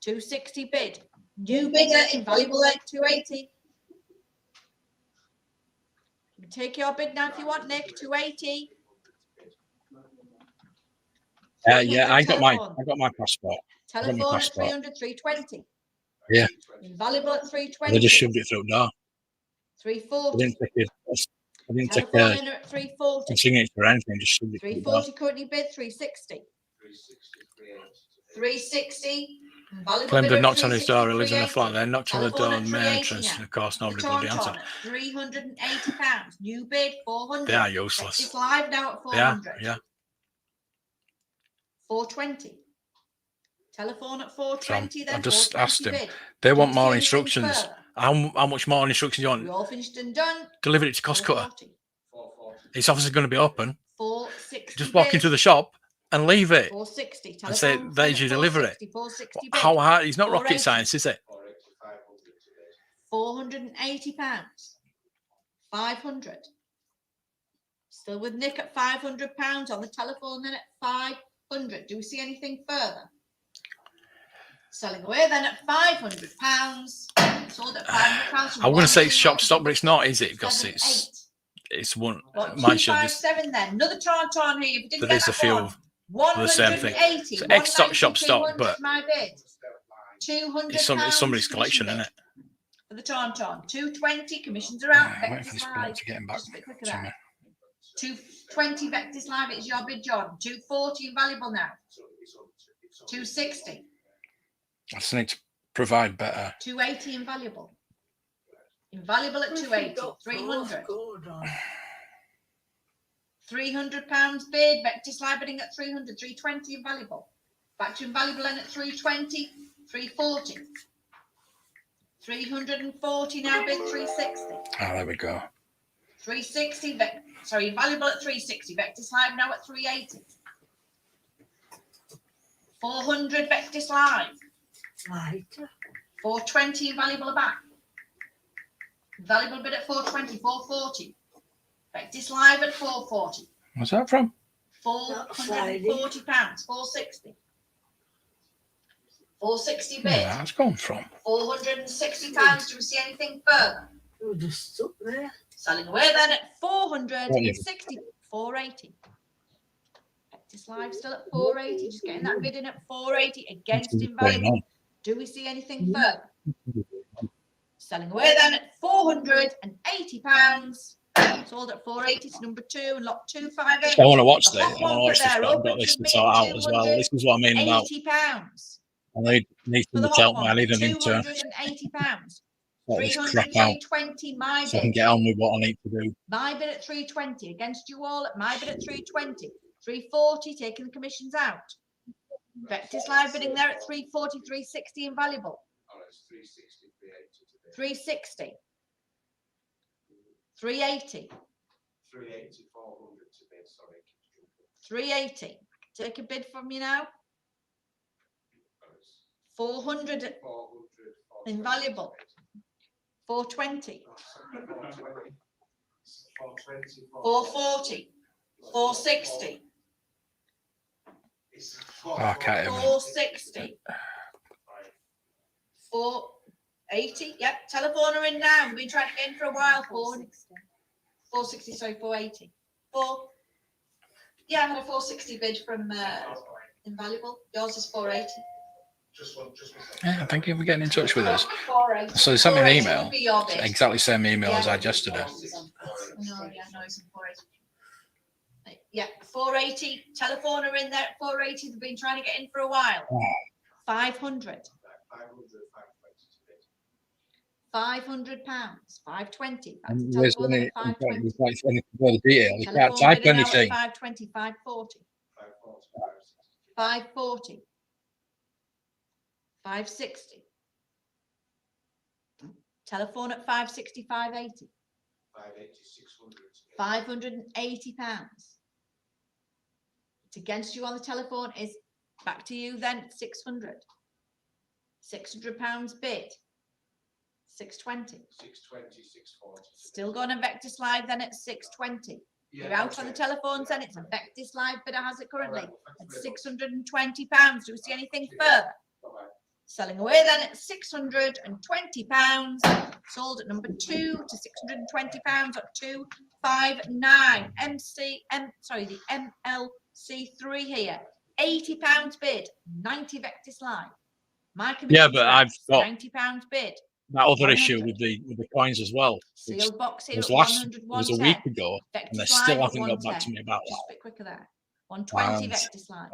260 bid. New bidder, invaluable at 280. You can take your bid now if you want, Nick. 280. Yeah, I got my passport. Telephone at 300, 320. Yeah. Invaluable at 320. They just shoved it through the door. 340. I didn't take Telephone in at 340. a signature or anything, just shoved it through the door. 340 currently bid, 360. 360. Claimed they'd knocked on his door, he lives in a flat there, knocked on the door on the main entrance, and of course nobody bloody answered. £380. New bid, 400. They are useless. It's live now at They are, 400. yeah. 420. Telephone at 420. Then I've just asked him. bid. They want Do you more see anything instructions. further? How much more instructions do you We want? all finished and done. Deliver it to cost cutter. 440. It's obviously going to be open. 460. Just walk into the shop and leave it 460. and say, Telephone there's your delivery. 460 How bid. hard? It's not rocket 480. science, is it? £480. 500. Still with Nick at £500 on the telephone, then at 500. Do we see anything further? Selling away then at £500. Sold at £500. I'm going to say it's shop stock, but it's not, is it? Because it's one. What, Mine should. 257 then. Another tauntaun here. If you didn't There get is a that few one. of the same thing. 180. So X stock, shop 190, stock, but my bid. £200. it's somebody's collection, isn't it? For the tauntaun. 220. Commissions are out. I'm waiting for this bloke to get him back Just a bit quicker to there. me. 220 Vectis Live, it's your bid, Jordan. 240 invaluable now. 260. I just need to provide better. 280 invaluable. Invaluable at 280. 300. £300 bid. Vectis Live bidding at 300. 320 invaluable. Back to invaluable then at 320. 340. 340 now bid 360. Ah, there we go. 360, sorry, invaluable at 360. Vectis Live now at 380. 400 Vectis Live. Right. 420 invaluable back. Invaluable bid at 420, 440. Vectis Live at 440. What's that from? £440, 460. 460 bid. Where that's gone from? £460. Do we see anything further? You're just stuck there. Selling away then at 460, 480. Vectis Live still at 480, just getting that bid in at 480 against invaluable. Do we see anything further? Selling away then at £480. Sold at 480 to number 2 and lot 258. I want to watch The this. hot I want to one watch for this, there, but I've open got this to submit sort out as well. This is what I mean about. £280. I need For the somebody to hot help me. I one, need an intern. £280. Sort this crap out 320 my so I can bid. get on with what I need to do. My bid at 320 against you all at my bid at 320. 340 taking the commissions out. Vectis Live bidding there at 340, 360 invaluable. 360. 380. 380. Take a bid from you now. 400 invaluable. 420. 440. 460. Oh, I can't even. 460. 480. Yep, telephone are in now. We've been trying to get in for a while. 460, sorry, 480. Yeah, I had a 460 bid from Invaluable. Yours is 480. Yeah, thank you for getting in touch with us. 480. So they sent me an 480 email. would be your bid. Exactly same email as I had yesterday. No, it's in 480. Yeah, 480. Telephone are in there at 480. They've been trying to get in for a while. 500. £500. 520. And where's when it, it's like anything further detail. You can't type anything. 520, 540. 540. 560. Telephone at 560, 580. £580. It's against you on the telephone is back to you then 600. £600 bid. 620. 640. Still going to Vectis Live then at 620. You're out on the telephones then it's a Vectis Live bidder has it currently at £620. Do we see anything further? Selling away then at £620. Sold at number 2 to £620 at 259. The MLC3 here. £80 bid. 90 Vectis Live. My commission. Yeah, but I've got £90 bid. that other issue with the coins as well. Sealed box here It was at last 100, it was a week ago, Vectis and they Live still at haven't got back 110. to me about Just that. a bit quicker there. 120 And, Vectis Live.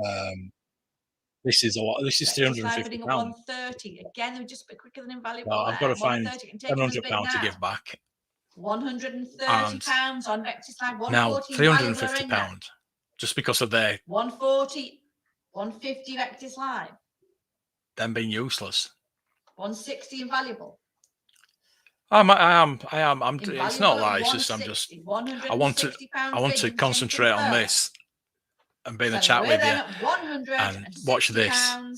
This is a lot. This is Vectis Live £350. bidding at 130. Again, they're just a bit quicker than Invaluable. Well, I've got to find £700 to give. give back. £130 on Vectis Live. Now £140 £350, just because of their 140, 150 Vectis Live. them being useless. 160 Invaluable. I am. It's not Invaluable like at it's just. I'm just. 160, I want to. £160 I want bid. to Do we see anything concentrate on further? this and be in the Selling chat away with you then at 100 and watch this. £60.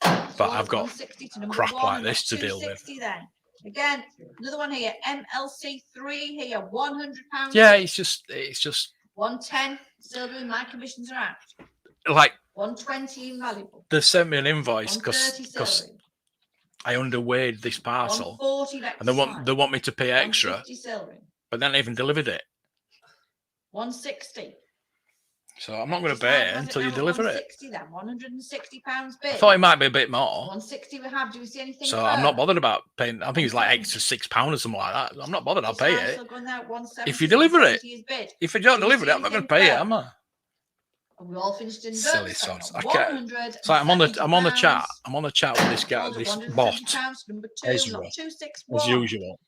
But Sold I've at got 160 to number crap one. like And got this to deal with. 260 then. Again, another one here. MLC3 here. £100. Yeah, bid. it's just 110. Still doing my commissions are out. like 120 invaluable. they sent me an invoice 130 because silver. I underweighed this parcel 140 and they want me to pay extra, 150 silver. but they haven't even delivered it. 160. So I'm not going to pay it until you deliver it. 160 then. £160 bid. I thought it might be a bit more. 160 we have. Do we see anything So further? I'm not bothered about paying. I think it's like extra £6 or something like that. I'm not bothered. I'll pay it. If you deliver it. If you don't deliver it, I'm not going to pay it, am I? We all finished in Silly so sods. I can't. 100. It's like I'm on the chat. I'm on the chat with this guy, this bot, Number 2, Ezra, lot as 261. usual.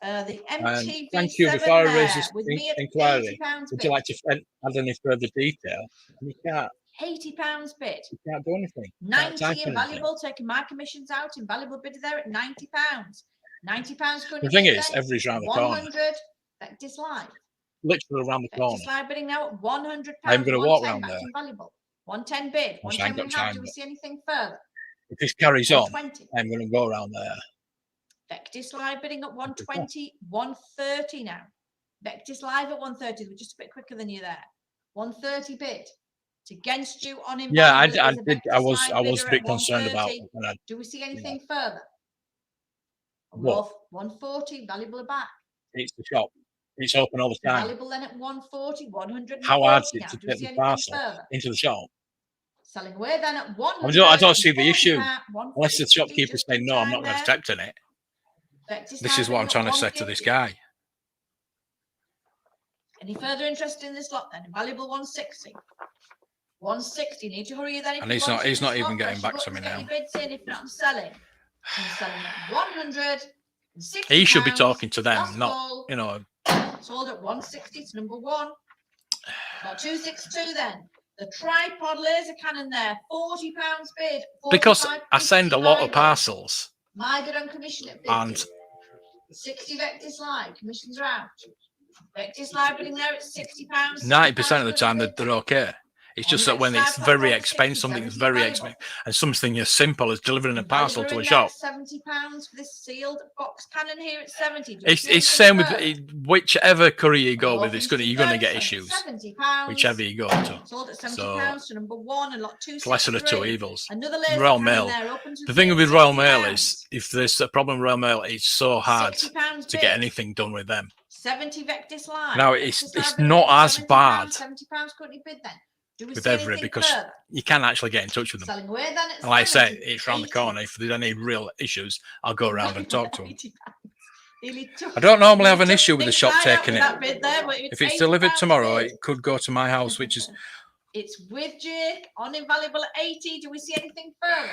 The And MTV thank you. Before I raise this with me at inquiry, £80 would bid. you like to add any further detail? You can't. £80 bid. You can't do anything. 90 invaluable, taking my commissions out. Invaluable bid there at £90. £90 The thing is, every's round the corner. 100. Vectis Live. Literally around the corner. Vectis Live bidding now at £100. I'm going to walk round there. Invaluable. 110 bid. Once I 110 got we have. time, Do we but- see anything further? If this carries on, 120. I'm going to go around there. Vectis Live bidding at 120, 130 now. Vectis Live at 130. We're just a bit quicker than you there. 130 bid. It's against you on invaluable. Yeah, I There's a did. Vectis I was Live a bidder bit at concerned about 130. when I, Do we see anything further? What? 140. Valuable back. it's the shop. It's open all the time. Valuable then at 140, 140. How hard is it now. to Do we take see the anything parcel further? into the shop? Selling away then at 100. I don't see the issue. Unless the 150, shopkeeper's just saying, in no, I'm time not going to there. accept it. Vectis This Live is what I'm bidding trying at to say to this 150. guy. Any further interest in this lot then? Valuable 160. 160. Need to hurry then. And he's not even getting back to me now. Bids in, if not, I'm selling. I'm selling at 160. He should be talking to them, Last not, call. you know. Sold at 160 to number 1. Got 262 then. The tripod laser cannon there, £40 bid. Because I 45.50 send a lot my of bid. parcels. My bid on commission at 50. And 60 Vectis Live. Commissions are out. Vectis Live bidding there at £60. 90% of the time they're okay. It's just that when it's very expensive, something that's very expensive, and something as simple as delivering a parcel to a shop. £70 for this sealed box cannon here at 70. It's same with whichever courier you go with. You're going to get issues. £70. Whichever you go to. Sold at £70 to number 1 and lot 2. It's lesser of two evils. Another laser Royal cannon Mail. there, open to The thing with Royal Mail £60. is, if there's a problem with Royal Mail, it's so hard £60 to get anything done with them. 70 Vectis Live. Now, Vectis it's Live not bidding at as £70, bad £70 currently bid then. Do we with see every anything because further? you can actually get in touch with them. Selling away then at And like I say, 70, it's round the 80. corner. If there's any real issues, I'll go around and talk to them. £80. Nearly took- I don't normally have an nearly took issue with the shop things right out taking with it. that bid there, but If it's delivered £80 tomorrow, bid. it could go to my house, which is It's with Jake on invaluable at 80. Do we see anything further?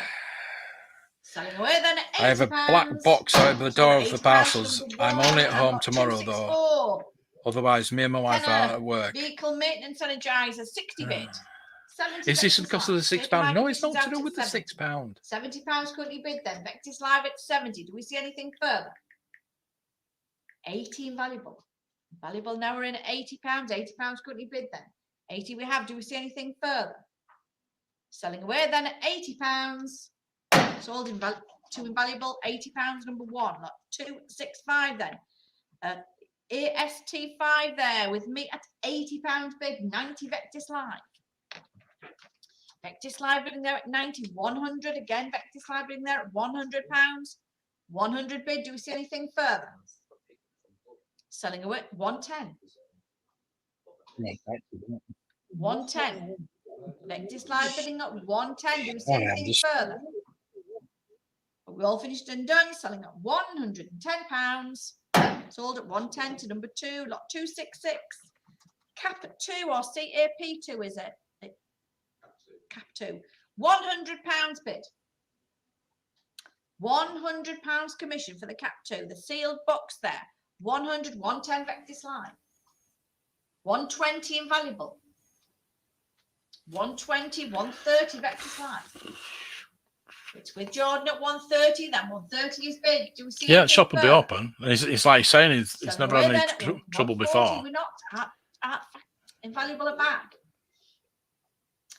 Selling away then at 80 I have a black box out of the door of the parcels. I'm only at home tomorrow though. though. Otherwise, me and my wife are at work. Vehicle maintenance energizer 60 bid. 70 Is this Vectis because of the Live. £6? Take my No, it's not commissions to do out with the at 70. £6. £70 currently bid then. Vectis Live at 70. Do we see anything further? 80 invaluable. Valuable now we're in at £80. £80 currently bid then. 80 we have. Do we see anything further? Selling away then at £80. Sold to invaluable. £80 number 1. Lot 265 then. AST5 there with me at £80 bid. 90 Vectis Live. Vectis Live bidding there at 90. 100 again. Vectis Live bidding there at £100. 100 bid. Do we see anything further? Selling away 110. 110. Vectis Live bidding at 110. Do we see anything further? We all finished and done. Selling at £110. Sold at 110 to number 2, lot 266. Cap at 2 or CAP2 is it? Cap 2. £100 bid. £100 commission for the cap 2. The sealed box there. 100, 110 Vectis Live. 120 invaluable. 120, 130 Vectis Live. It's with Jordan at 130, then 130 is bid. Do we see Yeah, the anything shop will be further? open. It's like saying he's So never we're had any then at trouble 140, before. We're not at Invaluable are back.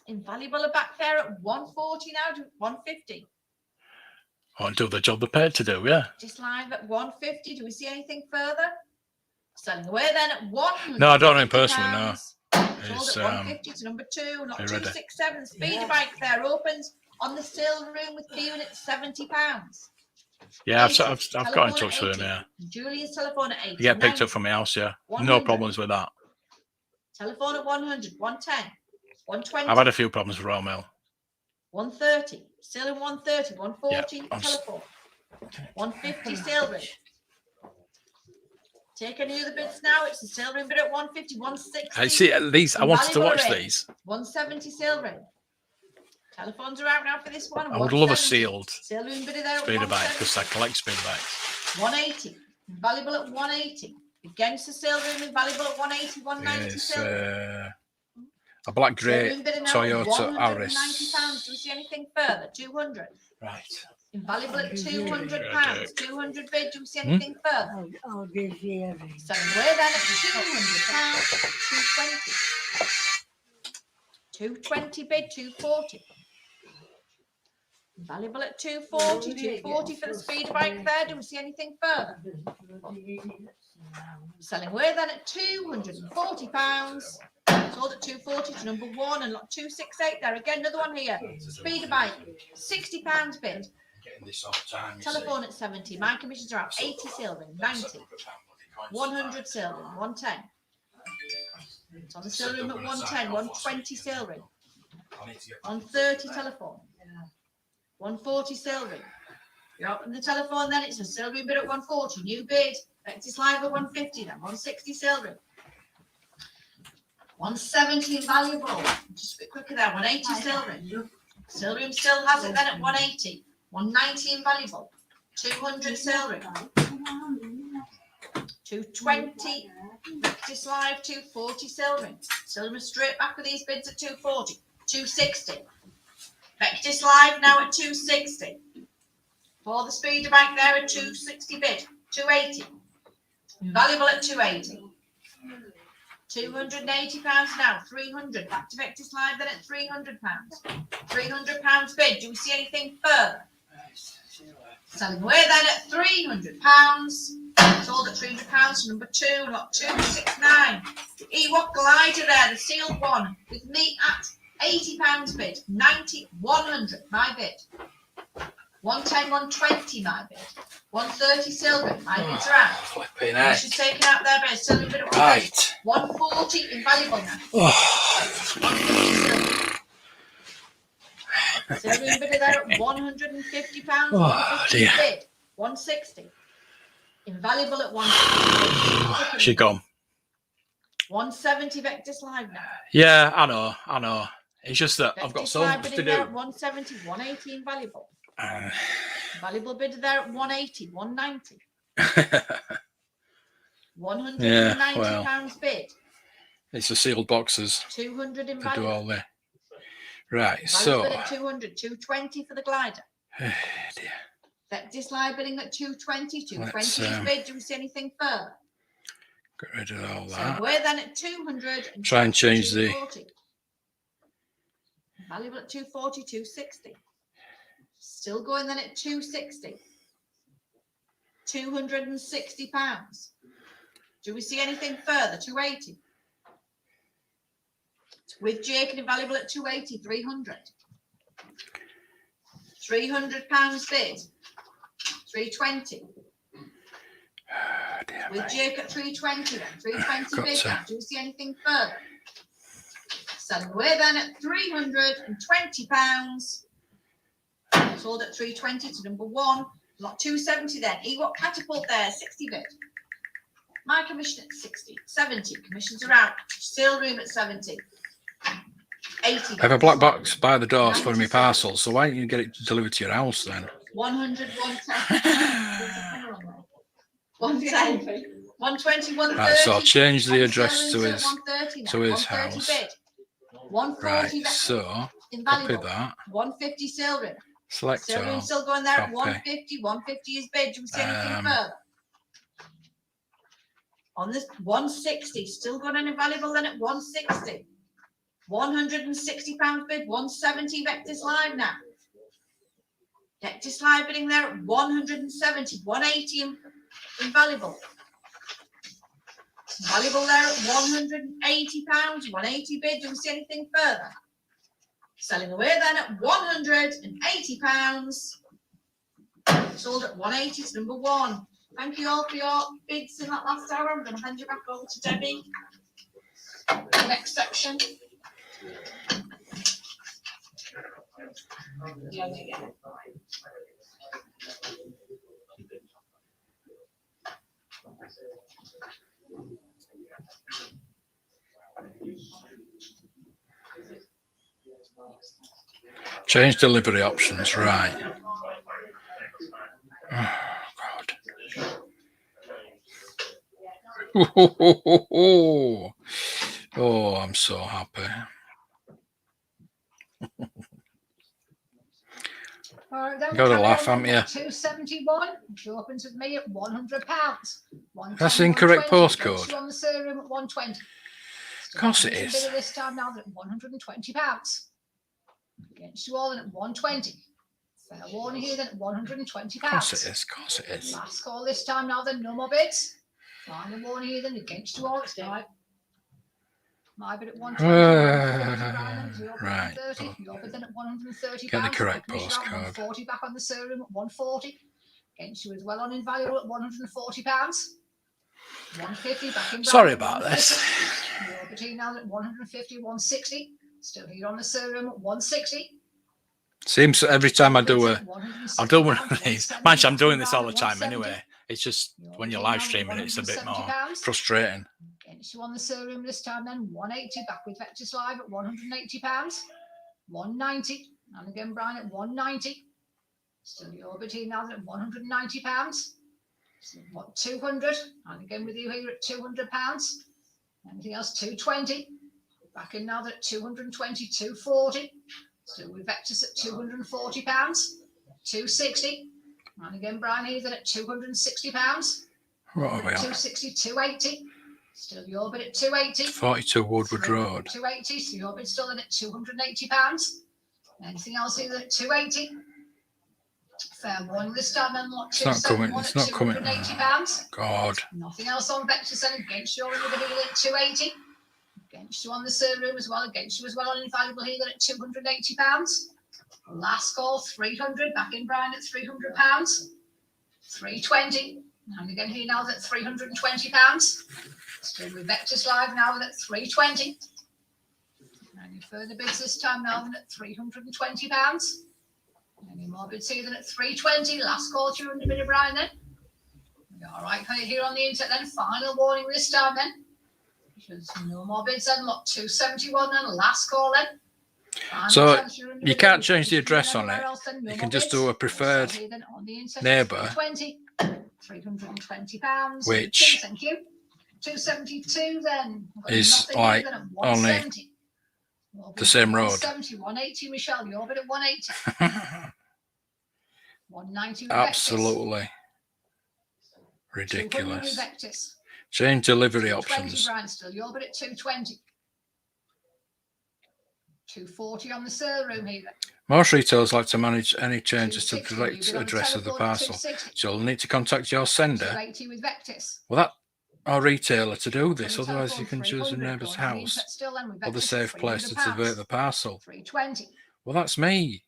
Invaluable are back there at 140 now to 150. Or do the job they're paid to do, yeah. Just live at 150. Do we see anything further? Selling away then at 100. No, I don't know him personally, no. Sold It's, at 150 to number 2, not you ready? 267. Speeder bike there opens on the still room with Kieran at £70. yeah, I've 80. got in Telephone touch at with him, 80. yeah. Julia's telephone at 80. You get picked 90. up from my house, yeah. 100. No problems with that. Telephone at 100, 110, 120. I've had a few problems with Romeo. 130, still in 130, 140, Yeah, telephone. 150, sale ring. Take any other bids now. It's the sale ring bid at 150, 160. I see these. I wanted to watch these. 170 sale ring. Telephones are out now for this one. I would love a 170. sealed Sale ring bid there at speeder bike 170. because I collect speeder bikes. 180, valuable at 180. Against the sale ring, valuable at 180, 190 It's sale ring. a black grey Sale ring bid now at Toyota £190. Aris. Do we see anything further? 200. Right. Invaluable at £200. Yeah, 200 bid. Do we see anything further? I'll give you a ring. Selling away then at £200. 220. 220 bid. 240. Invaluable at 240. 240 for the speeder bike there. Do we see anything further? Selling away then at £240. Sold at 240 to number 1 and lot 268 there. Again, another one here. Speeder bike. £60 bid. Telephone at 70. My commissions are out. 80 sale ring. 90. 100 sale ring. 110. It's on the sale ring at 110. 120 sale ring. 130 telephone. 140 sale ring. You're up in the telephone then. It's a sale ring bid at 140. New bid. Vectis live at 150 then. 160 sale ring. 170 invaluable. Just a bit quicker there. 180 sale ring. Sale ring still has it then at 180. 190 invaluable. 200 sale ring. 220 Vectis live. 240 sale ring. Sale ring straight back with these bids at 240. 260. Vectis live now at 260. For the speeder bike there at 260 bid. 280. Invaluable at 280. £280 now. 300. Back to Vectis live then at £300. £300 bid. Do we see anything further? Selling away then at £300. Sold at £300 to number 2, lot 269. The Ewok glider there, the sealed one, with me at £80 bid. 90, 100, my bid. 110, 120, my bid. 130 silver, my bids are out. Flipping I should take it out there, but it's silver bid at 130. Right. 140, invaluable now. Oh, Silver bid there at £150. Oh, 150 dear. bid. 160. Invaluable at 160. she gone. 170 Vectis live now. Yeah, I know. It's just that I've got Vectis so live much to bidding there at do. 170, 180 invaluable. Uh, Valuable bid there at 180, 190. £190 Yeah, well. bid. it's the sealed boxes 200 to do invaluable. all the. Right, Valuable so. bid at 200, 220 for the glider. Dear. Vectis live bidding at 220, 220 Let's, is bid. Do we see anything further? Get rid of all So that. we're then at 200. Try and change the. 240. Valuable at 240, 260. Still going then at 260. £260. Do we see anything further? 280. With Jake and invaluable at 280, 300. £300 bid. 320. Dear With me. Jake at 320 then. 320 Got bid to. now. Do we see anything further? Selling away then at £320. Sold at 320 to number 1. Lot 270 then. Ewok catapult there, 60 bid. My commission at 60. 70. Commissions are out. Still room at 70. 80. I have a black box by the door for my parcels, so why don't you get it delivered to your house then? 100, 110. 110. 120, 130. Right, so I'll change the And address to Sterling's his. at 130 now. to his 130 house. bid. 140 Right, Vectis. so copy Invaluable. that. 150 sale ring. Select Sale room all. still going there at Copy. 150. 150 is bid. Do we see anything Um, further? On this 160, still got an invaluable then at 160. £160 bid, 170 Vectis live now. Vectis live bidding there at 170, 180 invaluable. Valuable there at £180, 180 bid. Do we see anything further? Selling away then at £180. Sold at 180, it's number one. Thank you all for your bids in that last hour. I'm going to hand you back over to Debbie. Next section. Yeah. Change delivery options, right. Oh, God. Oh, I'm so happy. All right, then You gotta laugh, haven't you? 271. She opens with me at £100. That's the incorrect postcode. On the sale room at 120. Of course it is. Bit of this time now at £120. Against you all in at 120. Fair warning here then at £120. Of course it is. Of course it is. Last call this time now then, no more bids. Final warning here then against you all. It's right. My bid at 120. Right. Your bid then at £130. Get the correct Commission out postcode. 140 back on the sale room at 140. Against you as well on invaluable at £140. 150 back in. Sorry about this. Your between now at 150, 160. Still here on the sale room at 160. Seems every time I do one of these. Mind you, I'm doing this all the time anyway. It's just when you're live streaming, it's a bit more frustrating. Against you on the sale room this time then 180 back with Vectis live at £180. 190. And again, Brian at 190. Still your between now at £190. So what 200? And again with you here at £200. Anything else? 220. Back in now at 220, 240. Still with Vectis at £240. 260. And again, Brian Ethan at £260. What are we on? 260, 280. Still your bid at 280. 42 Woodward Road. 280. So your bid still in at £280. Anything else either at 280? Fair warning this time then what? It's not coming. It's not coming. £280. God. Nothing else on Vectis then against your over here at 280. Against you on the sale room as well. Against you as well on invaluable here at £280. Last call 300. Back in Brian at £300. 320. And again here now at £320. Still with Vectis live now at 320. Any further bids this time now than at £320. Any more bids here than at 320. Last call 200 bid of Brian then. All right, here on the internet then. Final warning this time then. Because no more bids then. Look, 271 then. Last call then. So you can't change the address on it. You can just do a preferred neighbour, £320. which thank you. 272 then. is like only the same road. 170, 180, Michelle. You're bid at 180. 190. Absolutely ridiculous. Change delivery options. Brian, still you're bid at 220. 240 on the sale room here. Most retailers like to manage any changes to the direct address of the parcel, so you'll need to contact your sender. 280 with Vectis. Well, that our retailer to do this, otherwise you can choose a neighbour's house or the safe place to divert the parcel. 320. Well, that's me.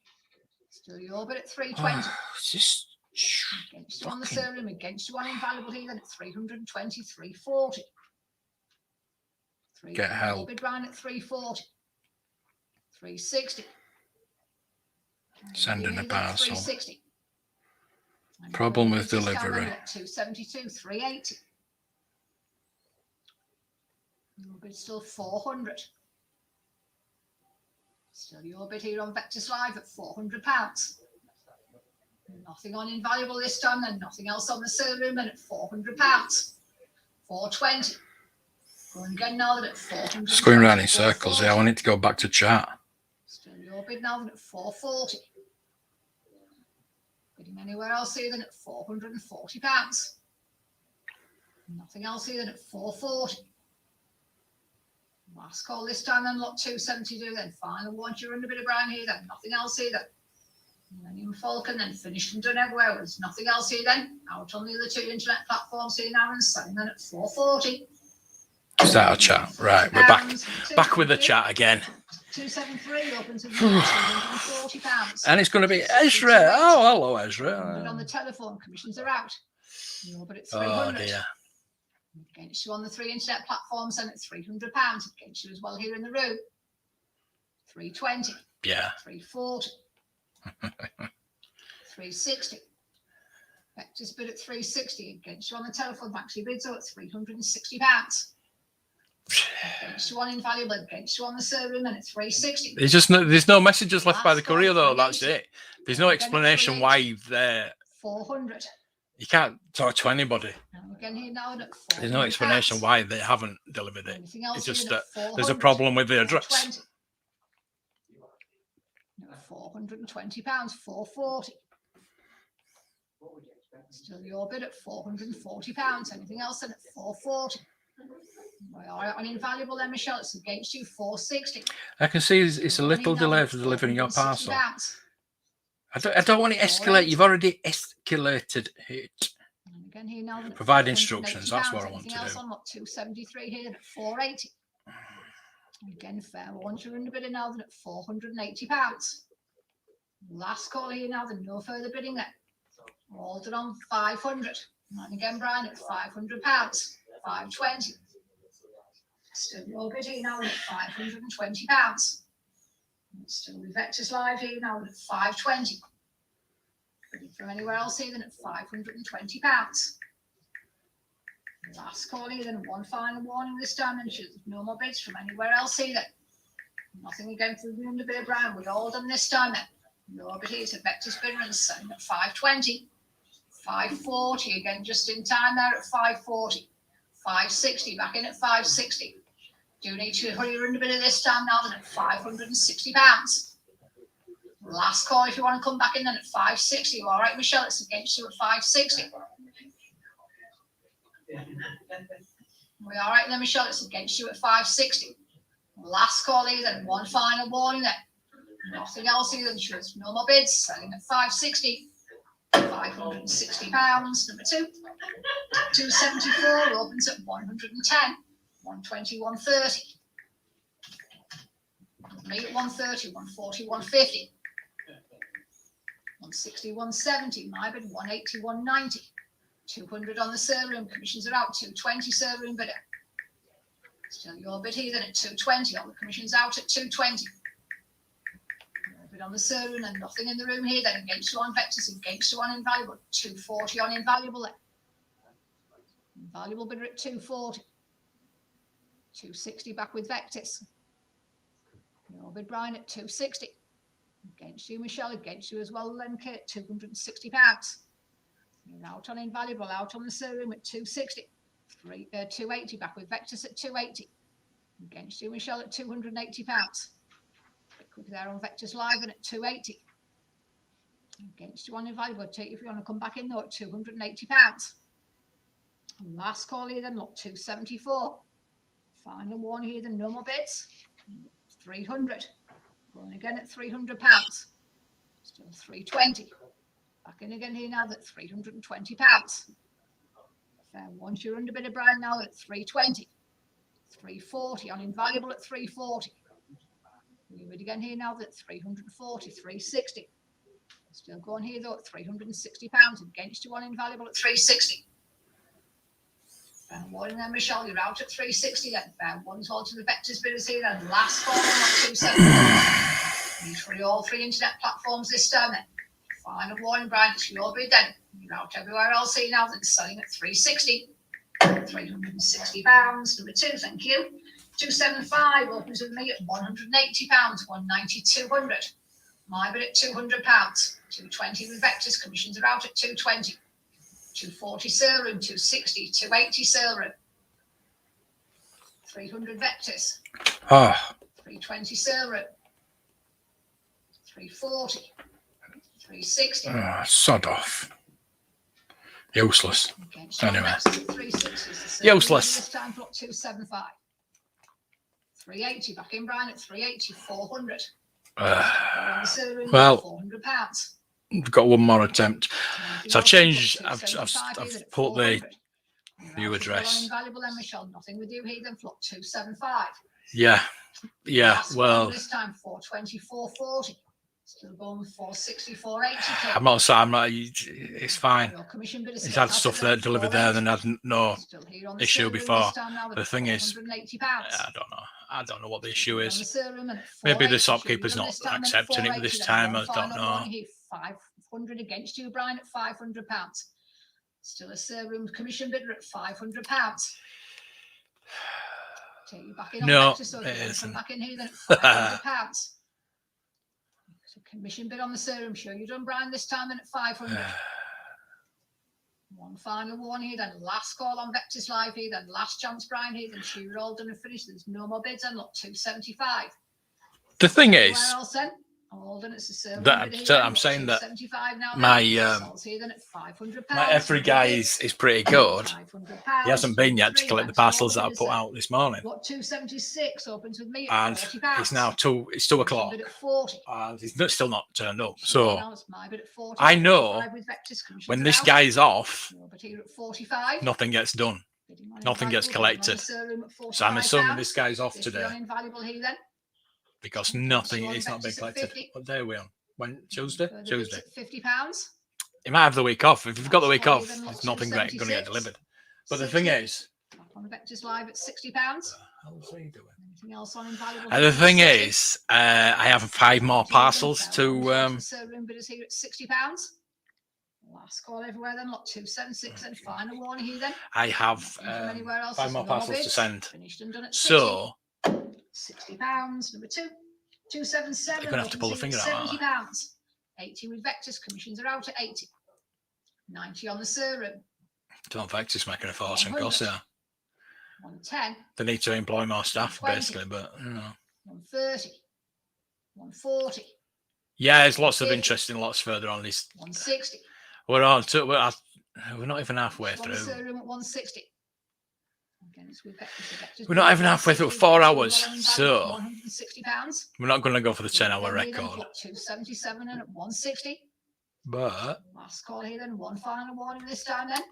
Still your bid at 320. It's just against you on the sale room, against you on invaluable here then at 320, 340. Get help. Bid Brian at 340. 360. Sending a parcel. 360. Problem with delivery. 272, 380. Your bid still 400. Still your bid here on Vectis Live at £400. Nothing on invaluable this time, and nothing else on the sale room, and at £400. 420. Going again now that at 400. Just going around in circles. Yeah, I want it to go back to chat. Still your bid now at 440. Bidding anywhere else here than at £440. Nothing else here than at £440. Last call this time then, lot 272 then. Final one, you're under a bit of brown here then. Nothing else here then. Millennium Falcon then finished and done everywhere. There's nothing else here then. Out on the other two internet platforms here now and selling then at 440. Start a chat. Right, we're back with the chat again. 273 open to £240. And it's going to be Ezra. Oh, hello, Ezra. On the telephone, commissions are out. No, but it's Oh, 300. dear. Against you on the three internet platforms and at £300. Against you as well here in the room. 320. Yeah. 340. 360. Vectis bid at 360. Against you on the telephone, Maxi bids are at £360. Against you on Invaluable. Against you on the server room and at 360. There's no messages left by the Last call, courier though. That's 380. it. There's no explanation why they're. 400. You can't talk to anybody. And again here now at There's no explanation why they haven't delivered it. Anything else It's just here that at there's a 400, problem with the address. 420. £420, 440. Still your bid at £440. Anything else then at 440. On Invaluable then, Michelle, it's against you, 460. I can see it's a little delay for delivering your parcel. I don't want to escalate. You've already escalated it. And again here now, Provide instructions. That's what I want to else do. on lot 273 here at 480. Again, fair ones you're in a bit now than at £480. Last call here now, then no further bidding then. All done on 500. And again, Brian at £500. 520. Still your bid here now at £520. Still with Vectis live here now at 520. Bidding from anywhere else here than at £520. Last call here then, one final warning this time, and no more bids from anywhere else either. Nothing again for the under bit of brown. We're all done this time then. No bid here to Vectis bidder and selling at 520. 540 again, just in time there at 540. 560 back in at 560. Do need to hurry your under bit of this time now then at £560. Last call if you want to come back in then at 560. All right, Michelle, it's against you at 560. We all right then, Michelle, it's against you at 560. Last call here then, one final warning then. Nothing else here than shows no more bids, selling at 560. £560, number 2. 274 opens at 110. 120, 130. Me at 130, 140, 150. 160, 170. My bid 180, 190. 200 on the server room. Commissions are out. 220 server room bidder. Still your bid here then at 220. All the commissions out at 220. Your bid on the server room and nothing in the room here then. Against you on Vectis, against you on Invaluable. 240 on Invaluable then. Invaluable bidder at 240. 260 back with Vectis. Your bid Brian at 260. Against you, Michelle. Against you as well, then Kate. £260. You're out on Invaluable, out on the server room at 260. 280 back with Vectis at 280. Against you, Michelle, at £280. Bit quick there on Vectis Live and at 280. Against you on Invaluable. Take if you want to come back in though at £280. Last call here then, lot 274. Final one here then, no more bids. 300. Going again at £300. Still 320. Back in again here now at £320. Fair once you're under bit of brown now at 320. 340 on Invaluable at 340. You bid again here now at 340, 360. Still going here though at £360. Against you on Invaluable at 360. Fair one then, Michelle, you're out at 360 then. Fair one's all to the Vectis bidders here then. Last call on 270. These for all three internet platforms this time then. Final warning, Brian, it's your bid then. You're out everywhere else here now then, selling at 360. £360. Number 2, thank you. 275 opens with me at £180. 190, 200. My bid at £200. 220 with Vectis, commissions are out at 220. 240 server room, 260, 280 server room. 300 Vectis. 320 server room. 340. 360. Sod off. Useless. Against John Anyway. Vectis at 360. It's the same Useless. This time for 275. 380 back in Brian at 380, 400. Well, £400. we've got one more attempt. Anything So I've else? changed. Got I've 275 here, then put the 400. You're new out as well on address. Invaluable then, Michelle. Nothing with you here then. Flock 275. Yeah. Last one Well, this time 420, 440. Still going with 460, 480. I'm not saying I'm not. It's fine. Your commission bid is He's still had out stuff at there delivered there, 480. then had no Still here on the issue server before. this time now with The thing is, £480. I don't know. I don't know what the issue On is. the server and at Maybe the 480, shopkeeper's shooting not this time then at accepting it 480, this then time. one I don't final know. one here, 500 against you, Brian, at £500. Still a server commission bidder at £500. Take you back in on No, Vectis, so it if you want to come isn't. back in here then at £500. So commission bid on the server. I'm sure you've done Brian this time then at 500. One final one here, then last call on Vectis Live here, then last chance Brian here, then you're all done and finished. There's no more bids and lot 275. The thing Where is, else then? All done. It's a server that bid here, I'm saying that 275 now. my Sells here then at £500. my every guy is pretty good. £500. He hasn't been yet to collect the parcels that I put out. out this morning, Got 276 opens with me at and £40. it's now 2 o'clock, Bid at 40. and he's still not turned up. Now So it's my bid at 40. I know 45 with Vectis, commissions when are this out. guy's off, Your bid here at 45. nothing gets done. Bidding on Nothing gets Invaluable, bidding on the collected. server at So I'm assuming £45. this guy's off 50 today on Invaluable here then. because Okay, nothing. so on It's not been Vectis at collected. 50. What day are we on? When Tuesday? Further bids Tuesday. at £50. He might have the week off. If you've got the week That's off, why then there's lot nothing going to get 276. delivered. But the thing 60. is, Back on Vectis Live at £60. how's he doing? Anything else on Invaluable? The here at thing 60. is, I have 5 more parcels to. Server room bidders here at £60. Last call everywhere then, lot 276 and final one here then. I have Nothing from anywhere else. 5 There's more no parcels to bids. send. Finished and done at 60. So £60. Number 2. 277. You're gonna have to pull the finger out, aren't £70. 80 with Vectis. Commissions are out at 80. 90 on the server room. don't Vectis making a fortune, of course, yeah. 110. They need to employ more staff, 120. basically, but you know. 130. 140. Yeah, there's lots of interesting lots further on this. 160. We're on to we're not even halfway On the through. server room at 160. Again, it's with Vectis. We're not even halfway through 4 hours, so £160. we're not going to go for the 10-hour Then here then, record. put 277 and at 160. But Last call here then, one final warning this time then.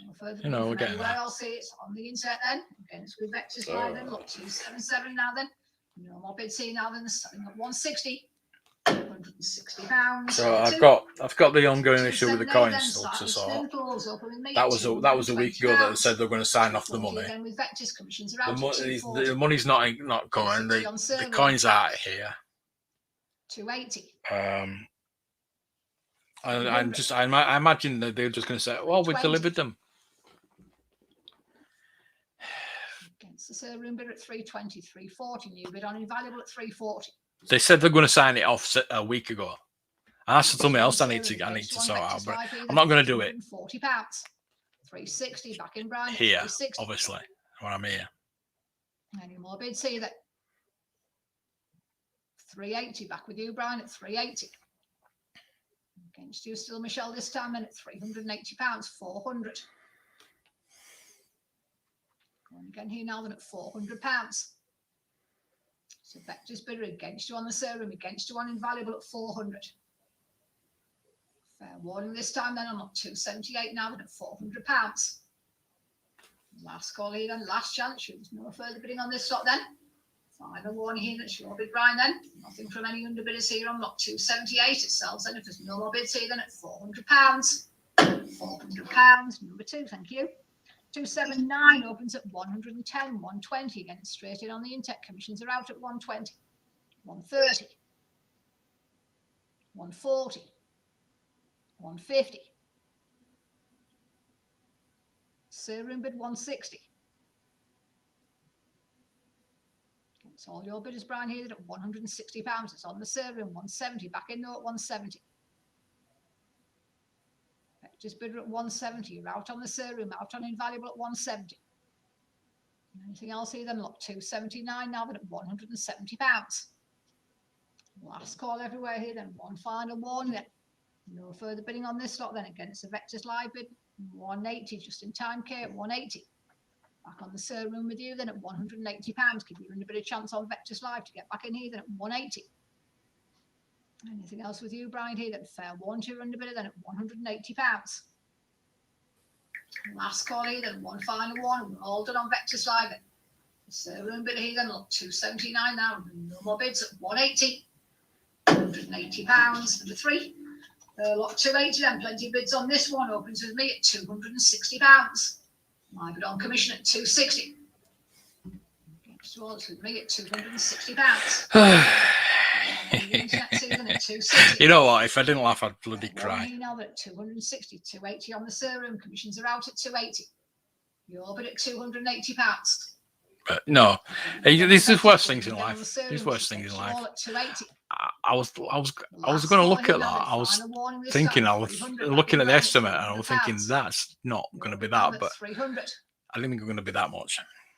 No further You know, from we're getting anywhere there. else here, it's on the internet then. Again, it's with Vectis Live then, look, 277 now then. No more bids here now then, they're selling at 160. £160. so I've got the ongoing issue with the coins still to sort. That was a week ago that they said they're going to sign off the money. Then with Vectis commissions are The, out money, the money's not coming. The coins are here. 280. I imagine that they're just going to say, "Well, we 20. delivered them." Against the server room bid at 320, 340. New bid on Invaluable at 340. They said they're going to sign it off a week ago. And that's something else I need to sort out. But I'm not going to do it £40. 360 back in Brian. here, 360. obviously, when I'm here. Any more bids here then? 380 back with you, Brian, at 380. Against you still, Michelle, this time then at £380, 400. Going again here now then at £400. So Vectis bidder against you on the server room, against you on Invaluable at 400. Fair warning this time then, I'm up 278 now then at £400. Last call here then, last chance. There's no further bidding on this lot then. Final warning here, that's your bid, Brian then. Nothing from any underbidders here on lot 278 itself. Then if there's no more bids here then at £400. £400. Number 2, thank you. 279 opens at 110, 120. Again, it's straight in on the Intech. Commissions are out at 120, 130, 140, 150. Server room bid 160. It's all your bidders, Brian, here at £160. It's on the server room, 170. Back in though at 170. Just bidder at 170. You're out on the server room, out on Invaluable at 170. Anything else here then? Look, 279 now, but at £170. Last call everywhere here then. One final warning then. No further bidding on this lot then. Again, it's a Vectis live bid. 180, just in time, Kate, 180. Back on the sale room with you then at £180. Give you a bit of chance on Vectis Live to get back in here then at 180. Anything else with you, Brian, here? Then fair one to under bidder then at £180. Last call here then, one final one. We're all done on Vectis Live then. The sale room bidder here then, look, 279 now. No more bids at 180. £180, number 3. Lot 280 then, plenty of bids on this one. Opens with me at £260. My bid on commission at 260. With me at £260. You know what? If I didn't laugh, I'd bloody cry. Now at 260, 280 on the sale room. Commissions are out at 280. Your bid at £280. But no, this is worst things in life. These worst things in life. I was going to look at that. I was thinking, I was looking at the estimate, and I was thinking that's not going to be that, but I didn't think it's going to be that much.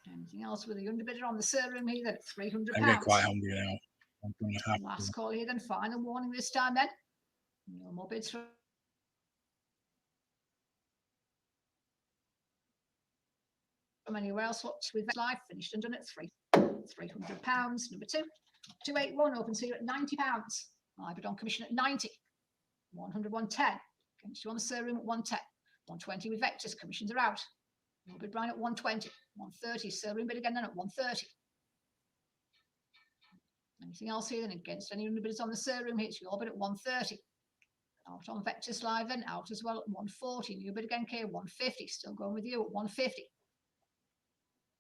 Anything else with the underbidder on the sale room here? Then at £300. I'm getting quite hungry now. I'm going to have Last call here, then final warning this time. Then no more bids from anywhere else. What's with life finished and done at £300. Number 2. 281 opens here at £90. I bid on commission at 90. 100, 110. Against you on the sale room at 110. 120 with Vectis. Commissions are out. Your bid Brian at 120. 130. Sale room bid again then at 130. Anything else here then? Against any bidders on the sale room, hits your bid at 130. Out on Vectis Live then, out as well at 140. New bid again, K, 150. Still going with you at 150.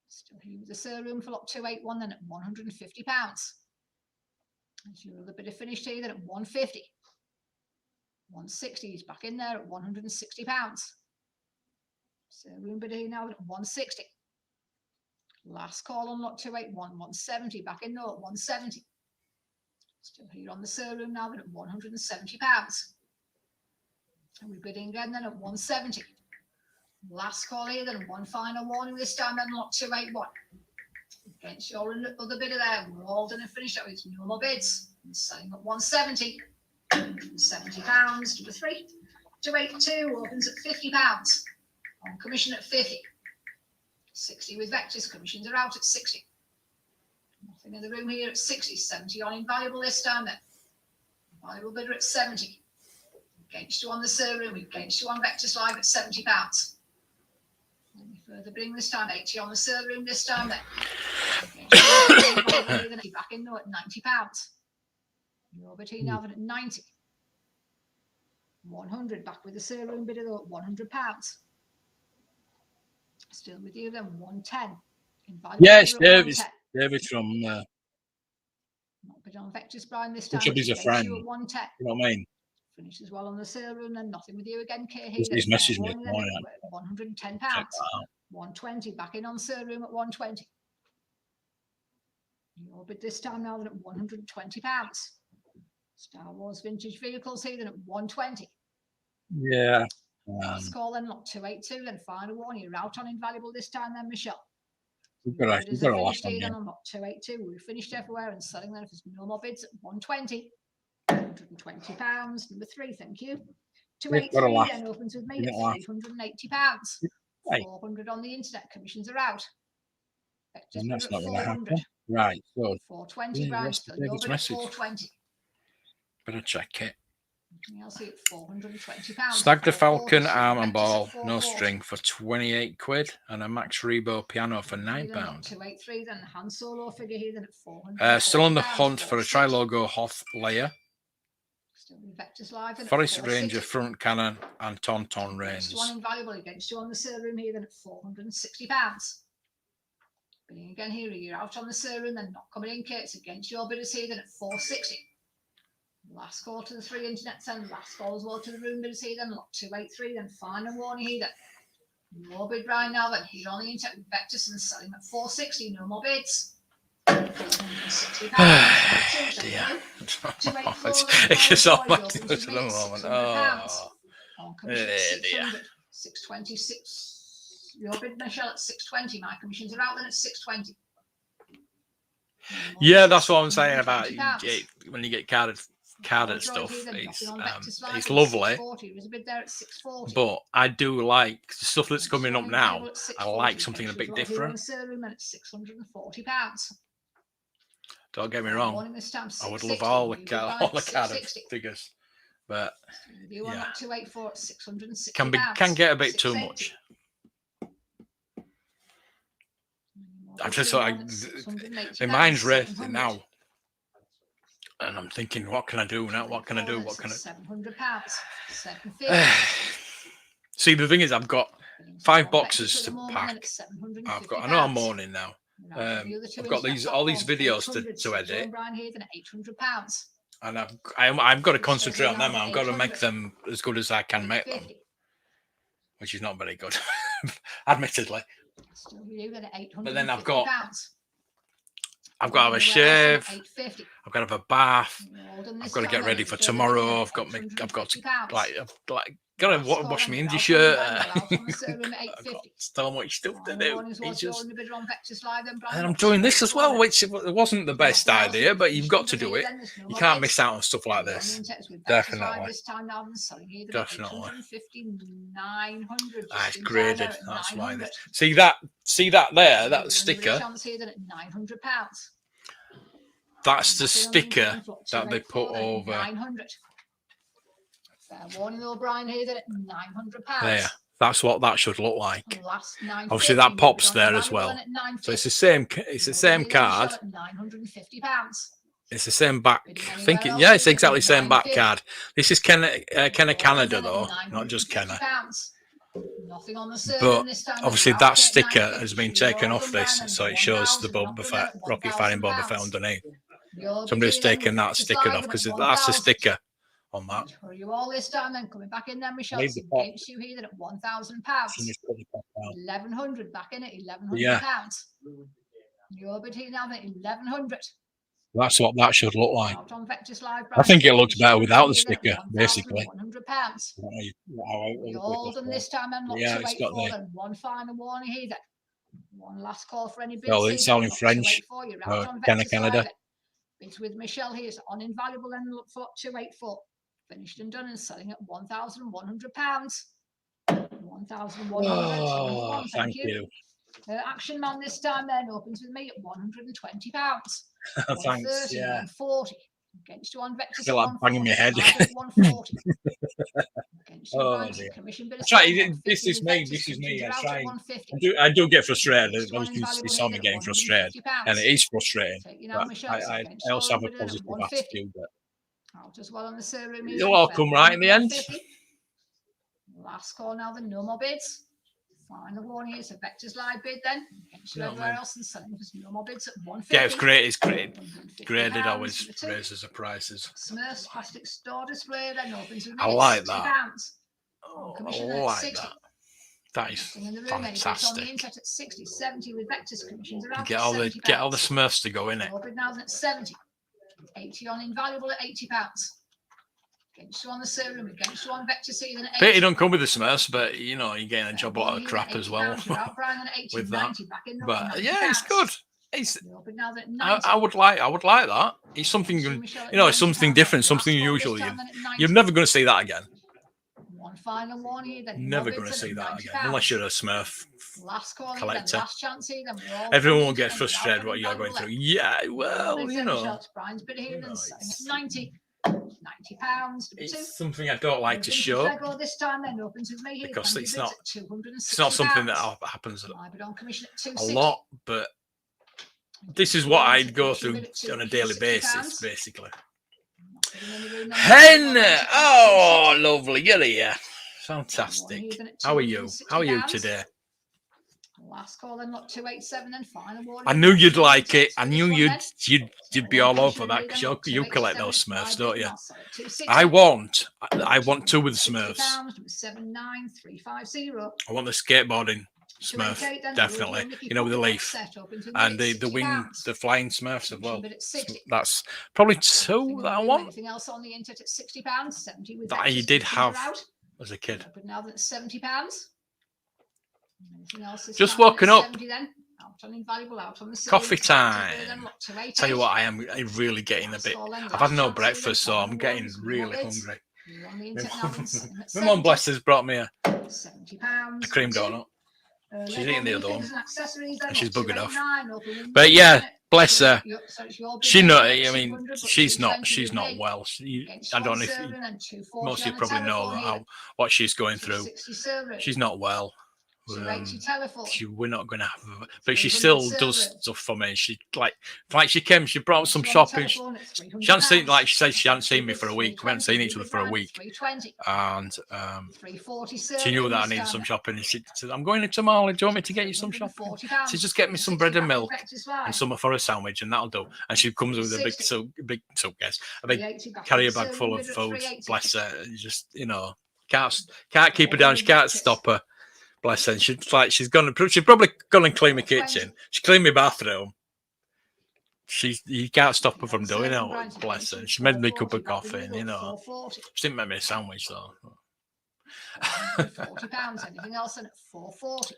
Still here with the sale room for lot 281 then at £150. As your other bidder finished here then at 150. 160 is back in there at £160. Sale room bidder here now at 160. Last call on lot 281, 170, back in there at 170. Still here on the sale room now at £170. And we're bidding again then at 170. Last call here then, one final warning this time then, lot 281. Against your other bidder there, we're all done and finished up with no more bids. And selling at 170. £70, number 3. 282 opens at £50. On commission at 50. 60 with Vectis, commissions are out at 60. Nothing in the room here at 60, 70 on invaluable this time then. Invaluable bidder at 70. Against you on the sale room, against you on Vectis Live at £70. Any further bidding this time, 80 on the sale room this time then. Back in though at £90. Your bid here now at 90. 100 back with the sale room bidder though at £100. Still with you then, 110. Yes, David from not bid on Vectis Brian this time. He's a friend. You know what I mean? Finish as well on the sale room, then nothing with you again, Kate. He's messaged me. £110. 120 back in on sale room at 120. Your bid this time now then at £120. Star Wars vintage vehicles here then at 120. Yeah. Last call then, lot 282, then final one. You're out on invaluable this time then, Michelle. We've got a last one then on lot 282. We've finished everywhere and selling then if there's no more bids at 120. £120, number 3, thank you. 283 then opens with me at £380. 400 on the internet, commissions are out. And that's not going to happen. Right, so 420 Brian, still your bid at 420. Better check it. I'll see it £420. Stag the Falcon arm and ball, no string for 28 quid, and a Max Rebo piano for £9. 283 then, Han Solo figure here then at 400. Still on the hunt for a tri-logo Hoth layer. Still with Vectis Live then. Forest Ranger front cannon and Tauntaun reins. One invaluable against you on the sale room here then at £460. Bidding again here, you're out on the sale room then not coming in, Kate. It's against your bidders here then at 460. Last call to the 3 internet then, last call as well to the room bidders here then, lot 283 then, final warning here then. No bid right now then, here on the internet with Vectis and selling at 460, no more bids. £460. Dear. It's all back to the moment. Oh, dear. 626. Your bid, Michelle, at 620. My commissions are out then at 620. Yeah, that's what I'm saying about when you get carded carded Droid stuff. here, then nothing on Vectis Live It's at lovely, 640. There is a bid there at 640. but I do like the stuff that's coming up now. Available at I like 640. something a Vectis bit right here on different. the sale room and it's £640. Don't get me One wrong. in this time, I would 660. love all New bid the buy all at the carded 660. figures, but You want yeah. that 284 at 660 can get a bit too 680. much. I've just thought my mind's racing now, and I'm thinking, what can I do now? What can I do? What can I? £700. 750. See, the thing is, I've got 5 boxes to pack. I know I'm mourning now. I've got all these videos to edit, and I've got to concentrate on them. I've got to make them as good as I can make them, which is not very good, admittedly. But then I've got to have a shave. I've got to have a bath. I've got to get ready for tomorrow. I've got to got to wash my indie shirt. I've got so much stuff to do. And I'm doing this as well, which wasn't the best idea, but you've got to do it. You can't miss out on stuff like this. Definitely. Definitely. It's graded. That's why. See that there, that sticker. That's the sticker that they put over. Warning O'Brien here that at £900. There. That's what that should look like. Obviously, that pops there as well. So it's the same. It's the same card. £950. It's the same back. I think it's exactly the same back card. This is Kenna Canada though, not just Kenna. But obviously that sticker has been taken off this, so it shows the Boba Fett, Rocky fighting Boba Fett underneath. Somebody's taken that sticker off because that's a sticker on that. For you all this time, then coming back in, then Michelle, Leave the pot. against you here then at £1,000. 1100 back in it, £1,100. Yeah. Your bid here now then 1100. That's what that should look like. Out on Vectis Live I think it looks better without the here then at sticker, basically. £1,100. We all done this time then, lot Yeah, it's got 284 the. then. One final warning here then. One last call for any bids. Well, here it's then, all in lot French. 284. You're out on Kenna Vectis Canada. Live then. Bids with Michelle here, so on invaluable and look for 284. Finished and done and selling at £1,100. £1,100. Oh, thank you. Action Man this time then opens with me at £120. Thanks. Yeah. 140. Against you on Vectis. I feel like banging my head. 140. Oh dear. Commission bid. This is me. This is me. I do get frustrated. Obviously, you saw me getting frustrated, and it is frustrating. But I also have a positive attitude. Out as well on the serum. It'll all come right in the end. Last call now, then no more bids. Final warning, it's a Vectis Live bid then. Everywhere else and selling because no more bids at 150. Yeah, it's great. It's great. Graded always raises the prices. Smurfs plastic store display then opens with I like that. £60. Oh, I like that. That is fantastic. On the internet at 60, 70 with Vectis commissions around Get all the Smurfs to go in it. Open now at 70. 80 on invaluable at £80. Against you on the serum, against you on Vectis here then at 80. Pity don't come with the Smurfs, but you know you're getting a job lot of crap as well with that. But yeah, it's good. I would like that. It's something it's something different, something unusual. You're never going to see that again. One final one here, then never going to see that again unless you're a Smurf collector. Last chance here, then everyone will get frustrated what you're going through. Yeah, well, you know. £90. It's something I don't like to show because it's not something that happens a lot, but this is what I go through on a daily basis, basically. Hen! Oh, lovely. You're here. Fantastic. How are you? How are you today? Last call then, lot 287 and final warning. I knew you'd like it. I knew you'd be all over that because you collect those Smurfs, don't you? I want 2 with the Smurfs. I want the skateboarding Smurf, definitely. You know, with the leaf and the flying Smurfs as well. That's probably 2 that I want. Anything else on the internet at £60? 70 with that you did have as a kid. But now that's £70. Just walking up. Not on invaluable, out on the Coffee ceiling, 20 bid, time. and lock 288. Tell you what, I'm really getting a bit. I've had no breakfast, so I'm getting really hungry. You're on the internet now and selling at My mum, 70. bless her, brought me a £70. cream Two. donut. She's eating the other one, And accessories, and she's buggered off. 289, open But yeah, bless her. so it's your bid She then, not. not I mean, 200, but she's not. 220 She's with not me. well. Against I one don't know if serving and 240 most of you on the probably know telephone here. what she's going through. 260 serving. She's not well. 280 telephone. We're not going to have her, but she 300 still does serving. stuff for me. She like she came. She brought some On the shopping. telephone at She hadn't seen, £300. like she said, she hadn't seen me for a week. We hadn't seen each other for a 320, week, 320. and 340 she knew that I needed some shopping. And she said, "I'm going into Marley. Do you want me to get you some shopping?" £40. She said, "Just get me some bread and milk Vectis line. and some for a sandwich, and that'll do." And she comes with a big 60. big suitcase, a big 380 back carrier on bag serving full of bid at food. 380. Bless her. Just can't keep her down. She can't stop her. Bless her. She's probably gonna clean my kitchen. She cleaned my bathroom. You can't stop her from doing it. Bless her. She made me a cup of coffee, and she didn't make me a sandwich though. £40. Anything else in at 440?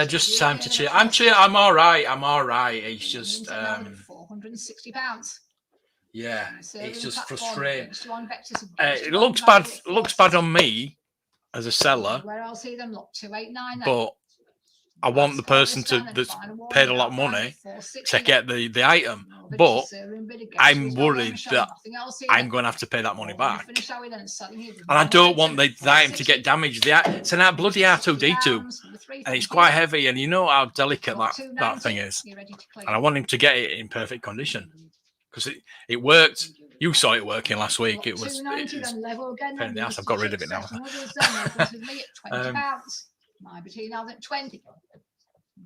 Just time to cheer. I'm all right. I'm all right. It's just £460. yeah, it's just frustrating. It It looks bad. Looks bad on me as a seller, Where else see them? Look, 289. but I want the person that's paid a lot of money to get the item. But I'm worried that I'm going to have to pay that money back, and I don't want the item to get damaged. It's an bloody R2D2, and it's quite heavy, and you know how delicate that thing is. And I want him to get it in perfect condition because it worked. You saw it working last week. It was pain in the ass. I've got rid of it now. My between now at 20.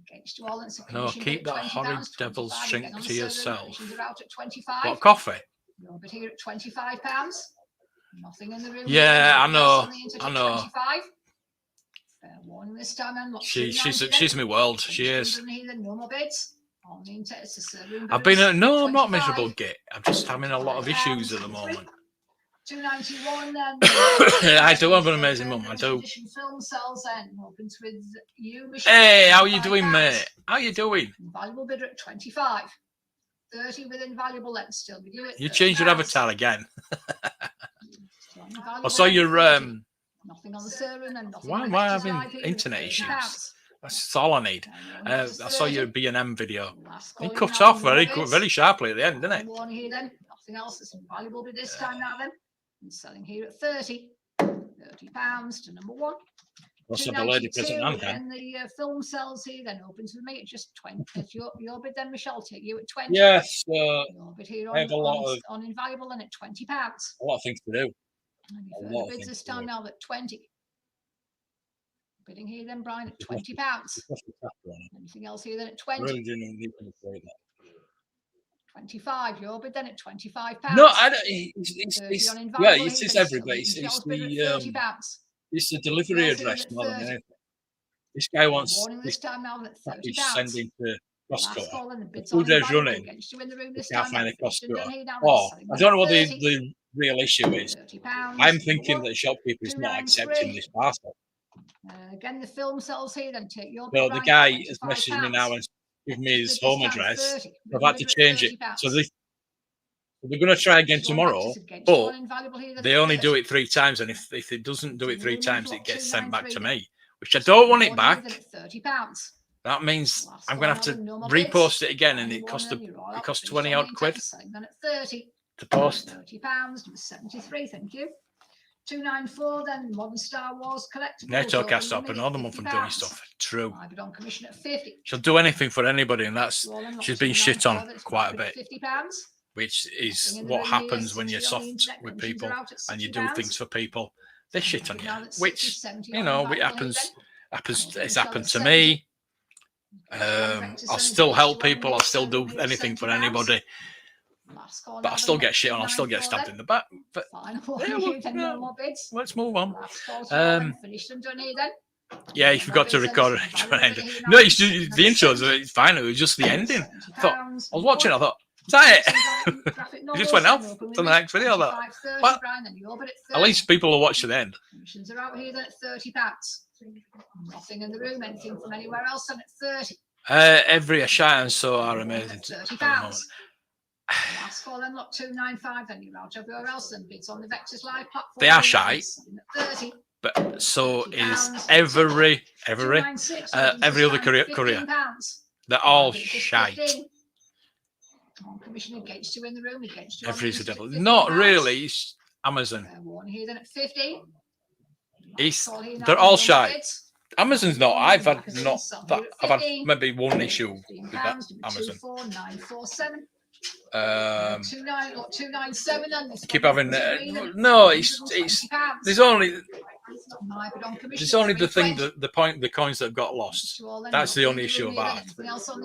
Against you all, and No, keep that horrid devil's shrink to yourself. Are out at 25. What, coffee? You're but here at £25. Nothing in the room. Yeah, I know. I know. 25. Fair warning this time. I'm not She's my world. She is. No more bids. I've been no, I'm not miserable, Git. I'm just having a lot of issues at the moment. 291 then. I do have an amazing mum. I do. Film sells then. Opens with you, Hey, how you doing, mate? How you doing? Invaluable bidder at 25. 30 with invaluable, let's still be doing it. You changed your avatar again. I saw your nothing on the server and nothing. Why am I having internet issues? That's all I need. I saw your B&M video. He cut off very sharply at the end, didn't it? Nothing else that's invaluable bid this time now then. And selling here at £30 to number 1. Also, the lady present on here. And the film sells here then opens with me at just 20. If your bid then, Michelle, take you at 20. Yes, your bid here I have a lot of on invaluable and at £20. A lot of things to do. And your bids this time now at 20. Bidding here then, Brian, at £20. Anything else here then at 20? Really didn't need to say that. 25. Your bid then at £25. No, I don't. It's everybody. It's the delivery address more than anything. This guy wants this package sending to Costco. The 2 days running, he can't find a Costco. Or I don't know what the real issue is. I'm thinking that the shopkeeper is not accepting this parcel. Again, the film sells here. Then take your. So the guy has messaged me now and given me his home address. I've had to change it. So they're going to try again tomorrow, but they only do it 3 times, and if it doesn't do it 3 times, it gets sent back to me, which I don't want it back. That means I'm going to have to repost it again, and it costs 20 odd quid to post. £30, 73. Thank you. 294. Then Modern Star Wars collectibles. NATO cast up another month from doing stuff. True. I bid on commission at 50. She'll do anything for anybody, and she's been shit on quite a bit. £50. Which is what happens when you're soft with people and you do things for people. They shit on you, which it happens. It's happened to me. I'll still help people. I'll still do anything for anybody, but I still get shit on. I'll still get stabbed in the back. But let's move on. Yeah, you forgot to record it. No, it's just, the intro. It's fine. It was just the ending. I was watching. I thought. Is that it? It just went off to the next video. Well, at least people will watch to the end. Commissions are out here then at £30. Nothing in the room, anything from anywhere else, and at 30. Every a shite and so are amazing at the moment. £30. Last call then, look, 295. Then you're out everywhere else. And bids on the Vectis Live platform. They are shite. 30. But so is £30. every 296, every other courier. £15. They're all Bid just shite. 15. On commission against you in the room, against you. Every's a devil. Not really. It's Amazon. One here then at 50. They're all shite. Amazon's not. I've had maybe one issue with that Amazon. 24947. 297. Keep having no. It's there's only the thing that the coins that have got lost. That's the only issue about it.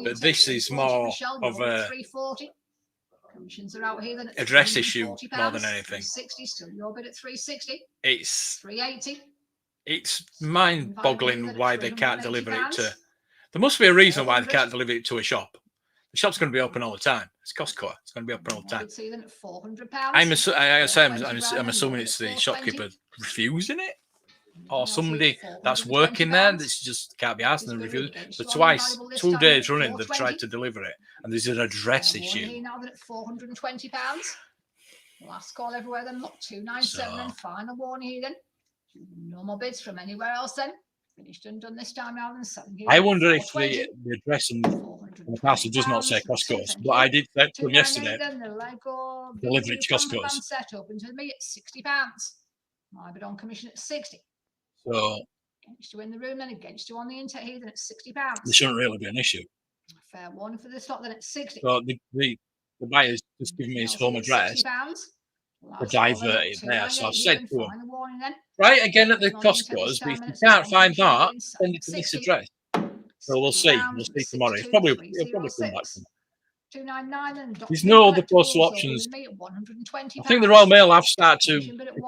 But this is more of a address issue more than anything. 60 still your bid at 360. It's 380. It's mind-boggling why they can't deliver it to. There must be a reason why they can't deliver it to a shop. The shop's going to be open all the time. It's Costco. It's going to be open all the time. I'm assuming it's the shopkeeper refusing it, or somebody that's working there that's just can't be asked and refusing. So twice, 2 days running, they've tried to deliver it, and there's an address issue. Now that at £420. Last call everywhere then. Look, 297 and final warning here then. No more bids from anywhere else then. Finished and done this time now. I wonder if the address and the parcel does not say Costco's, but I did say to them yesterday, deliver it to Costco's. Set open to me at £60. My bid on commission at 60. So against you in the room then, against you on the internet here then at £60. There shouldn't really be an issue. Fair warning for this lot then at 60. So the buyer's just given me his home address to divert it there. So I've said to him, right again at the Costco's, but if you can't find that, send it to this address. So we'll see. We'll see tomorrow. He'll probably come back to me. 299. There's no other postal options. I think the Royal Mail have started to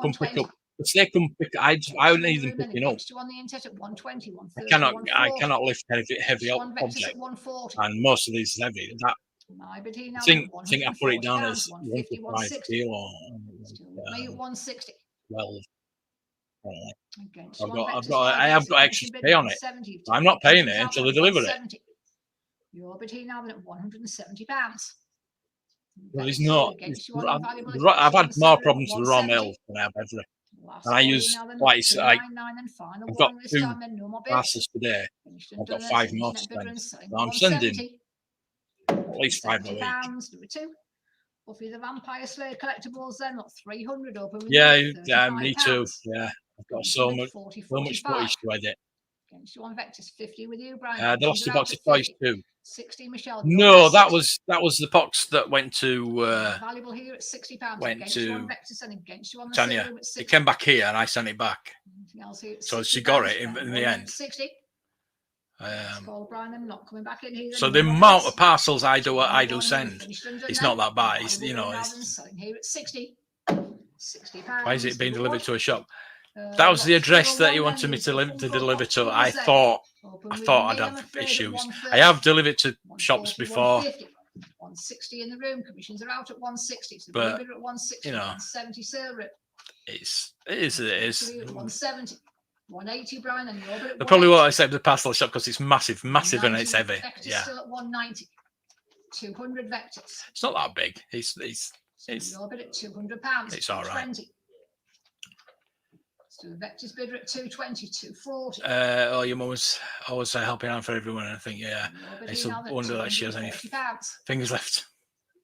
come pick up. If they come pick, I need them picking up. I cannot lift heavy objects, and most of these is heavy. That I think I put it down as 155 kilo. 160. 12. I have got extra to pay on it. I'm not paying it until they deliver it. Your bid here now at £170. Well, there's not. I've had more problems with the Raw Mail than I have ever. And I use twice. I've got 2 parcels today. I've got 5 more to spend. So I'm sending at least 5 a week. Buffy the Vampire Slayer collectibles then, not 300 open. Yeah, me too. Yeah, I've got so much footage to edit. Against you on Vectis 50 with you, Brian. They lost the box of toys too. 60, Michelle. No, that was the box that went to valuable here at £60. Went to against you on Tanya. It came back here and I sent it back. So she got it in the end. 60. Brian, not coming back in here. So the amount of parcels I do send, it's not that bad. It's, you know, it's selling here at £60. Why is it being delivered to a shop? That was the address that he wanted me to deliver to. I thought I'd have issues. I have delivered to shops before. 160 in the room. Commissions are out at 160. So but at 160, you know, 170 sale rate. It is. 170. 180, Brian, and you're at they probably won't accept the parcel shop because it's massive, and it's heavy. Vectis yeah. Still at 190. 200 Vectis. It's not that big. It's you're bid at £200. It's all right. 20. So the Vectis bidder at 220, 240. Oh, your mum was always helping out for everyone. And I think, yeah, it's a wonder that she has any fingers left.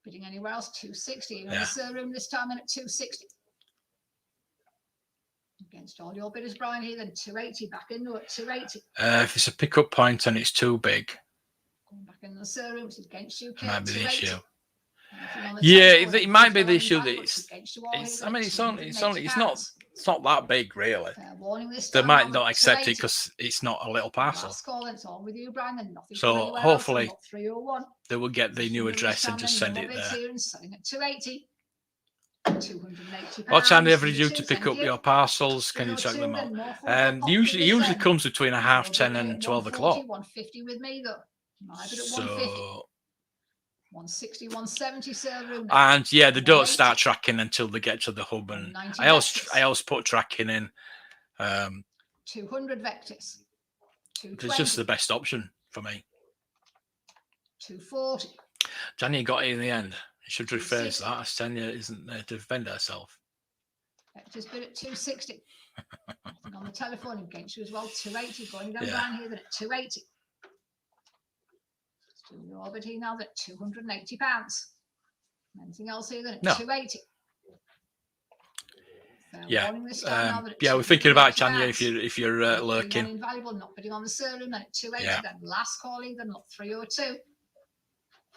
Bidding anywhere else, 260. In the sale room this time in at 260. Against all your bidders, Brian, here then 280. Back in at 280. If it's a pickup point and it's too big, going back in the sale room, it's against you. Might be the issue. Yeah, it might be the issue that it's. I mean, it's not that big, really. They might not accept it because it's not a little parcel. So hopefully they will get the new address and just send it there. What time do you due to pick up your parcels? Can you check them out? Usually comes between 10:30 and 12 o'clock. 150 with me though. So 160, 170 sale room. And yeah, they don't start tracking until they get to the hub. And I always put tracking in. 200 Vectis. It's just the best option for me. 240. Tanya got it in the end. You should rephrase 260. that, as Tanya isn't there to defend herself. Vectis bid at 260. Nothing on the telephone against you as well. 280. Going down Yeah. Brian here then at 280. Still your bid here now at £280. Anything else here then at No. 280. Yeah. Warning this time now that at Yeah, we're thinking about Tanya £280. if you're Bidding on lurking. invaluable, not bidding on the surname, then at 280. Yeah. Then last call here then at 302.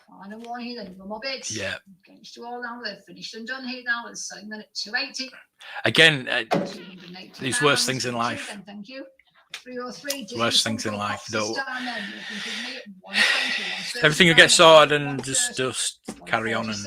Final one here then, no more bids. Yeah. Against you all now, they're finished and done here now. They're selling then at 280. Again, £280. there's worse things in life. Then, thank you. 303. Worse things in life. Though Everything everything will get sorted and just carry on and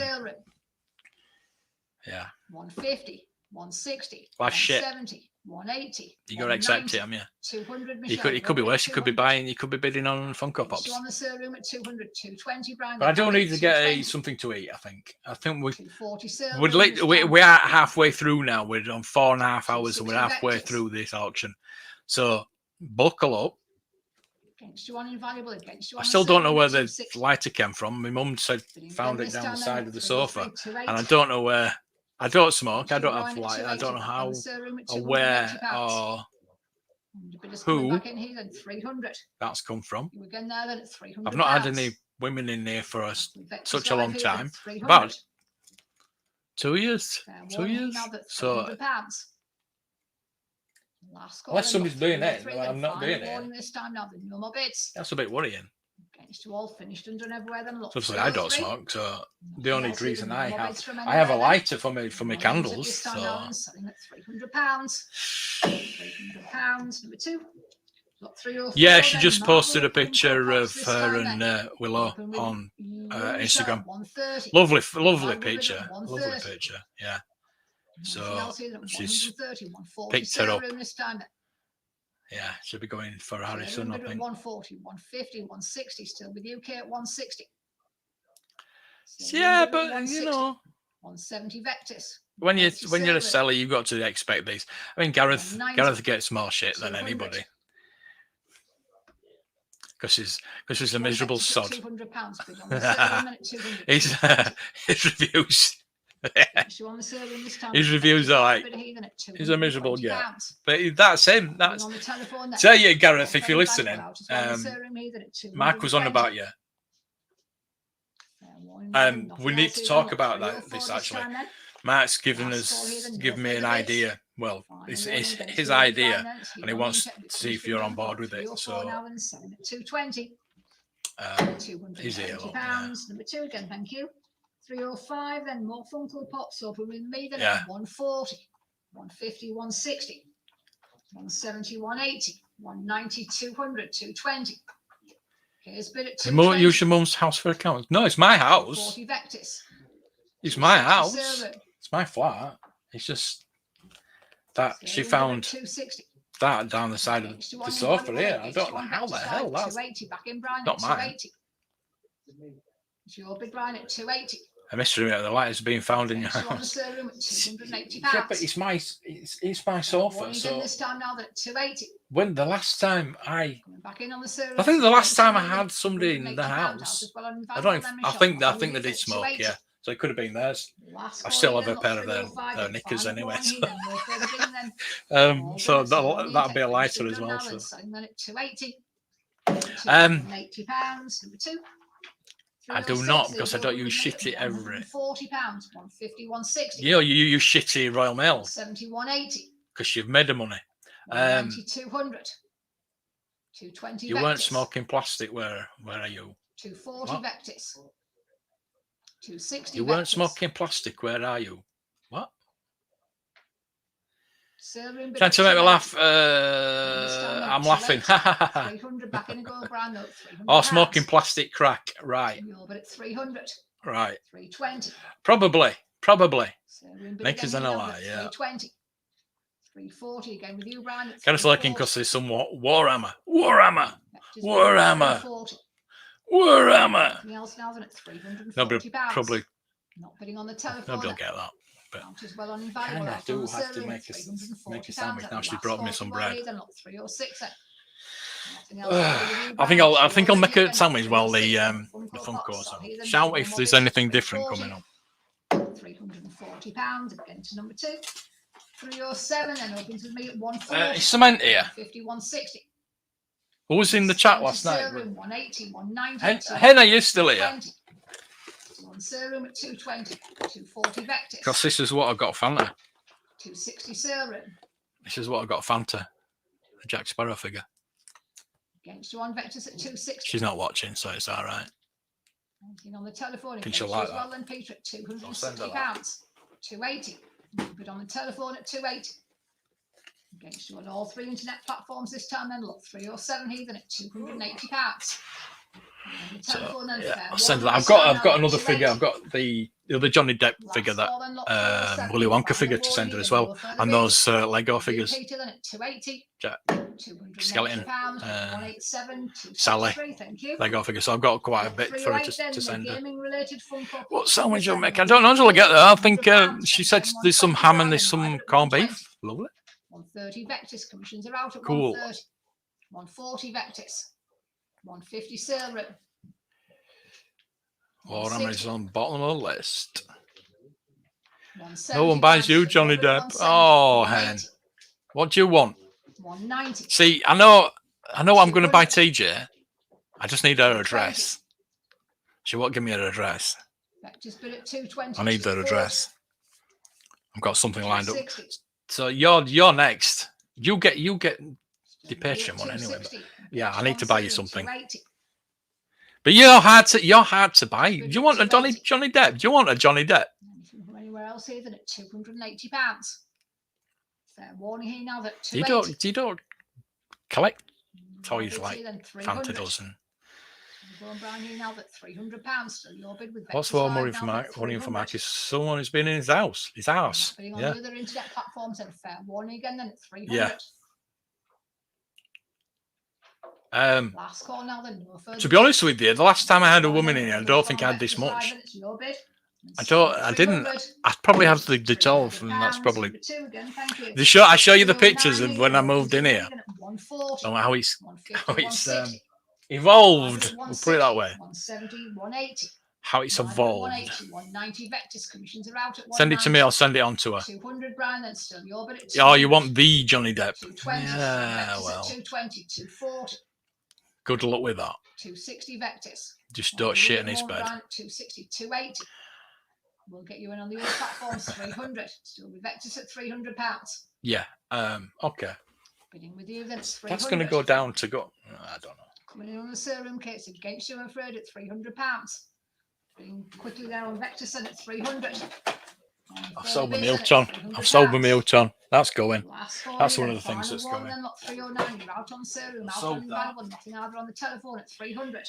yeah. 150, 160, Last shit. 170, 180. You got to accept it, haven't you? 200. It could be worse. You could be buying. You could be bidding on Funko Pops. On the surname at 200, 220, Brian. But I do need to get something to eat. I think we 240 we are halfway through now. We're on 4.5 hours, and we're halfway through this auction. So buckle up. Against you on invaluable. Against you I on still the don't know surname where at the 260. lighter came from. My mum said Bidding found again it this down the time side then of the at sofa, 303, and I don't know where. I don't smoke. I don't have Brian at light. I don't know 280, how on the surname at or where £280. or And the bid is who coming back in here then 300. that's come from. You again there then at 300. I've not had any women in here for such a long time. About About 2 years. 2 years. So unless somebody's doing it, I'm not doing it. This time now, no more bids. That's a bit worrying. Against you all finished and done everywhere then. Look, Obviously, I don't 303. smoke, so the only Else reason even I more have bids from I have a anywhere then. lighter for my More bids at candles. this time So now and selling at £300. £300. Number 2. Got 304. yeah, she then just Marvel posted a Funko picture Pops of this her time and then. Willow Open with on Lisa, Instagram. 130. Lovely Marvel bid picture. at Lovely 130. picture. Yeah. Anything So else here then? she's 130, 140 picked her up. showroom this time then. Yeah, she'll be going for Harrison, Showroom I bid at think. 140, 150, 160, still with UK at 160. Yeah, Showroom bid at but 160, you know, 170 Vectis. when you're 180 a Silver, seller, you've got to expect these. I mean, Gareth 190, gets more shit than 200. anybody because he's a One miserable Vectis at sod. £200 bid on the showroom and at 200. His reviews. You on the showroom this time, His reviews are like, bid here then at he's a miserable £220. guy. But that's him. Bidding That's on the telephone then. tell you, Gareth, if One you're very listening. bad as well, the showroom here then at Mark was on 220. about you. Nothing We need else to here talk then, about 304 this this actually. time then. Mark's Last call here then, given no me an further bids. idea. Well, Final it's warning his against idea, finance. He and he won't wants check to see if you're on board with it. 304 So now and selling at 220. he's here. £220. Look, yeah. Number 2 again, thank you. 305, then more Funko Pops open with me, then Yeah. at 140, 150, 160, 170, 180, 190, 200, 220. Here's bid at 220. Use your mum's house for accounts. No, it's my house. 40 Vectis. It's my 260 house. Silver. It's my flat. It's just that she Silver bid at found 260. that down the side of Against the one sofa invaluable, here. I against don't know one how the Vectis hell live, that's 280 back in Brian not at mine. 280. It's your bid Brian at 280. a mystery that the light is being found in your Against you on the house. showroom at £280. Yeah, but it's my sofa. Warning So again this time now that at 280. when the last time Coming back in on the showroom. I think the last time I £280 had somebody in the £280 house, as well on I invaluable don't. then, I Michelle. think I'll they leave did it at smoke. 280. Yeah, so it could have been theirs. Last I call still here have a then, pair of lot them 305 their then, knickers final anyway. warning So, then, no further bidding then. so All that'll winners, be a so lighter you as can well. now then So selling then at 280. £280. Number 2. I do 306, not because I don't you're use looking at shitty every. £140, 150, 160. You know, you use shitty Royal Mail 170, 180. because you've made the money. 190, 200. 220 You weren't Vectis. smoking plastic. Where are you? 240 What? Vectis. 260 You weren't Vectis. smoking plastic. Where are you? What? Silver in bid Trying at to make me 280. laugh. This time at I'm laughing. 280. 300 back in a gold brand note. 300 Oh, smoking pounds. plastic crack. Right, You're bid at 300. right. 320. Probably. Silver in bid Nick is again, an you're ally, at yeah. 320. 340 again with you, Brian. At Kind of looking 340. because there's some Warhammer. Warhammer. Vectis bid at Warhammer. 340. Warhammer. Anything else now than at 340 Nobody pounds. probably. Not bidding on the telephone. Nobody will then. get that. But Count as well on invaluable. kinda Out on do the have to silver make at a £340. make a sandwich. Now she's Last brought me call some for bread. Wade and not 306 then. Nothing else to do with you, I Brian. think I'll make a Again, sandwich while the 360, Funko box. on. Here then, Shout no if more there's bits, anything different 340, coming up. £340 again to number 2. 307 then opens with me at 140. Is Cement here? 150, 160. Who was in the chat last night? Serum 180, 190. Hen, are you still here? 220. One serum at 220. 240 Vectis. Because this is what I've got Fanta. 260 serum. This is what I've got Fanta. The Jack Sparrow figure. Against you on Vectis at 260. She's not watching, so it's all right. Anything on the telephone? Think she'll like as well, that. then Peter at I'll send her £260. that. 280. Put on the telephone at 280. Against you on all 3 internet platforms this time, then look 307 Heathen at £280. So, Telephone, yeah, I'll send that. I've got another figure. I've got the other Johnny Depp figure, that Willy Wonka figure to send her as well, and those Lego figures. Peter then at 280. Jack, £280, Skeleton, 187, Sally, 263, thank you. Lego figure. So I've got quite a bit for her 308 then, to send her. gaming-related Funko What Pops. sandwich you'll make? I don't know until I get there. I think she said there's some ham and there's some corned beef. Lovely. 130 Vectis commissions are out at Cool. 130. 140 Vectis. 150 serum. Warhammer is on the bottom of the list. 170 No one buys you, Johnny Depp. Oh, hen. What do you want? 190. See, I know I'm going to buy TJ. I just need her address. She won't give me her address. Vectis bid at 220. I need her address. I've got something lined up. 260. So you're next. You get the Patreon one anyway. But yeah, I need to buy you something. 280. But you're hard to buy. Do you want a Johnny Depp? Do you want a Johnny Depp? Anything from anywhere else here than at £280. Fair warning here now that You 280. don't collect toys Obviously like then Fanta 300. does. And Going Brian here now at £300. So your bid with what's Vectis more Live money now for at money for 300. Mark is someone who's been in his house. His house. Bidding on Yeah. the other internet platforms then fair warning again then at 300. Yeah. Last call now then. No further To be honest with you, the last time I had a woman in here, I don't think I had this much. It's your bid. I didn't. I probably have the 12, and that's probably. Two again, thank you. I show you the pictures of when I moved in here. 140, And how it's 150, evolved. We'll put it that way. 170, 180. How it's evolved. 180, 190 Vectis commissions are out at Send it to me. I'll send it on to her. 200 Brian, then still your bid at Oh, you want the Johnny Depp? 220. Yeah, Vectis well. at 220, 240, Good luck with that. 260 Vectis. Just don't shit in his bed. 260, 280. We'll get you in on the other platforms, 300. Still with Vectis at £300. Yeah. Okay. Bidding with you, then it's 300. That's going to go down to go. I don't know. Coming in on the serum kits against you, I'm afraid, at £300. Bidding quickly there on Vectis, then at 300. I've sold my Milton. I've sold my Milton. That's going. That's one of the things that's going. Then lot 309. You're out on serum, out on invaluable, nothing either on the telephone at 300.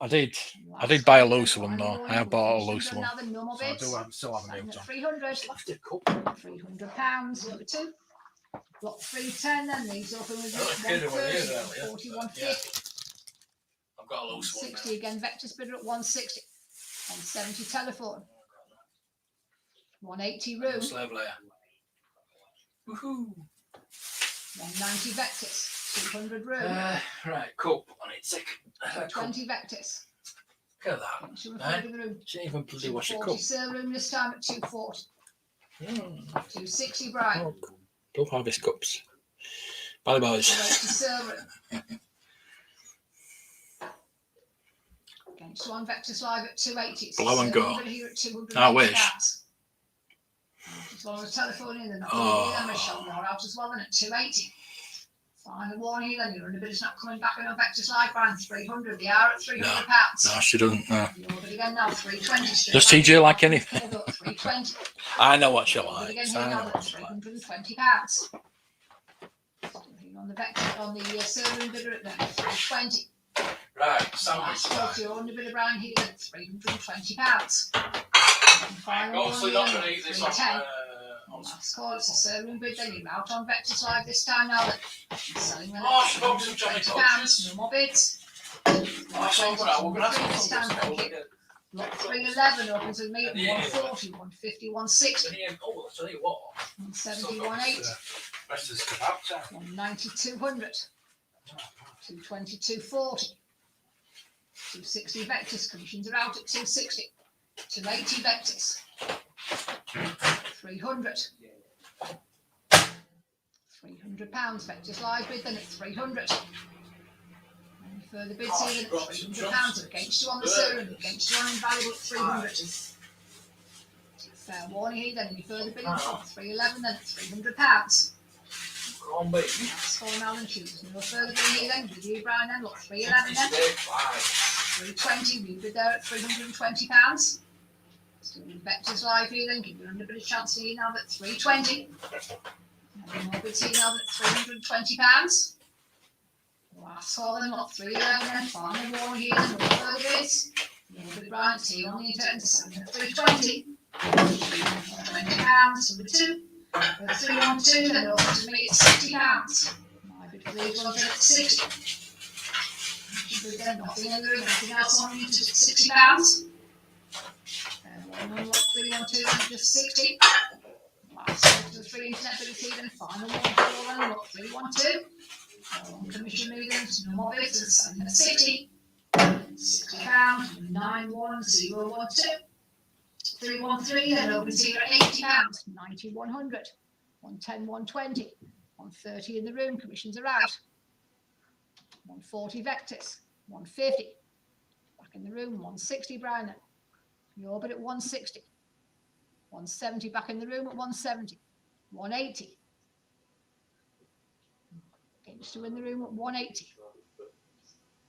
I did buy a loose one though. I have bought a loose one. No So I still have a Milton. 300. £300. Number 2. Block 310 then leaves open with 130, 41, 50. I've got a loose one. 60 again, Vectis bidder at 160. 170 telephone. 180 room. Slave layer. Woohoo. 190 Vectis. 200 room. Right, cool. I need to take 20 Vectis. Look at that. She ain't even bloody wash your 40 cup. sale room this time at 240. 260 Brian. Oh, Blue Harvest cups. Bally boys. 280 sale room. Against one Vectis live at 280. It's Blow and go. here at 200. I wish. As well as telephone in, and Oh. I'm out as well, and at 280. Final warning, then you're in a bit. It's not coming back on Vectis live band 300. They are at £300. No, she doesn't. No. You're again now 320. Does TJ like anything? 320. I know what she Again likes. here I know now what at she likes. £320. On the Vectis, on the silver bidder at 320. Right, Last call to your under bidder Brian here at £320. Final Obviously warning, not going to eat this 310. off. Last call, it's a serving bid, then you're out on Vectis live this time now. Selling them Oh, at she bought some Johnny £320. No more bids. Oh, so we're going to have This time, thank you. Lot 311 opens with me at 140, 150, 160, Oh, I'll tell you what. 170, 180, Rest of this kebab time. 190, 200. 220, 240. 260 Vectis, commissions are out at 260. 280 Vectis. 300. £300 Vectis live bid then at 300. Any further bids here then at £300 against you on the serum, against you on invaluable at 300. Fair warning here then, any further bidding from 311 then at £300. That's for Alan Hughes. No further bidding here then, with you Brian then, look 311 then. 320, we bid there at £320. Still with Vectis live here then, give you a bit of chance here now at 320. Any more bids here now at £320. Last call then, lot 311 then, final warning here then, no further bids. No bid Brian's here on the internet to send at 320. £320, number 2. 312, then over to me it's £60. My bid for these ones at 60. Then nothing in the room, anything else on you to £60. One lot 312 and just 60. Last one to the 3 internet bidders here, then final one for then lot 312. On commission movements, no more bids, and selling at 60. £60, 91012. 313, then opens here at £80, 90, 100, 110, 120, 130 in the room, commissions are out. 140 Vectis, 150, back in the room, 160 Browner, your bid at 160, 170 back in the room at 170, 180, against you in the room at 180,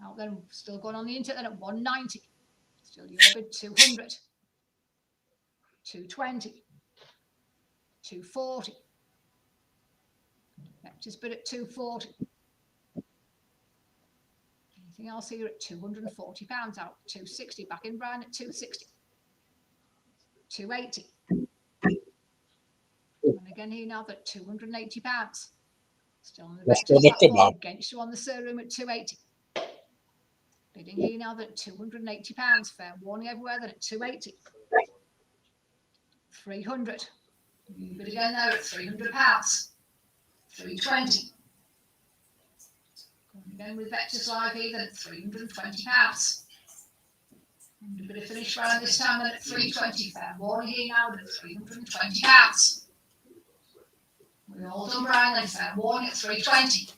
out then, still going on the internet then at 190, still your bid 200. 220, 240. Vectis bid at 240. Anything else here at £240 out? 260 back in Brian at 260. 280. And again here now at £280. Still on the Vectis platform against you on the Sir room at 280. Bidding here now at £280. Fair warning everywhere that at 280. 300. You bid again there at £300. 320. Going again with Vectis live here then at £320. And a bit of finish round this time then at 320. Fair warning here now at £320. We're all done Brian then, fair warning at 320.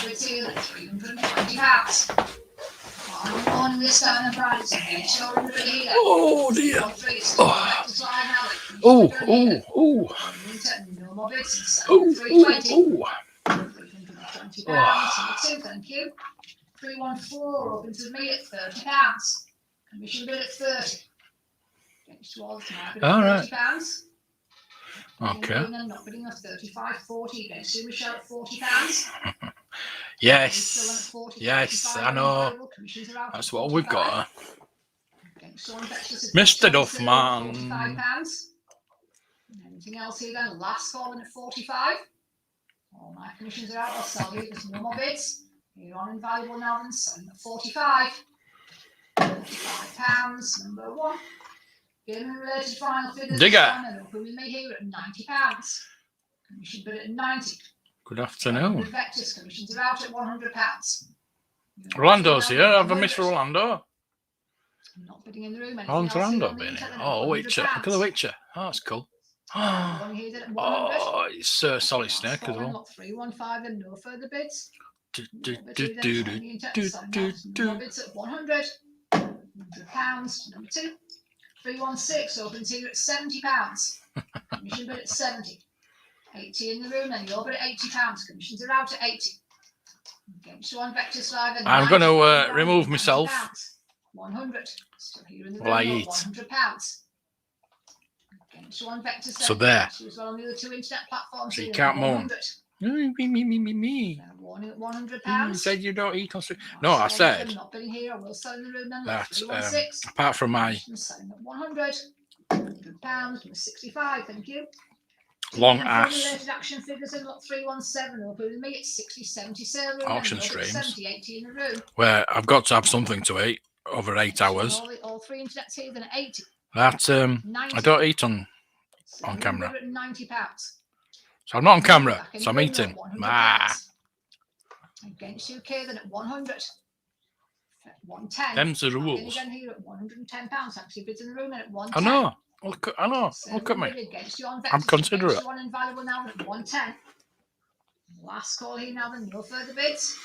Bids here at £320. On this time of Brian, oh dear. Oh, oh, oh. No more bids. Oh, £320. oh. Thank you. 314 open to me at £30. Commission bid at 30. Against towards my bid All at right. £30. Okay. Not bidding at 35, 40 against you, Michelle at £40. Yes. Yes, I know. That's what we've got. Mr. Duffman. Anything else here then? Last calling at 45. All my commissions are out. I'll sell you. There's no more bids. You're on invaluable now then. Selling at 45. £45, number 1. Getting related final figures. Digger. And open with me here at £90. Commission bid at 90. Good afternoon. The Vectis commissions are out at £100. Orlando's here. Have I missed Orlando? Not bidding in the room. How's Orlando been here? Oh, Witcher. Look at the Witcher. Oh, that's cool. Oh, it's Solid Snake as well. 315 and no further bids. Do. Bids at £100. £100. Number 2. 316 opens here at £70. Commission bid at 70. 80 in the room, and you're bid at £80. Commissions are out at 80. Against you on Vectis live. I'm going to remove myself. 100. Still here in the room. While I eat. £100. Against you on Vectis. So there. As well on the other 2 internet platforms. So you can't moan. Me. Warning at £100. You said you don't eat on street. No, I said. I'm not bidding here. I will sell in the room then. That apart from my selling at £100. 65. Thank you. long And ass related action figures in lot 317 open with me at 60, 70 sale room. auction and streams 70, 80 in the room. where I've got to have something to eat over 8 hours. All 3 internets here then at 80. That 90. I don't eat on Selling camera. at £90. So I'm not on Back camera. in So the I'm room eating. at 100 Ah, pounds. Against you, Kay, at 100. 110. them's the Back in rules. again here at 110 pounds. Actually, bids in the room in at I 110. know. I know. So Look at me. bid against you on I'm Vectis. considerate. Against you on Invaluable now at 110. Last call here now, then no further bids.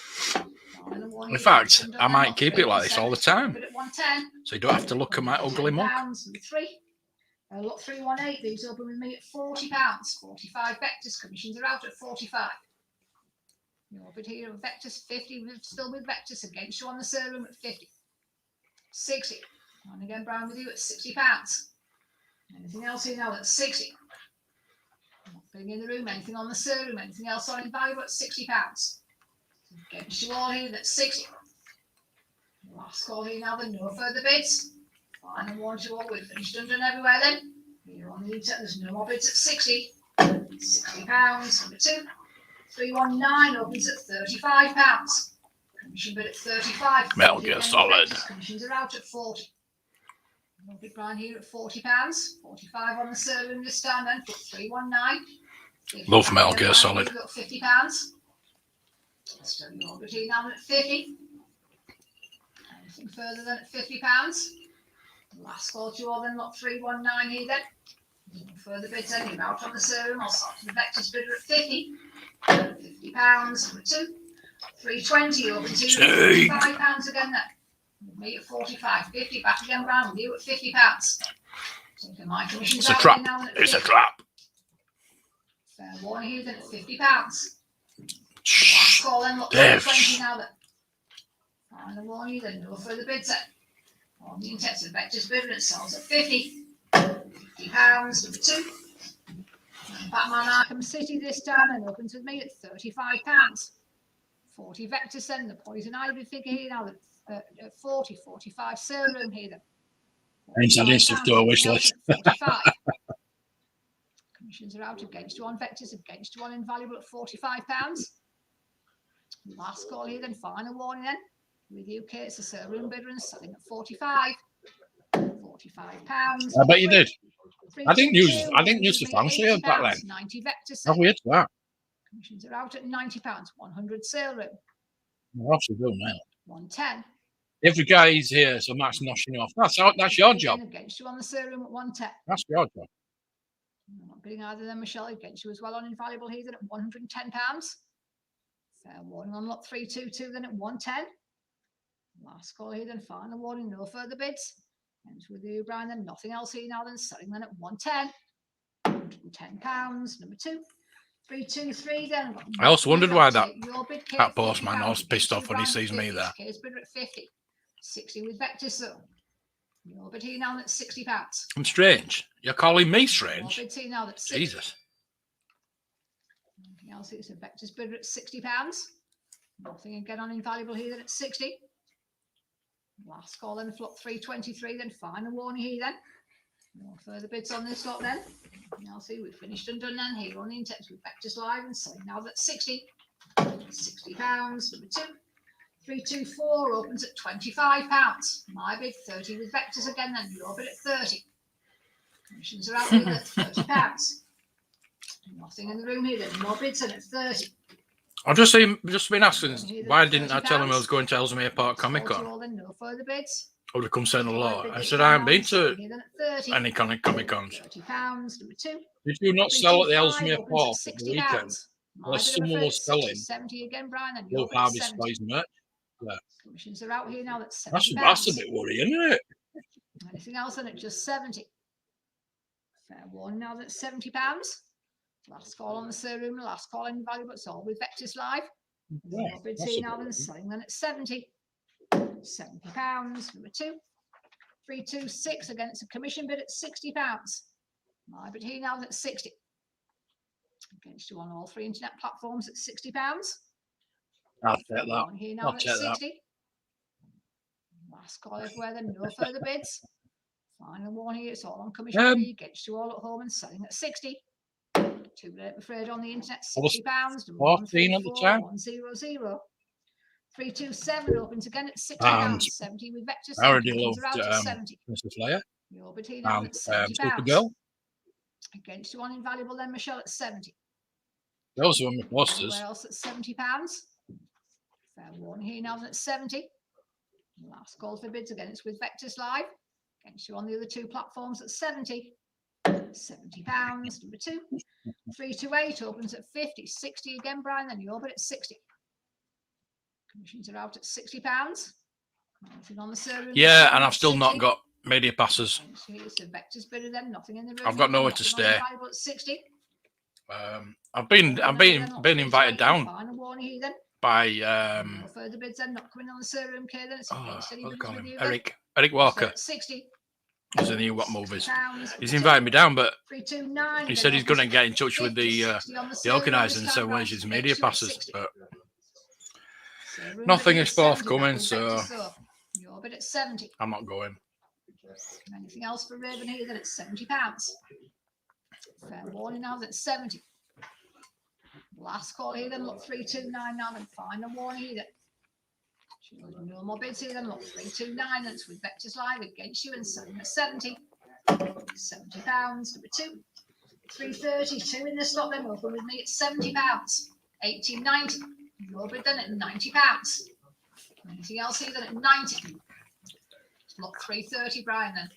In fact, I might keep it like this all the time. Bid at 110. So you don't have to look at my ugly mug. £10, number 3. Lot 318. These open with me at £40. 45 Vectis. Commissions are out at 45. Your bid here of Vectis 50. We're still with Vectis against you on the serum at 50. 60. And again, Brown with you at £60. Anything else here now at 60? Not being in the room. Anything on the serum? Anything else on Invaluable at £60? Against you all here at 60. Last call here now, then no further bids. Final one to all. We've finished under and everywhere then. Here on the internet, there's no more bids at 60. £60. Number 2. 319 opens at £35. Commission bid at 35. Metal Gear Solid. Commissions are out at 40. No bid Brian here at £40. 45 on the server in this time then. Put 319. Love Metal Gear Solid. Got £50. Still your bid here now at 50. Anything further than at £50? Last call to all then, lot 319 here then. No further bids then, you're out on the serum. I'll start to the Vectis bidder at 50. £50, number 2. 320 over to £55 again then. With me at 45. 50 back again round with you at £50. Taking my commissions It's a out trap. here now at It's a 50. trap. Fair warning here then at £50. Last Shh. call then, lot Dave. 320 now then. Final warning then, no further bids then. On the intensive Vectis bidder, it sells at 50. £50, number 2. Batman Arkham City this time and opens with me at £35. 40 Vectis then, the Poison Ivy figure here now at 40, 45 serum here then. Hence adding stuff to our wish list. 45. Commissions are out against you on Vectis, against you on Invaluable at £45. Last call here then, final warning then. With you, Kate, it's a serum bidder and selling at 45. £45. I bet you did. I didn't use the fancy of back then. 90 Vectis. How weird is that? Commissions are out at £90. 100 sale room. What else we do now? 110. Every guy is here, so Matt's noshing you off. That's your job. Against you on the sale room at 110. That's your job. I'm not bidding either than Michelle against you as well on Invaluable here then at £110. Fair warning on lot 322 then at 110. Last call here then, final warning, no further bids. Ends with you, Brian, then nothing else here now, then selling then at 110. £110, number 2. 323 then. I also wondered why that that postman was pissed off when he sees me there. Case bidder at 50. 60 with Vectis though. Your bid here now at £60. I'm strange. You're calling me Your strange? bid here now at 60. Jesus. Anything else? It's a Vectis bidder at £60. Nothing again on Invaluable here then at 60. Last call then, flop 323 then, final warning here then. No further bids on this lot then. I'll see we've finished and done then here on the Intex with Vectis Live and selling now at 60. £60, number 2. 324 opens at £25. My bid 30 with Vectis again then, your bid at 30. Commissions are out here at £30. Nothing in the room here then, no bids in at 30. I've just been asking, why didn't I tell him I was going to Ellesmere Park Comic Con? No further bids. I would have come saying hello. I said, I haven't been to any Comic Cons. £30, number 2. Did you not sell at the Ellesmere Park at at the weekend? Unless someone was selling 70 again, Brian, and Blue you're Harvest 70. Spice merch. Commissions are out here now at £70. That's a bit worrying, isn't it? Anything else on it? Just 70. Fair warning now that's £70. Last call on the serum, last call in value, but it's all with Vectis Live. Yeah, Bids that's here a now bit and selling then at 70. £70, number 2. 326 again, it's a commission bid at £60. My bid here now at 60. Against you on all 3 internet platforms at £60. I'll take that. One here now I'll at take that. 60. Last call everywhere then, no further bids. Final one here, it's all on commission free. Against you all at home and selling at 60. Too late, I'm afraid, on the internet. £60. 14 at the time. 100. 327 opens again at £60. And 70 with Vectis. I already Commissions loved are out at 70. Mrs. Leia Your bid here now and at £70. Supergirl. Against you on Invaluable then, Michelle at 70. Those were my posters. Where else at £70? Fair warning here now at 70. Last call for bids again. It's with Vectis Live. Against you on the other two platforms at 70. £70. Number 2. 328 opens at 50. 60 again, Brian. Then you're bid at 60. Commissions are out at £60. Nothing on the server. Yeah, and I've still not got media passes. It's a Vectis bidder then. Nothing in the room. I've got nowhere to stay. At 60. I've been invited down Final warning here then. by No further bids then. Not coming on the server. Okay then. It's Eric Walker. 60. He's in the What Movies. He's invited me down, but 329. he said he's going to get in touch with the organisers and say where's his media passes. But nothing is forthcoming, so you're bid at 70. I'm not going. Anything else for Raven here? Then it's £70. Fair warning now that's 70. Last call here then, look, 329 now, and final warning here. No more bids here then, look, 329, and it's with Vectis Live against you and selling at 70. £70, number 2. 332 in the slot then, open with me at £70. 18.90. No bid then at £90. Anything else here then at 90. Look, 330, Brian then.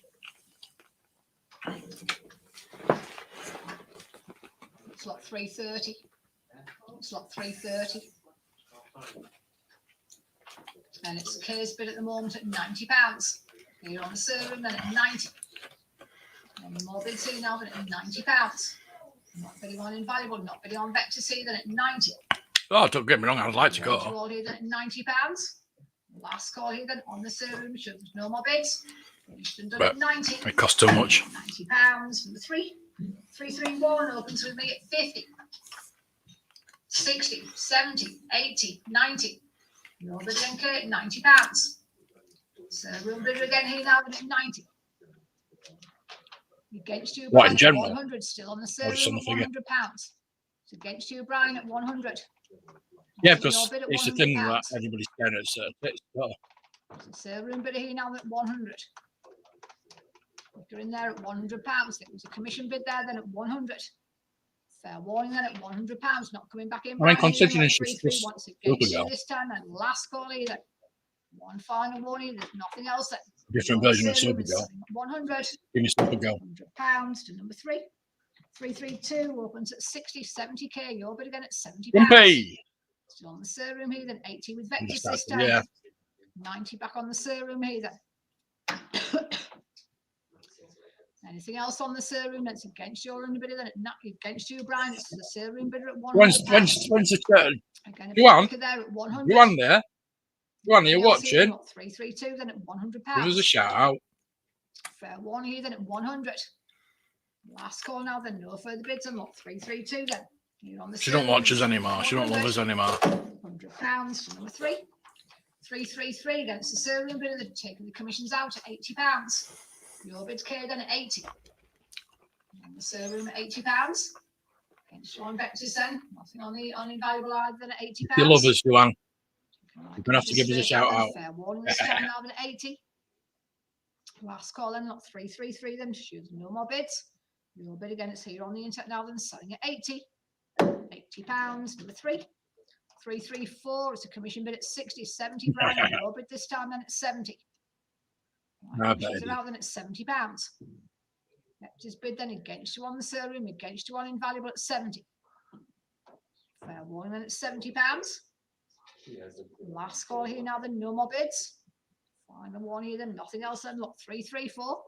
Slot 330. Slot 330. And it's Kay's bid at the moment at £90. Here on the server then at 90. And more bids here now than at £90. Not bidding on Invaluable, not bidding on Vectis here then at 90. Oh, don't get me wrong, I'd like to go. All here then at £90. Last call here then on the server, which there's no more bids. Finished and done at 90. It costs too much. £90. Number 3. 331 opens with me at 50. 60, 70, 80, 90. No bid again, Kate, £90. So we'll bid again here now at 90. Against you, What, Brian, in general? 100 still on the server at just on the figure? £100. It's against you, Brian, at 100. Yeah, because it's the thing that everybody's saying at certain bits. So room bidder here now at 100. If you're in there at £100, it was a commission bid there then at 100. Fair warning then at £100, not coming back in. I mean, considering it's just this this time and last call either. One final warning, there's nothing else. Then. Different version of Supergirl. 100. Give me Supergirl. £100 to number 3. 332 opens at 60, 70k. Your bid again at £70. Grumpy. Still on the server room here, then 80 with Vectis this time. Yeah. 90 back on the server room here then. Anything else on the server room that's against your bidder then against you, Brian? It's the server room bidder at 100. When's the turn? Again, You on? there at 100. You on there? You on here watching? 332 then at £100. Give us a shout out. Fair warning here then at 100. Last call now then, no further bids and look 332 then. You're on the She don't watch us anymore. She don't love us anymore. £100 to number 3. 333 against the server room bidder, they're taking the commissions out at £80. Your bid's K then at 80. And the server room at £80. Against Sean Vectis then. Nothing on Invaluable either than at £80. If you love us, Joanne, you're going to have to give us a shout out. Fair warning this time now at 80. Last call then, not 333 then. Choose no more bids. Your bid again, it's here on the internet now then, selling at 80. £80. Number 3. 334. It's a commission bid at 60, 70. Brian, your bid this time then at 70. Out then at £70. Vectis bid then against you on the server room, against you on Invaluable at 70. Fair warning then at £70. Last call here now then, no more bids. Final one here then, nothing else then. Look, 334.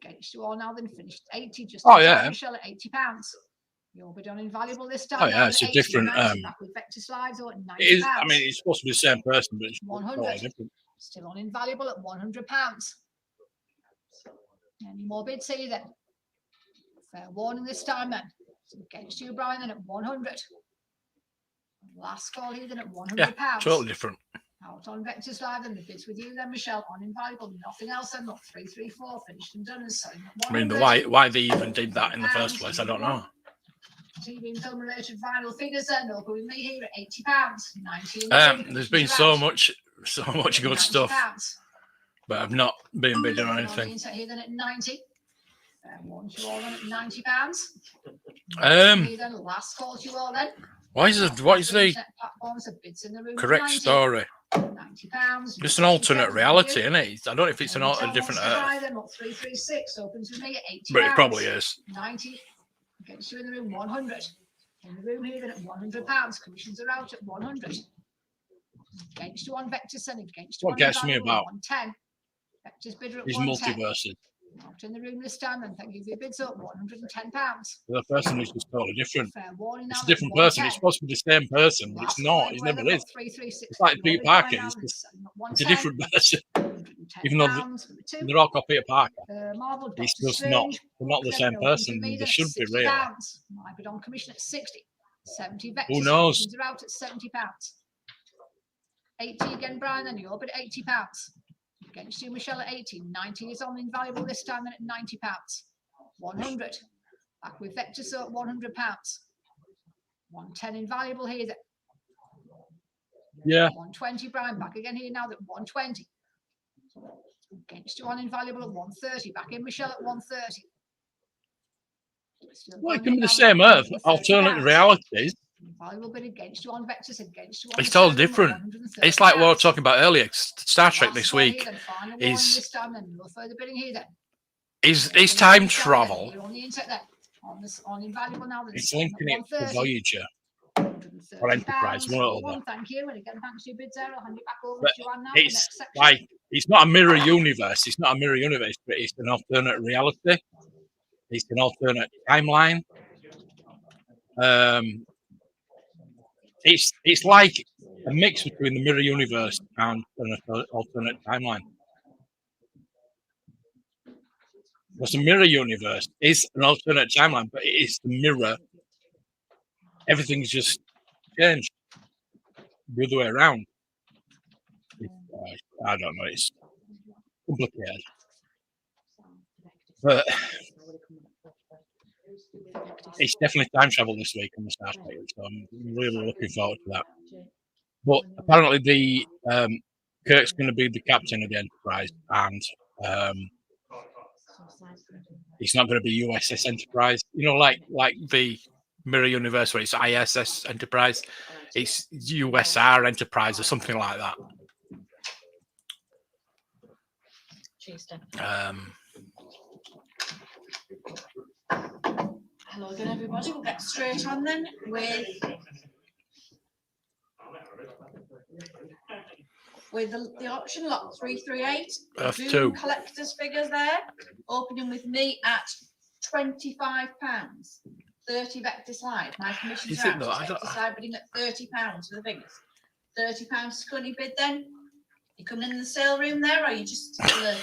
Against you all now then, finished 80. Just Michelle at £80. Your bid on Invaluable this time. Oh yeah, it's a different. Back with Vectis Lives or at £90. It is, I mean, it's supposed to be the same person, but it's 100. Still on Invaluable at £100. Any more bids here then? Fair warning this time then. So against you, Brian, then at 100. Last call here then at £100. Yeah, totally different. Out on Vectis Live and the bids with you then, Michelle, on Invaluable. Nothing else then. Look, 334 finished and done and selling at 100. I mean, why they even did that in the first place, I don't know. TV and film related vinyl figures then, over with me here at £80. 90. There's been so much good stuff, but I've not been bidding on anything. Here then at 90. Want you all on at £90. Here then, last call to you all then. What is the Internet platforms have bids in the room. correct 90, story? £90. Just an alternate reality, isn't it? I don't know if it's a different Earth, 336 opens with me at £80. but it probably is. 90 gets you in the room. 100 in the room here then at £100. Commissions are out at 100. Against you on Vectis and against you What on gets me Invaluable, about 110. Vectis bidder at these 110. multiverses. Out in the room this time, and thank you for your bids up. £110. The person is just totally different. Fair warning now. It's a different person. It's supposed to be the same person, but it's not. It never is. 336. It's like Peter Parker. It's a different person. Even though they're all called Peter Parker. Marvel It's Doctor just not. Strange, They're not the same person. They should be really. My bid on commission at 60. 70 Vectis. Who knows? Commissions are out at £70. 80 again, Brian, and your bid at £80. Against you, Michelle, at 80. 90 is on Invaluable this time, then at £90. 100. Back with Vector, so at £100. 110 Invaluable here. Then. Yeah. 120, Brian, back again here now, at 120. Against you on Invaluable at 130. Back in Michelle at 130. Well, it can be the same Earth, alternate realities. Invaluable bid against you on Vectis, against you on It's all different. It's like what we were talking about earlier. Star Trek this week is time travel. It's linking it to Voyager or Enterprise, one or the other. Thank you, and again, thanks for your bids there. I'll hand it back over But to Joanne now. it's like it's not a mirror universe. It's not a mirror universe, but it's an alternate reality. It's an alternate timeline. It's like a mix between the mirror universe and an alternate timeline. Because the mirror universe is an alternate timeline, but it is the mirror. Everything's just changed the other way around. I don't know. It's complicated, but it's definitely time travel this week on the Star Trek, so I'm really looking forward to that. But apparently, the Kirk's going to be the captain of the Enterprise, and it's not going to be USS Enterprise. You know, like the mirror universe where it's ISS Enterprise, it's USR Enterprise or something like that. Hello again, everybody. We'll get straight on then with the option lot 338. F2 collector's figures there, opening with me at £25. 30 Vectis Live. My commission's out. Vectis Live bidding at £30 for the figures. £30 scunny bid then. You coming in the sale room there, or are you just sale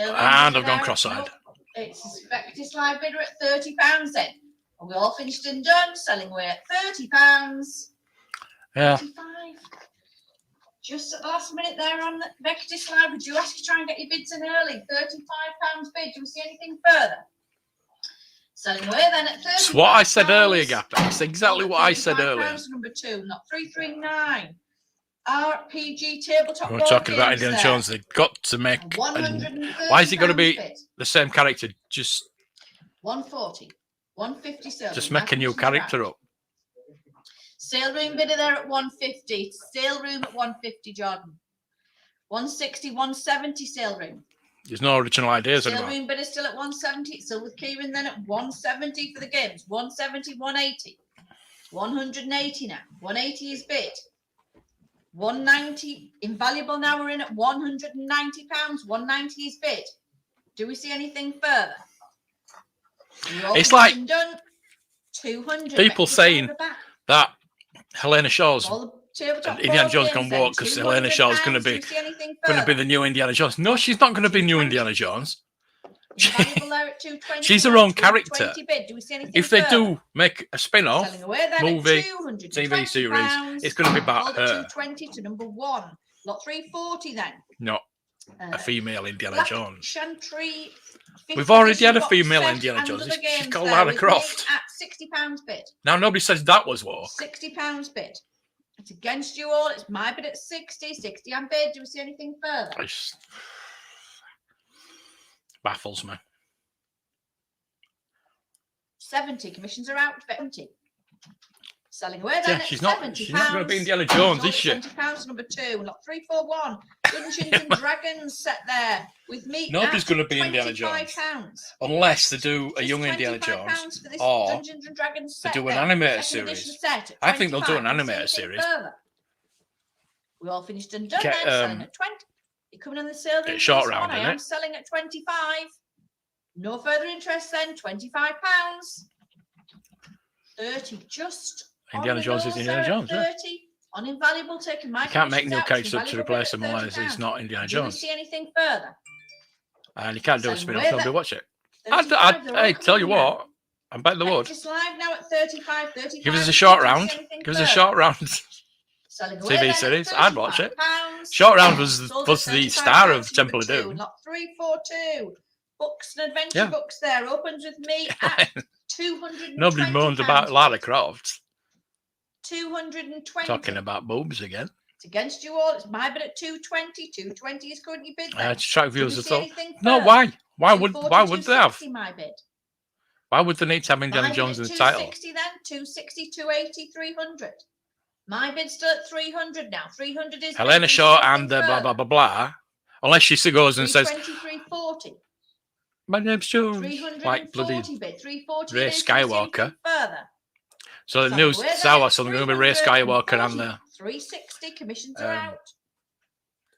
room? And I've gone cross-eyed. Nope. It's Vectis Live bidder at £30 then. And we all finished and done, selling away at £30. Yeah. 35. Just at the last minute there on the Vectis Live, would you ask to try and get your bids in early? £35 bid. Do we see anything further? Selling away then at £30. It's what I said earlier, Gapper. It's exactly what I said earlier. Number 2, not 339. RPG tabletop. We're talking about Indiana Jones. They've got to make. Why is it got to be the same character? Just 140, 150 sale. Just make a new character up. Sale room bidder there at 150. Sale room at 150, Jordan. 160, 170 sale room. There's no original ideas anymore. Sale room bidder still at 170. Still with Kieran then at 170 for the games. 170, 180. 180 now. 180 is bid. 190 Invaluable now. We're in at £190. 190 is bid. Do we see anything further? It's like done. 200. People saying that Helena Shaw's Indiana Jones can walk because Helena Shaw's going to be the new Indiana Jones. No, she's not going to be new Indiana Jones. She's her own character. If they do make a spin-off movie, TV series, it's going to be about her. 220 to number 1. Lot 340 then. Not a female Indiana Jones. Chantry, we've already had a female Indiana Jones. She's called Lara Croft. At £60 bid. Now nobody says that was war. £60 bid. It's against you all. It's my bid at 60. 60 I'm bid. Do we see anything further? It baffles me. 70 commissions are out. 70. Selling away then Yeah, at she's £70. not going to be Indiana Jones, is she? £70 number 2. Lot 341. Dungeons and Dragons set there with me. Nobody's at going to be Indiana £25. Jones unless they do a Just young Indiana £25 Jones, for this or Dungeons and Dragons they set do an there. animated Second edition series. set at I think they'll do an 25. animated Anything series. further? We all finished and done Get, then. Selling at 20. You're coming on the sale room. Get short for this round, one. I am innit? selling at 25. No further interest then. £25. 30. Just Indiana Jones is Indiana Jones, yeah. 30. On Invaluable, taking my You can't make commissions new out, characters up to Invaluable replace bid them at unless it's £30. not Indiana Do we Jones. see anything further? And you can't do a Selling spin-off, away nobody then. watch it. 35, they're all Hey, tell you coming now. what, I bet they would. Vectis Live now at 35. Give us a Do short we see round. anything Give us a further? short round. Selling away then TV at series. I'd watch it. £35. Short round was Sold the at star £35 of Temple of number 2. Doom. Lot 342. Books and adventure Yeah. books there. Opens with me at £220. Nobody moans about Lara Croft. £220. Talking about boobs again. It's against you all. It's my bid at 220. 220 is currently bid there. To track Do we viewers, I see thought. anything No, further? why? Why would 240, they have? 260 my bid. Why would they need to have Indiana My bid Jones in at the title? 260 then. 260, 280, 300. My bid's still at 300 now. 300 is Helena bid. Shaw Do we see and blah anything blah further? blah blah. Unless she goes and says, 320, 340. "My name's Jones," 340 like bloody bid. 340 Ray it is. Do we see anything Skywalker. further? So the So new we're there Star at Wars song going to be Ray Skywalker and 340, the. 360 commissions are Um, out.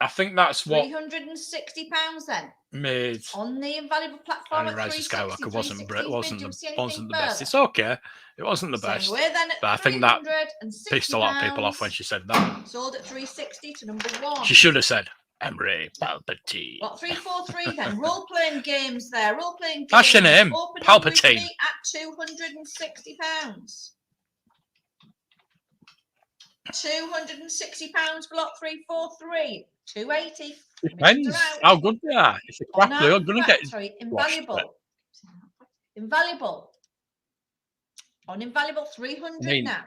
I think that's what £360 then. made On the Invaluable platform Harry at Rise of 360. Skywalker wasn't 360 bid. wasn't Do we the see anything wasn't the best. further? It's okay. It wasn't the Selling best, away then at but I think that £360. pissed a lot of people off when she said that. Sold at 360 to number 1. She should have said, "Emery Palpatine." What 343 then? Role-playing games there. Role-playing games. That's your name, Opening Palpatine. with me at £260. £260 for lot 343. 280. Depends how good they are. If they're crap, they're going to get. Sorry, washed, invaluable. Invaluable. On Invaluable 300 I mean, now.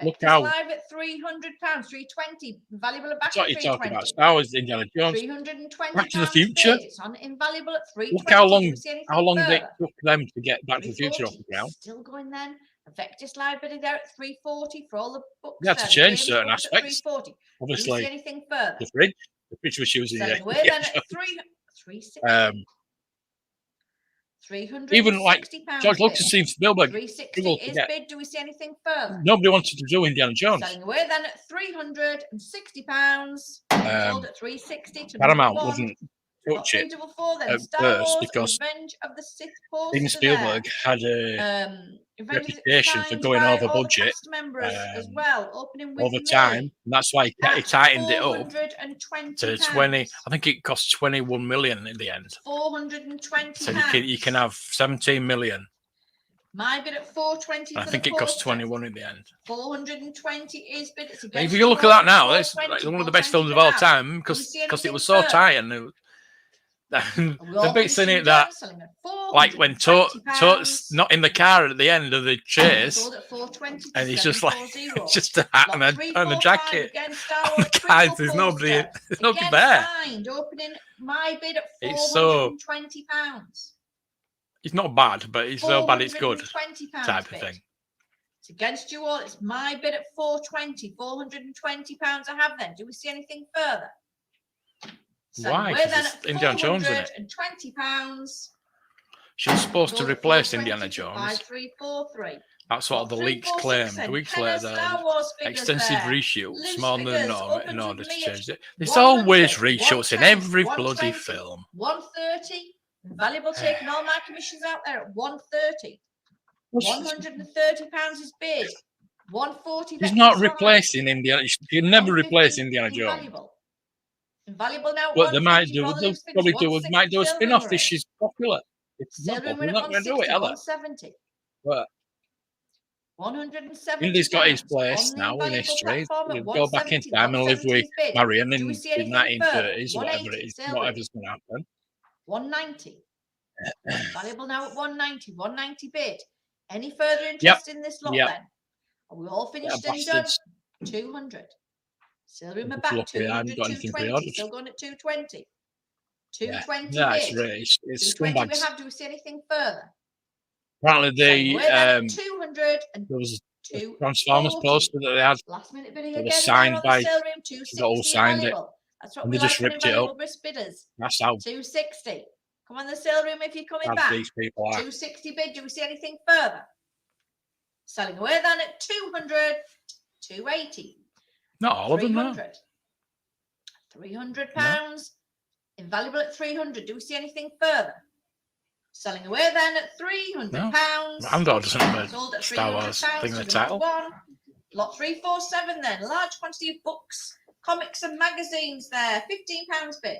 look Vectis how- Live at £300, 320. Invaluable at back That's what at you're talking 320. about. Star Wars, Indiana Jones. £320. Back to the Future. bid. It's on Invaluable at 320. Look how long Do we see anything they further? took them to get Back to the Future off 340. the ground. Still going then. A Vectis Live bidding there at 340 for all the books. They had to there. The change games certain books at aspects. 340. Do we see Obviously, anything further? the fridge was using Selling it. away then at 360. £360. Even like George bid. Lucas and Steven Spielberg. 360 struggled to is get- bid. Do we see anything further? Nobody wanted to do Indiana Jones. Selling away then at £360. Sold at 360 to Paramount number 1. wouldn't touch it 344 then. at Star first Wars because Revenge of the Sith Steven poster Spielberg had a there. reputation for signed going by over all the budget, cast members as well. Opening with over me time. And that's why he at tightened it up £420. to 20. I think it cost 21 million in the end. £420. So you can have 17 million. My bid at 420. I for think the it cost poster. 21 in the end. 420 is bid. It's And against if you look at the that now, wall, it's like 420, one of the best films of 420 all now. time Do we because see it anything was so further? tight and the bits in it that, like when Tote's not in the car at the end of the chase, and he's just like it's just a hat and a jacket. Guys, there's nobody there. Opening my bid at It's so- £420. It's not bad, but it's so bad it's good £420 type of bid. thing. It's against you all. It's my bid at £420. £420 I have then. Do we see anything further? Why? 'Cause it's Indiana Jones in it. £420. She was supposed to Sold at replace 420 Indiana to Jones. 5343. That's what the leaks claim. 346 The weeks then. later, Star Wars figures extensive there. reshoots, Loose more than figures, normal, opens in order with to me at change it. There's 100, always reshoots in 110, every bloody 120, film. 130. Valuable taking all my commissions out there at 130. £130 is bid. 140. He's not Vectis Live. replacing Indiana. You can never replace Indiana Jones. Invaluable now. But they might 150 do. for the They'll loose figures, probably do. 160 Might do a Silver spin-off Ray. if she's popular. If she's not Silver popular, Ray they're at not going to do it, 160, are they? 170. But 170. Indy's got his place on the now in Invaluable history. platform at He'll go back in 170, time and live 170 with is bid. Marion Do in we see the anything 1930s, further? whatever 180, it is. Silver. Whatever's going to happen. 190. Valuable now at 190. 190 bid. Any further interest in this lot Yep. then? Are we all finished Yeah, and done? bastards. 200. Silver in my Just back. lucky I haven't 200, got anything 220. pre-ordered. Still going at 220. Yeah, 220 yeah, it's bid. really it's 220 we scumbags. have. Do we see anything further? Apparently, We're then at 200 and there was Transformers 240. poster that they had. Last minute bidding It again was there signed on the by sale room. they all 260 signed it, invaluable. That's what and we they like just from ripped it invaluable up. brisk bidders. That's how 260. Come on the sale room if you're coming bad back. these people are. 260 bid. Do we see anything further? Selling away then at 200. 280. Not all of them, no. 300. 300 pounds. Invaluable at 300. Do we see anything further? Selling away then at 300 pounds. Andor doesn't have Sold a at Star 300 Wars pounds thing in the to title. Lot 1. Lot 347 then. Large quantity of books, comics and magazines there. £15 bid.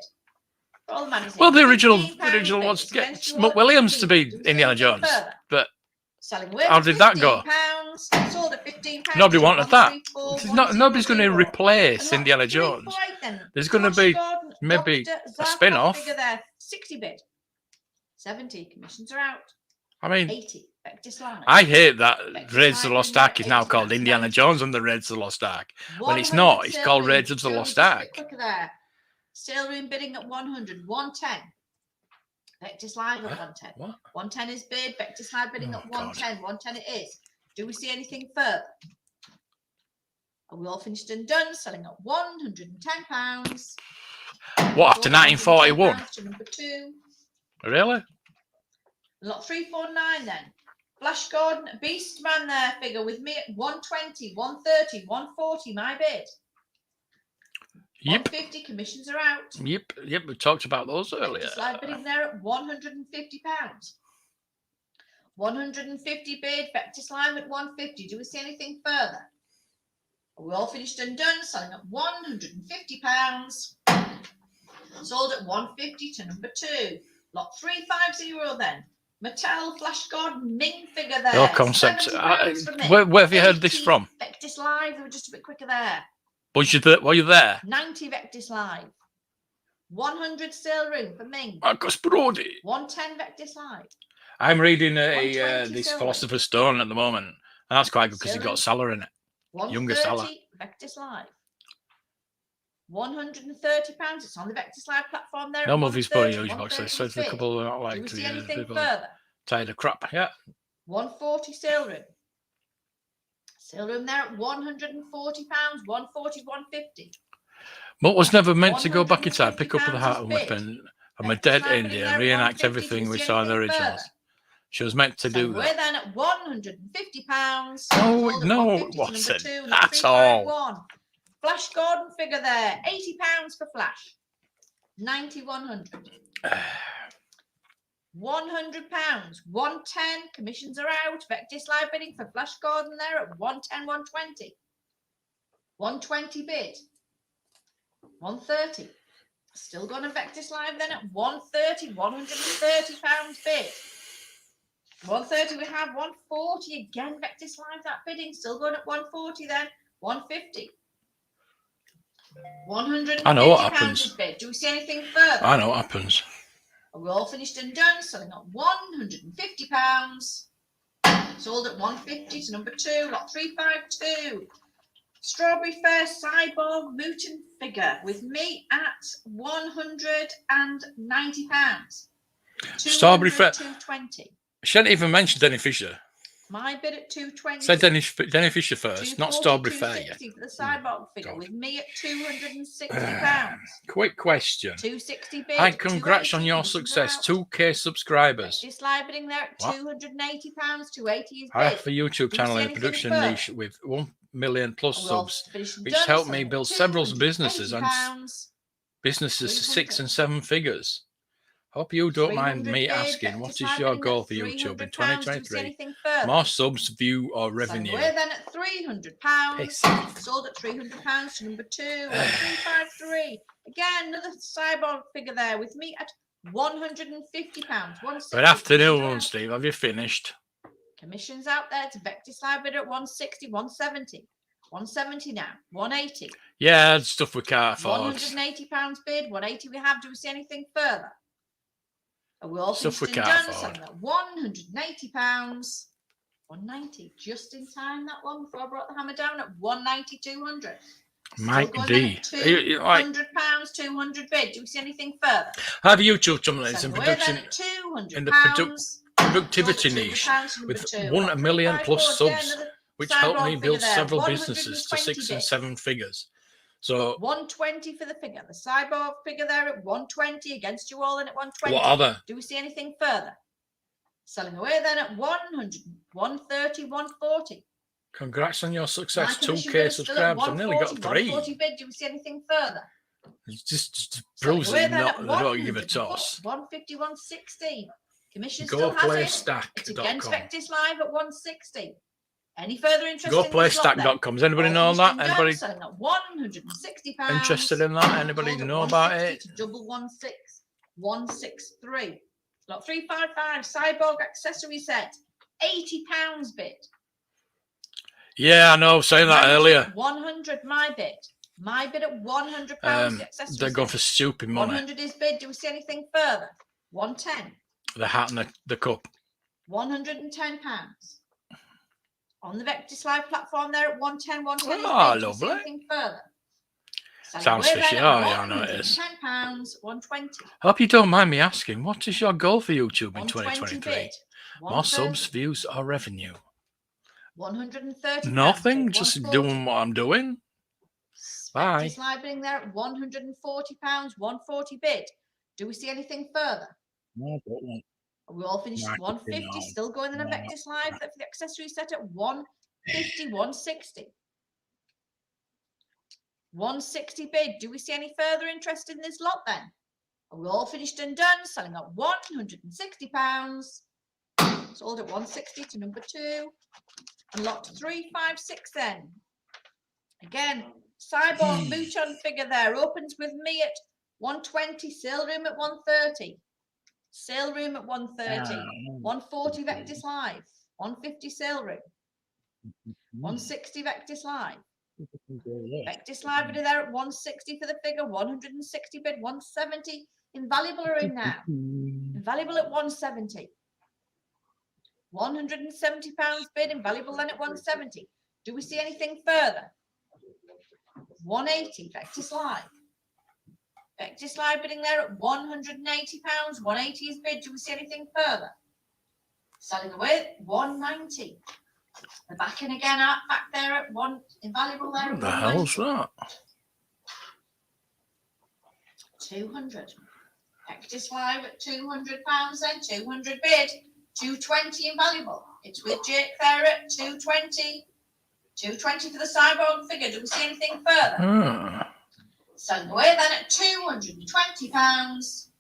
For all the magazines. Well, the original £15 was bid. to get Against you Mutt all at Williams to 15. be Do we see Indiana anything Jones, further? but Selling away how for did that go? £15. Sold at £15. Nobody wanted that. 134, Nobody's going to 100. replace And lot Indiana Jones. 348 then. There's going to Flash be Gordon, maybe Dr. a Zarkov spin-off. figure there. 60 bid. 70. Commissions are out. I mean, 80. Vectis line. I hate that Vectis Raids of the line Lost in there, Ark is now 80, called that's Indiana 90. Jones and the Raids of the Lost Ark. When it's 100 not, it's sale called room, Raids of the 200, Lost just a bit Ark. quicker there. Sale room bidding at 100. 110. Vectis live at 110. What? 110 is bid. Vectis live bidding Oh, at 110. 110 it is. Do we see anything further? Are we all finished and done? Selling at £110. What, after 1941? £110 to number 2. Really? Lot 349 then. Flash Gordon, Beast Man there figure with me at 120, 130, 140, my bid. Yep. 150 commissions are out. Yep, we talked about those earlier. Slide bidding there at £150. 150 bid, Vectis live at 150. Do we see anything further? Are we all finished and done? Selling at £150. Sold at 150 to number 2. Lot 350 then. Mattel Flash Gordon Ming figure there. Your concept. £70 for me. Where have you heard this 80 from? Vectis live. They were just a bit quicker there. Were you there? 90 Vectis live. 100 sale room for Ming. Marcus Brody. 110 Vectis live. I'm reading 120 this silver. Philosopher's Stone at the moment, and that's quite good because he's got Salah in it. Younger Salah. 130 Vectis live. £130. It's on the Vectis live platform there. No at movies put in 130, huge boxes. So 130 it's a bid. couple that I Do like we to see use. anything People further? tired of crap. Yeah. 140 sale room. Sale room there at £140. 140, 150. But was never meant to go back in time, pick up the £150 heart and is weapon. I'm a dead India and reenact everything we saw in the originals. She was meant to do We're that. then at £150. No, Sold at no, 150 to what's number it? 2, That's all. 351. Flash Gordon figure there. £80 for Flash. 90, 100. £100. 110. Commissions are out. Vectis live bidding for Flash Gordon there at 110, 120. 120 bid. 130. Still going to Vectis live then at 130. £130 bid. 130 we have. 140 again. Vectis live that bidding. Still going at 140 then. 150. 150 I know what happens. bid. Do we see anything further? I know what happens. We're all finished and done. Selling at £150. Sold at 150 to number 2. Lot 352. Strawberry Fair Cyborg Mutant figure with me at £190. Strawberry Fair. 220. She hadn't even mentioned Denny Fisher. My bid at 220. Said Denny Fisher first, not Strawberry Fair yet. For the Cyborg figure God. with me at £260. Quick question. 260 bid. And congrats on 280 your commissions success. are out. 2K subscribers. Just live bidding there at What? £280. 280 is I have bid. a YouTube Do you channel see in anything production further? niche with 1 million plus We're all subs, finished and which done, helped selling me at build several businesses and £280. businesses to 6 and 7 figures. Hope you don't mind 300 me bid, asking, what Vectis is live your bidding goal at for YouTube in £300. Do we see 2023? anything further? More subs, view, or revenue? We're then at £300. Piss off. Sold at £300 to number 2. 353. Again, another Cyborg figure there with me at £150. 160. Good afternoon, Steve. Have you finished? Commissions out there to Vectis live bidder at 160, 170. 170 now. 180. Yeah, stuff we can't afford. £180 bid. 180 we have. Do we see anything further? Are we all Stuff we finished and can't done? afford. Selling at £180. 190. Just in time, that one, before I brought the hammer down at 190, 200. Mike D. Like, £200, 200 bid. Do we see anything further? I have a YouTube channel that's in Selling away production then at £200. in the productivity niche with 1 million plus subs. which helped me Cyborg build figure there, several businesses to 120 6 and bid. 7 figures. So 120 for the figure. The cyborg figure there at 120 against you all in at 120. what other? Do we see anything further? Selling away then at 100, 130, 140. Congrats on your success. My commission 2K bid is still at subscribers. I've nearly got 140 3. bid. Do we see anything further? It just Selling proves away that then at they don't give a 100, toss. 150, 160. Commission Go still has play it. It's against stack.com. Vectis Live at 160. Any further interest Go in play this lot then? stack.com. Does anybody All know finished that? and done, Anybody selling at 160 pounds. interested in that? Anybody Sold at know about 160 it? to double 163. Lot 355 cyborg accessory set, 80 pounds bid. Yeah, I know. I was saying that 90, earlier. 100 my bid. My bid at 100 pounds. The accessory They're going set. for stupid money. 100 is bid. Do we see anything further? 110. The hat and the cup. 110 pounds. On the Vectis Live platform there at 110, 110 Oh, is bid. Do we see lovely. anything further? Selling Sounds away then fishy. at Oh, yeah, I know it is. 110 pounds, 120. I hope you don't mind me asking, what is your goal for YouTube in 120 2023? bid. More subs, views, or revenue? 130 Nothing. pounds, Just 140. doing what I'm doing. Bye. Vectis Live bidding there at 140 pounds, 140 bid. Do we see anything further? No, don't want. We all finished Marketing 150, on. still going in a No. Vectis Live for the accessory set at 150, 160. 160 bid. Do we see any further interest in this lot then? Are we all finished and done? Selling at 160 pounds. Sold at 160 to number 2. And lot 356 then. Again, cyborg Muton figure there opens with me at 120. Sale room at 130. Sale room at 130. 140 Vectis Live. 150 sale room. 160 Vectis Live. Vectis Live bid there at 160 for the figure. 160 bid. 170. Invaluable are in now. Invaluable at 170. 170 pounds bid. Invaluable then at 170. Do we see anything further? 180 Vectis Live. Vectis Live bidding there at 180 pounds. 180 is bid. Do we see anything further? Selling away at 190. The back in again out back there at 1. Invaluable there What at the hell's that? 200. Vectis Live at 200 pounds then. 200 bid. 220 invaluable. It's with Jake there at 220. 220 for the cyborg figure. Do we see anything further? Selling away then at 220 pounds.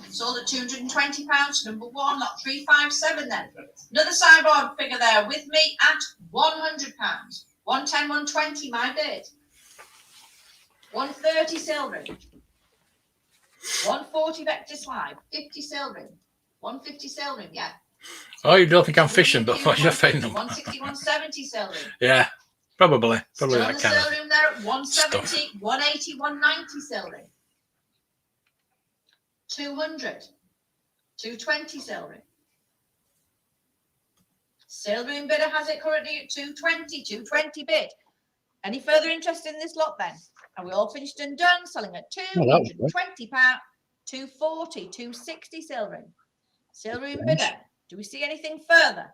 Sold at 220 pounds. Number 1, lot 357 then. Another cyborg figure there with me at 100 pounds. 110, 120 my bid. 130 sale room. 140 Vectis Live. 50 sale room. 150 sale room, yeah. Oh, you don't think I'm fishing, but what's your phone number? 160, 170 sale room. Yeah, probably. Probably Still that the kind sale of. room there at 170, stuff. 180, 190 sale room. 200, 220 sale room. Sale room bidder has it currently at 220, 220 bid. Any further interest in this lot then? Are we all finished and done? Selling at 220 pounds, 240, 260 sale room. Sale room bidder. Do we see anything further?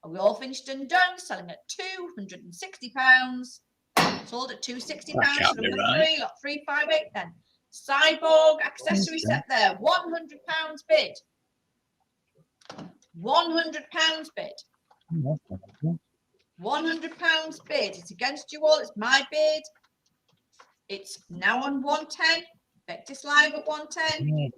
Are we all finished and done? Selling at 260 pounds. Sold at 260 That pounds. can't be Number right. 3, lot 358 then. Cyborg accessory set there. 100 pounds bid. 100 pounds bid. 100 pounds bid. It's against you all. It's my bid. It's now on 110. Vectis Live at 110.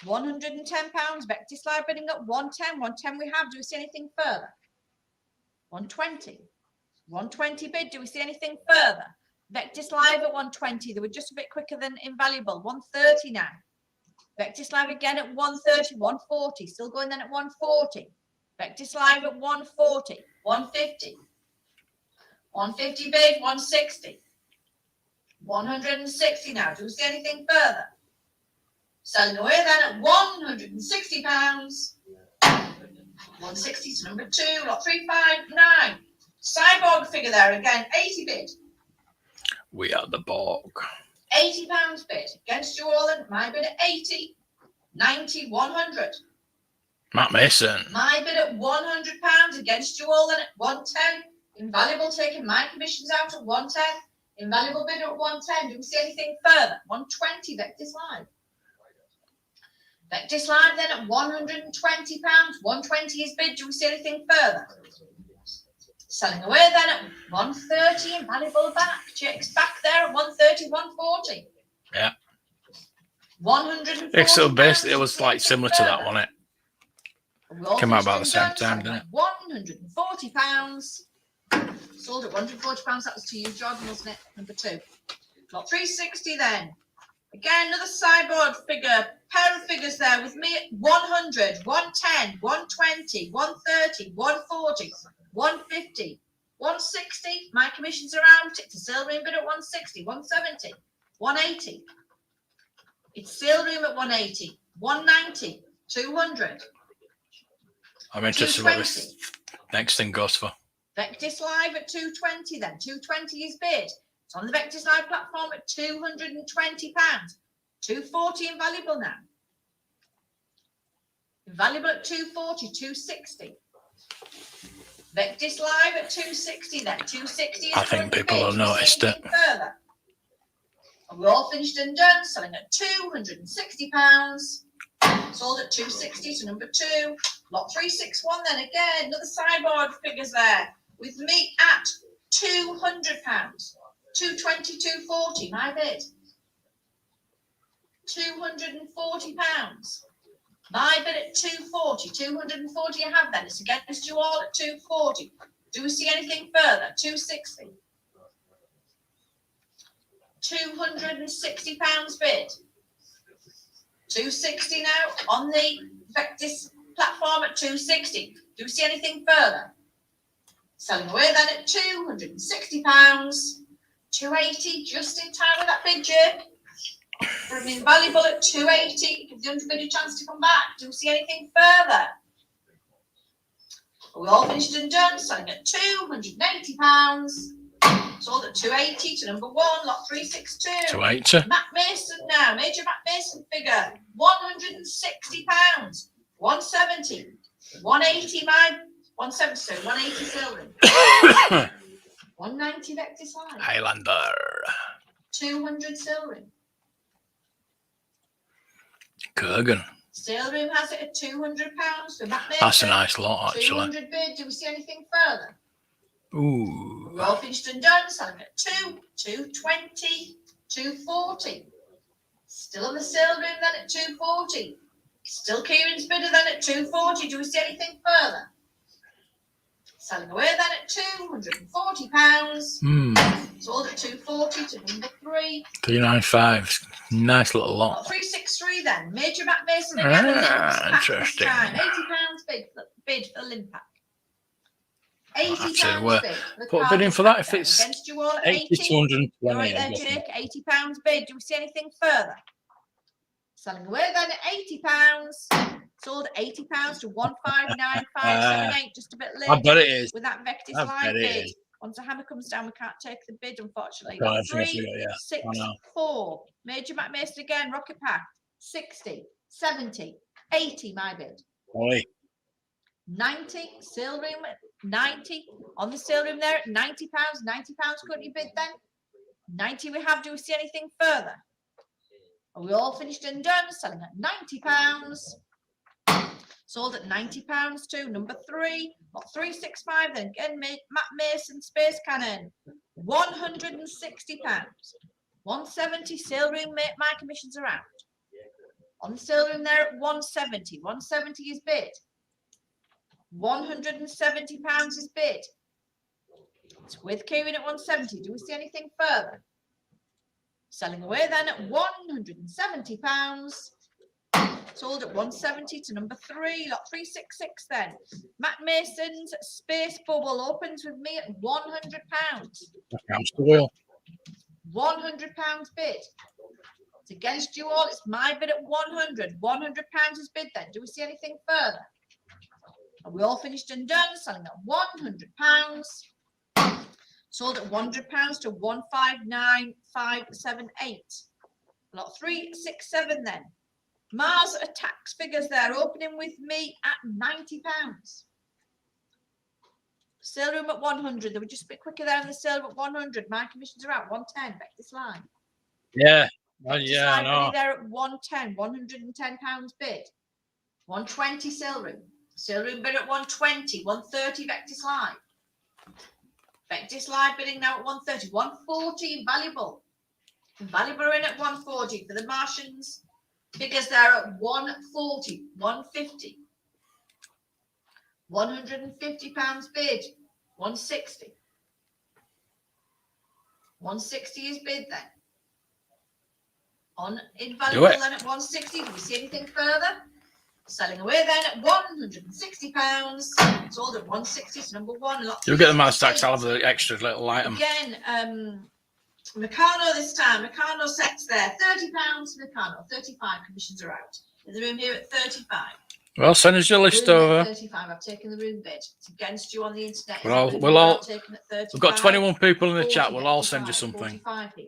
110 pounds. Vectis Live bidding at 110. 110 we have. Do we see anything further? 120. 120 bid. Do we see anything further? Vectis Live at 120. They were just a bit quicker than Invaluable. 130 now. Vectis Live again at 130. 140. Still going then at 140. Vectis Live at 140. 150. 150 bid. 160. 160 now. Do we see anything further? Selling away then at 160 pounds. 160 to number 2, lot 359. Cyborg figure there again, 80 bid. We are the Borg. 80 pounds bid. Against you all and my bid at 80. 90, 100. Matt Mason. My bid at £100 against you all then at 110. Invaluable taking my commissions out at 110. Invaluable bid at 110. Do we see anything further? 120 Vectis Live. Vectis Live then at £120. 120 is bid. Do we see anything further? Selling away then at 130. Invaluable back. Checks back there at 130, 140. Yeah. 140. So basically, it was like similar to that, wasn't it? Came out about the same time, didn't it? £140. Sold at £140. That was to you, Jordan, wasn't it? Number 2. Lot 360 then. Again, another sideboard figure. Pair of figures there with me at 100, 110, 120, 130, 140, 150, 160. My commissions are out. It's a sale room bid at 160, 170, 180. It's sale room at 180, 190, 200. I'm interested what this next thing goes for. Vectis Live at 220 then. 220 is bid. It's on the Vectis Live platform at £220. 240 invaluable now. Invaluable at 240, 260. Vectis Live at 260 then. 260 is I think people have noticed it. Further. And we're all finished and done. Selling at £260. Sold at 260 to number 2. Lot 361 then again. Another sideboard figures there. With me at £200. 220, 240. My bid. £240. My bid at 240. 240 I have then. It's against you all at 240. Do we see anything further? 260. £260 bid. 260 now on the Vectis platform at 260. Do we see anything further? Selling away then at £260. 280 just in time with that bid, Jim. From invaluable at 280. Give the underbid a chance to come back. Do we see anything further? We're all finished and done. Selling at £280. Sold at 280 to number 1, lot 362. 280. Matt Mason now. Major Matt Mason figure. £160. 170. 180 my 170, so 180 silver. 190 Vectis Live. Highlander. 200 silver. Kurgan. Sale room has it at £200 for Matt Mason. That's a nice lot, actually. 200 bid. Do we see anything further? Ooh. We're all finished and done. Selling at 220, 240. Still on the sale room then at 240. Still Kieran's bidder then at 240. Do we see anything further? Selling away then at £240. Sold at 240 to number 3. 395. Nice little lot. 363 then. Major Matt Mason again. Interesting. £80 bid for Limpak. £80 bid. Put a bid in for that if it's against you all at 80 to 120. Right there, Jake. £80 bid. Do we see anything further? Selling away then at £80. Sold at £80 to 159,578. Just a bit late. I bet it is. With that Vectis Live bid. Once the hammer comes down, we can't take the bid, unfortunately. 364. Major Matt Mason again. Rocket Pack. 60, 70, 80. My bid. Oi. 90. Sale room at 90. On the sale room there at £90. £90 couldn't you bid then? 90 we have. Do we see anything further? Are we all finished and done? Selling at £90. Sold at £90 to number 3. Lot 365 then. Again, Matt Mason Space Cannon. £160. 170 sale room. My commissions are out. On the sale room there at 170. 170 is bid. £170 is bid. It's with Kieran at 170. Do we see anything further? Selling away then at £170. Sold at 170 to number 3, lot 366 then. Matt Mason's Space Bubble opens with me at £100. £100 bid. It's against you all. It's my bid at 100. £100 is bid then. Do we see anything further? Are we all finished and done? Selling at £100. Sold at £100 to 159,578. Lot 367 then. Mars attacks figures there, opening with me at £90. Sale room at 100. They were just a bit quicker there in the sale room at 100. My commissions are out 110. Vectis line. Yeah. Vectis I line know. ready there at 110. £110 bid. 120 sale room. Sale room bid at 120. 130 Vectis line. Vectis line bidding now at 130. 140 invaluable. Invaluable are in at 140 for the Martians. Figures there at 140, 150. £150 bid. 160. 160 is bid then. On invaluable then at 160. Do we see anything further? Selling away then at £160. Sold at 160. So number one. You'll get the Mars tax. I'll have the extra little item. Again, Meccano this time. Meccano sets there. £30 Meccano. 35 commissions are out. In the room here at 35. Well, send us your list over. 35. I've taken the room bid. It's against you on the internet. We'll all. Taken at 35. We've got 21 people in the 40, chat. We'll all 45, send you something. 45 here.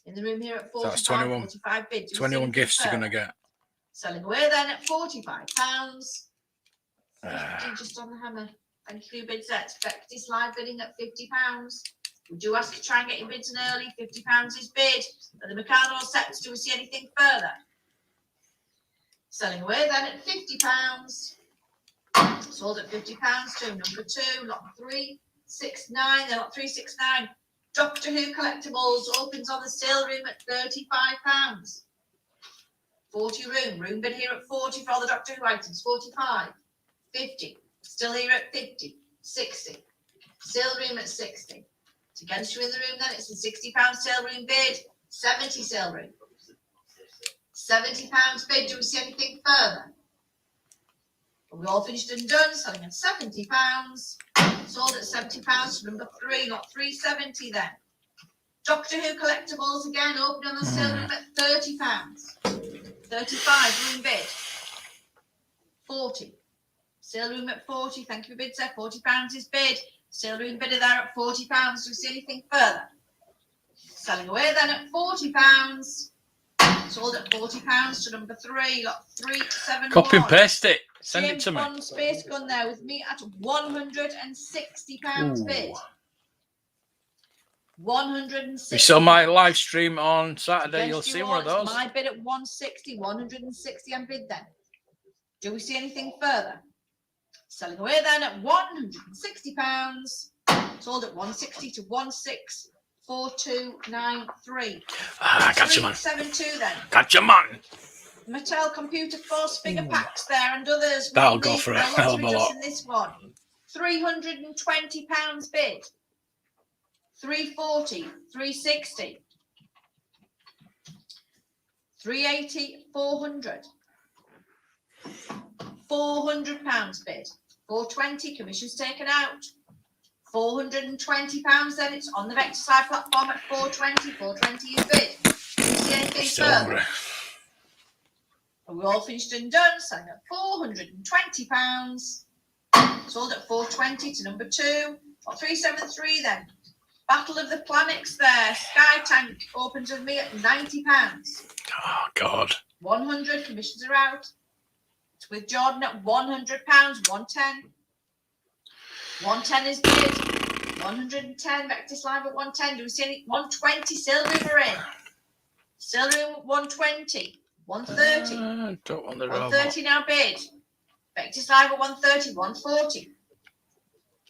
In the room here at 45. So that's 21. 45 bid. 21 gifts you're gonna get. Selling away then at £45. Just on the hammer. Thank you, bid sets. Vectis live bidding at £50. We do ask you to try and get your bids in early. £50 is bid. But the Meccano sets, do we see anything further? Selling away then at £50. Sold at £50 to number two, lot 369. They're lot 369. Doctor Who Collectibles opens on the sale room at £35. 40 room bid here at 40 for all the Doctor Who items. 45, 50. Still here at 50, 60. Sale room at 60. It's against you in the room then. It's a £60 sale room bid. 70 sale room. £70 bid. Do we see anything further? We all finished and done. Selling at £70. Sold at £70 for number three, not 370 then. Doctor Who Collectibles again open on the sale room at £30. 35 room bid. 40. Sale room at 40. Thank you for bid, sir. £40 is bid. Sale room bidder there at £40. Do we see anything further? Selling away then at £40. Sold at £40 to number three, lot 371. Copy and paste it. Send James it to me. Bond Space Gun there with me at £160 bid. 160. You saw my live stream on Saturday. You'll Against see you one of all, those. it's my bid at 160, 160 and bid then. Do we see anything further? Selling away then at £160. Sold at 160 to 164293. Gotcha, man. 372 then. Gotcha, man. Mattel Computer Force figure packs there and others. That'll go for a hell of a lot. In this one. £320 bid. 340, 360. 380, 400. £400 bid. 420 commissions taken out. £420 then it's on the Vectis side platform at 420. 420 is bid. Do you see anything Still further? hungry. And we're all finished and done, selling at £420. Sold at 420 to number two. Or 373 then. Battle of the Planets there. Sky Tank opens with me at £90. Oh, God. 100 commissions are out. It's with Jordan at £100. 110. 110 is bid. 110. Vectis live at 110. Do we see any? 120. Sale room are in. Sale room 120. 130. Don't want the 130 now bid. Vectis live at 130. 140.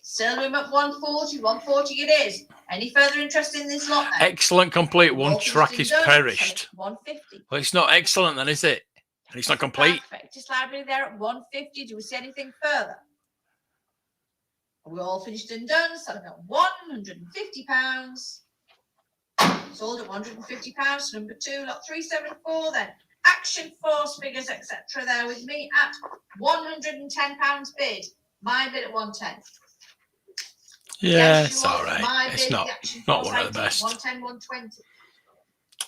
Sale room at 140. 140 it is. Any further interest in this lot then? Excellent, complete. One track is done. perished. 150. Well, it's not excellent then, is it? And it's not complete. Vectis library there at 150. Do we see anything further? We're all finished and done. Selling at £150. Sold at £150. Number two, lot 374 then. Action Force figures, etc. there with me at £110 bid. My bid at 110. Yeah, it's all right. It's not one of the best. 110, 120.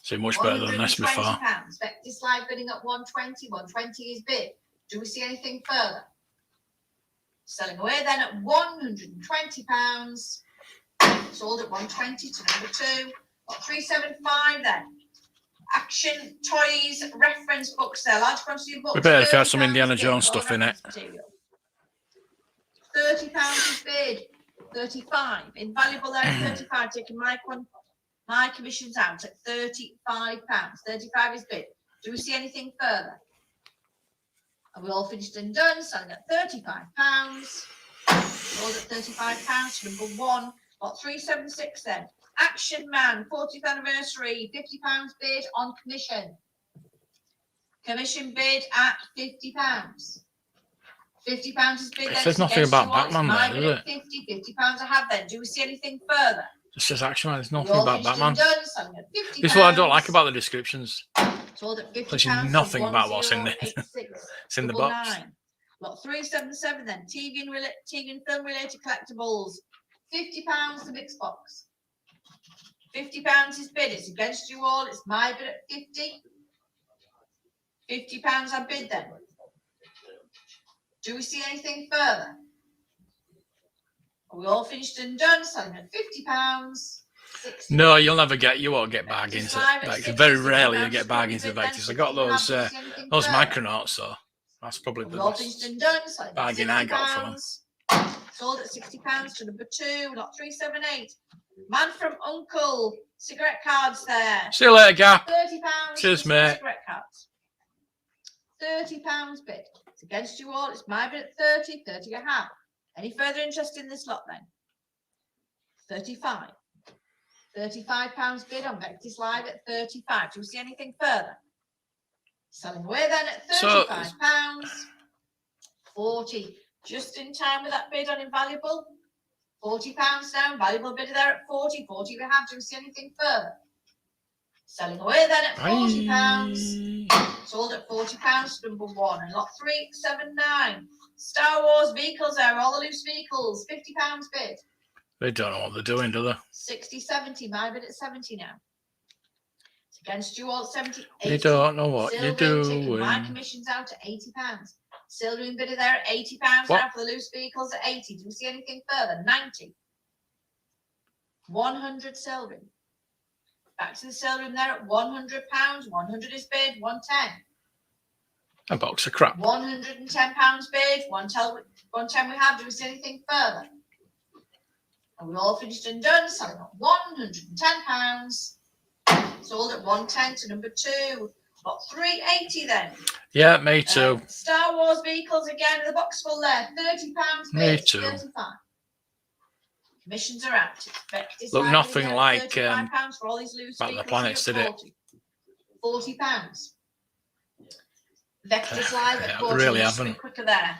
So much better than this before. £120. Vectis live bidding at 120. 120 is bid. Do we see anything further? Selling away then at £120. Sold at 120 to number two. Got 375 then. Action Toys reference books there. Large quantity of books. We better if you had some £30 Indiana bid Jones for all stuff in it. reference material. £30 is bid. 35. Invaluable there at 35. Taking my commissions out at £35. 35 is bid. Do we see anything further? Are we all finished and done? Selling at £35. Sold at £35. Number 1. Got 376 then. Action Man, 40th anniversary, £50 bid on commission. Commission bid at £50. £50 is bid. It says nothing about Batman there, does it? £50 I have then. Do we see anything further? It says Action Man. There's nothing You're about finished and Batman. done, selling at £50. This is what I don't like about the descriptions. Sold at £50. There's nothing about what's in it. It's in the box. 9. Got 377 then. TV and film related collectibles. £50 the mix box. £50 is bid. It's against you all. It's my bid at 50. £50 I bid then. Do we see anything further? Are we all finished and done? Selling at £50. 60. No, you won't get bargains at Vectis. Very rarely you get bargains at Vectis. I got those Micronauts, so that's probably the all best finished and done. bargain I got from them. Sold at £60 to number 2. Lot 378. Man from Uncle. Cigarette cards there. See you later, Gap. £30. Cheers, mate. Cigarette cards. £30 bid. It's against you all. It's my bid at 30. 30 I have. Any further interest in this lot then? 35. £35 bid on Vectis Live at 35. Do we see anything further? Selling away then at £35. 40. Just in time with that bid on Invaluable. £40 down. Valuable bid there at 40. 40 we have. Do we see anything further? Selling away then at £40. Sold at £40. Number 1. And lot 379. Star Wars vehicles there. All the loose vehicles. £50 bid. They don't know what they're doing, do they? 60, 70. My bid at 70 now. It's against you all at 70. 80. They don't know what you're doing. My commission's out at £80. Silvering bidder there at £80 now for the loose vehicles at 80. Do we see anything further? 90. 100 Silvering. Back to the Silvering there at £100. 100 is bid. 110. A box of crap. £110 bid. 110 we have. Do we see anything further? And we all finished and done. Selling at £110. Sold at 110 to number 2. Got 380 then. Yeah, me too. Star Wars vehicles again. The box full there. £30 Me bid. too. 35. Commissions are out. Look nothing like £35 for all these loose Back to the vehicles Planets, did it? £40. Vectis Live at 40. Really Just haven't. quicker there.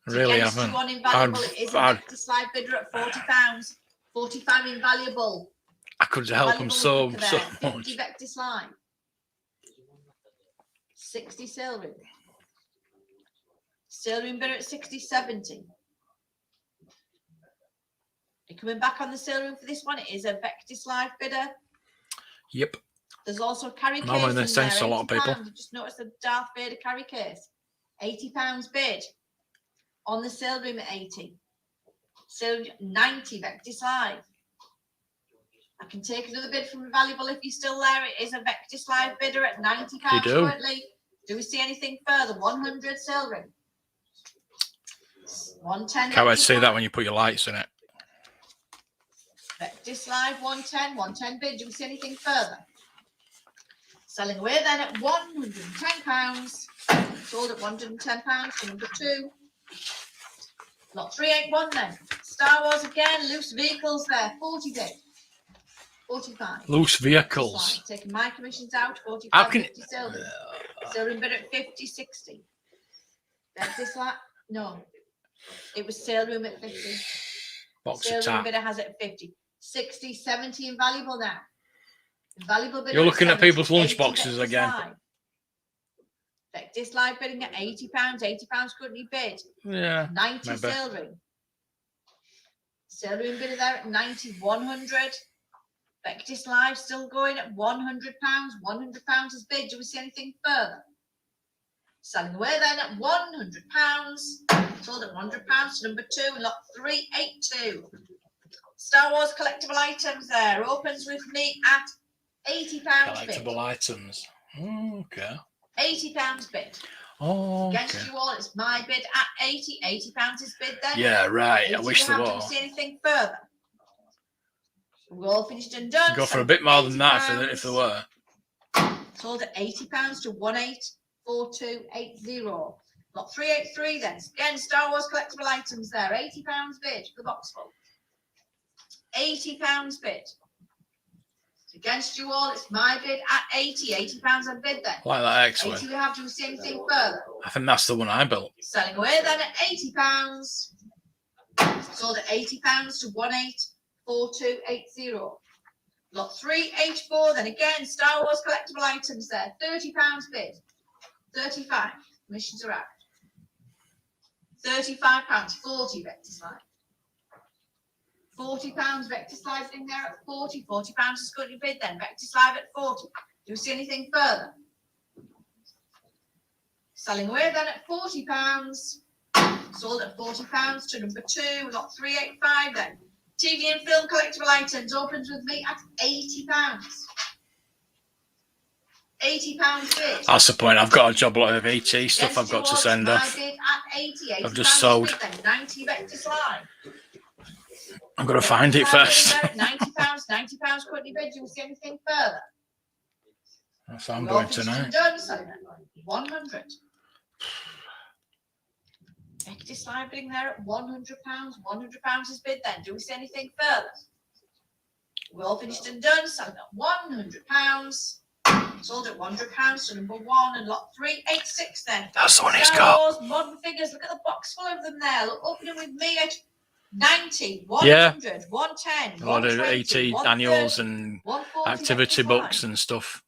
Really Against haven't. you on Invaluable. It is a Vectis Live bidder at £40. 45 Invaluable. I could help them so quicker there. much. 50 Vectis Live. 60 Silvering. Silvering bidder at 60, 70. You're coming back on the Silvering for this one. It is a Vectis Live bidder. Yep. There's also a carry case. Normally they in send there, to a lot of people. £80. You just noticed the Darth Vader carry case. £80 bid. On the Silvering at 80. Silvering 90 Vectis Live. I can take another bid from Valuable if you're still there. It is a Vectis Live bidder at £90 You do. currently. Do we see anything further? 100 Silvering. 110. Can't wait to Vectis see that Live. when you put your lights in it. Vectis Live 110. 110 bid. Do we see anything further? Selling away then at £110. Sold at £110 for number 2. Lot 381 then. Star Wars again. Loose vehicles there. 40 bid. 45. Loose vehicles. Taking my commissions out. 45. How can 50 Silvering. Silvering bid at 50, 60. Vectis Live. No. It was Silvering at 50. Box of Silvering tap. bidder has it at 50. 60, 70 Invaluable now. Invaluable bidder You're looking at 70, people's lunch 80 boxes Vectis again. Live. Vectis Live bidding at £80. £80 couldn't bid. Yeah. 90 maybe. Silvering. Silvering bidder there at 90, 100. Vectis Live still going at £100. £100 is bid. Do we see anything further? Selling away then at £100. Sold at £100 to number 2, lot 382. Star Wars collectible items there. Opens with me at £80 bid. Collectible items. Okay. £80 bid. Oh, Against okay. you all, it's my bid at 80. £80 is bid then. Yeah, right. 80 I wish we there have. Do we was. see anything further? We're all finished and done. Go for a So bit more than that if there £80. were. Sold at £80 to 184280. Lot 383 then. Again, Star Wars collectible items there. £80 bid for the box full. £80 bid. Against you all, it's my bid at 80. £80 a bid then. Like that X-Wing. 80 we have. Do we see anything further? I think that's the one I built. Selling away then at £80. Sold at £80 to 184280. Lot 384 then again, Star Wars collectible items there. £30 bid. 35. Commissions are out. £35. 40 Vectis line. £40 Vectis live in there at 40. £40 is going to bid then. Vectis live at 40. Do we see anything further? Selling away then at £40. Sold at £40 to number 2. Lot 385 then. TV and film collectible items opens with me at £80. £80 bid. That's the point. I've got a job lot of ET stuff I've got to send off. Bid at 80. I've just sold. Bid then. 90 Vectis line. I'm going to find it first. £90. £90 quickly bid. Do you see anything further? That's how I'm going tonight. Done, selling at 100. Vectis live bidding there at £100. £100 is bid then. Do we see anything further? We're all finished and done. Selling at £100. Sold at £100 to number 1 and lot 386 then. That's the one he's Star got. Wars modern figures. Look at the box full of them there. Look, opening with me at 90, 100, 110, A lot of 120, ET annuals and 140 activity Vectis books line, and stuff.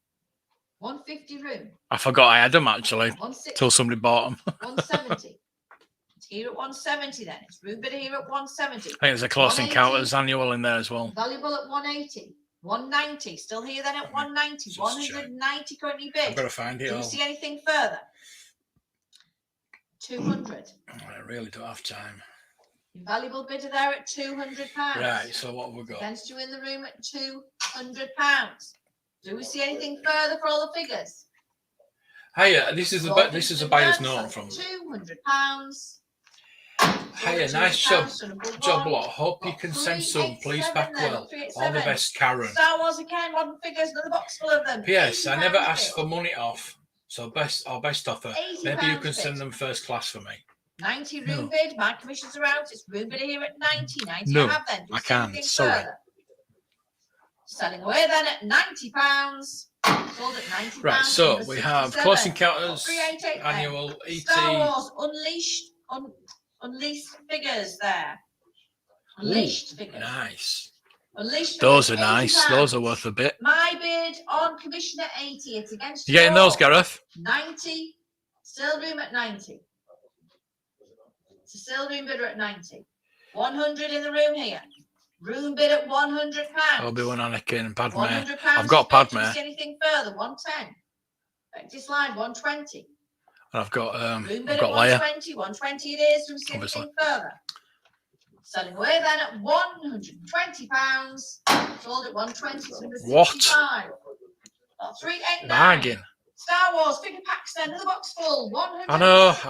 150 room, I forgot I had them actually 160, till somebody bought them. 170. It's here at 170 then. It's room bidder here at 170. I think there's a Close 180. Encounters annual in there as well. Valuable at 180. 190. Still here then at 190. Just 190 currently I've bid. got to find it Do you all. see anything further? 200. I really don't have time. Valuable bidder there at £200. Right, so what have we got? Against you in the room at £200. Do we see anything further for all the figures? Hiya, this is a buyer's note from. £200. Hiya, nice job lot. Hope you can send some. Please back well. All the best, Karen. Star Wars again, modern figures, another box full of them. P.S. I never £80 asked bid. for money off, so best offer. Maybe you can send them first class for me. 90 room No. bid. My commissions are out. It's room bidder here at 90. 90 No, I have then. Do you I see can't. anything Sorry. further? Selling away then at £90. Sold at £90. Right, so number we have 67. Close Encounters 388 then. annual Star ET. Wars unleashed figures there. Unleashed figures. Nice. Unleashed Those are figures, nice. £80. Those are worth a bit. My bid on commission at 80. It's against You getting all. those, Gareth? 90. Still room at 90. It's a still room bidder at 90. 100 in the room here. Room bid at £100. Obi-Wan, Anakin, and Padme. £100. I've got bid. Do Padme. you see anything further? 110. Vectis line 120. And I've got Room bid I've at got Leia. 120. 120 it is. Do we see Obviously. anything further? Selling away then at £120. Sold at 120. What? 65. 389. Bargain. Star Wars figure packs then. Another box full. 100. I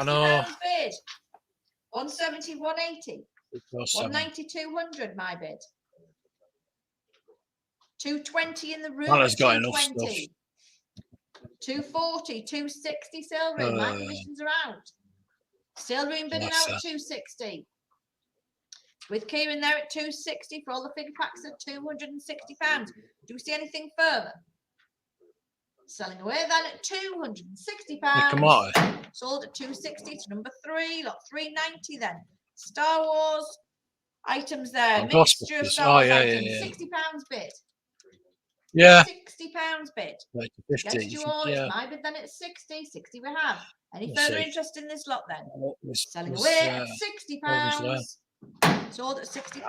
know. Bid. 170, 180. Those seven. 190, 200, my bid. 220 in the room. Well, it's got enough 220. 240, 260 sale room. My commissions are out. Sale room bidding That's out at 260. With Kieran there at 260 for all the figure packs at £260. Do we see anything further? Selling away then at £260. Come on. Sold at 260 to number 3, lot 390 then. Star Wars items there. Oh, Mixture of Ghostbusters. Star Wars Oh, yeah, items. yeah, yeah. £60 bid. Yeah. £60 bid. 50. Against you all, Yeah. it's my bid then at 60. 60 we have. Any Let's further see. interest in this lot then? Selling This away was, at £60. was Sold at £60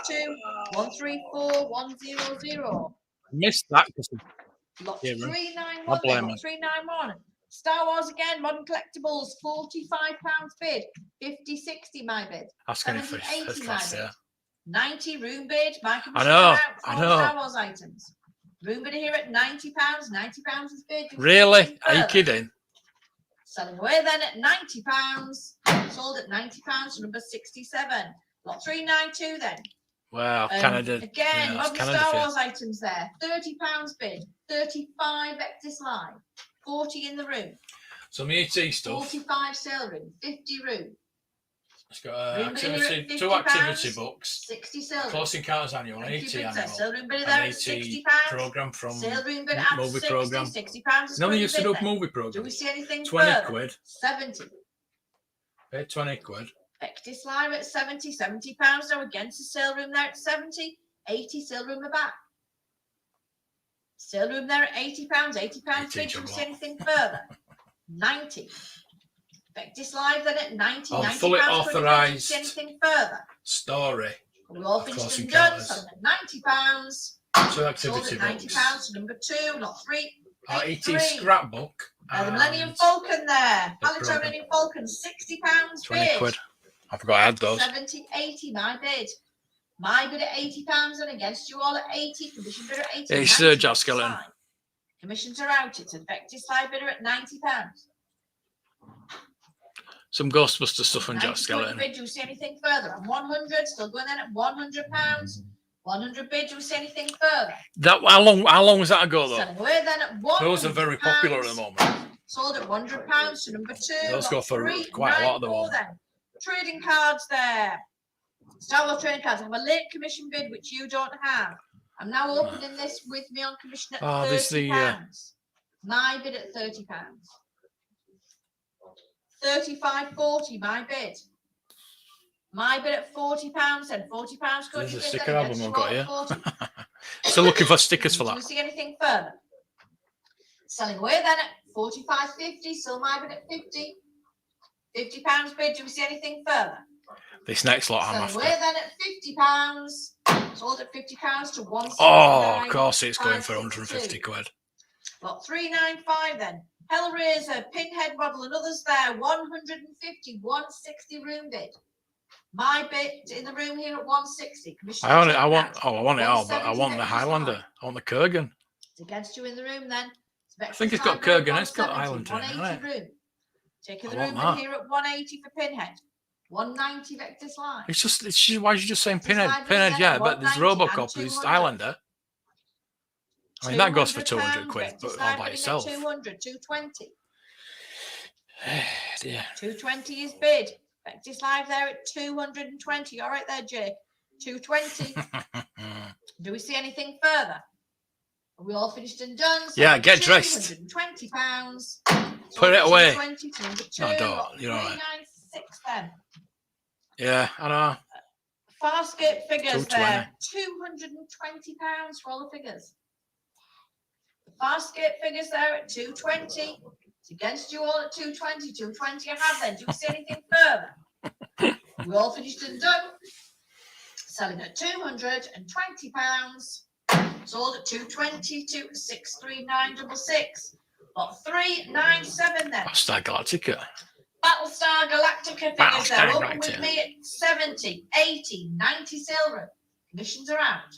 to 134100. missed that because Lot Yeah, right. 391. I blame Lot her. 391. Star Wars again, modern collectibles, £45 bid. 50, 60 my bid. asking for 70, first 80 class, my yeah. bid. 90 room bid. My I know, out I for know. Star Wars items. Room bidder here at £90. £90 is bid. Do we see Really? anything Are you further? kidding? Selling away then at £90. Sold at £90 to number 67. Lot 392 then. Well, Canada. Again, yeah, that's modern Canada Star for you. Wars items there. £30 bid. 35 Vectis Live. 40 in the room. Some ET stuff. 45 sale room. 50 room. It's got Room bidder here at activity, £50, two activity books. 60 sale room. Close Encounters Annual, Thank you, 80 Princess. Annual. Sale room bidder An there at 80 £60. program from Sale room bidder at movie 60, program. £60 is No, they pretty used to bid do then. movie Do we programs. see anything 20 further? quid. 70. Pay 20 quid. Vectis Live at £70 now against the sale room there at 70. 80 sale room are back. Sale room there at £80. £80 bid. Do we see anything further? 90. Vectis Live then at 90. On £90 fully pretty bid. Do we authorised see anything further? Story. We're all Close finished and done. Encounters. Selling at £90. Two Sold activity at £90 books. to number 2, lot 3. Our ET 83. scrapbook. The Millennium and Falcon there. the Palantir program. Millennium Falcon, £60 20 bid. quid. I forgot I had those. 70, 80, my bid. My bid at £80 and against you all at 80. Commission bidder at 80. It's 90 Jack Skeleton. slide. Commissions are out. It's a Vectis Live bidder at £90. Some Ghostbuster stuff on 90 Jack Skeleton. bid. Do you see anything further? And 100, still going in at £100. 100 bid. Do you see anything further? That how long was that ago though? Selling away then at £100. Those are very popular at the moment. Sold at £100 to number 2. Those go for 3, quite a lot at the 94 moment. then. Trading cards there. Star Wars trading cards. I have a late commission bid which you don't have. I'm now opening this with me on commission at £30. This the My bid at £30. 35.40. My bid. My bid at £40 then. £40 There's a bid sticker then album against I've got you here. all at 40. Still looking for stickers for Do that. we see anything further? Selling away then at 45.50. Still my bid at 50. £50 bid. Do we see anything further? This next lot I'm Selling after. away then at £50. Sold at £50 to 169. Oh, of course it's going for 150 quid. Lot 395 then. Hellraiser, Pinhead model and others there. 150, 160 room bid. My bid in the room here at 160. Commission I want it all, but I 170 want the Vectis Highlander. Live. I want the Kurgan. It's against you in the room then. I think it's got Kurgan, it's got Highlander in it, 180 hasn't room. Taking the I want room that. in here at 180 for Pinhead. 190 Vectis Live. It's just why are you just saying Vectis Pinhead? Live Pinhead, is yeah, at but there's 190 Robocop, and there's 200. Highlander. I mean that goes for 200 £200, quid, Vectis but all Live by bidding at itself. 200, 220. Dear. 220 is bid. Vectis Live there at 220. All right there, Jake. 220. Do we see anything further? Are we all finished and done? So Yeah, get dressed. £220. Put it away. 220 to number 2. No, don't. You're all right. 396 then. Yeah, I know. Farscape figures 220. there. £220 for all the figures. The Farscape figures there at 220. It's against you all at 220. 220 I have then. Do you see anything further? We're all finished and done. Selling at £220. Sold at 220 to 63966. Lot 397 then. Battlestar Galactica. Battlestar Galactica figures Battlestar there. Open Galactica. with me at 70, 80, 90 silver. Commissions are out.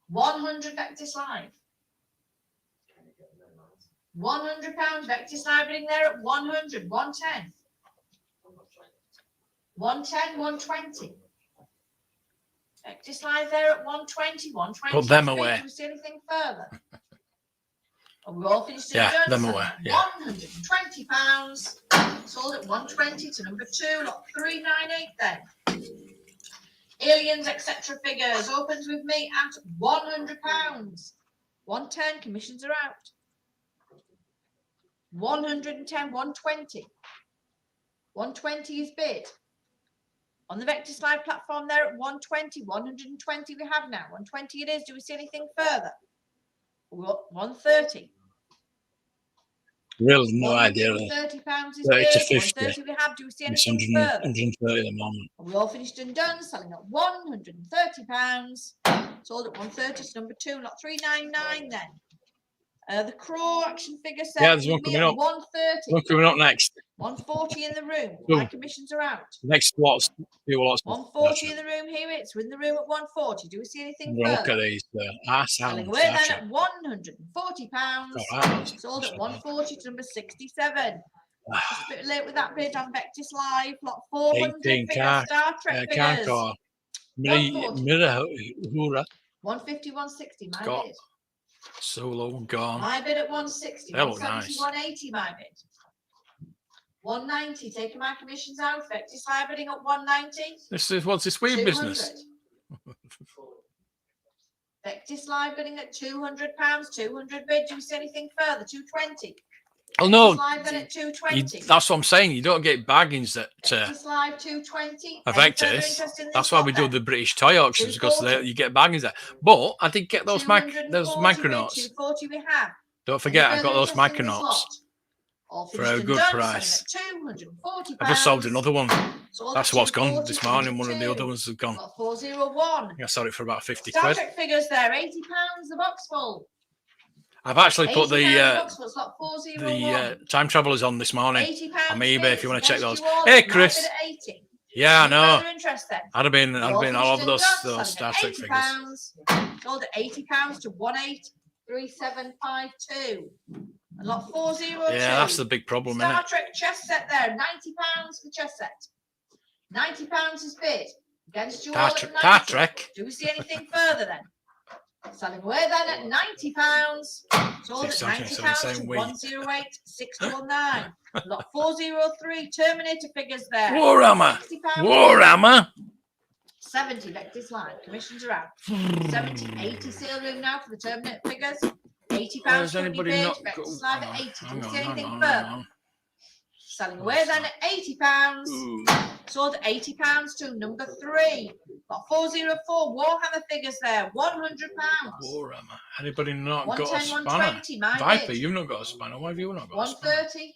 100 Vectis Live. £100 Vectis Live bidding there at 100, 110. 110, 120. Vectis Live there at 120, 120. Put them away. Do we see anything further? Are we all finished? Yeah, and done? them away, yeah. £120. Sold at 120 to number 2, lot 398 then. Aliens, etc. figures opens with me at £100. 110, commissions are out. 110, 120. 120 is bid. On the Vectis Live platform there at 120, 120 we have now. 120 it is. Do we see anything further? 130. Really, no idea. £130 is 30 to bid. 50. 130 we have. Do we see It's anything 100, further? 130 at the moment. We all finished and done, selling at £130. Sold at 130 to number 2, not 399 then. The Crow action figure set. Yeah, there's with one me coming at up. 130. One coming up next. 140 in the room. Boom. My commissions are out. Next lots. Few lots. 140 in the room. Here it's in the room at 140. Do we see anything Look further? at these. Selling Sound. away then at 140 pounds. Sold at 140 to number 67. Just a bit late with that bid on Vectis Live. Lot 400 18 figure car. Star Trek Can figures. car. 140. Hoorah. 150, 160. My Got bid. Solo gone. My bid at 160. They look 170, nice. 180. My bid. 190. Taking my commissions out. Vectis Live bidding at 190. This is what's this weird 200. business? Vectis Live bidding at 200 pounds. 200 bid. Do you see anything further? 220. Oh no, Live bid at 220. that's what I'm saying. You don't get bargains at Vectis Live 220. Vectis. That's why we do the British toy auctions, because you get bargains there. But I did get those micronauts. 240 we have. Don't forget, I got those micronauts for a good price. 240 I just sold another one. Sold That's at what's gone 240, this morning. One of the 22. other ones has gone. Got 401. I sold it for about 50 Star quid. Trek figures there, 80 pounds the box full. I've actually put the time travelers on this morning. 80 pounds on eBay if you want to check those. Hey Hey Chris. Yeah, I know. Interest then? I'd have been all over those Selling Star at Trek 80 figures. pounds. Sold at 80 pounds to 183752. A lot 402. Yeah, that's the big problem, isn't Star it? Trek chess set there, 90 pounds for chess set. 90 pounds is bid. Against you all at 90. Star Trek. Do we see anything further then? Selling away then at 90 pounds. Sold at 90 pounds to 108 619. Lot 403 Terminator figures there. Warhammer. 60 pounds. Warhammer. 70 Vectis Live. Commissions are out. 70, 80 sale room now for the Terminator figures. 80 pounds. Has anybody bid. not Vectis got? Live at 80. Hang Do on, we see anything hang further? on. Selling away then at 80 pounds. Ooh. Sold at 80 pounds to number 3. Got 404 Warhammer figures there. 100 pounds. Warhammer. Anybody not got a 110, spanner? 120. My Viper, bid. you've not got a spanner. Why have you not got a spanner? 130.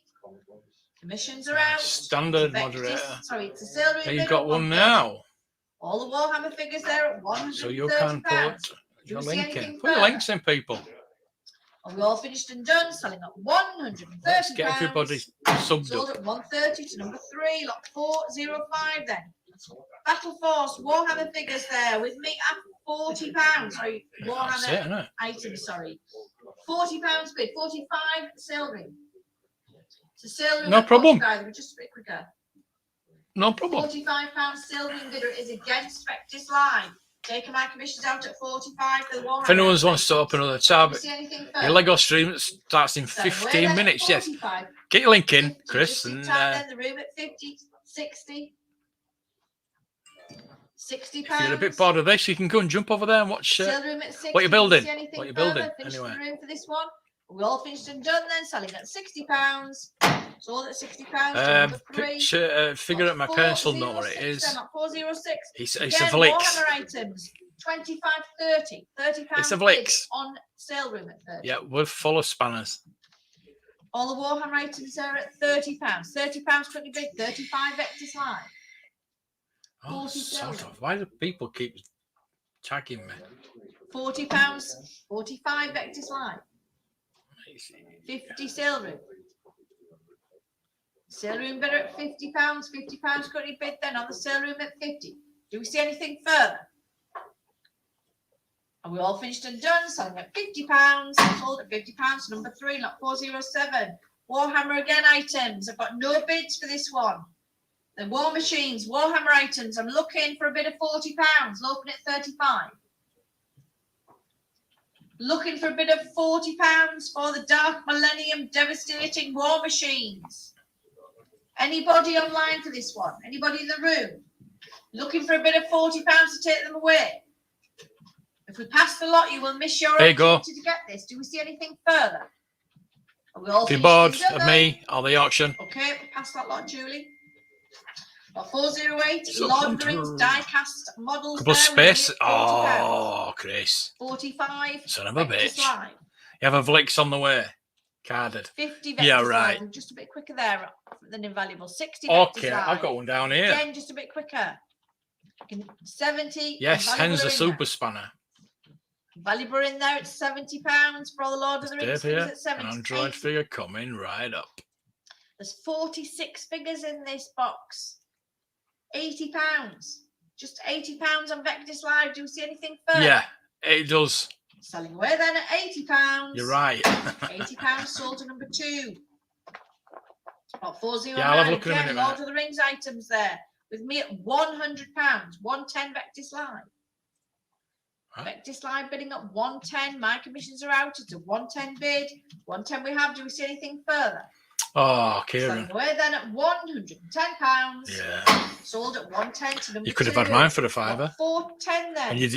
Commissions are out. Standard Vectis- moderator. Sorry, it's a sale room. Hey, you've bid got at one 130. now. All the Warhammer figures there at 130 So you can pounds. put Do your you see link anything in. Put your further? links in, people. And we all finished and done, selling at 130 Let's get pounds. everybody subbed Sold up. at 130 to number 3, lot 405 then. Battle Force Warhammer figures there with me at 40 pounds. Sorry, That's it, Warhammer isn't it? items, sorry. 40 pounds bid, 45 sale ring. It's a sale ring. No at problem. 45, we're just a bit quicker. No problem. £45 sale ring bidder is against Vectis Live. Taking my commissions out at 45 for the Warhammer. If anyone wants to open another tab, Do you see anything your further? Lego stream starts in Selling away 15 then at minutes. Yes. 45. Get your link in, 50, Chris. just in And time then, the room at 50, 60. 60 pounds. if you're a bit bored of this, you can go and jump over there and watch. Sale room at 60. what you're building. See anything What you're further? building, Finished anyway. the room for this one. We all finished and done then, selling at £60. Sold at £60 to number 3. Picture, figure at my pencil, not what it 406 is. then, not 406. It's Again, a Vlix. Warhammer items, 25, 30. £30 It's a bid Vlix. on sale room at 30. Yeah, we're full of spanners. All the Warhammer items are at £30. £30 quickly bid, 35 Vectis Live. Oh, 40 sort silver. of. Why do people keep tagging me? £40, 45 Vectis Live. 50 sale room. Sale room bidder at £50. £50 currently bid then on the sale room at 50. Do we see anything further? And we all finished and done, selling at £50. Sold at £50 to number 3, lot 407. Warhammer again items. I've got no bids for this one. The War Machines, Warhammer items. I'm looking for a bid of £40. Open at 35. Looking for a bid of £40 for the Dark Millennium Devastating War Machines. Anybody online for this one? Anybody in the room? Looking for a bid of £40 to take them away? If we pass the lot, you will miss your There you go. opportunity to get this. Do we see anything further? Are we all If you're finished bored these up of then? me or the auction, Okay, we pass that lot, Julie. Got 408 So Lord come Rings to- die-cast models. couple of there with space. me at £40. Oh, Chris. 45. Son of a Vectis bitch. Live. You have a Vlix on the way. Carded. 50 Yeah, Vectis right. Live. Just a bit quicker there than invaluable. 60 Okay, Vectis Live. I've got one down here. Again, just a bit quicker. 70. Yes, Invaluable hence the are in there. super spanner. Valuable in there at £70 for all the Lord of the Rings Dave here, figures at an 70. Android 80. figure coming right up. There's 46 figures in this box. £80. Just £80 on Vectis Live. Do you see anything further? Yeah, it does. Selling away then at £80. You're right. £80 sold to number 2. About 409. Yeah, I'll have a look in a Again, minute, Lord mate. of the Rings items there. With me at £100. 110 Vectis Live. Huh? Vectis Live bidding at 110. My commissions are out. It's a 110 bid. 110 we have. Do we see anything further? Oh, Kieran. Selling away then at £110. Yeah. Sold at 110 to number 2. You could have had mine for a fiver. 410 then. And you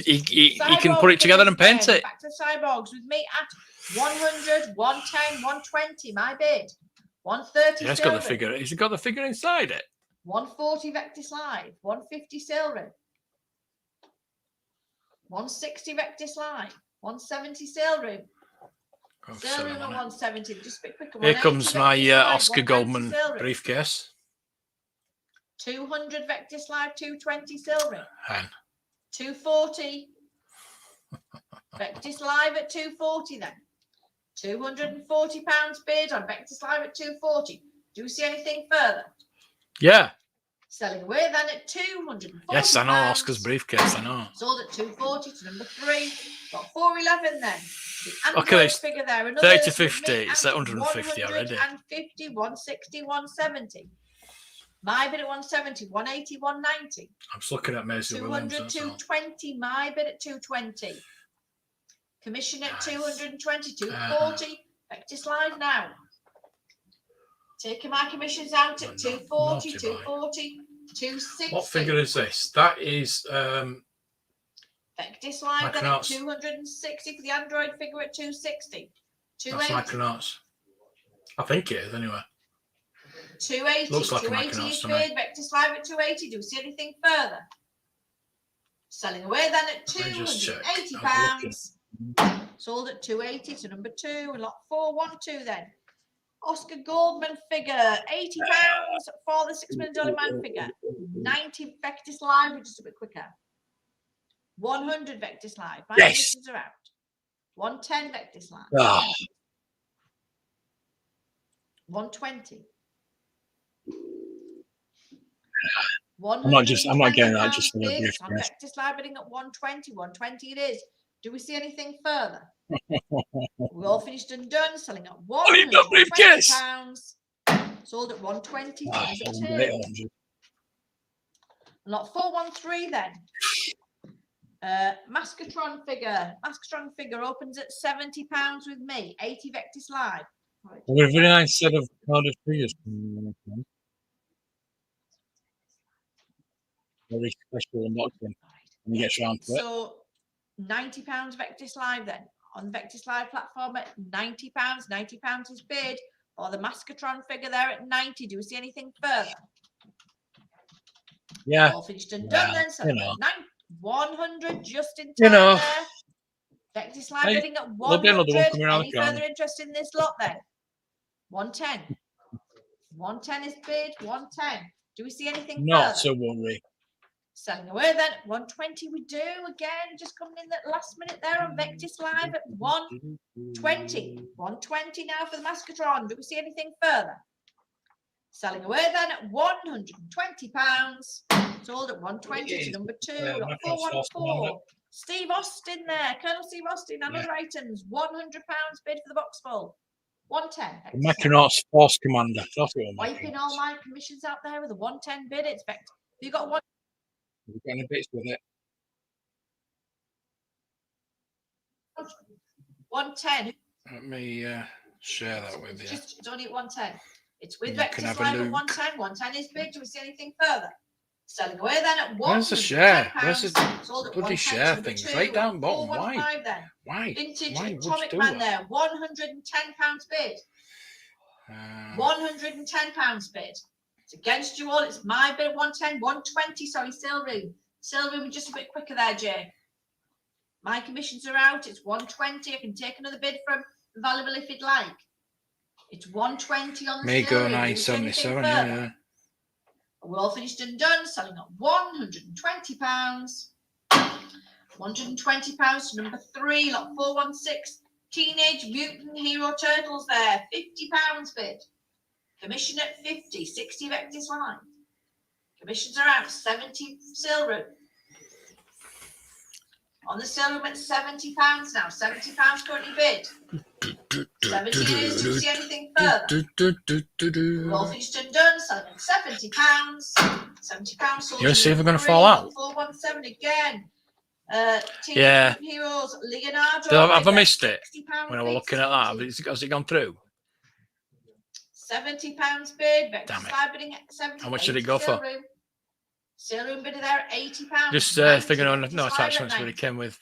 can put it together and paint it. Back to the cyborgs with me at 100, 110, 120. My bid. 130. Yeah, it's got the figure. Has it got the figure inside it? 140 Vectis Live. 150 Silver. 160 Vectis Live. 170 Silver. Silver at 170. Just a bit quicker. Here comes my Oscar 190 Goldman Silver. briefcase. 200 Vectis Live. 220 Silver. Hen. 240. Vectis Live at 240 then. £240 bid on Vectis Live at 240. Do you see anything further? Yeah. Selling away then at 240. Yes, I know Oscar's briefcase. I know. Sold at 240 to number 3. Got 411 then. The Okay, Android it's figure there. 30 to 50. It's at 150 already. 150, 160, 170. My bid at 170, 180, 190. I'm just looking at Mason 200, Williams. 220. My bid at 220. Commission at 220, 240. Vectis Live now. Taking my commissions out at 240, 240, 260. What figure is this? That is Vectis Live then Micronauts. at 260 for the Android figure at 260. that's 280. Micronauts. I think it is anyway. 280. Looks like a 280 Micronauts is to me. bid. Vectis Live at 280. Do you see anything further? Selling away then at Let me just check. £280. Sold at 280 to number 2. And lot 412 then. Oscar Goldman figure, £80 for the $6 million man figure. 90 Vectis Live, which is a bit quicker. 100 Vectis Live. My commissions are out. 110 Vectis Live. Ah. 120. I'm not getting that just for the bid brief. on Vectis Live bidding at 120. 120 it is. Do we see anything further? We're all finished and done. Selling at £120. Sold at 120. Lot 413 then. Mascatron figure opens at £70 with me. 80 Vectis Live. Right. We've got a very nice set of carded figures. Very special unboxing when you get around to it. So £90 Vectis Live then. On the Vectis Live platform at £90. £90 is bid. Or the Mascatron figure there at 90. Do we see anything further? Yeah. All finished and done then. So 100 just in time know. there. Vectis Live Hey, bidding at there'll be another 100. one coming around Any the corner. further interest in this lot then? 110. 110 is bid. 110. Do we see anything Not further? to worry. Selling away then at 120 we do again, just coming in that last minute there on Vectis Live at 120. 120 now for the Mascatron. Do we see anything further? Selling away then at £120. Sold at 120 to number 2. Got 414. Steve Austin there. Colonel Steve Austin and other items. £100 bid for the box full. 110. Micronauts Force Commander. That's what I'm Wiping all my commissions out there with a 110 bid. It's Vectis. You got one. We've got any bits with it. 110. Let me share that with you. Just it's only at 110. It's with You can Vectis have a Live at look. 110. 110 is bid. Do we see anything further? Selling away then at 1. Where's the share? Where's the Sold at bloody 110 share to things? number 2. Right down bottom. Why? 415 then. Why? Vintage Why would you Atomic do Man that? there. £110 bid. £110 bid. It's against you all. It's my bid. 110. 120. Sorry, Silver just a bit quicker there, Jay. My commissions are out. It's 120. I can take another bid from Valuable if you'd like. It's 120 on the May go Silver. 977. Yeah. We're all finished and done. Selling at £120. £120 to number 3, lot 416. Teenage Mutant Hero Turtles there. £50 bid. Commission at 50. 60 Vectis line. Commissions are out. 70 sale room. On the sale room at £70 now. £70 currently bid. 70 is. Do you see anything further? Wolfington done. Selling at £70. £70 sold. You see if we're going to fall out? 417 again. Teenage Yeah. Mutant Heroes. Leonardo. Have I missed it £60 when I was looking at that? Has it gone through? £70 bid. Damn Vectis it. Live bidding at 70. How much did it go for? Sale room bidder there at £80. Just 90, thinking on Vectis no Live at attachments, but 90. it came with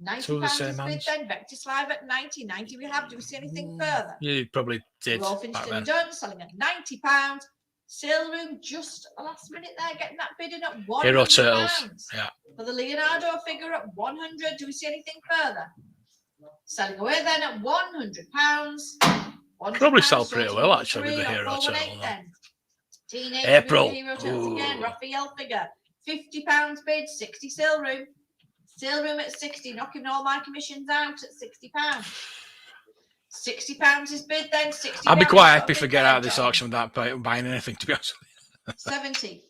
£90 two of the is same bid hands. then. Vectis Live at 90. 90 we have. Do we see anything further? You probably did back Wolfington then. done. Selling at £90. Sale room just last minute there. Getting that bidding at £100. Hero Turtles. Yeah. For the Leonardo figure at 100. Do we see anything further? Selling away then at £100. Probably sell pretty well actually with the Hero Turtle. Teenage April. Hero Turtles again. Raphael figure. £50 bid. 60 sale room. Sale room at 60. Knocking all my commissions out at £60. £60 is bid then. 60. I'd be quite happy if I get out of this auction without buying anything, to be honest with you. 70.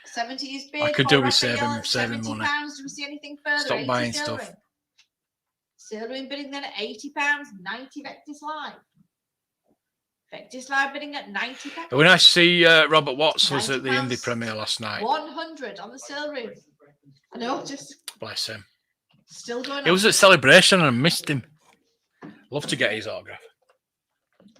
70 is bid. I could for do with Raphael at saving money. £70. Do we see anything further? Stop 80 buying sale stuff. room. Sale room bidding then at £80. 90 Vectis Live. Vectis Live bidding at £90. When I see Robert Watts was at the £90. Indie premiere last night. 100 on the sale room. I know, just Bless him. still going on. He was at Celebration and I missed him. Love to get his autograph.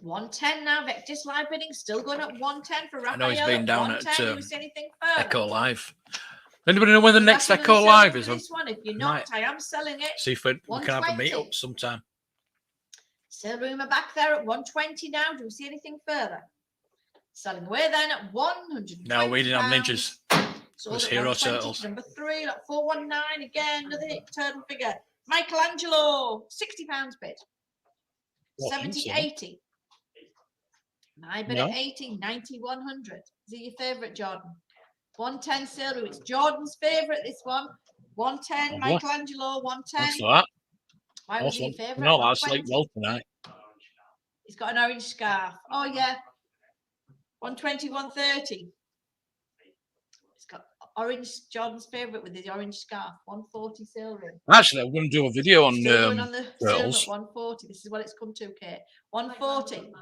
110 now. Vectis Live bidding still going at 110 for Raphael. I know he's been down at Do we see anything further? Echo Live. Anybody know when the next That's Echo another Live sale is? for this one. If you're not, I am selling it. See if we can have a 120. meet up sometime. Sale room are back there at 120 now. Do we see anything further? Selling away then at 100. No, we didn't have ninjas. So It was at Hero 120 Turtles. to number 3, like 419 again. Another turtle figure. Michelangelo, £60 bid. What, 70, so? 80. My bid No. at 80, 90, 100. Is it your favourite, Jordan? 110 sale room. It's Jordan's favourite, this one. 110, Lovely. Michelangelo, 110. Thanks for that. Why was it your Awesome. favourite? No, I sleep 120. well tonight. He's got an orange scarf. Oh, yeah. 120, 130. He's got orange, Jordan's favourite with his orange scarf. 140 sale room. Actually, I'm going to do a video on Still going on the sale room Turtles. at 140. This is what it's come to, Kate. 140. See if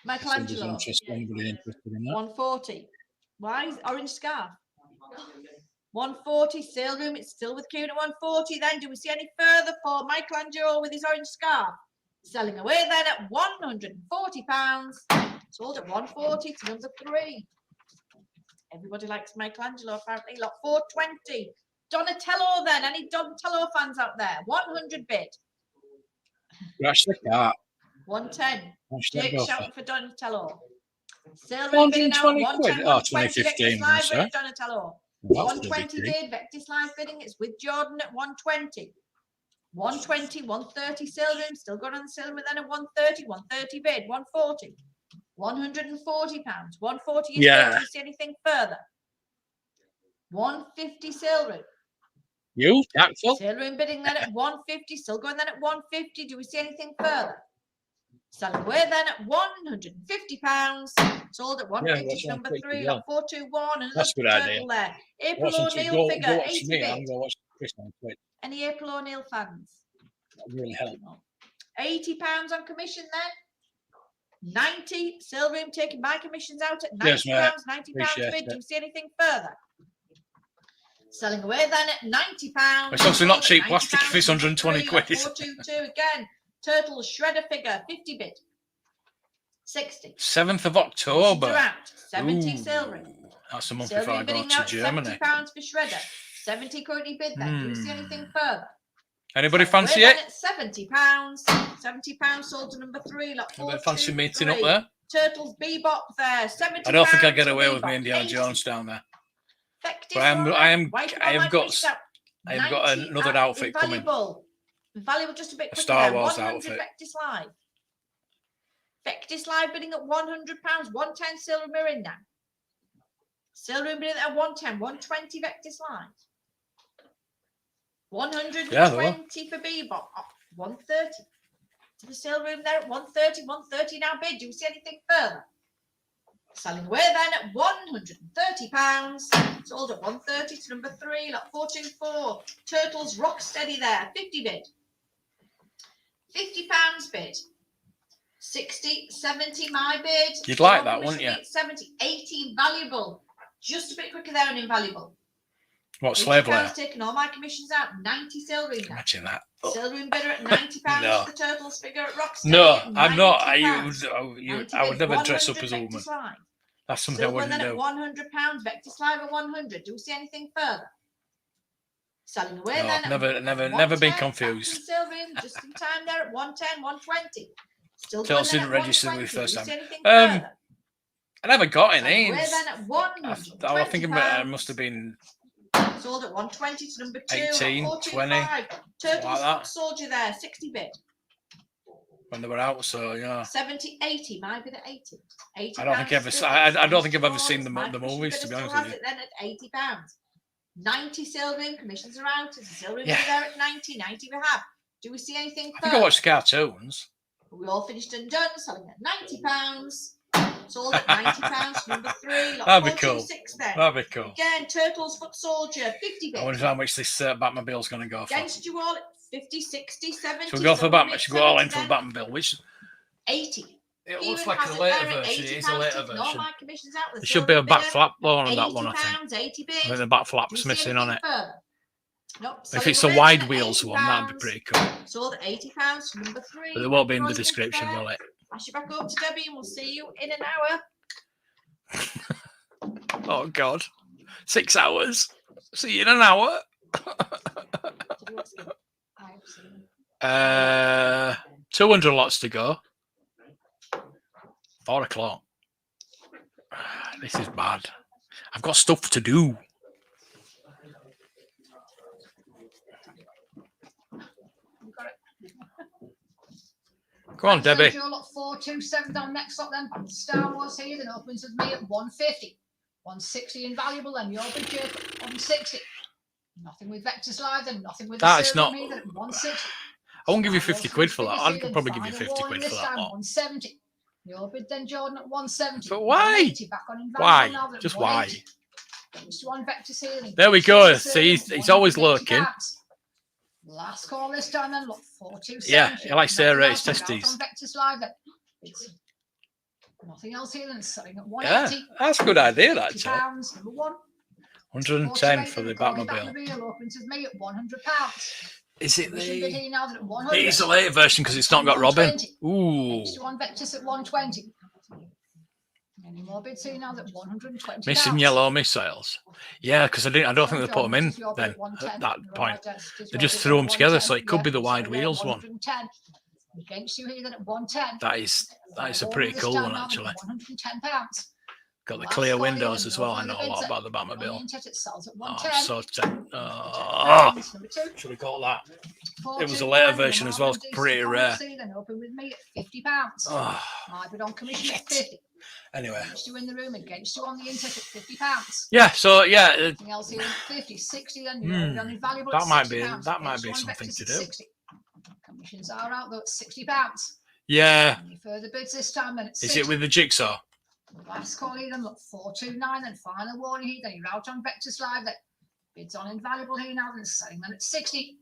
Michelangelo. there's anybody interested in that. 140. Why is orange scarf? 140 sale room. It's still with Kieran at 140. Then do we see any further for Michelangelo with his orange scarf? Selling away then at £140. Sold at 140 to number 3. Everybody likes Michelangelo apparently. Lot 420. Donatello then. Any Donatello fans out there? 100 bid. Crash the car. 110. Jake shouting for Donatello. Sale 120 quid. quid. Oh, 2015. Live Sir. bid, Donatello. Well, 120 bid. Vectis Live bidding. It's with Jordan at 120. 120, 130 sale room. Still going on the sale room then at 130. 130 bid. 140. £140. 140 is Yeah. bid. Do you see anything further? 150 sale room. You, tactful. Sale room bidding then at 150. Still going then at 150. Do we see anything further? Selling away then at £150. Sold at 150 that's to number one 3. quick Lot 421. And That's a good idea. there. April Watching O'Neil go figure. watch 80 me. I'm bid. going to watch Chris on Twitch. Any April O'Neil fans? That would really help. £80 on commission then. 90 sale room taking my commissions out at £90. Yes, mate. £90 Appreciate bid. it. Do you see anything further? Selling away then at £90. It's obviously not Sold at cheap plastic if it's 120 £90. quid. 422 again. Turtle shredder figure. 50 bid. 60. 7th of Commissions are October. out. 70 Ooh, sale room. that's a month Sale before I room go bidding to out Germany. £70 for shredder. 70 currently bid then. Do we see anything further? Anybody Selling fancy away it? then at £70. £70 sold to number 3. Lot Anybody 4, fancy 2, meeting 3. up there? Turtles Bebop there. £70. I don't think I get for away with Bebop. me Indiana 80. Jones down there. Vectis But I am- runner. I am- Wiping I all have my got fish out. I have got 90 another outfit coming. invaluable. Invaluable just a bit quicker Star there. Wars 100 outfit. Vectis Live. Vectis Live bidding at £100. 110 silver mirror now. Silver bidding at 110. 120 Vectis Live. 120 for B-Bot. 130. To the sale room there at 130. 130 now bid. Do you see anything further? Selling away then at £130. Sold at 130 to number 3. Lot 424. Turtles rock steady there. 50 bid. £50 bid. 60, 70 my bid. You'd like that, wouldn't you? 70, 80 invaluable. Just a bit quicker there and invaluable. What, slave layer? Taking all my commissions out. 90 sale room now. Imagine that. Sale room bidder at £90. No. The Turtles figure at Rocksteady. No, at I'm not. £90. I would never dress up as a woman. Vectis Live. That's something I Silver wouldn't then do. at £100. Vectis Live at 100. Do we see anything further? Selling away No, then. At never been 110. confused. Back to sale room just in time there at 110, 120. Still Tilts going didn't then at register with 120. the first Do we see time. anything further? I never got Selling any. away then at I think it £120. must have been Sold at 120 to number 2. 18, 20, Turtles like that. Soldier there, 60 bid. when they were out. So yeah, 70, 80, might be the 80. 80 I don't think pounds ever. still. I don't think I've ever seen My the commission movies. To bidder be still honest with has you. it then at £80. 90 sale room, commissions are out. Is the sale room Yeah. there at 90? 90 we have. Do we see anything I think I further? watched cartoons. We all finished and done, selling at £90. Sold at £90, number 3. Lot That'd be cool. 426 then. That'd be cool. Again, Turtles Foot Soldier, 50 I bid. wonder how much this Batmobile's going to go for. Against you all at 50, 60, 70. Should we go for some Batman? mid Should we go all in 70 for then. Batmobile? Which 80. it Even looks like has a it later there at version. It is a £80 later taking all version. my commissions out. The There should be a silver back bidder, flap though on that one. I think. £80, 80 bid. I think the back Do flap's you see missing on anything it. further? Nope, If selling it's the away wide then at wheels one, that'd be £80. pretty cool. Sold at £80, number 3. But it won't be in the Royal description, Fair. will it? Pass you back up to Debbie and we'll see you in an hour. Oh God, 6 hours. See you in an hour. 200 lots to go. 4 o'clock. This is bad. I've got stuff to do. Go on, Debbie. Joe, lot 427 down next up then. Back to Star Wars here. Then opens with me at 150. 160 invaluable then. Your bid, Joe, 160. Nothing with Vectis Live then. Nothing with That the is Silver not- Me then at 160. I won't give you Star 50 Wars quid for that. figures I here could then. probably give you Final 50 warning quid for this that time, lot. 170. Your bid then, Jordan, at 170. But why? 180, back on invaluable Why? now then at Just 180. why? Goes to one Vectis here then. There we Goes go. to the See, Silver, he's always 180 lurking. pounds. Last call this time then, look, 427. Yeah, he likes to Nothing aerate else his then, out testes. on Vectis Live then. It's nothing else here than selling at Yeah, 180. that's a good idea, that, Tom. £80, number 1. 110 for the Batmobile. Opens with me at £100. Is it Commission bid the... here now then at 100. It is the later version because it's not got Robin. 120. Ooh. Next to one Vectis at 120. Any more bids here now that 120. Missing yellow missiles. Yeah, because I don't think they put them in then at that point. They just threw them together, so it could be the wide wheels one. Against you here then at 110. That is a pretty cool one, actually. £110. Got the clear windows as well. I know a lot about the Batmobile. It sells at Oh, 110. I'm so Number 2. should have got that. 429, It was a later number version as well. It's 1 pretty DC rare. policy, Then open with me at £50. Oh, My bid on commission at 50. anyway. Against you in the room, against you on the internet at £50. Yeah. So yeah, Anything else here at 50, 60 then you're only valuable that at might £60. be Against you on something Vectis to at do. 60. Commissions are out though at £60. Yeah. Any further bids this time then at Is 60. it with the jigsaw? Last call here then, look, 429 then final warning here, then you're out on Vectis Live then. Bids on invaluable here now, then selling them at 60.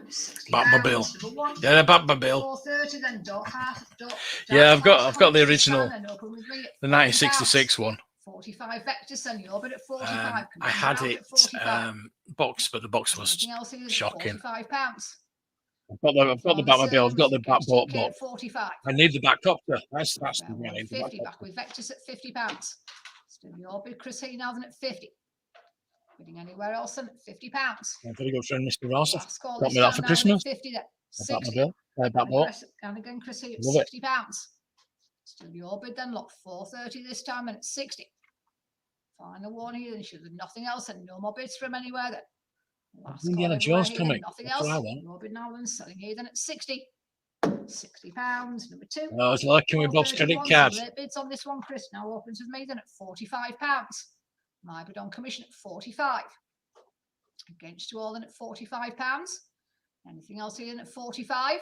60 Batmobile. number 1. Yeah, the Batmobile. 430 then, don't half, don't. Yeah, I've got half the this original, time, then open with me at the £40. 1966 one. 45 Vectis then, you're bid at 45. I had Commissioned out it at 45. boxed, but the box was Anything else here is shocking. £45. I've got the Batmobile. I've got the Batboat box. 45. I need the Batcopter. That's the Well, one I need. The 50 Batcopter. back with Vectis at £50. Still your bid, Chris Heenalden at 50. Bidding anywhere else than at £50. I'm going to go friend Mr. Rosa. Last call Got this me that time for now Christmas. at 50 then. The 60. Batmobile. Batboat. And again, Chris here at Love it. £60. Still your bid then, lock 430 this time and at 60. Final warning here, then should have nothing else and no more bids from anywhere then. Last Indiana call Jones everywhere here, coming. then, Nothing That's else. what I want. Your bid now then selling here then at 60. £60. Number 2. I was lurking with Bob's credit 431, card. some late bids on this one, Chris. Now opens with me then at £45. My bid on commission at 45. Against you all then at £45. Anything else here then at 45?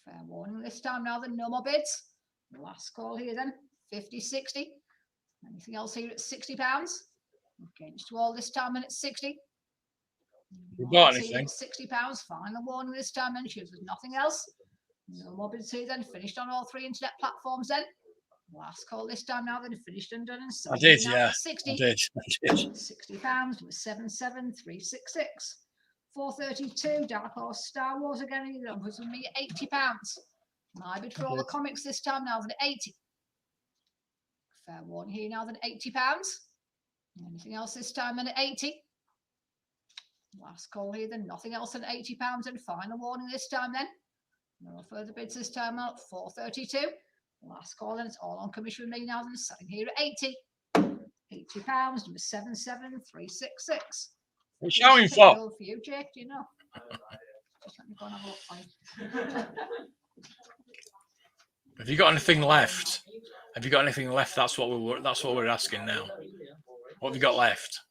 Fair warning this time now then, no more bids. Last call here then, 50, 60. Anything else here at £60? Against you all this time then at 60. You bought Bids here anything? at £60. Final warning this time then, shows there's nothing else. No more bids here then, finished on all 3 internet platforms then. Last call this time now then, finished and done. And I did, now yeah. at 60. I did. £60 with 77366. 432 Dark Horse Star Wars again. It was with me at £80. My bid for all the comics this time now than at 80. Fair warning here now than £80. Anything else this time than at 80? Last call here then, nothing else than £80 and final warning this time then. No further bids this time out, 432. Last call and it's all on commission with me now then, selling here at 80. £80, number 77366. What's showing for? For you, Jake, do you know? Just let me go and have a look for you. Have you got anything left? Have you got anything left? That's what we're asking now. What have you got left?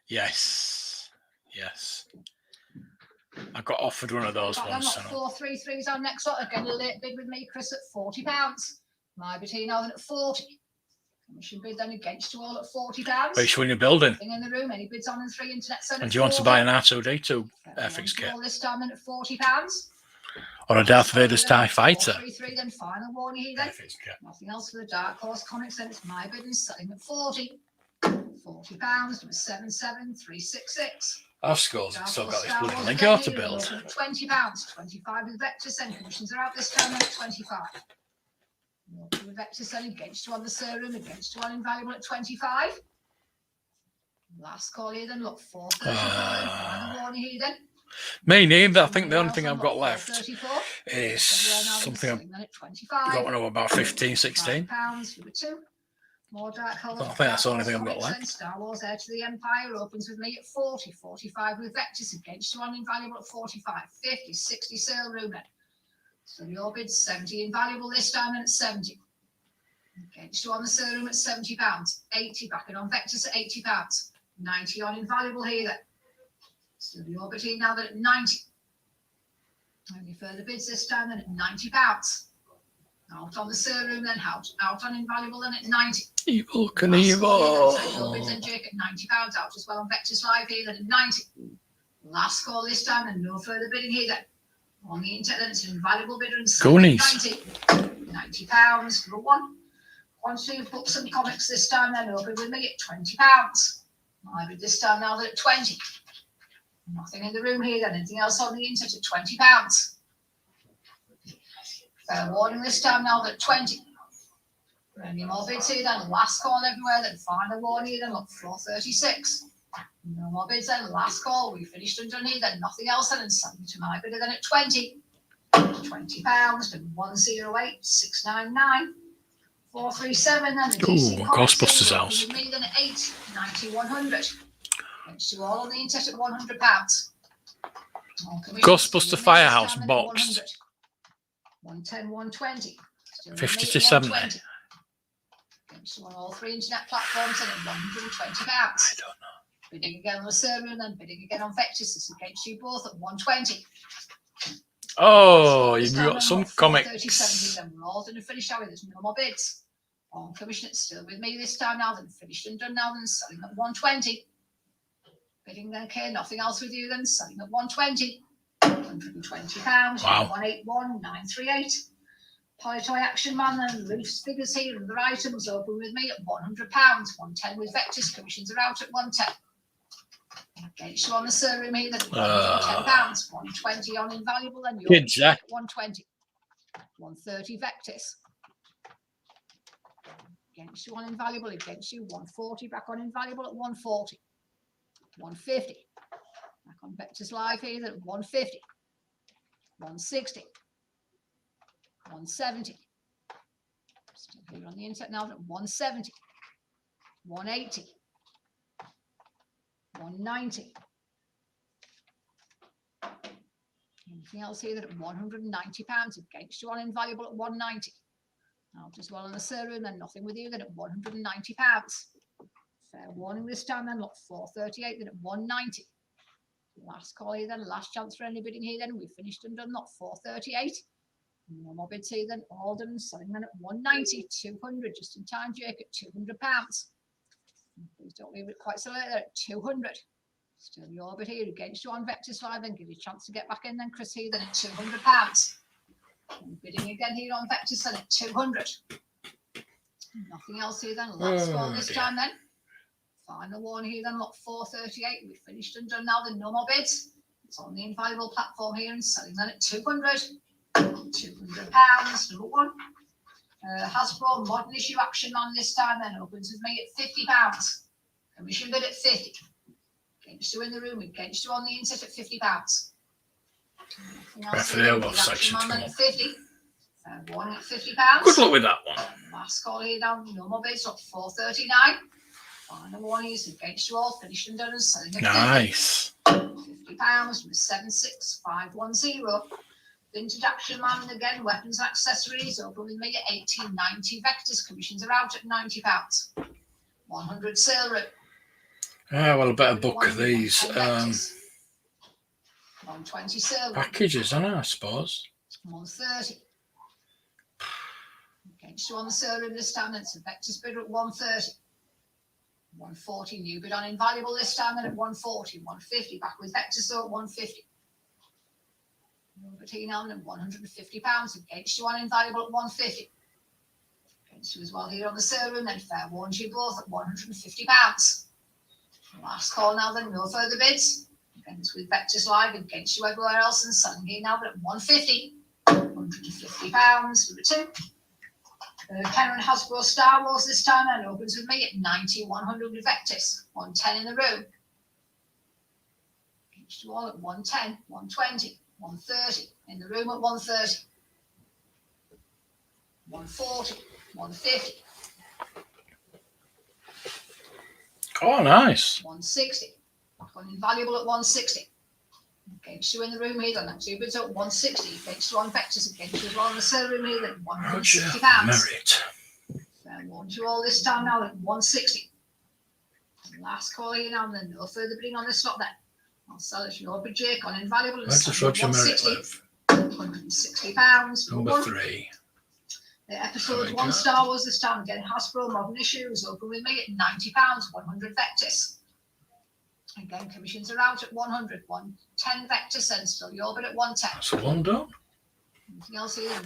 Yes. Yes. I got offered one of those I've once. got 433s on next one. Again, a late bid with me, Chris, at £40. My bid here now then at 40. Commission bid then against you all at £40. Which one you're building? In the room, any bids on in 3 internet centre. And do you want to buy an R2D2 Airfix kit? All this time then at £40. Or a Darth Vader's TIE Fighter? 433 then, final warning here then. Airfix kit. Nothing else for the Dark Horse comics then. It's my bid and selling at 40. £40 with 77366. I've still got this bloody Lego to build. £20. 25 with Vectis and commissions are out this time at 25. With Vectis then against you on the serum, against you on invaluable at 25. Last call here then, look, 434. Final warning here then. Me neither. I think the only thing I've got left is something I've got one of about 15, 16. £5 for the 2. More Dark Horse. I think that's the only thing I've got left. Star Wars Heir to the Empire opens with me at 40, 45 with Vectis against you on invaluable at 45, 50, 60 sale room then. So your bid 70 invaluable this time and at 70. Against you on the sale room at £70, 80 backing on Vectis at £80, 90 on invaluable here then. So your bid here now then at 90. Any further bids this time then at £90. Out on the sale room then, out on invaluable then at 90. Evil Knievel. Your bids then Jake at £90 out as well on Vectis Live here then at 90. Last call this time and no further bidding here then. On the internet then it's an invaluable bidder and Goonies. £90 for one. Once you've booked some comics this time then open with me at £20. My bid this time now at 20. Nothing in the room here then. Anything else on the internet at £20. Fair warning this time now at 20. Any more bids here then? Last call everywhere then. Final warning here then. Look, 436. No more bids then. Last call. We finished and done here then. Nothing else then. And something to my bidder then at 20. £20 and 108 699 437 and Ooh, Ghostbusters house. Me then at 80 90 100. Thanks to all on the internet at £100. Ghostbuster Firehouse boxed. 110 120. 50 to 70. So on all 3 internet platforms and at £120. I don't know. Bidding again on the server and then bidding again on Vectis. This is against you both at 120. Oh, you've got some comics. 30, then we're all done and finished. There's no more bids. On commission, it's still with me this time now. Then finished and done now. Then selling at 120. Bidding then, okay, nothing else with you. Then selling at 120. £120. Wow. 181 938. Polytoy Action Man and loose figures here and the items open with me at £100. 110 with Vectis. Commissions are out at 110. Against you on the server here then £110. 120 on invaluable then you're Kids, at 120. 130 Vectis. Against you on invaluable, against you 140 back on invaluable at 140. 150. Back on Vectis Live here at 150. 160. 170. Still here on the internet now at 170. 180. 190. Anything else here then at £190 against you on invaluable at 190. Out as well in the sale room, then nothing with you then at £190. Fair warning this time then, look, 438 then at 190. Last call here then, last chance for any bidding here then. We finished and done, not 438. No more bids here then, all done, selling then at 190, 200, just in time, Jake, at £200. Please don't leave it quite so late there at 200. Still your bid here against you on Vectis Live, then give you a chance to get back in then, Chris here then at £200. And bidding again here on Vectis then at 200. Nothing else here then, last call this time then. Final one here then, lot 438. We've finished and done now, then no more bids. It's on the invaluable platform here and selling then at 200. £200, number one. Hasbro Modern Issue Action Man this time then opens with me at £50. Commission bid at 50. Against you in the room, against you on the inset at £50. Referee was section Man at 50. One at £50. Good luck with that one. Last call here down, no more bids, up 439. Final one is against you all, finished and done and selling at Nice. £50 with 76510. Vintage Action Man, and again, weapons and accessories, open with me at 1890. Vectis commissions are out at £90. 100 sale room. Ah, well, I better book these 120 sale room. packages, I suppose. 130. Against you on the sale room this time, it's a Vectis bidder at 130. 140, new bid on invaluable this time, then at 140. 150, back with Vectis though at 150. Between now and £150 against you on invaluable at 150. Against you as well here on the sale room, then fair warns you both at £150. Last call now then, no further bids. Against with Vectis Live against you everywhere else and selling here now, but at 150. £150, number two. Canon Hasbro Star Wars this time and opens with me at 90, 100 with Vectis. 110 in the room. Against you all at 110, 120. 130 in the room at 130, 140, 150, Oh, nice. 160. Back on invaluable at 160. Against you in the room here, then two bids at 160. Against you on Vectis, against you as well in the sale room here, then £160. Merit. Fair warns you all this time now at 160. Last call here now, and then no further bidding on this lot then. I'll sell it to your bid, Jake, on invaluable. Where's the Roger Merit live? £160. Number 3. The episode There we 1 go. Star Wars this time again. Hasbro Modern Issues open with me at £90, 100 Vectis. Again, commissions are out at 100, 110 Vectis, and still your bid at 110. So one done. Anything else here?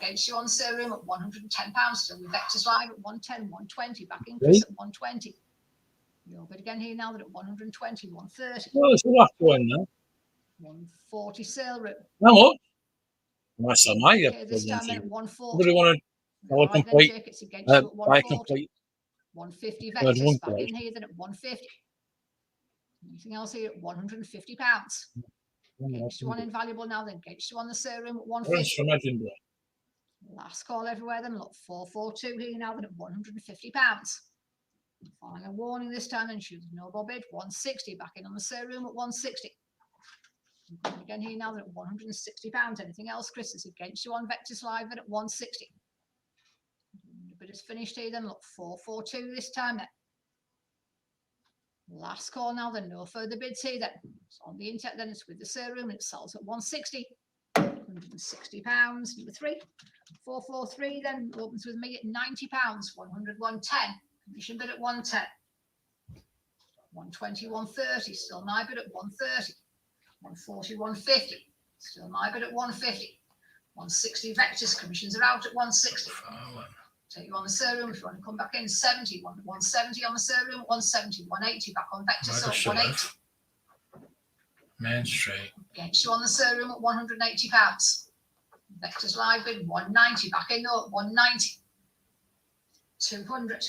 Against you on sale room at £110, still with Vectis Live at 110, 120, back in Chris at 120. Your bid again here now that at 120, 130, Well, it's the last one now. 140 sale room. How much? Nice, I might Okay, this time then at 140. Everybody want to Right, then, complete? Jake, it's against you at buy 140. complete. 150 Third one, Vectis, back please. in here then at 150. Anything else here at £150? Against you on invaluable now, then against you on the sale room at Orange 150. from Edinburgh. Last call everywhere then, look, 442 here now then at £150. Final warning this time, and choose no more bid, 160, back in on the sale room at 160. Again here now then at £160. Anything else, Chris, is against you on Vectis Live then at 160. The bid is finished here then, look, 442 this time then. Last call now then, no further bids here then. It's on the internet then, it's with the sale room and it sells at 160. £160, number 3. 443 then opens with me at £90, 100, 110. Commission bid at 110. 120, 130, still my bid at 130. 140, 150, still my bid at 150. 160 Vectis, commissions are out at 160. Take you on the sale room if you want to come back in. 70, 170 on the sale room, 170, 180 back on Vectis, so at 180. Main Street. Against you on the sale room at £180. Vectis Live bid 190, back in though at 190. 200.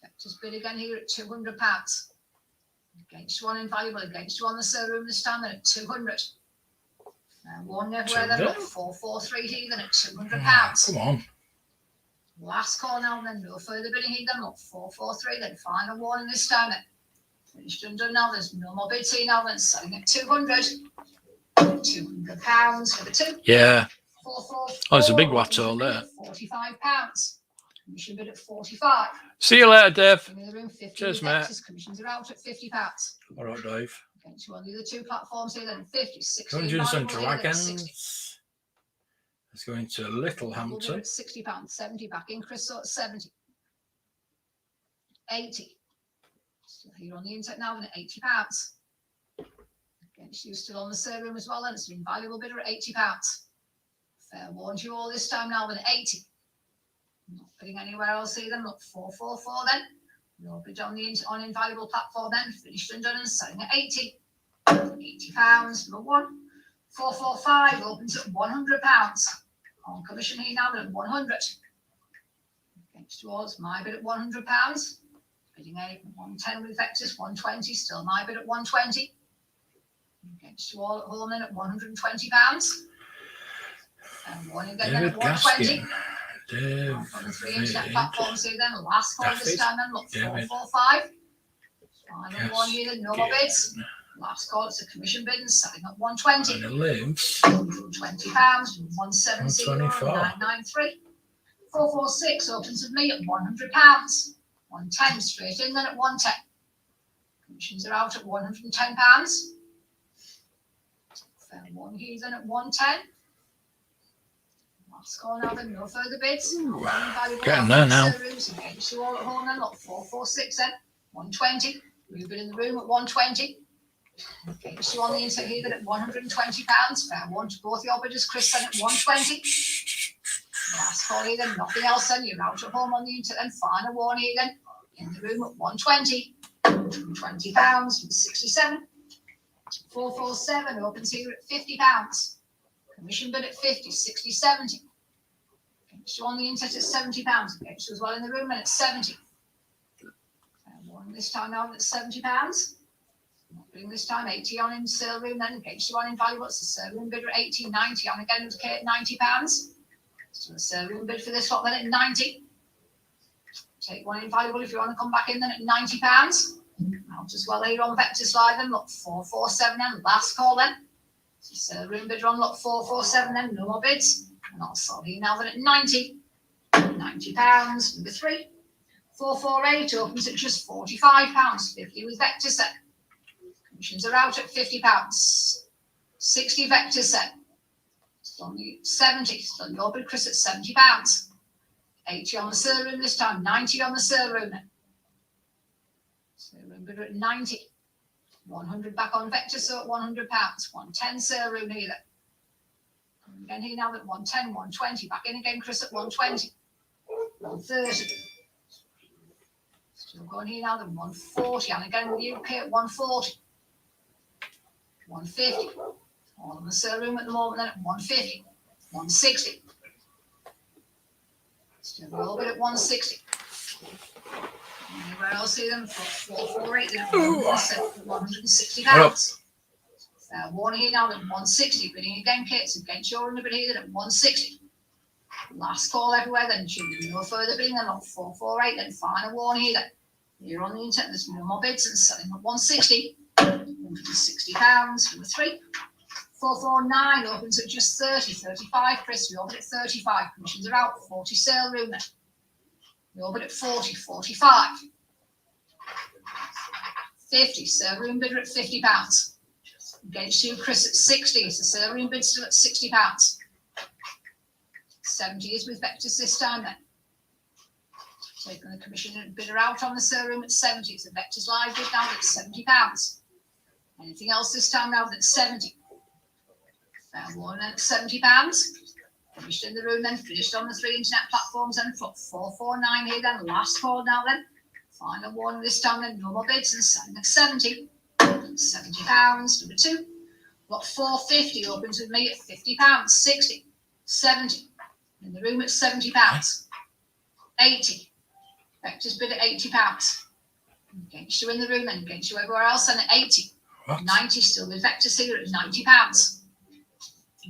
Vectis bid again here at £200. Against you on invaluable, against you on the sale room this time then at 200. One everywhere then at 443 here then at £200. Come on. Last call now then, no further bidding here then, look, 443 then, final warning this time then. Finished and done now, there's no more bids here now then, selling at 200. £200 for the 2. Yeah. 444. Oh, it's a big opens wattle at there. £45. Commission bid at 45. See you later, Dave. In the room, 50 Cheers, with mate. Vectis. Commissions are out at £50. All right, Dave. Against one of the other 2 platforms here, then 50, 60. Dungeons and valuable here, then 60. Dragons. It's going to Little Valuable bid Hampton. at £60. 70 back in. Chris at 70. 80. Still here on the internet now, then at £80. Against you still on the sale room as well, then it's an invaluable bidder at £80. Fair warned you all this time now, then at 80. Not bidding anywhere else either. Look, 444 then. Your bid on the on invaluable platform then, finished and done and selling at 80. £80, number 1. 445 opens at £100. On commission here now at 100. Against yours, my bid at £100. Bidding a 110 with Vectis, 120, still my bid at 120. Against you all at home then at £120. And one again then at 120. Dave, On the 3 internet platforms here then, last call this David, time then, look, David. 445. Final Yes, one here then, no more bids. Last call, it's a commission bid and selling at 120. and it lives. £120, 170, 124. 993. 446 opens with me at £100. 110 straight in then at 110. Commissions are out at £110. Fair one here then at 110. Last call now then, no further bids. Getting there now. Against you all at home then, look, 446 then, 120. We've been in the room at 120. Against you on the internet here then at £120. Fair one to both your bidders, Chris then at 120. Last call here then, nothing else then, you're out at home on the internet then, final one here then, in the room at 120. £120, 67. 447 opens here at £50. Commission bid at 50, 60, 70. Against you on the internet at £70. Against you as well in the room and at 70. One this time now at £70. Not bidding this time, 80 on in sale room then. Against you on invaluable, it's the sale room bidder at 80, 90 on again with Kate at £90. So the sale room bid for this lot then at 90. Take one invaluable if you want to come back in then at £90. Out as well here on Vectis Live then, look, 447 then, last call then. So room bidder on lot 447 then, no more bids. Not sorry now then at 90. £90, number 3. 448 opens at just £45, 50 with Vectis then. Commissions are out at £50. 60 Vectis then. Still on the 70, still your bid Chris at £70. 80 on the sale room this time, 90 on the sale room then. Sale room bidder at 90. 100 back on Vector, so at £100. 110 sale room here then. Again here now at 110, 120. Back in again, Chris at 120. 130. Still going here now then, 140. And again with UK at 140. 150. All in the sale room at the moment then at 150. 160. Still a little bit at 160. Anywhere else see them for 448 then at £160. One here now at 160. Bidding again, Kate, so against your under bid here then at 160. Last call everywhere then, no further bidding then at 448 then, final one here then. Here on the internet, there's no more bids and selling at 160. £160, number 3. 449 opens at just 30, 35. Chris, we open at 35. Commissions are out, 40 sale room then. We open at 40, 45. 50, sale room bidder at £50. Against you, Chris at 60. It's the sale room bid still at £60. 70 is with Vectis this time then. Taking the commission bidder out on the sale room at 70. It's a Vectis Live bid now at £70. Anything else this time now at 70? Fair one at £70. Finished in the room then, finished on the 3 internet platforms then, 449 here then, last call now then. Final one this time then, no more bids and selling at 70. £70, number 2. Lot 450 opens with me at £50, 60, 70. In the room at £70. 80. Vector's bid at £80. Against you in the room and against you everywhere else and at 80. What? 90 still with Vector's here at £90.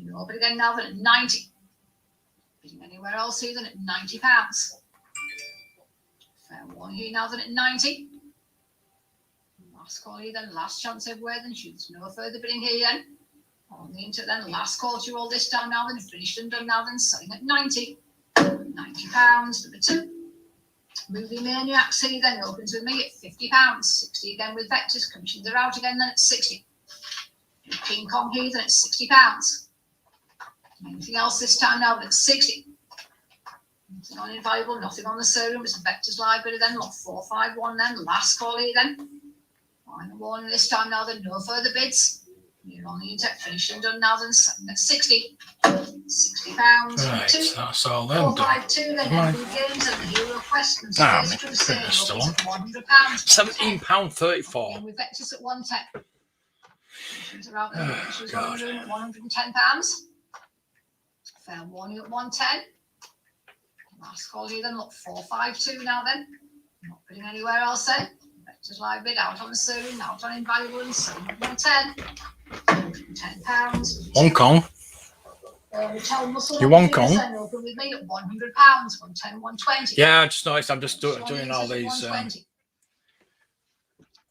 No bid again now then at 90. Bidding anywhere else here than at £90. Fair one here now then at 90. Last call here then, last chance everywhere then, shoots no further bidding here then. On the internet then, last quarter all this time now, then finished and done now, then selling at 90. £90, number 2. Movie Maniacs here then opens with me at £50. 60 again with Vectis. Commissions are out again then at 60. King Kong here then at £60. Anything else this time now then at 60. Nothing on Invaluable, nothing on the showroom. It's a Vectis Library then, lot 451 then. Last call here then. Final warning this time now then, no further bids. You're on the internet, finished and done now then, selling at 60. £60. Right, 2. that's all then. 452 then, Right. Blue Games and the Hero Quest and Ah, Space my Crusade goodness, still opens on. at £100. £17.34. Again with Vectis at 110. Commissions are out there, Oh, commissions God. on the room at £110. Fair warning at 110. Last call here then, look, 452 now then. Not bidding anywhere else then. Vectors live bid out on the showroom, out on Invaluable and selling at 110. £110. Hong Kong. Hotel Muscle You on want figures Kong? then open with me at £100. 110, 120. Yeah, I just noticed I'm just This one doing is all at these 120.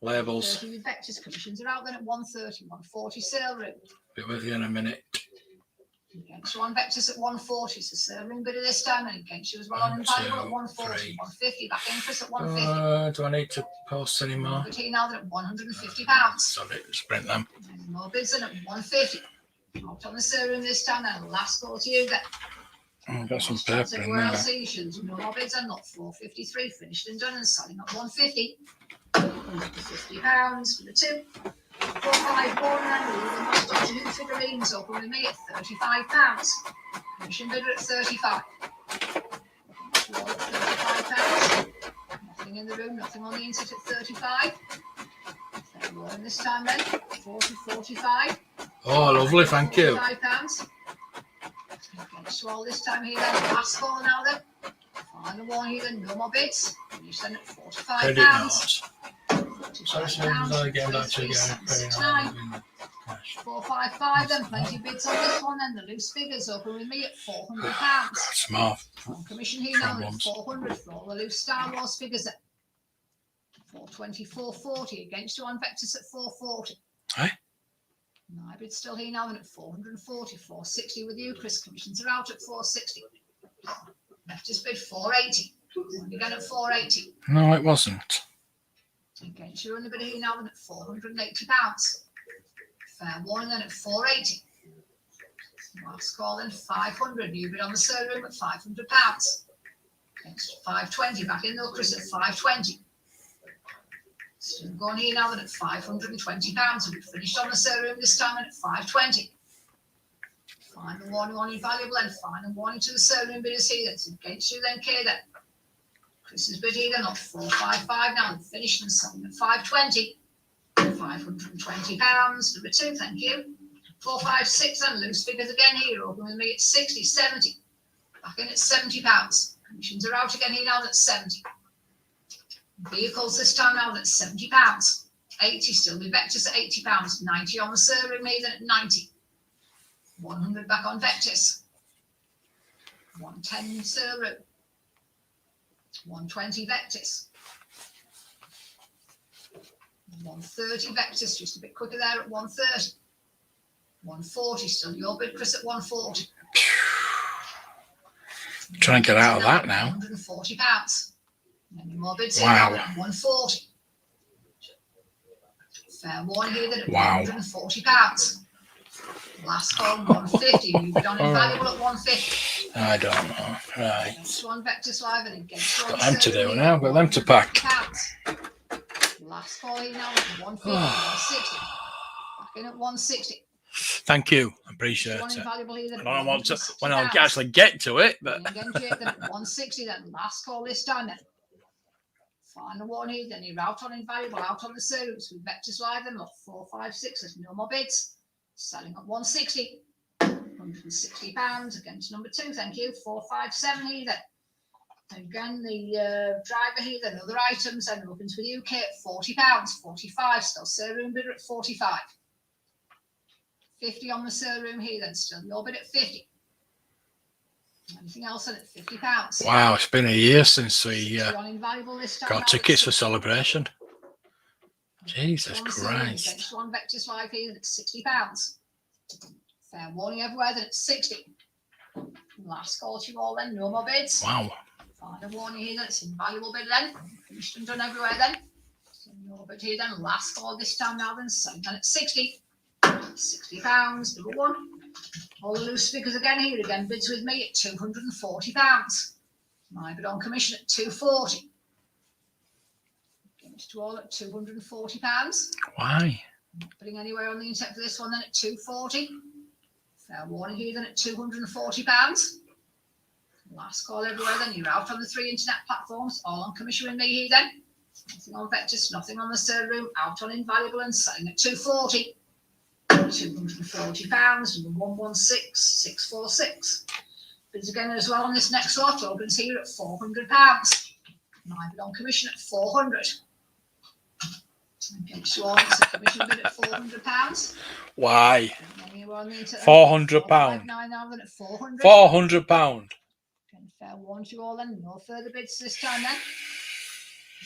labels. 30 with Vectors. Commissions are out then at 130, 140 sale room. Be with you in a minute. Against you on Vectors at 140, so sale room bid of this time, and against you as well on 1, Invaluable at 2, 140, 3. 150, back in Chris at 150. Do I need to post any more? But here now they're at £150. Sorry, just print them. And more bids in at 150. Out on the sale room this time, and last call to you then. I've got some Last chance paper in everywhere there. else issues. No more bids and not 453. Finished and done and selling at 150. £150 for the 2. 451 and leaving most of the new figurines open with me at £35. Commission bidder at 35. £35. Nothing in the room, nothing on the insert at 35. And this time then, 40, 45. Oh, lovely, thank you. £45. Okay, so all this time here then, last call now then. Final one here then, no more bids. Finish then at £45. Credit notes. Sorry, £45. again, back to again. 455 then, plenty of bids on this one then. The loose figures open with me at £400. Some more. On commission here now at Problems. 400 for all the loose Star Wars figures at 420, 440 against you on Vectis at 440. Hey? My bid's still here now and at 440, 460 with you. Chris, commissions are out at 460. Vectis bid 480. Again at 480. No, it wasn't. Against you on the bid here now and at £480. Fair warning then at 480. Last call then 500. New bid on the sale room at £500. Against 520. Back in though, Chris at 520. Still going here now then at £520. And we finished on the sale room this time at 520. Final warning on Invaluable and final warning to the sale room bidders here. That's against you then, K then. Chris's bid here then, not 455 now, and finished and selling at 520. £520. Number 2, thank you. 456 and loose figures again here, open with me at 60, 70. Back in at £70. Commissions are out again here now at 70. Vehicles this time now at £70. 80 still with Vectis at £80. 90 on the sale room here then at 90. 100 back on Vectis. 110 sale room. 120 Vectis. 130 Vectis, just a bit quicker there at 130. 140 still your bid, Chris, at 140. Trying to get out of that now. £140. Any more bids here Wow. now at 140. Fair warning here that at Wow. £140. Last call 150. You bid on Invaluable at 150. I don't know. Right. Next one Vectis Live and against Got them to do now. Got them to pack. Last call here now at 150, 160. Back in at 160. Thank you. Appreciate One it. Invaluable here. I don't want to when I actually get to it, but Again, Jake, then at 160. Then last call this time then. Final one here. Then you're out on Invaluable, out on the service with Vectis Live. Then look 456. There's no more bids. Selling at 160. £160 against number 2. Thank you. 457 here then. Again, the driver here, then other items, then opens with UK at £40, 45 still. Sale room bidder at 45. 50 on the sale room here, then still your bid at 50. Anything else then at £50? wow, it's been a year since we On Invaluable this time. got tickets for celebration. Jesus On sale room Christ. against one Vectis Live here at £60. Fair warning everywhere, then at 60. Last call to you all then, no more bids. Wow. Final warning here, then it's invaluable bid then. Finished and done everywhere then. So no bid here then, last call this time now then, selling then at 60. £60, number one. All the loose figures again here, again bids with me at £240. My bid on commission at £240. Give it to all at £240. Why? Not putting anywhere on the internet for this one then at £240. Fair warning here then at £240. Last call everywhere then, you're out on the 3 internet platforms, all on commission with me here then. Nothing on Vectis, nothing on the server room, out on invaluable and selling at £240. £240, number 116646. Bids again as well on this next lot, opens here at £400. My bid on commission at £400. Against you all, it's a commission bid at £400. Why? £400. £400. Now then at £400. £400. Fair warning to you all then, no further bids this time then.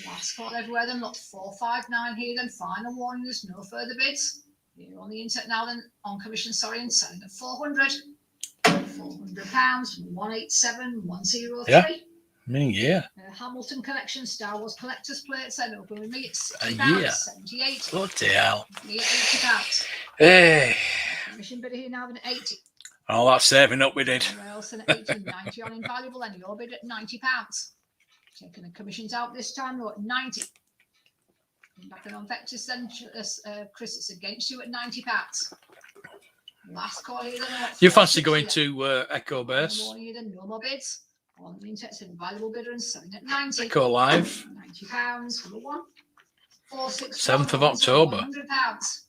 Last call everywhere then, look 459 here then, final warning, there's no further bids. Here on the internet now then, on commission, sorry, and selling at £400. £400, 187103. Yeah. Yeah. Hamilton Collection, Star Wars Collector's Plates, then open with me at £60. Yeah. 78. Bloody hell. Me at £80. Hey. Commission bid here now then at 80. All that saving up we did. Anywhere else than at 80, 90 on invaluable, then your bid at £90. Taking the commissions out this time, though, at 90. Back on Vectis then, Chris, it's against you at £90. Last call here then. You fancy going to Echo Base? No more bids. On the internet, invaluable bidder and selling at 90. Echo Live. £90, number one. 461. 7th of October. £100.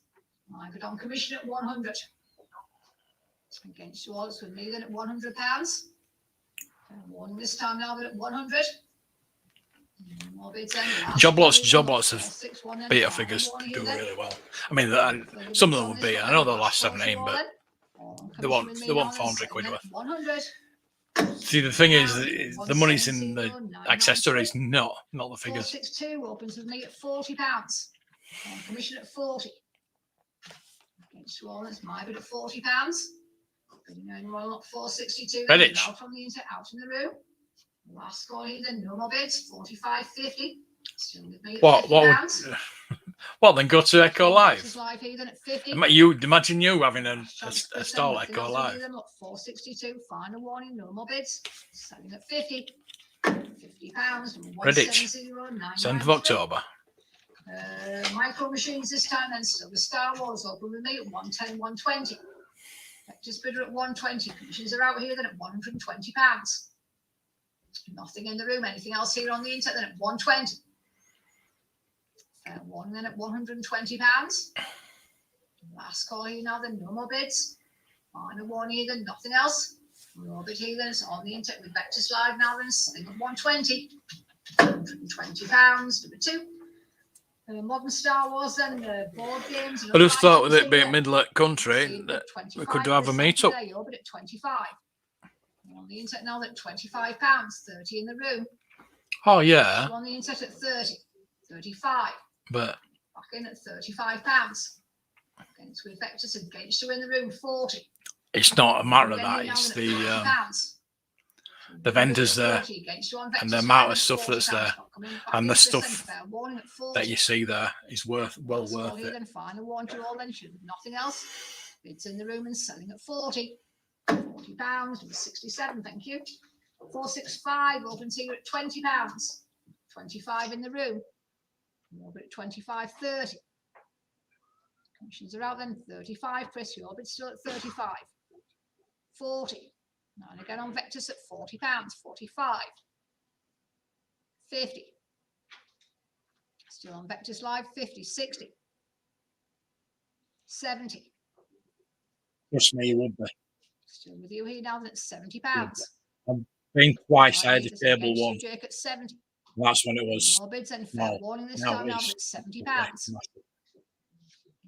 My bid on commission at 100. Against you all, it's with me then at £100. One this time now, but at 100. More bids then. Job lots have beta figures do really well. I mean, some of them would be. I know the last 17, but they want 400 quid worth. 100. See, the thing is, the money's in the accessories, not the figures. 462 opens with me at £40. On commission at 40. Against you all, it's my bid at £40. Well, not 462. Redditch. Out on the internet, out in the room. Last score here, then no more bids. 45.50. Still with me at £50. Well, then go to Echo Live. Live here, then at 50. Imagine you having a stall Echo Live. Then, look, 462. Final warning, no more bids. Selling at 50. £50. Redditch. 7th of October. Micro machines this time, then still the Star Wars open with me at 110, 120. Vectis bidder at 120. Commissions are out here then at £120. Nothing in the room. Anything else here on the internet then at 120. One then at £120. Last call here now then, no more bids. Final one here then, nothing else. No bid here then, it's on the internet with Vectis Live now then, selling at 120. £120, number two. Modern Star Wars then, board games. I just thought with it being middle of country that we could have a meet-up. You're bid at 25. On the internet now at £25, 30 in the room. Oh, yeah. On the internet at 30, 35. But back in at £35. Against with Vectis against you in the room, 40. It's not a matter of that. It's the vendors there and the amount of stuff that's there and the stuff that you see there is well worth it. Then final one to all then, nothing else. Bids in the room and selling at 40. £40, 67, thank you. 465 opens here at £20. 25 in the room. More bit at 25, 30. Commissions are out then, 35. Chris, your bid still at 35. 40. And again on Vectis at £40, 45. 50. Still on Vectis Live, 50, 60. 70. Trust me, you would be. Still with you here now, that's £70. I've been twice, I had a table one. Jake at 70. That's when it was. More bids and fair warning this time now, but it's £70.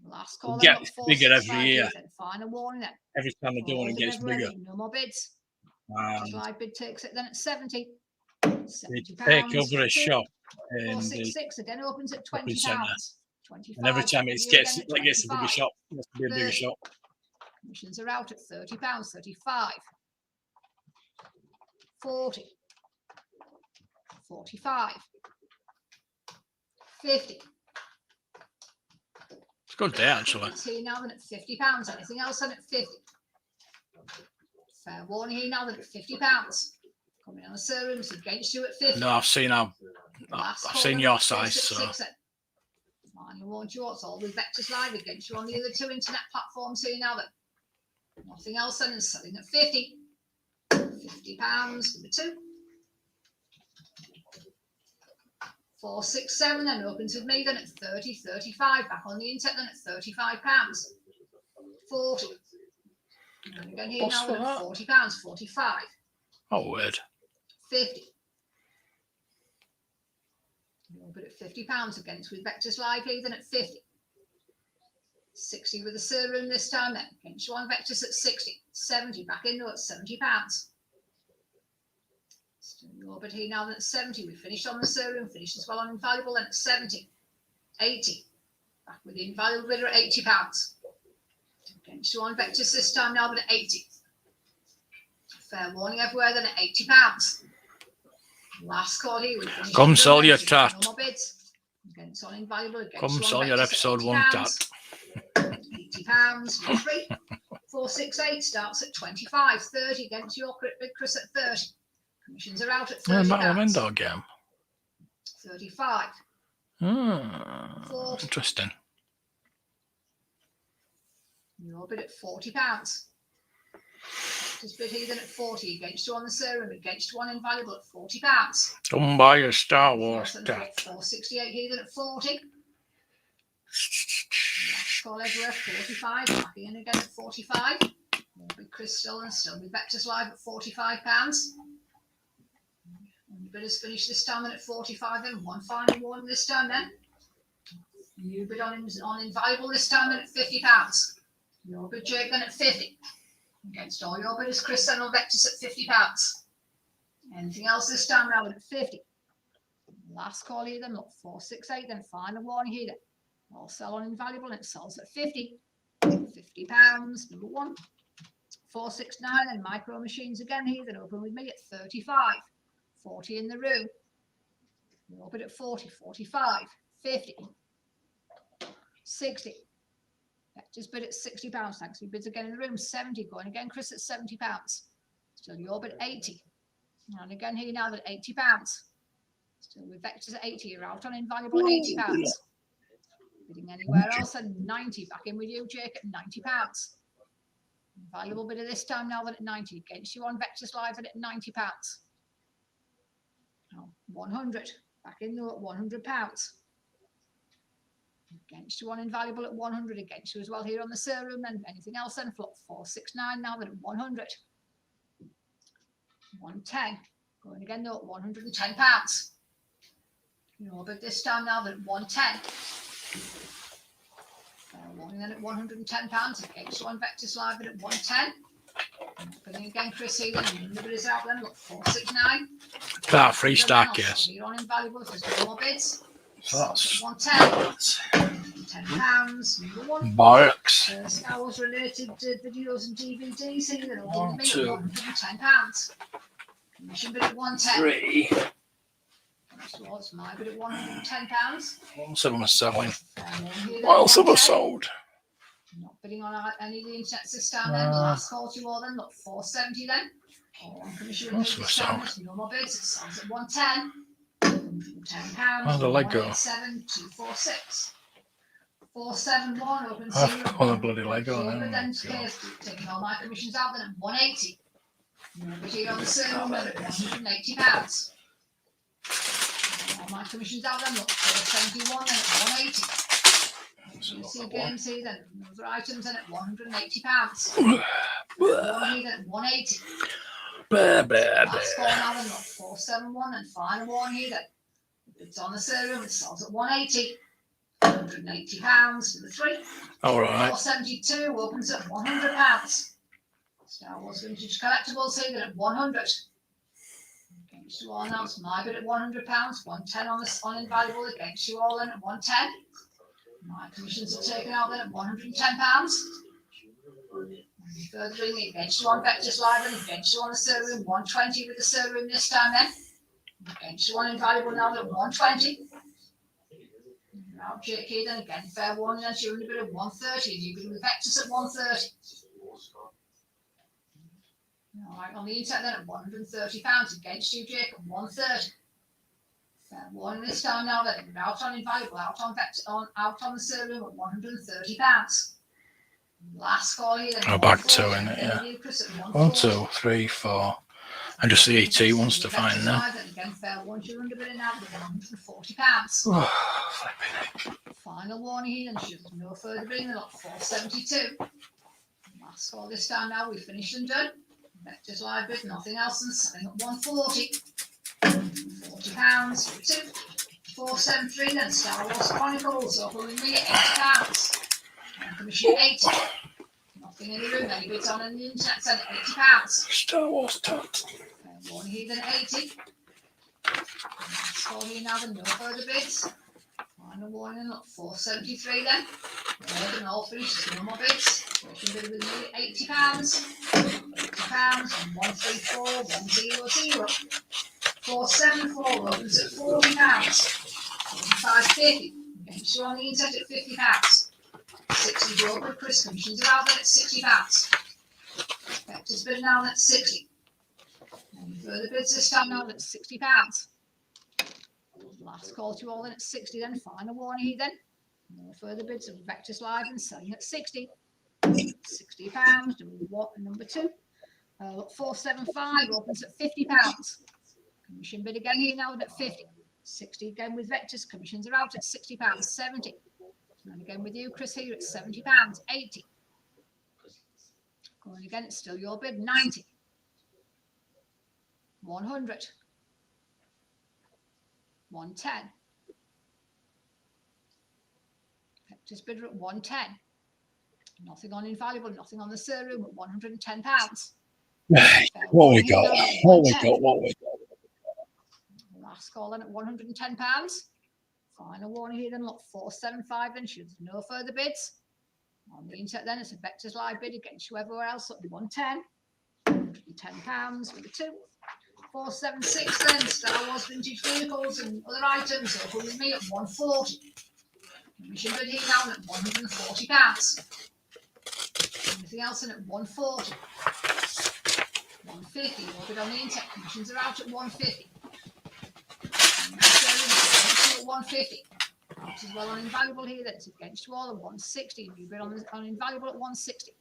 Last call. It gets bigger every year. Final warning then. Every time I do one, it gets bigger. No more bids. Live bid takes it then at 70. They take over a shop. 466 again opens at £20. 25. And every time it gets a bigger shop, it gets to be a bigger shop. Commissions are out at £30, 35, 40, 45, 50. It's a good day, actually. It's here now then at £50. Anything else then at 50? Fair warning here now then at £50. Coming on the serums against you at 50. No, I've seen your size, so. Finally warned you, it's always Vectis Live against you on the other 2 internet platforms here now then. Nothing else then, and selling at 50. £50, number 2. 4, 6, 7, then opens with me then at 30, 35. Back on the internet then at £35. 40. And again here now then at £40, 45. Oh, weird. 50. A little bit at £50 against with Vectis Live here then at 50. 60 with the serum this time then. Against you on Vectis at 60. 70 back in at £70. Still in orbit here now then at 70. We finished on the serum, finished as well on invaluable then at 70. 80. Back with the invaluable bidder at £80. Against you on Vectis this time now but at 80. Fair warning everywhere then at £80. Last call here. Come sell your tat. No more bids. Against on invaluable. Come sell your episode 1 tat. £80. 3. 4, 6, 8 starts at 25. 30 against your bid Chris at 30. Commissions are out at £30. Battle of Endor game. 35. Interesting. Your bid at £40. Just bid here then at 40 against you on the serum, against you on invaluable at £40. Come buy your Star Wars tat. 468 here then at 40. Last call everywhere, 45. Back in again at 45. More big Crystal and still with Vectis Live at £45. And the bidders finish this time then at 45 then. One final warning this time then. You bid on invaluable this time then at £50. Your bid Jake then at 50. Against all your bidders, Chris and Vectis at £50. Anything else this time now at 50. Last call here then, look, 468 then, final warning here then. All sell on invaluable and it sells at 50. £50, number 1. 469 and micro machines again here then, open with me at 35. 40 in the room. We're open at 40, 45, 50, 60. Just bid at £60. Thanks. He bids again in the room. 70 going again. Chris at £70. Still your bid 80. And again here now at £80. Still with Vectis at 80. You're out on invaluable at £80. Bidding anywhere else at 90. Back in with you, Jake, at £90. Invaluable bidder this time now at 90. Against you on Vectis Live at £90. Now 100. Back in there at £100. Against you on invaluable at 100. Against you as well here on the serum. And anything else then? Flop 469 now at 100. 110. Going again though at £110. But this time now at 110. Warning then at £110. Against you on Vectis Live at 110. Opening again, Chris here then. The bid is out then. Look, 469. That free stock, yes. Here on invaluable. If there's no more bids. So that's 110. £10. Number 1. Barks. Star Wars related videos and DVDs here that are One, two. £110. Commission bid at 110. 3. So it's my bid at £110. What else am I selling? What What else have I sold? Not bidding on any of the internet system then. The last call to you all then. Look, 470 then. Commission What else have I sold? no more bids. It sells at 110. £110. Oh, the Lego. 7246. 471 open I've got a bloody Lego now. then taking all my commissions out then at 180. But here on the server at £180. All my commissions out then, look, 471 then at 180. You see games here then, other items then at £180. One here then at 180. Last call now then, look, 471 and final one here then. It's on the server, it sells at 180. £180 for the 3. All right. 472 opens at £100. Star Wars Vintage Collectibles here at 100. Against you all now, it's my bid at £100. 110 on invaluable against you all then at 110. My commissions are taken out then at £110. Further bring against you on Vectis Live and against you on the server room. 120 with the server room this time then. Against you on invaluable now at 120. Now JK then again, fair warning that you're in a bit of 130. You can do the Vectis at 130. Alright, on the internet then at £130 against you, Jake, at 130. Fair warning this time now that you're out on invaluable, out on the server room at £130. Last call here. Oh, back two in it, yeah. 1, 2, 3, 4. And just the ET wants to find now. Again, fair warning, you're under a bit of now at £140. Flipping heck. Final warning here, and should no further bidding at 472. Last call this time now, we've finished and done. Vectis Live bid, nothing else, and selling at 140. £40 for 2. 473 then, Star Wars Chronicles, open with me at £80. And commission at 80. Nothing in the room, any bids on the internet, sent at £80. Star Wars Tot. Warning here then at 80. Last call here now, then no further bids. Final warning at 473 then. And all finished, no more bids. Commission bid with me at £80. £80 and 134 100. 474 opens at £40. 45.50. Against you on the internet at £50. 60 broker, Chris commissions are out then at £60. Vectis bid now at 60. Any further bids this time now at £60. Last call to you all then at 60 then. Final warning here then. No further bids of Vectis Live and selling at 60. £60. Number 2. 475 opens at £50. Commission bid again here now at 50. 60 again with Vectis. Commissions are out at £60. 70. And again with you, Chris, here at £70. 80. Going again, it's still your bid. 90. 100. 110. Vectis bidder at 110. Nothing on invaluable, nothing on the server room at £110. What we got? What we got? Last call in at £110. Final warning here then, look, 475 then, should no further bids. On the internet then, it's a Vectis Live bid against you everywhere else at 110. £110 for the 2. 476 then, Star Wars vintage vehicles and other items, open with me at 140. Commission bid here now at £140. Anything else in at 140. 150, or bid on the internet, commissions are out at 150. 150. Out as well on invaluable here, that's against you all at 160. You bid on invaluable at 160.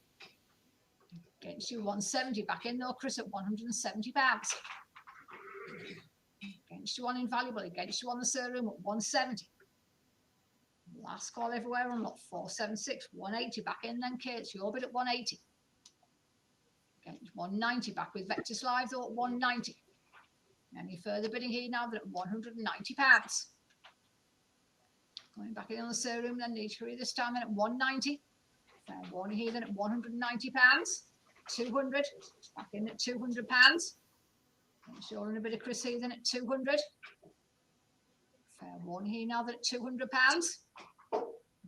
Against you 170. Back in though, Chris, at £170. Against you on invaluable, against you on the server room at 170. Last call everywhere on lot 476. 180 back in then, Kate. It's your bid at 180. Against 190 back with Vectis Live though at 190. Any further bidding here now at £190. Going back in on the server room then, need to hurry this time in at 190. Fair warning here then at £190. 200. Back in at £200. Sure, in a bit of Chris here then at 200. Fair warning here now that at £200.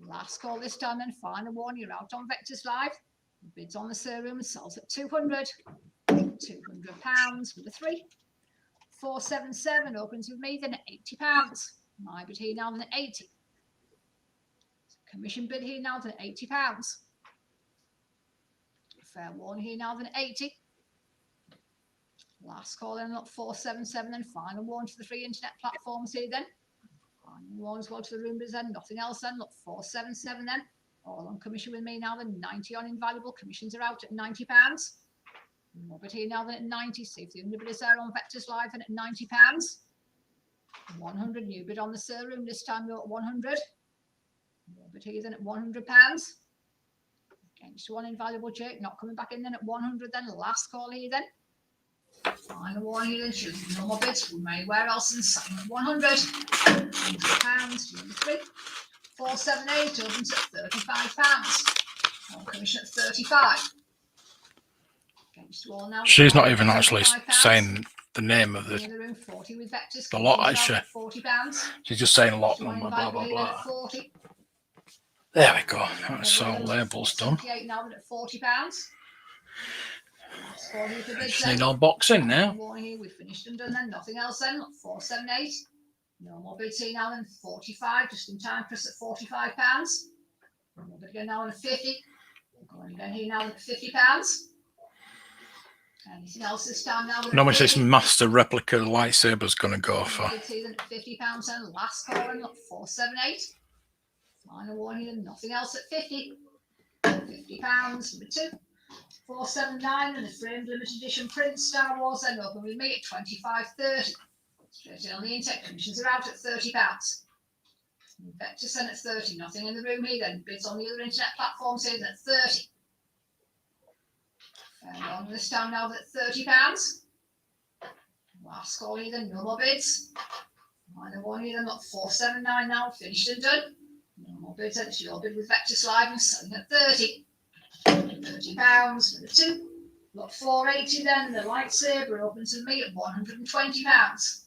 Last call this time then, final warning, you're out on Vectis Live. Bids on the server room and sells at 200. £200 with a 3. 477 opens with me then at £80. My bid here now then at 80. Commission bid here now then at £80. Fair warning here now then at 80. Last call then at 477 and final warning to the free internet platforms here then. Final warning as well to the room bids then, nothing else then. Look, 477 then. All on commission with me now then, 90 on invaluable. Commissions are out at £90. More bid here now then at 90. See if the under bid is there on Vectis Live and at £90. 100 new bid on the server room, this time you're at 100. More bid here then at £100. Against one invaluable Jake, not coming back in then at 100 then. Last call here then. Final warning here then, should no more bids from anywhere else than sign at 100. £100, number 3. 478 opens at £35. On commission at 35. Against all now. She's not even actually saying the name of the room, 40 with Vectis, lot, is she? £40. She's just saying lot number, blah, blah, blah. There we go. That's all labels done. Now at £40. Last call here for bids Just then. need all boxing now. Warning here, we finished and done then. Nothing else then. Look, 478. No more bids here now than 45. Just in time, Chris at £45. No more bid again now than 50. Going again here now at £50. Anything else this time now? How much this master replica lightsaber's going to go for? £50 and last call and look, 478. Final warning and nothing else at 50. £50, number 2. 479 and the framed limited edition print Star Wars then open with me at 25.30. Straight in on the intake, commissions are out at £30. Vectis then at 30. Nothing in the room here then. Bids on the other internet platforms here at 30. On this time now at £30. Last call here then, no more bids. Final one here then, got 479 now, finished and done. No more bids, then it's your bid with Vectis Live and selling at 30. £30, number 2. Got 480 then, the lightsaber open to me at £120.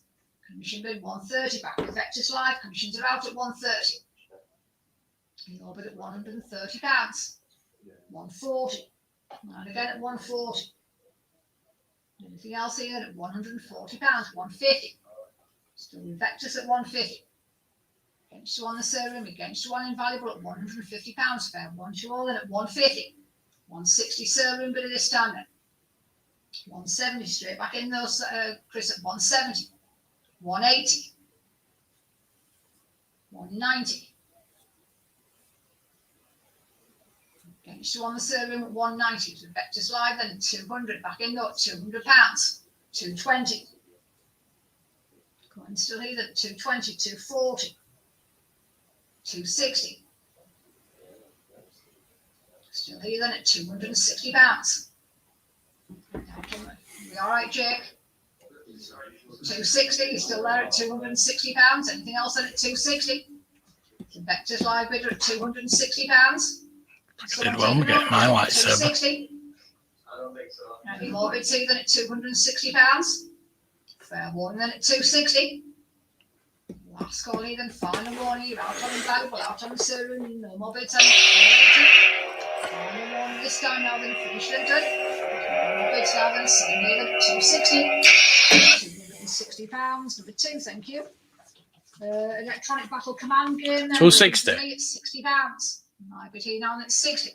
Commission bid 130, back with Vectis Live, commissions are out at 130. Your bid at £130. 140. And again at 140. Anything else here at £140, 150. Still with Vectis at 150. Against you on the serum, against you on invaluable at £150. Fair one to all in at 150. 160 serum bid this time then. 170 straight back in those, Chris at 170. 180. 190. Against you on the serum at 190 to Vectis Live, then 200 back in though at £200. 220. Going still here at 220, 240. 260. Still here then at £260. We all right, Jake? 260, still there at £260. Anything else then at 260? The Vectis Live bidder at £260. Did well to get my lightsaber. 260. Any more bids here than at £260? Fair warning then at 260. Last call here then, final warning, you're out on the valuable, out on the serum, no more bids then at 480. Final warning this time now then, finished and done. No more bids now then, sitting here then at 260. £260, number 2, thank you. Electronic Battle Command game then. 260. At £60. My bid here now at 60.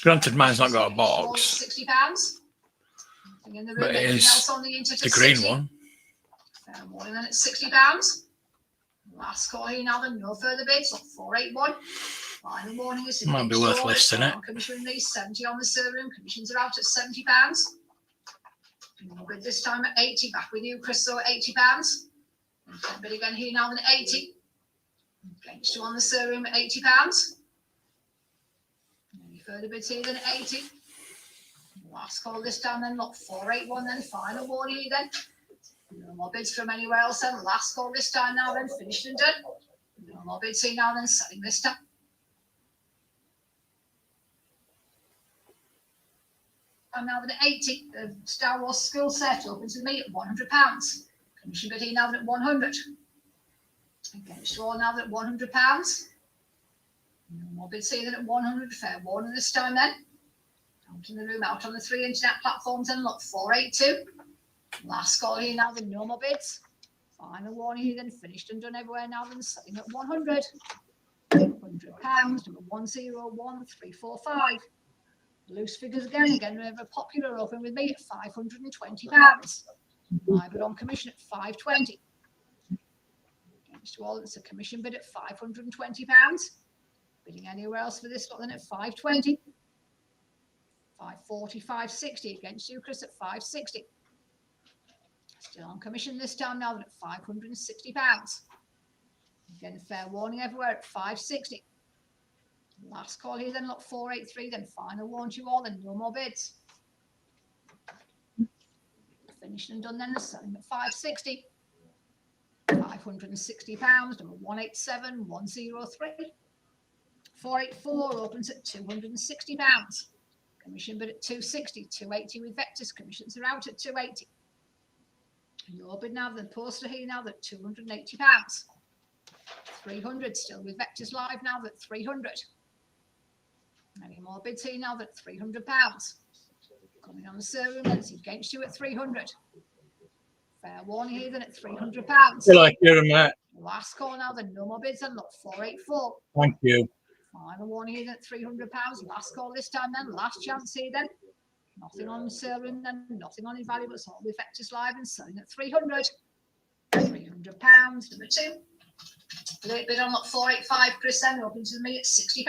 Granted, mine's not got a box, £60. Nothing in the room, but it anything is else on the internet the at green 60. one. Fair warning then at £60. Last call here now then, no further bids, up 481. Final warning is Might be worth listing it. Commission these 70 on the server, commissions are out at £70. No bid this time at 80, back with you, Chris, so at £80. Bid again here now then at 80. Against you on the server at £80. Any further bids here then at 80. Last call this time then, not 481 then, final warning here then. No more bids from anywhere else then, last call this time now then, finished and done. No more bids here now then, selling this time. And now then at 80, the Star Wars school set opens with me at £100. Commission bid here now then at 100. Against you all now then at £100. No more bids here then at 100, fair warning this time then. Out in the room, out on the 3 internet platforms and look, 482. Last call here now then, no more bids. Final warning here then, finished and done everywhere now then, selling at 100. £100, number 101345. Loose figures again, very popular, open with me at £520. My bid on commission at £520. Against you all, it's a commission bid at £520. Bidding anywhere else for this lot then at £520. £540, £560 against you, Chris, at £560. Still on commission this time now at £560. Again, fair warning everywhere at £560. Last call here then, look, 483, then final warn to you all, then no more bids. Finished and done then, selling at £560. £560, number 187103. 484 opens at £260. Commission bid at £260, £280 with Vectis, commissions are out at £280. Your bid now, the poster here now at £280. £300 still with Vectis Live now at £300. Any more bids here now at £300. Coming on the sale room, then it's against you at 300. Fair warning here, then at £300. Feel like you're a mate. Last call now, then no more bids, and look, 484. Thank you. Final warning here, then at £300. Last call this time, then last chance here, then. Nothing on sale room, then nothing on invaluable. It's all with Vectis Live and selling at 300. £300. Number 2. Late bid on lot 485, Chris, then open to me at £60.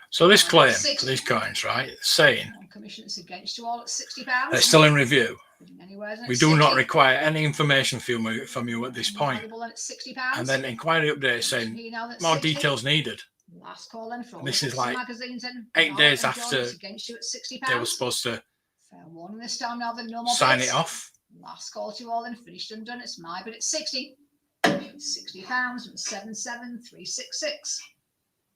So this claim for these coins, right, saying On commission, it's against you all at £60. they're still in review. Anywhere, then We at do not 60. require any information from you at this point. Invaluable, then at £60. And then inquiry update saying Here now, that's more 60. details needed. Last call then for This all is the like magazines and 8 now days enjoy after it's against you at £60. they were supposed to Fair warning this time now, then no more sign bids. it off. Last call to you all, then finished and done. It's my bid at 60. £60 and 77366.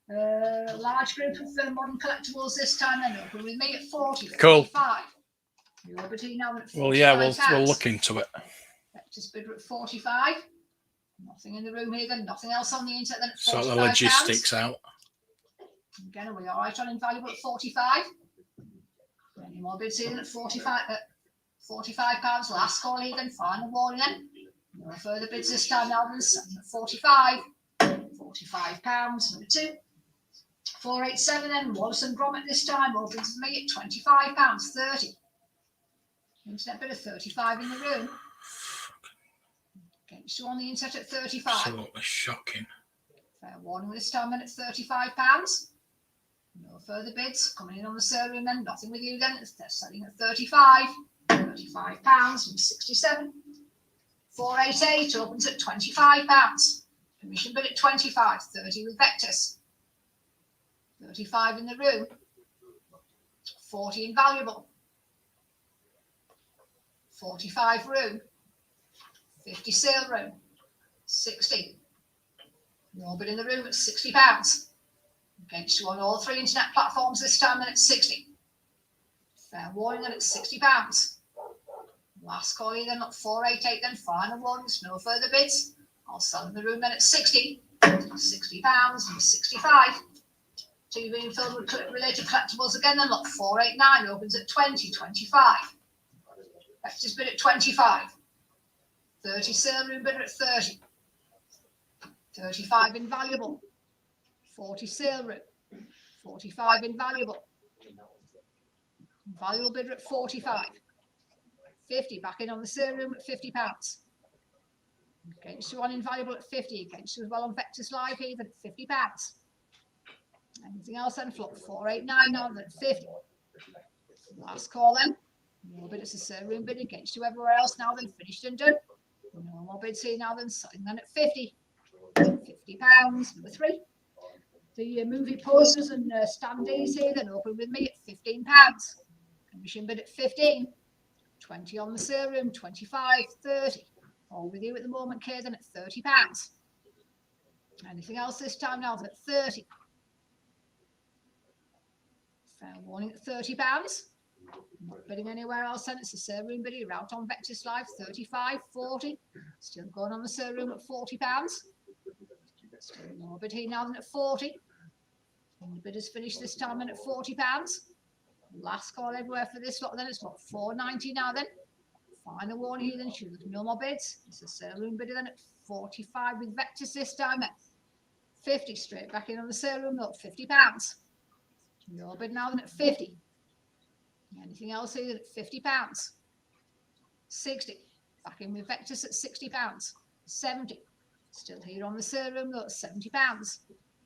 Large group of modern collectibles this time, then open with me at 40. Cool. 45. Your bid here now at 45. Well, yeah, we'll look into it. Vectis bidder at 45. Nothing in the room here, then nothing else on the internet. Then at Sort the £45. logistics out. Again, are we all right on invaluable at 45? Any more bids here at 45? £45. Last call here, then final warning then. No further bids this time now than 45. £45. Number 2. 487 then. Wallace and Gromit this time opens with me at £25.30. Internet bid of 35 in the room. Against you on the internet at 35. Absolutely shocking. Fair warning this time then at £35. No further bids coming in on the sale room then. Nothing with you then. They're selling at 35. £35 from 67. 488 opens at £25. Commission bid at 25. 30 with Vectis. 35 in the room. 40 invaluable. 45 room. 50 sale room. 60. No bid in the room at £60. Against you on all 3 internet platforms this time, then at 60. Fair warning then at £60. Last call here then at 488, then final warnings, no further bids. I'll sell in the room then at 60. £60 and 65. TV and film related collectibles again then lot 489 opens at 20, 25. Vectis bid at 25. 30 sale room bidder at 30. 35 invaluable. 40 sale room. 45 invaluable. Invaluable bidder at 45. 50 back in on the sale room at £50. Against you on invaluable at 50. Against you as well on Vectis Live here then at £50. Anything else then? Flop 489 now then at 50. Last call then. No bid, it's a sale room bid against you everywhere else now then finished and done. No more bids here now then selling then at 50. £50. Number 3. The movie posters and standees here then open with me at £15. Commission bid at 15. 20 on the sale room, 25, 30. All with you at the moment, Kay, then at £30. Anything else this time now? Then at 30. Fair warning at £30. Not bidding anywhere else then. It's the sale room bid. You're out on Vectis Live, 35, 40. Still going on the sale room at £40. Still more bid here now than at 40. And the bid is finished this time then at £40. Last call everywhere for this lot then. It's lot 490 now then. Final warning here then. No more bids. It's a sale room bidder then at 45 with Vectis this time at 50. Straight back in on the sale room lot, £50. No bid now then at 50. Anything else here at £50? 60. Back in with Vectis at £60. 70. Still here on the sale room, look, £70.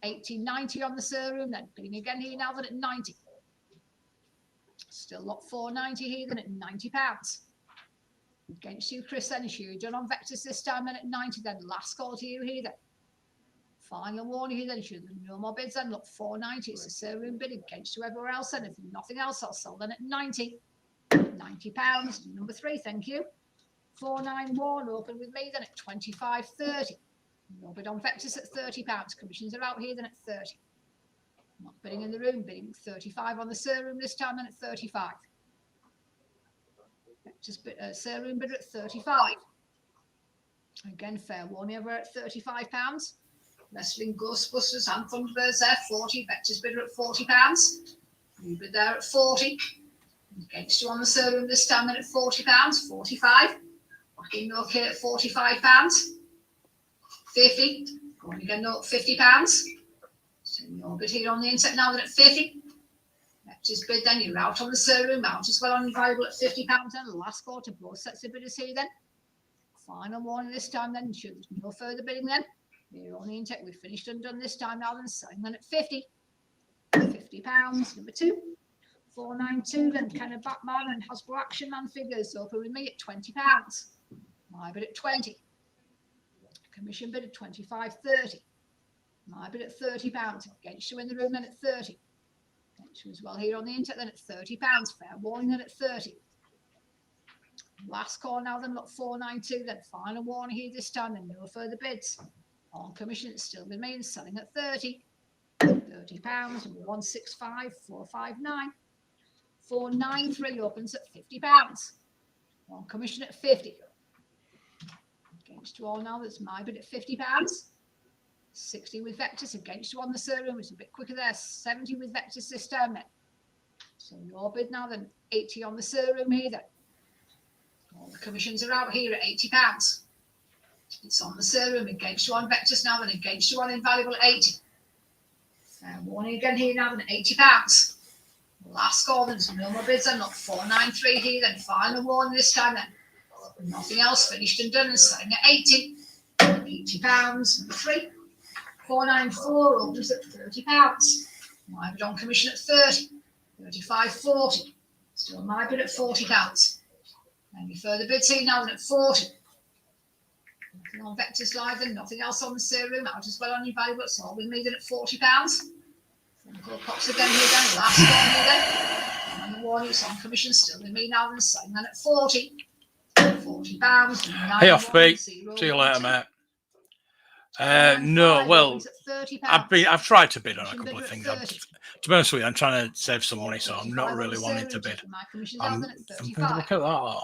80, 90 on the sale room, then bidding again here now then at 90. Still lot 490 here then at £90. Against you, Chris, then you're done on Vectis this time then at 90. Then last call to you here then. Final warning here then, no more bids then, look, 490. It's a sale room bid against you everywhere else then. If nothing else, I'll sell then at 90. £90. Number 3, thank you. 491 open with me then at 25.30. No bid on Vectis at £30. Commissions are out here then at 30. Not bidding in the room, bidding 35 on the sale room this time then at 35. Vectis sale room bidder at 35. Again, fair warning, we're at £35. Wrestling Ghostbusters and Thunderbirds there, 40. Vectis bidder at £40. You bid there at 40. Against you on the third room this time then at £40, 45. Back in okay at £45. 50. Going again no £50. So no bid here on the insect now then at 50. Vectis bid then, you're out on the third room, out as well on variable at £50 then. The last quarter, both sets of bidders here then. Final warning this time then, sure there's no further bidding then. Here on the intake, we've finished and done this time now then, selling then at 50. £50, number 2. 492 then, Kenneth Batman and Hasbro Action Man figures, open with me at £20. My bid at 20. Commission bid at 25.30. My bid at £30. Against you in the room then at 30. Against you as well here on the intake then at £30. Fair warning then at 30. Last call now then, look 492 then, final warning here this time then, no further bids. On commission it's still with me and selling at 30. £30, 165, 459. 493 opens at £50. On commission at 50. Against you all now, that's my bid at £50. 60 with Vectis, against you on the third room, it's a bit quicker there. 70 with Vectis this time then. So your bid now then, 80 on the third room here then. All the commissions are out here at £80. It's on the third room, against you on Vectis now then, against you on Invaluable at 80. Warning again here now then, £80. Last call, there's no more bids then, look 493 here then, final warning this time then. Nothing else, finished and done and selling at 80. £80, number 3. 494 opens at £30. My bid on commission at 30. 35.40. Still my bid at £40. Any further bids here now then at 40. Nothing on Vectis Live then, nothing else on the third room, out as well on your valuable, it's all with me then at £40. Pops again here then, last one here then. And the warning, it's on commission, still with me now then, selling then at 40. £40. Hey off, Pete. See you later, mate. No, well, I've tried to bid on a couple of things. To be honest with you, I'm trying to save some money, so I'm not really wanting to bid. I'm thinking, look at that.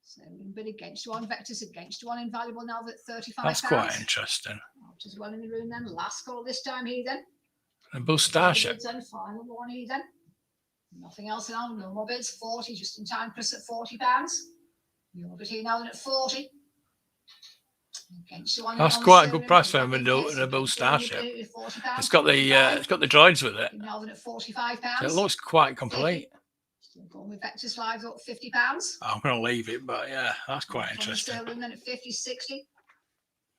So bid against you on Vectis, against you on Invaluable now at £35. That's quite interesting. Out as well in the room then, last call this time here then. And Bull Starship. Then, final one here then. Nothing else now, no more bids, 40, just in time, Chris at £40. Your bid here now then at 40. That's quite a good price for a Bull Starship. It's got the droids with it. Now then at £45. So it looks quite complete. Still going with Vectis Live up £50. I'm going to leave it, but yeah, that's quite interesting. Room then at 50, 60.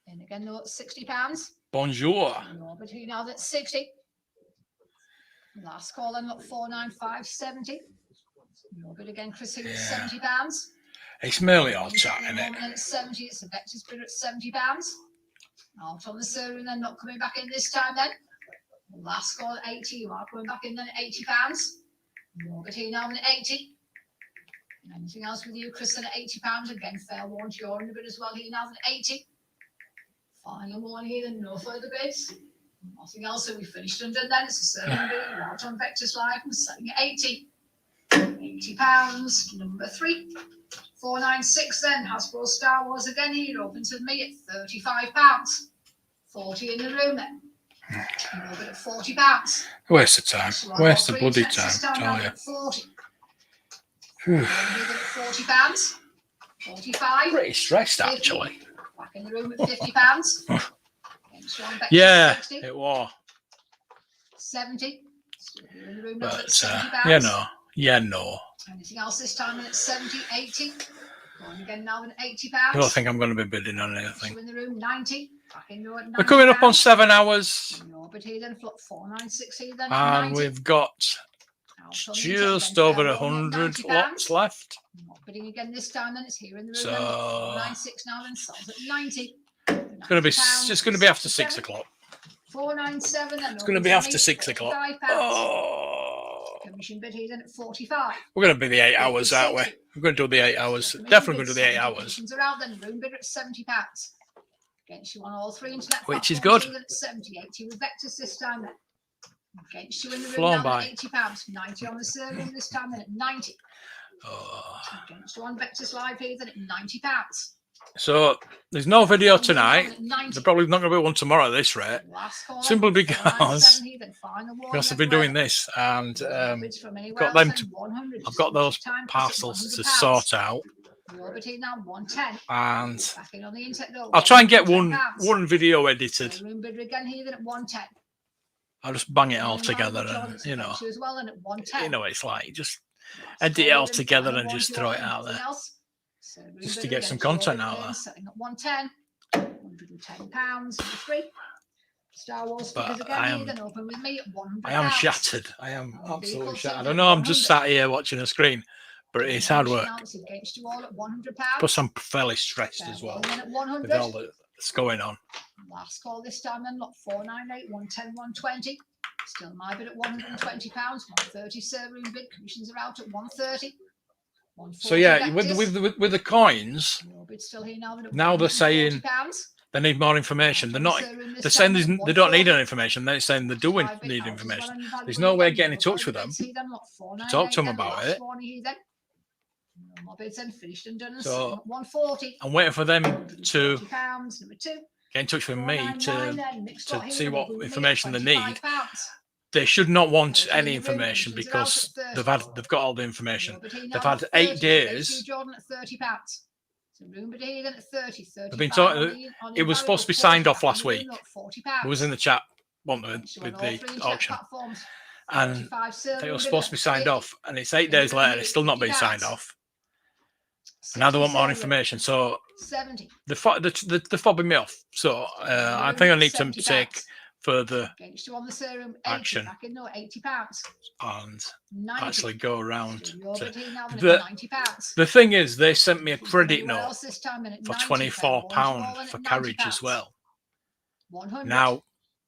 And again, though, at £60. Bonjour. Your bid here now that's 60. Last call then, look 495, 70. Your bid again, Chris here at £70. It's merely all chat, isn't it? At 70, it's a Vectis bid at £70. Out on the third and then not coming back in this time then. Last call at 80, you are coming back in then at £80. Your bid here now at 80. And anything else with you, Chris, at £80 again, fair warning, you're in the bid as well here now at 80. Final one here, then no further bids. Nothing else, so we finished and done then. It's a certain bid, you're out on Vectis Live and selling at 80. £80, number 3. 496 then, Hasbro Star Wars again here, opens with me at £35. 40 in the room then. A little bit at £40. Waste of time. Waste of bloody time, tell you. 40. £40. 45. Pretty stressed, actually. Back in the room at £50. Yeah, it was. 70. Still here in the room now But, at £70. no. Anything else this time at 70, 80. Going again now at £80. I don't think I'm going to be bidding on anything. In the room, 90. Back in the room at 90. We're coming up on 7 hours. No, but here then, 496 here then. And 90. we've got just over 100 lots left. Not bidding again this time then, it's here in the room. So 496 now then, sells at 90. It's going to be after 6 o'clock. 497 then. It's going to be after 6 o'clock. Commission bid here then at 45. We're going to be the 8 hours, aren't we? We're going to do the 8 hours. Definitely going to do the 8 hours. Commissions are out then, room bidder at £70. Against you on all 3 internet. Which is good. At 70, 80 with Vectis this time then. Against you in the room Flown now by. at £80. 90 on the server this time then at 90. Oh. Against you on Vectis Live here then at £90. So there's no video tonight. At 90. There's probably not going to be one tomorrow at this rate. Last call Simply in, because 497, then final warning because I've been everywhere. doing this and No bids from anywhere got else them then, to. 100, I've got those time, parcels to £100. sort out, You're between now 110. and Back in on the internet though, I'll try and get £110. one video edited. Room bidder again here then at 110. I'll just bang it all Online together, bidder and Jordan at as well, and at 110. you know what it's like. Just Last edit it call all in, together final and just one, throw it Jordan, out nothing there, else. So room just to bidder get again, some Jordan content out again, there. Setting at 110. £110 for 3. Star Wars But figures again I here am- then open with me at £100. I am shattered. I am And absolutely vehicles shattered. at I know I'm just 100. sat here watching a screen, but it's hard work. It's against you all at £100. Plus, I'm fairly stressed as well Then at 100. with all that's going on. Last call this time then, lot 498, 110, 120. Still my bid at £120, 130 sir, room bid, commissions are out at 130. So yeah, Vectis. with the coins, Your bid still here now, now they're saying £140. they need more information. They're not. They're saying they don't need any information. They're saying they do need information. There's no way of getting in touch with them to talk to them about it. My bid's then finished and done. So 140. I'm waiting for them to £140, number 2. get in touch with me 499 then, to here, see what with me at information they need. £25. They should not want any information because they've got all the information. They've had 8 days. Jordan at £30. So room bid here then at 30. They've been talking. It was supposed to be signed off last week. It was in the chat, wasn't it, with the auction, and it was supposed to be signed off. And it's 8 days later, it's still not been signed off. And now they want more information. So 70. they're fobbing me off. So I think I need to take further Against you on the serum, 80, action. back in there, £80. and 90. actually go around. So you're To, between now and the- £90. the thing is, they sent me a credit Anywhere note else this time, then at for £90, £24 for £1 carriage as well. 100. Now,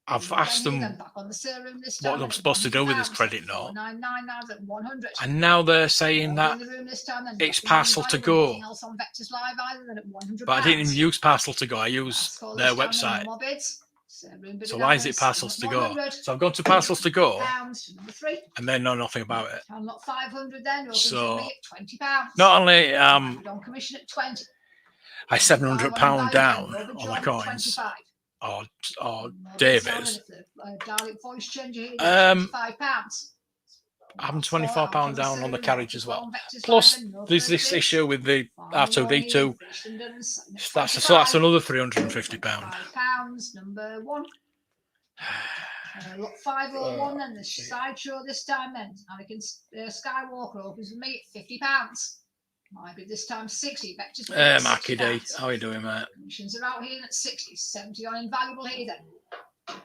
I've Again asked here them then, back on the serum this what time I'm at supposed to do with this £90, credit note, 499 now at 100. and now they're saying that In the room this time, then, it's nothing parcel to invaluable, go. nothing else on Vectis Live either than at £100. But I didn't even use Parcel to Go. I used Last call their this time, then, website. no more bids. Serum bid So again, why is then, it Parcels to at Go? 100. So I've gone to Parcels to Go, Pounds to number 3. and they know nothing about it. And lot 500 then, open So, to me at £20. Not only on commission at 20. I £700 down on the coins, 25. or Davis, Direct voice changer here, Um, £25. I'm £24 down on the carriage as well. Plus, there's this issue with the R2D2. That's another £350. £5, number 1. Lot 501 and the sideshow this time then. Anakin Skywalker opens with me at £50. Might be this time 60. Vectis at Marky D, £60. how are you doing, mate? Commissions are out here at 60. 70 on invaluable here then.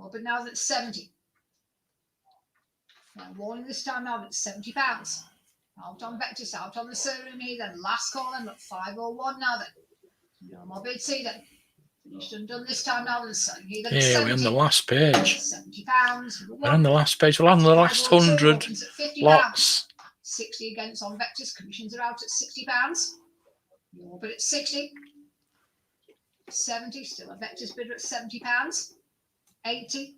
Open now at 70. Warning this time now at £70. Out on Vectis, out on the serum here then. Last call then at 501 now then. No more bid C then. Finished and done this time now. Yeah, we're on the last page. £70. We're on the last page. We're on the last 100 lots. 60 against on Vectis. Commissions are out at £60. Your bid at 60. 70. Still a Vectis bidder at £70. 80.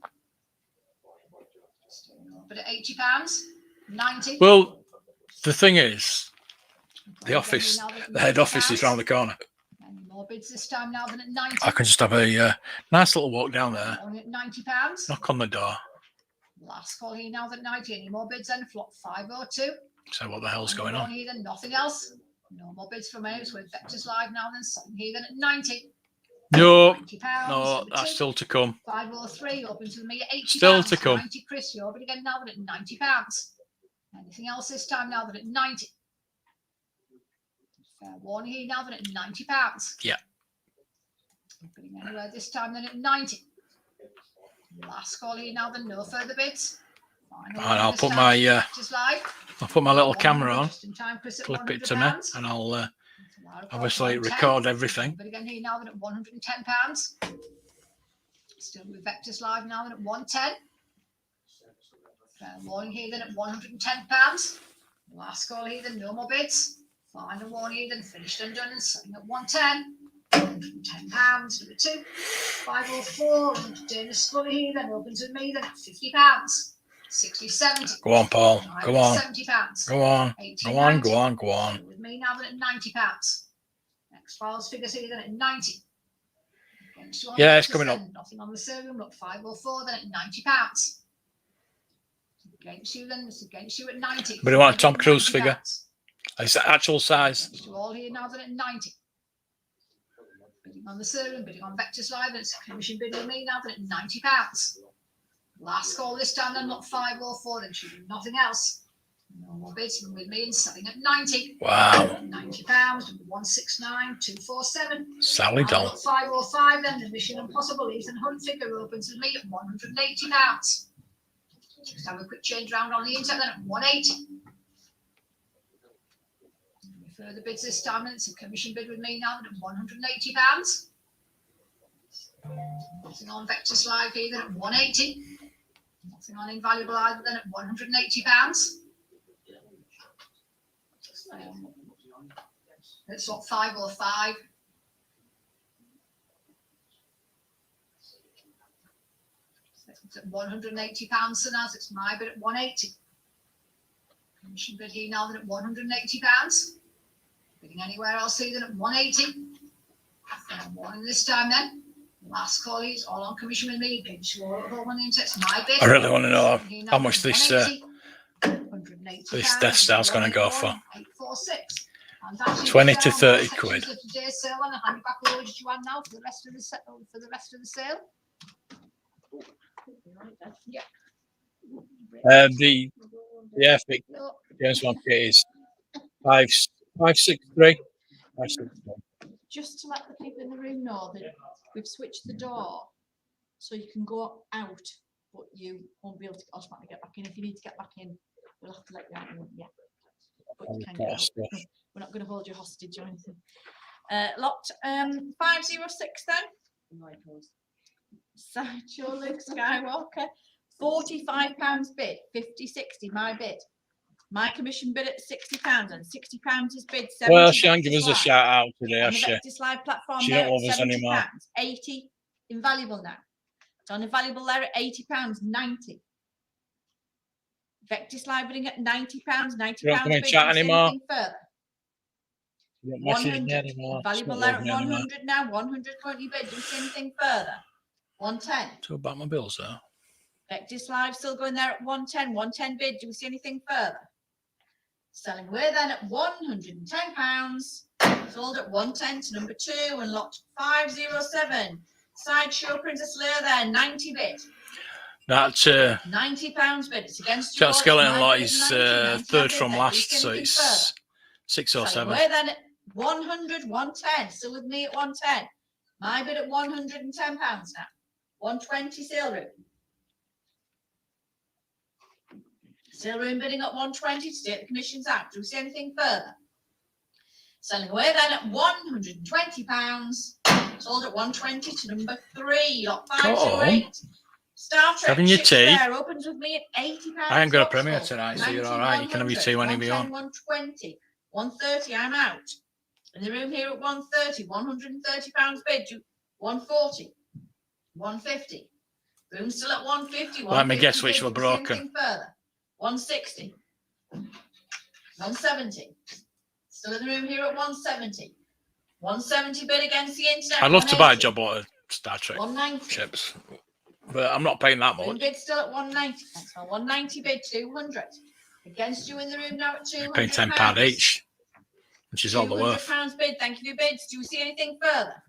Still your bid at £80. 90. Well, the thing is, the head office is round the corner. More bids this time now than at 90. I can just have a nice little walk down there, Only at £90. knock on the door, Last call here now at 90. Any more bids then? Flop 502. say what the hell's going More on. here than nothing else. No more bids from us with Vectis Live now then. Something here then at 90. No, £90. no, Number that's 2. still to come. 503 open to me at £80. Still to come. 90 Chris, you're bid again now at £90. Anything else this time now than at 90? Fair warning here now than at £90. Yeah. Bidding anywhere this time then at 90. Last call here now then, no further bids. Final And I'll this put time, my Vectis Live. I'll put my little camera on, Just in time, Chris at clip it to me, £100. and I'll Tomorrow, obviously 110. record everything. But again here now then at £110. Still with Vectis Live now then at 110. Fair warning here then at £110. Last call here then, no more bids. Final warning here then, finished and done and selling at 110. £110. Number 2. 504. And Dana Scully here then opens with me then at £50. 60, 70. Go on, Paul. Go on. £70. Go on. 80, Go on. 90. Go on. Go on. With me now then at £90. X-Files figure C then at 90. Against you on Yeah, it's Vectis coming up. then, nothing on the serum, look, 504 then at £90. Against you then, it's against you at 90. But you want a My Tom bid at Cruise £90. figure? It's the actual size. Against you all here now then at 90. Bidding on the serum, bidding on Vectis Live, and it's a commission bid with me now then at £90. Last call this time then, not 504, then should do nothing else. No more bids with me and selling at 90. Wow. £90, number 169247. Sally doll. 505 then, the Mission Impossible Ethan Hunt figure opens with me at £180. Just have a quick change round on the internet then at 180. Further bids this time, and it's a commission bid with me now at £180. Nothing on Vectis Live here then at 180. Nothing on Invaluable either then at £180. It's what 505. It's at £180, so now it's my bid at 180. Commission bid here now then at £180. Bidding anywhere else here then at 180. And warning this time then. Last call is all on commission with me. Bids you all at home on the internet. It's my bid. I really want to know Here now how much at this 180. this Death Star's going to go for. 846. And that's 20 it. to 30 Sections quid. of today's sale, and I'll hand you back over to Joanne now for the rest of the sale. Yeah. The Airfix James Bond kit is 563. Just to let the people in the room know that we've switched the door so you can go out, but you won't be able to automatically get back in. If you need to get back in, we'll have to let you out. Yeah, but you can get out. No, we're not going to hold you hostage or anything. Lot 506 then. Sideshow Luke Skywalker, £45 bid, 50/60 my bid. My commission bid at £60 and £60 is bid. Well, she ain't give us a shout out today, on has the she? Vectis Live platform. She there don't at love us anymore. £70, 80 invaluable now. It's on invaluable there at £80, 90. Vectis Live bidding at £90, £90 You don't come in bid. chat Do you see anymore? anything further? You don't message me 100 anymore. invaluable It's there not at loving anymore. 100 now. 100 currently bid. Do you see anything further? 110. So about my bills though. Vectis Live still going there at 110. 110 bid. Do we see anything further? Selling away then at £110. Sold at 110 to number 2 and lot 507. Sideshow Princess Leia there, 90 bid. That £90 bid. It's against you. that all. skeleton It's lot my bid at is 90, third bid from there. Do you last, see so anything it's further? 607. Selling away then at 100, 110. Still with me at 110. My bid at £110 now. 120 sale room. Sale room bidding at 120 to take the commissions out. Do we see anything further? Selling away then at £120. Sold at 120 to number 3. Lot 508. Star Trek Having your Ship's tea? There opens with me at £80. I ain't got a Box premiere full. tonight, so you're 90, all right. You can have your tea whenever you 110, want. 120, 130. I'm out. In the room here at 130, £130 bid. 140, 150. Room still at 150. Let me guess which bid. were Do you see broken. anything further? 160, 170. Still in the room here at 170. 170 bid against the internet. I'd love to buy a 180. job out of Star Trek 190. ships, but I'm not paying that Room much. bid still at 190. Thanks, well, 190 bid 200. Against you in the room now at 200. Paying £10 each, which is all the worth. £200 bid. Thank you for your bids. Do you see anything further?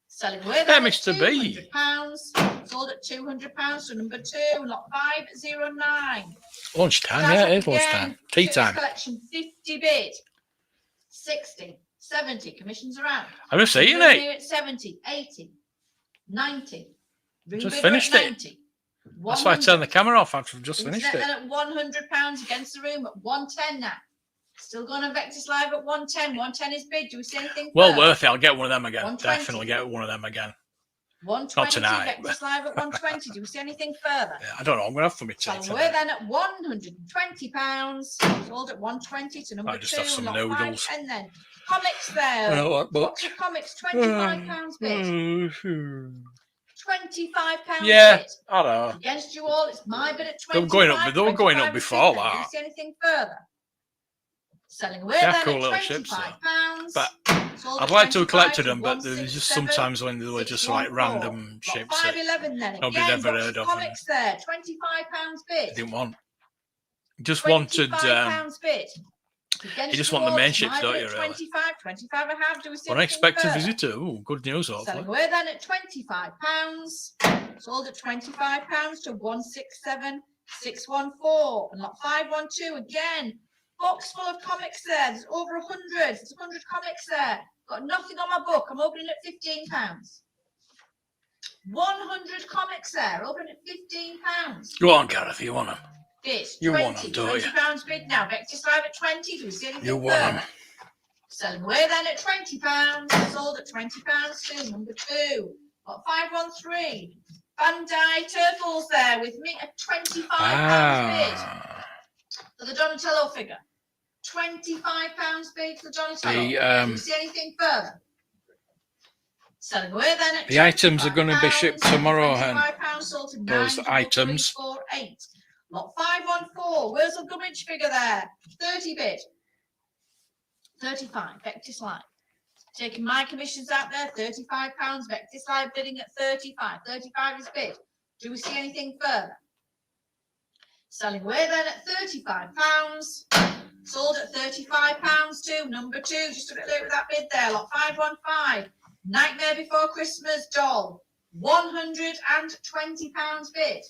Selling away Hey, there at Mr. B. £200. Sold at £200 to number 2, lot 509. Lunchtime, Start yeah, up it is again. lunchtime. Tea Ships time. Collection 50 bid. 60, 70. Commissions are out. I'm just eating Room it. here at 70, 80, 90. Room Just bidder at finished it. 90. That's why I turned the 100. camera off. I've just finished Internet it. then at £100 against the room at 110 now. Still going on Vectis Live at 110. 110 is bid. Do we see anything Well further? worth it. I'll get one of them again. 120. Definitely get one of them again. 120 tonight, Vectis Live at 120. Do we see anything further? Yeah, I don't know. I'm gonna have for me tea Selling away tonight. then at £120. Sold at 120 to number Might just 2. have some lot noodles. 510 then. Comics there. I don't want Box much. of comics, £25 bid. £25 Yeah, bid. I know. Against you all, it's my bid at 25. They were going up before 25 is that. bid then. Do you see anything further? Selling away Yeah, then cool at little ships, £25. But Sold I'd at like to have 25 collected to them, but there was just 167, sometimes when they were just like 614. random Lot ships that 511 then nobody'd again. ever Box heard of of. comics there. £25 I bid. didn't want. Just wanted. £25 bid. You just want the main ships, don't you? Really? 25. 25 I have. Do we see anything Unexpected further? visitor. Ooh, good news, hopefully. Selling away then at £25. Sold at £25 to 167, 614. And lot 512 again. Box full of comics there. There's over 100. There's 100 comics there. Got nothing on my book. I'm opening at £15. 100 comics there. Opening at £15. Go on, Gareth. You want them? This You 20, want them, don't you? £20 bid now. Vectis Live at 20. Do we see anything You want further? them? Selling away then at £20. Sold at £20 too. Number 2. Got 513. Bandai Turtles there with me at £25 bid. For the Donatello figure. £25 bid for Donatello. Do we see anything further? Selling away then at The items are going to be shipped tomorrow, Hen. £25 sold to Those items. 9,348. Lot 514. Where's the Gummidge figure there? 30 bid. 35. Vectis Live. Taking my commissions out there. £35. Vectis Live bidding at 35. 35 is bid. Do we see anything further? Selling away then at £35. Sold at £35 too. Number 2. Just a bit late with that bid there. Lot 515. Nightmare Before Christmas doll. £120 bid.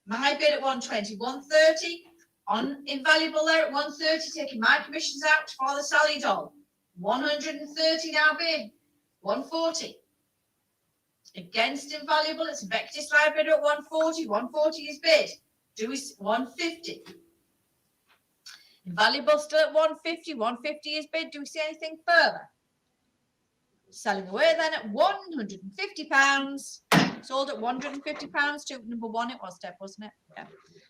My bid at 120, 130 on invaluable there at 130, taking my commissions out for the Sally doll. 130 now bid, 140. Against invaluable, it's Vectis Live bid at 140, 140 is bid. Do we 150? Invaluable still at 150, 150 is bid. Do we see anything further? Selling away then at £150. Sold at £150 to number 1. It was, Deb, wasn't it? Yeah.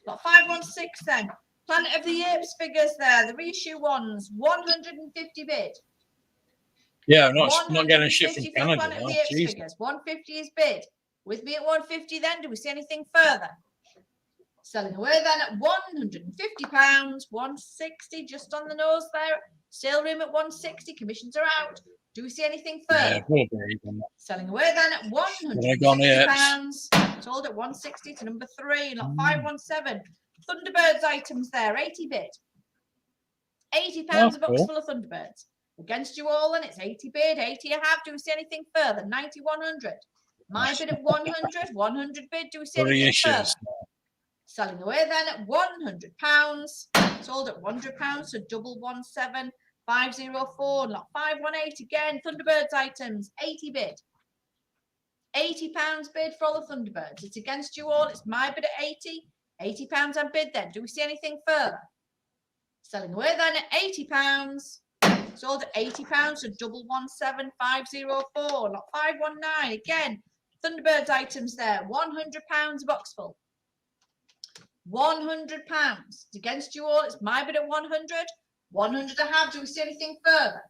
Got 516 then. Planet of the Apes figures there. The reissue ones. 150 bid. Yeah, not getting a ship from Canada. Planet of the Apes figures. 150 is bid. With me at 150 then. Do we see anything further? Selling away then at £150. 160 just on the nose there. Sale room at 160. Commissions are out. Do we see anything further? Yeah, selling away then at £160. Sold at 160 to number 3. Lot 517. Thunderbirds items there. 80 bid. £80 a box full of Thunderbirds. Against you all, and it's 80 bid. 80 I have. Do we see anything further? 90, 100. My bid at 100. 100 bid. Do we see anything further? Selling away then at £100. Sold at £100 so 117. 504, lot 518 again. Thunderbirds items, 80 bid. £80 bid for all the Thunderbirds. It's against you all. It's my bid at 80. £80 on bid then. Do we see anything further? Selling away then at £80. Sold at £80 so 117, 504, lot 519 again. Thunderbirds items there, £100 a box full. £100. It's against you all. It's my bid at 100. 100 I have. Do we see anything further?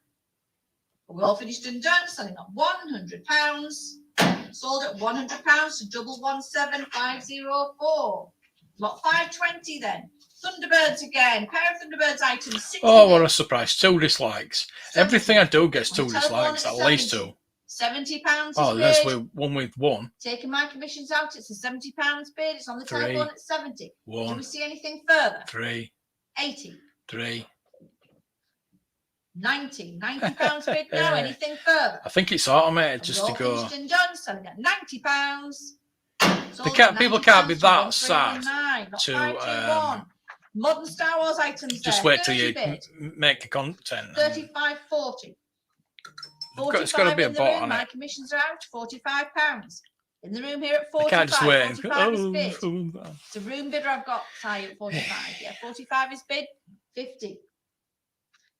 We're all finished and done. Selling at £100. Sold at £100 to 117, 504. Lot 520 then. Thunderbirds again. Pair of Thunderbirds items. 60 oh, what a surprise. 2 dislikes. Everything I do gets 2 dislikes. At least 2. £70. Oh, that's one with 1. Taking my commissions out, it's a £70 bid. It's on the telephone at 70. 1. Do we see anything further? 3. 80. 3. 90 £90 bid now. Anything further? I think it's automated just to go. Finished and done. Selling at £90. People can't be that sad to modern Star Wars items. Just there. wait till you make the content. 35.40. It's got to be a bot on My it. commissions are out. £45. In the room here at 45. I can't just wait. 45 is bid. It's a room bidder I've got. Tie at 45. Yeah, 45 is bid. 50.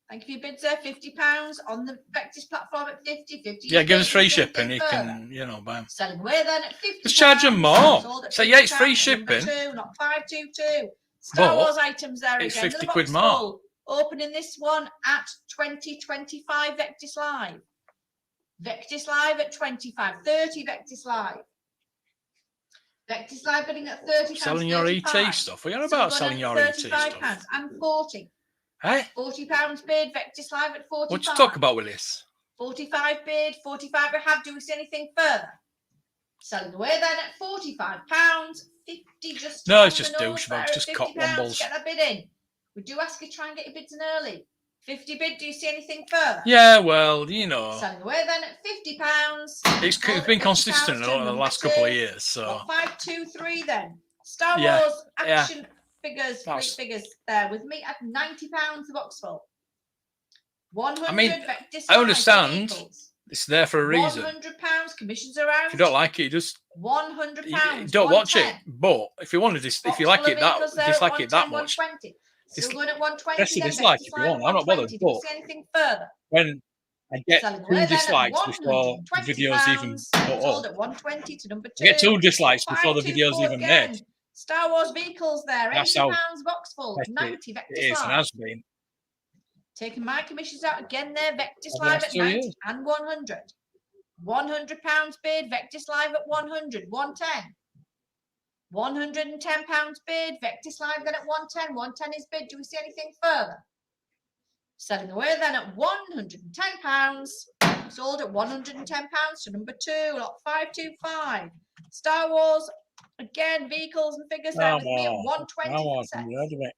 Thank you for your bids there. £50 on the Vectis platform at 50. 50. Yeah, give us free shipping. You can, buy them. Selling away then at 50. Just charge them more. So yeah, it's free shipping. 2, not 522. Star Wars items there it's again. 50 quid more. Full. Opening this one at 2025 Vectis Live. Vectis Live at 25. 30 Vectis Live. Vectis Live bidding at 30. Selling your ET stuff. What are you on about selling your ET stuff? And 40. Hey, £40 bid. Vectis Live at 45. what you talk about with this? 45 bid. 45 I have. Do we see anything further? Selling away then at £45. 50 just. No, it's on the just nose there douchebags, at just £50. cop wombles. Get that bid in. We do ask you to try and get your bids in early. 50 bid. Do you see anything further? Yeah, well, you know, Selling away then at £50. it's been consistent over the last couple of years. So 523 then. Star Yeah, Wars yeah. action figures, fleet That's- figures there with me at £90 the box full. 100 I mean, Vectis I understand. vehicles. it's there for a reason. £100 commissions are out. If you don't like it, you just £100. don't watch it. 110. But if you want to, if you like it that, dislike it that much, 120. Still Dis- going at 120. press the then dislike Vectis if you Live want. I'm not bothered, 120. Do you but- see anything further? when I get Selling 2 away then at dislikes before the videos even £120. put Sold up, at 120 to number 2. I get 2 dislikes before the videos 524 even again. made. Star Wars vehicles there. That's £80 how box full. best 90 It Vectis is and Live. has been. Taking my commissions out again there. Vectis Over the Live last at 2 90 years. and 100. £100 bid. Vectis Live at 100. 110. £110 bid. Vectis Live then at 110. 110 is bid. Do we see anything further? Selling away then at £110. Sold at £110 to number 2. Lot 525. Star Wars again. Vehicles and figures there with me at 120 Star for the Wars, set. have you heard of it?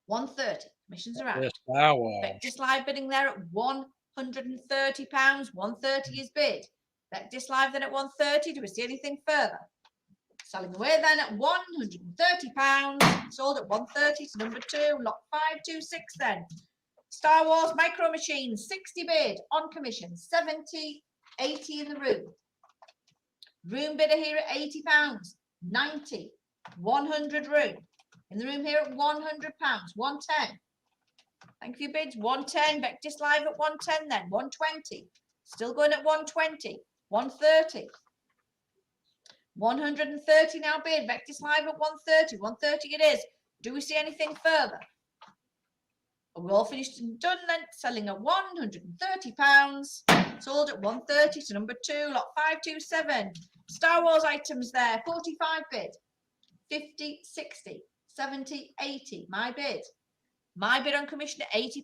130. Commissions are out. Yeah, Star Wars. Vectis Live bidding there at £130. 130 is bid. Vectis Live then at 130. Do we see anything further? Selling away then at £130. Sold at 130 to number 2. Lot 526 then. Star Wars Micro Machines. 60 bid. On commission. 70, 80 in the room. Room bidder here at £80. 90, 100 room. In the room here at £100. 110. Thank you, bids. 110. Vectis Live at 110 then. 120. Still going at 120. 130. 130 now bid. Vectis Live at 130. 130 it is. Do we see anything further? We're all finished and done then. Selling at £130. Sold at 130 to number 2. Lot 527. Star Wars items there. 45 bid. 50, 60, 70, 80. My bid. My bid on commission at £80.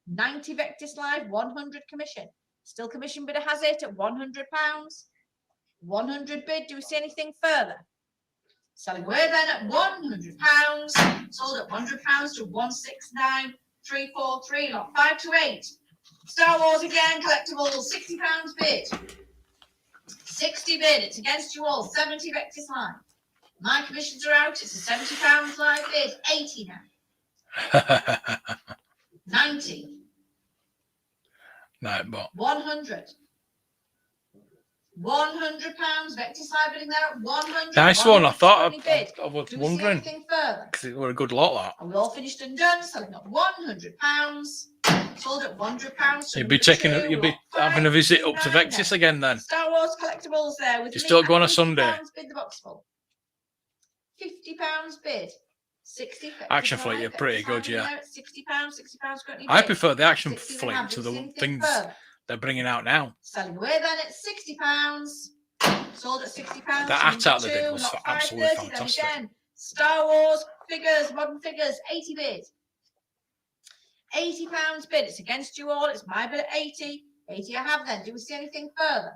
90 Vectis Live, 100 commission. Still commission bidder has it at £100. 100 bid. Do we see anything further? Selling away then at £100. Sold at £100 to 169343. Lot 528. Star Wars again. Collectibles. £60 bid. 60 bid. It's against you all. 70 Vectis Live. My commissions are out. It's a £70 live bid. 80 now. 90. No, but 100. £100. Vectis Live bidding there at 100. nice one. I thought bid. I was Do we see wondering anything further? because it were a good lot. That And we all finished and done. Selling at £100. Sold at £100. you'd be you'd be having a visit up to Vectis again then. Star Wars collectibles there with Just me don't go at on a Sunday. £50 bid the box full. £50 bid. 60. Action fleet, you're pretty good, yeah. £60. £60 got any I bid. prefer the action 60 and a fleet half. to Do we the see anything things further? they're bringing out now. Selling away then at £60. Sold at £60. That Number hat they did 2, was lot absolutely 530 then fantastic. again. Star Wars figures, modern figures, 80 bid. £80 bid. It's against you all. It's my bid at 80. 80 I have then. Do we see anything further?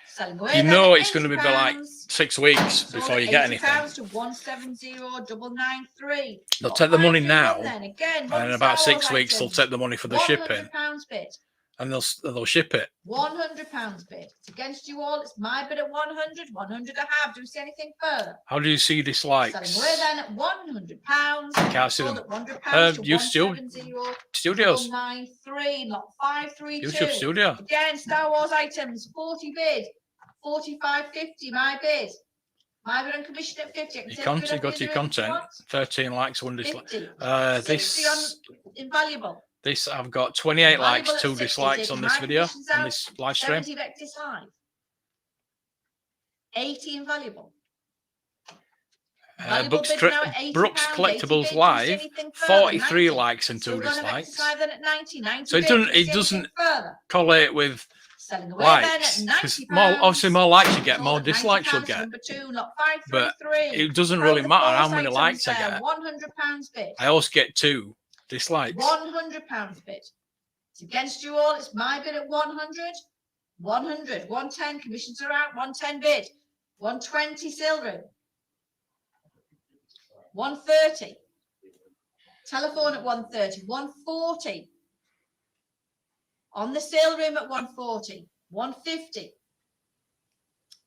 Selling away You then know at it's going to be like £80. 6 weeks Sold before at you get anything. £80 to 170993. They'll take the money now, Then again, and modern in about Star 6 Wars weeks they'll items. take the money for the shipping, £100 bid. and they'll ship it. £100 bid. It's against you all. It's my bid at 100. 100 I have. Do you see anything further? How do you see dislikes? Selling away then at £100. Can't see Sold them. at £100 to You Studios, 170 lot 532. YouTube Studio. Again, Star Wars items. 40 bid. 45.50. My bid. My bid on commission at 50. I can Your take content, bid go off to you your doing content. what? 13 likes, 1 dislike. 50. 60 This on invaluable. I've got 28 likes, Invaluable at 2 60, dislikes taking on this my video, commissions on out. this live stream. 70 Vectis Live. 80 invaluable. Valuable Brooks, bidding now at £80, Brooks 80 Collectibles bid. Do you see Live, anything further? 43 90. likes and 2 Still going to dislikes. Vectis Live then at 90. 90 So it bid. doesn't- Do you see it doesn't- anything further? Collate with Selling away then at likes. 90 More, obviously, more likes you get, Sold more at 90 dislikes you'll pounds, get. Number 2, lot But 533. it doesn't How really the matter how false many items likes I there, get. £100 bid. I always get 2 dislikes. £100 bid. It's against you all. It's my bid at 100. 100. 110. Commissions are out. 110 bid. 120 sale room. 130. Telephone at 130. 140. On the sale room at 140. 150.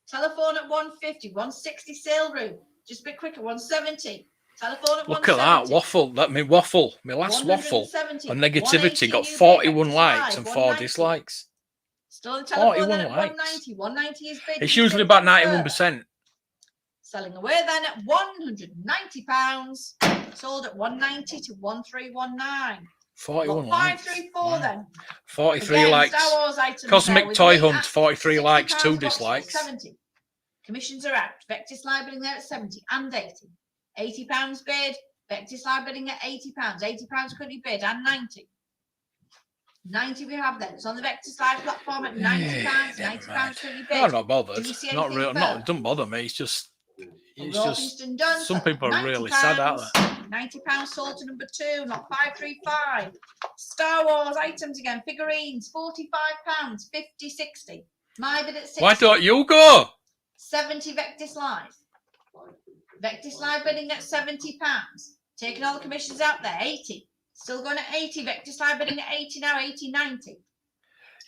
Telephone at 150. 160 sale room. Just a bit quicker. 170. Telephone at Look at 170. that waffle. Let me waffle. My last waffle 170. on negativity 180 got new bid, 41 Vectis likes Live, and 4 190. dislikes. Still on the telephone 41 then at likes. 190. 190 is bid. It's Do you usually see about anything further? 91%. Selling away then at £190. Sold at 190 to 1319. 41 Lot likes. 534 Wow. then. 43 Again, likes. Star Wars items there Cosmic with Toy me Hunt, at 43 £60 likes, 2 a box, dislikes. 70. Commissions are out. Vectis Live bidding there at 70 and 80. £80 bid. Vectis Live bidding at £80. £80 could be bid and 90. 90 we have then. It's on the Vectis Live platform at £90. £90 could be bid. I'm not bothered. Do we see Not anything real. further? Not, it doesn't bother me. It's just Done, some so people are really sad out there. £90 sold to number 2, not 535. Star Wars items again, figurines, £45, 50, 60. My bid at 60. Why don't you go? 70 Vectis Live. Vectis Live bidding at £70. Taking all the commissions out there, 80. Still going at 80. Vectis Live bidding at 80 now, 80, 90.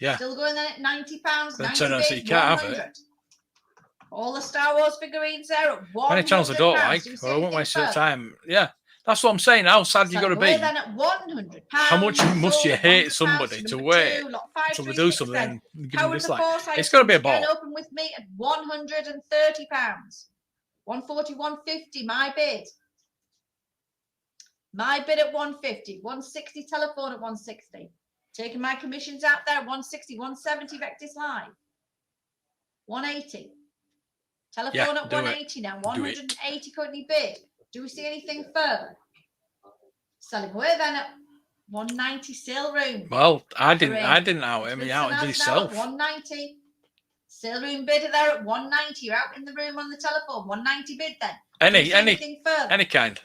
Yeah. Still going then at £90. Then 90 turn around and say bid, you can't have 100. it. All the Star Wars figurines there at £100. Many channels I don't like, Do you see but I won't anything waste your further? time. Yeah, that's what I'm saying. How sad you got to be? Then at £100. How much must you Sold at hate £100 somebody to number wait 2, lot until they do 536 something then. and give them Howard the dislike? Force It's got to be a items, ball. again, open with me at £130. 140, 150, my bid. My bid at 150. 160 telephone at 160. Taking my commissions out there, 160, 170 Vectis Live. 180. Telephone Yeah, at do it. 180 now. Do it. 180 currently bid. Do we see anything further? Selling away then at 190 sale room. Well, I didn't out him. He outed himself. 190. Sale room bid there at 190. You're out in the room on the telephone. 190 bid then. Anything further? Any kind.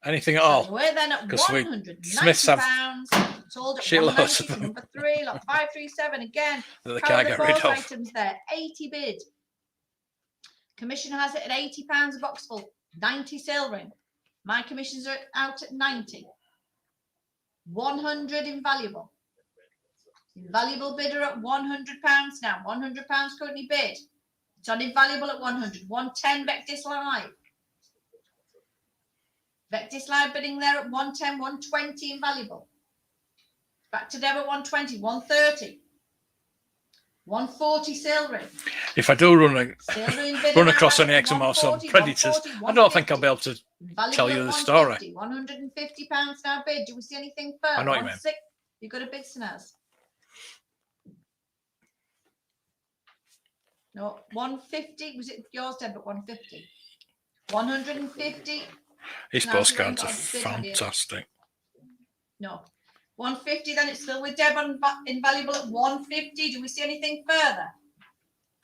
Anything at all. We're then at Because we Smiths £190. have Sold at shitloads 190 of to them. number 3, lot 537 again. that they How can't are the get rid false of. items there? 80 bid. Commission has it at £80 a box full. 90 sale room. My commissions are out at 90. 100 invaluable. Invaluable bidder at £100 now. £100 currently bid. It's on invaluable at 100. 110 Vectis Live. Vectis Live bidding there at 110, 120 invaluable. Back to Deb at 120, 130. 140 sale room. If I do run across any any ectomorphs or predators, I don't think I'll be able to tell you the story. £150 now bid. Do we see anything further? I know what you mean. You got a bid, Snaz? No, 150. Was it yours, Deb, at 150? 150. His No, postcards are you ain't got a bid, have you? fantastic. No. 150, then it's still with Deb on invaluable at 150. Do we see anything further?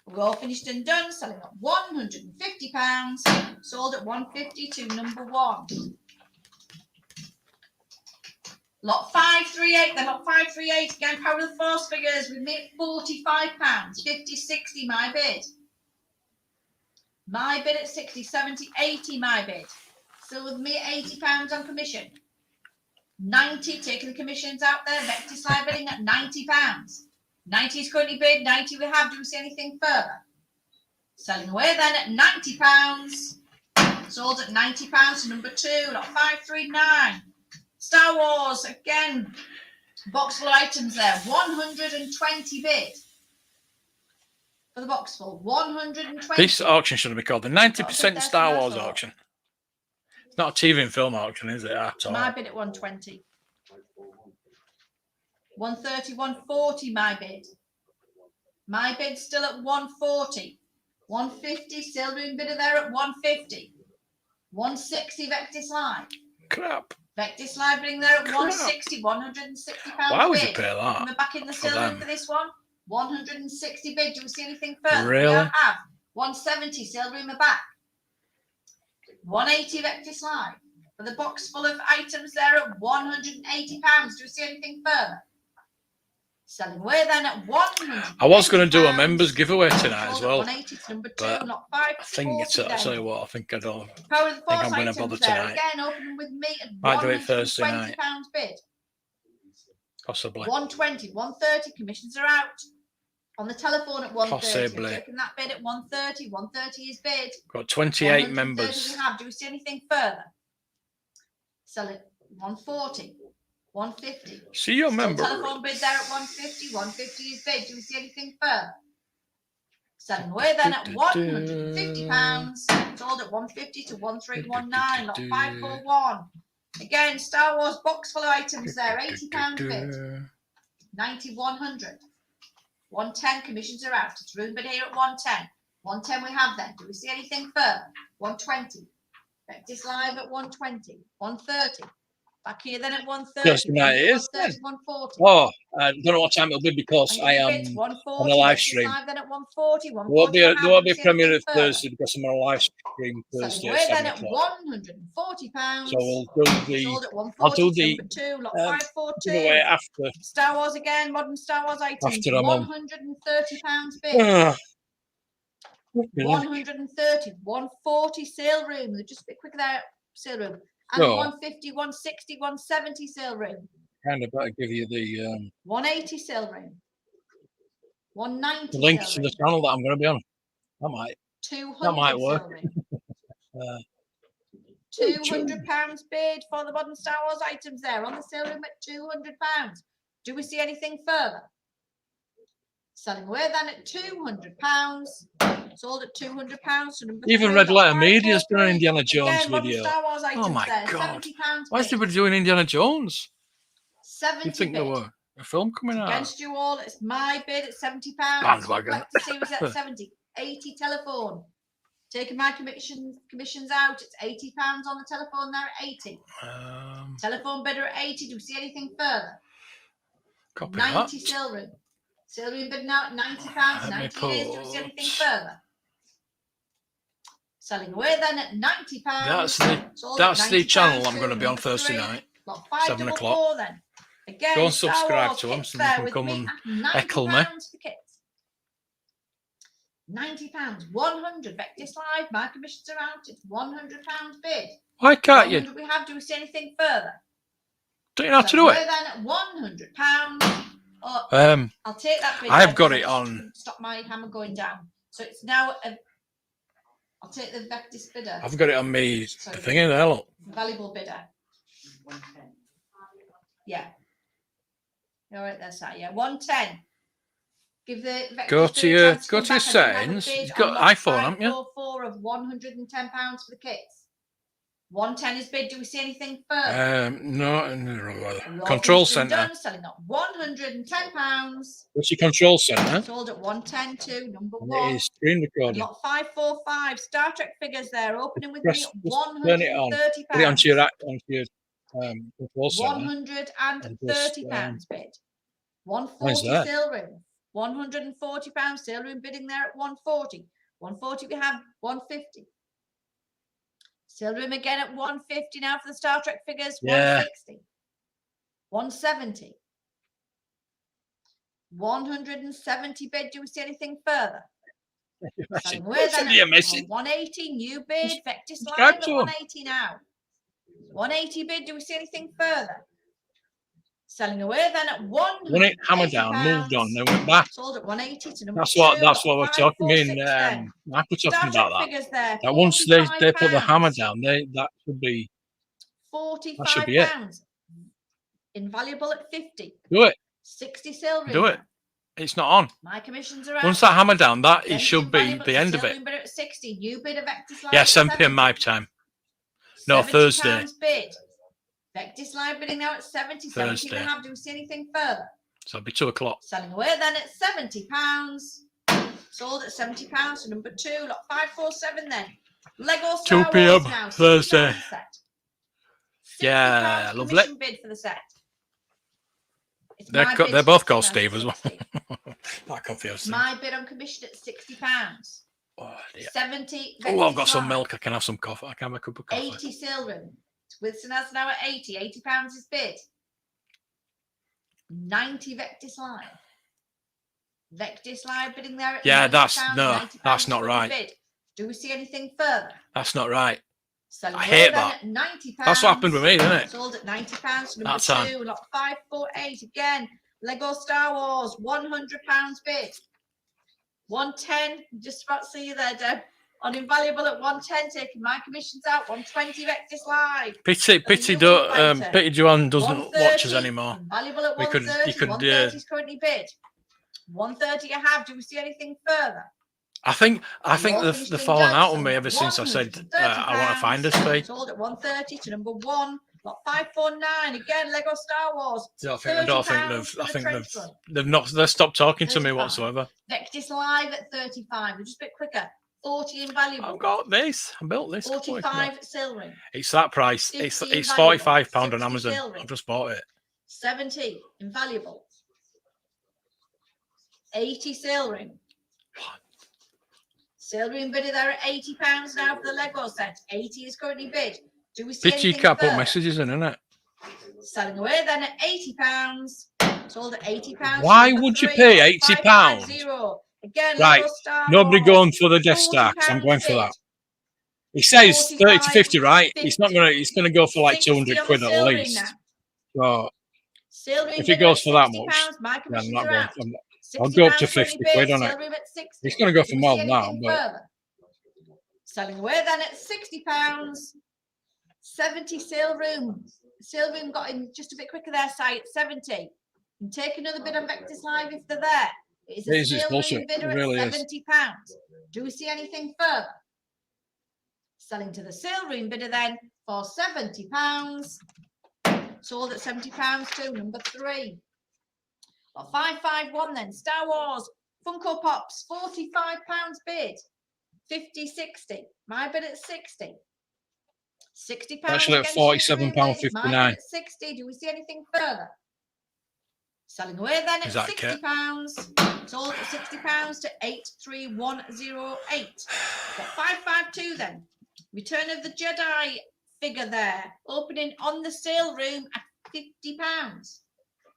We're all finished and done. Selling at £150. Sold at 150 to number 1. Lot 538, then lot 538. Again, Power of the Force figures with me at £45. 50, 60, my bid. My bid at 60, 70, 80, my bid. Still with me at £80 on commission. 90, taking the commissions out there. Vectis Live bidding at £90. 90 is currently bid. 90 we have. Do we see anything further? Selling away then at £90. Sold at £90 to number 2, lot 539. Star Wars, again, box full of items there. 120 bid. For the box full, 120. This auction should be called the 90% Star Wars auction. It's not a TV and film auction, is it, at all? My bid at 120. 130, 140, my bid. My bid still at 140. 150, sale room bidder there at 150. 160, Vectis Live. Crap. Vectis Live bidding there at 160, £160 Why would you bid. pay that? Am I back in the for sale room them? for this one? 160 bid. Do we see anything further? Really? We have 170 sale room at back. 180 Vectis Live. For the box full of items there at £180. Do we see anything further? Selling away then at 100. I was going to do a members giveaway tonight as well. 180 to number 2, but not I think it's. I'll tell you what. I think I don't. Power of the think force I'm going to items bother there tonight. again, opening with me at Might do it Thursday night. £120 bid. Possibly. 120, 130 commissions are out. On the telephone at 130. Possibly. Taking that bid at 130. 130 is bid. Got 28 130 members. we have. Do we see anything further? Sell it 140. 150. See your member. Telephone bid there at 150. 150 is bid. Do we see anything further? Selling away then at £150. Sold at 150 to 1319. Lot 541. Again, Star Wars box full of items there. £80 bid. 9100. 110 commissions are out. It's room bid here at 110. 110 we have then. Do we see anything further? 120. Vectis Live at 120. 130. Back here then at 130. Thursday night it is. 130, 140. Oh, I don't know what time it'll be because I am on a live stream. Then at 140, There won't be a premiere of Thursday because I'm on a live stream Thursday at 7 then at o'clock. £140. So we'll do the. I'll do the giveaway after. Star Wars again, modern Star Wars items. After I'm on. £130 bid. 130, 140 sale room. Just a bit quicker there, sale room. And 150, 160, 170 sale room. Kind of better give you the 180 sale room. 190 link to the channel that I'm going to be on. That might. 200 that might work. £200 bid for the modern Star Wars items there on the sale room at £200. Do we see anything further? Selling away then at £200. Sold at £200. Even Red Letter Media's done an Indiana Jones video. Oh my God. Why is everybody doing Indiana Jones? 70 You think there were a film coming out? Against you all, it's my bid at £70. Bandwagon. Vectis series at 70. 80 telephone. Taking my commissions out, it's £80 on the telephone there at 80. Telephone bidder at 80. Do we see anything further? Copy 90 that. sale room. Sale room bid now at £90. 90 years. Do we see anything further? Selling away then at £90. That's the channel I'm going to be on Thursday night, 7 o'clock. Then. Again, Go and subscribe to them so you can come and heckle me. £90, 100 Vectis Live. My commissions are out. It's £100 bid. Why can't you? Do we see anything further? Don't you know how to do it? Then at £100. Oh, I'll take that bid. I've got it on. Stop my hammer going down. So it's now. I'll take the Vectis bidder. I've got it on me. The thing in there, look. Valuable bidder. 110. Yeah. All right, that's that. Yeah, 110. Give the Vectis go to your settings. You've got iPhone, haven't you? Of £110 for the kits. 110 is bid. Do we see anything further? No. Control centre. Selling at £110. What's your control centre? Sold at 110 to number And 1. it is screen recording. Lot 545. Star Trek figures there. Opening with Press, me at turn it on. £130. Put it onto your control centre. £130 bid. 140 sale room. £140 sale room bidding there at 140. 140 we have 150. Sale room again at 150 now for the Star Trek figures. 160. 170. 170 bid. Do we see anything further? Send me a message. 180 new bid. Vectis Live at 180 now. 180 bid. Do we see anything further? Selling away then at 180. When it hammered down, moved on, then went back. Sold at 180 to number That's what we're talking. I was talking about that. That once they put the hammer down, that should be £45. That should be it. Invaluable at 50. Do it. 60 sale room. Do it. It's not on. My commissions are out. Once that hammer down, it should be the end of it. Bid at 60. New bid of Vectis Live. Yeah, 7 p.m. my time. No, Thursday. Bid. Vectis Live bidding now at 70. Thursday. 70 do we see anything further? So it'll be 2 o'clock. Selling away then at £70. Sold at £70 for number 2. Lot 547 then. Lego Star 2 p.m. now, Thursday. Set. Yeah, lovely. Bid for the set. It's my bid They're both sitting called on Steve as well. 60. That confused me. My bid on commission at £60. Oh, dear. 70. Oh, I've got some Vectis milk. I can have some coffee. I can have a cup of Live. coffee. 80 Silrum. Wilson has now at 80. £80 is bid. 90 Vectis Live. Vectis Live bidding there at Yeah, that's £90, no, £90 that's not is right. bid. Do we see anything further? That's not right. Selling I away hate then that. at £90. That's what happened with me, isn't it? Sold at £90. Number That time. 2, lot 548 again. Lego Star Wars, £100 bid. 110. Just about to see you there, Deb. On Invaluable at 110, taking my commissions out. 120 Vectis Live. Pity Joanne doesn't watch us 130, anymore. Invaluable at We could- 130. you could, 130 is currently bid. 130 I have. Do we see anything further? I think All they've finished fallen out Jackson, on me ever since I said £130. I want to find us fee. Sold at 130 to number 1. Lot 549 again. Lego Star Wars. I don't think £30 for the trench run. they've stopped talking to me 35. whatsoever. Vectis Live at 35. We're just a bit quicker. 40 Invaluable. I've got this. I built this. 45 Silring. It's that price. 50 It's Invaluable. £45 on 60 Amazon. Silring. I've just bought it. 70 Invaluable. 80 Silring. Silring bid there at £80 now for the Lego set. 80 is currently bid. Do we see Pity you anything can't put further? messages in, innit? Selling away then at £80. Sold at £80. Why Number would you 3, pay lot £80? 550. Again, Right, Lego Star Nobody Wars, going for the Death Star because I'm £40 going for bid. that. He says 30 to 50, right? 50. It's not gonna. It's gonna go for like 60 200 on quid the at Silring least. now. So Silring if bid it goes at for that £60, much, my then I'm commissions not are going. out. I'll go up to £60 50 currently quid bid, on it. Silring at 60. It's gonna go for Do we more see than that, anything but further? Selling away then at £60. 70 Silroom. Silroom got in just a bit quicker there, side at 70. And take another bid on Vectis Live if they're there. It is a it's Silroom bullshit. bidder It really at is. £70. Do we see anything further? Selling to the Silroom bidder then for £70. Sold at £70 too, number 3. Got 551 then. Star Wars Funko Pops, £45 bid. 50, 60. My bid at 60. £60. Actually, at against £47.59. Silroom bid. My bid at 60. Do we see anything further? Selling away then at Is that £60. Sold at £60 to 83108. Got 552 then. Return of the Jedi figure there. Opening on the sale room at £50.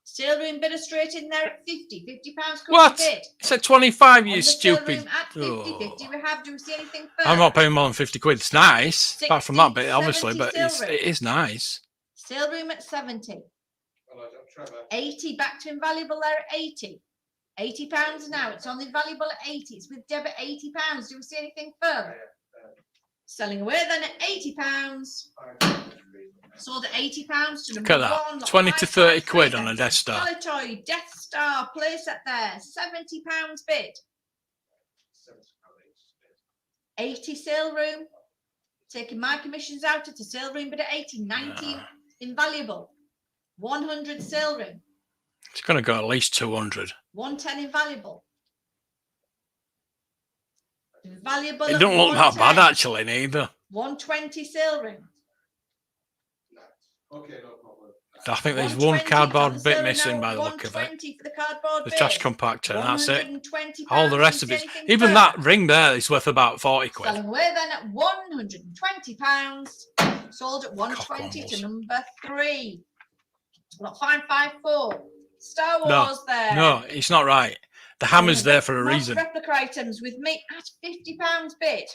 Sale room bidder straight in there at 50. £50 What? bid. It's at 25. On You the sale stupid. room at 50. Oh. 50 we have. Do we see anything further? I'm not paying more than 50 quid. It's nice. Apart from that 60, bit, obviously, 70 but it is nice. Sale room at 70. 80 back to Invaluable there at 80. £80 now. It's on the Invaluable at 80. It's with Deb at £80. Do we see anything further? Selling away then at £80. Sold at £80 to Look number at that. 1. 20 to 30 quid on a Death Star. Palatoy Death Star playset there. £70 bid. 80 sale room. Taking my commissions out at a sale room bid at 80. 90 Invaluable. 100 sale room. It's going to go at least 200. 110 Invaluable. Invaluable. It at don't look that 110. bad, actually, neither. 120 sale room. Okay, no problem. I think there's 120 one cardboard on the bit sale missing now, by the look of it. 120 for the cardboard The bit. trash compactor, and that's it. £120. All the rest Do of you it. see anything Even further? that ring there is worth about 40 quid. Selling away then at £120. Sold at 120 to Cockwammels. number 3. Lot 554. Star No, Wars there. No, it's not right. The hammer's there for a Mod reason. replica items with me at £50 bid.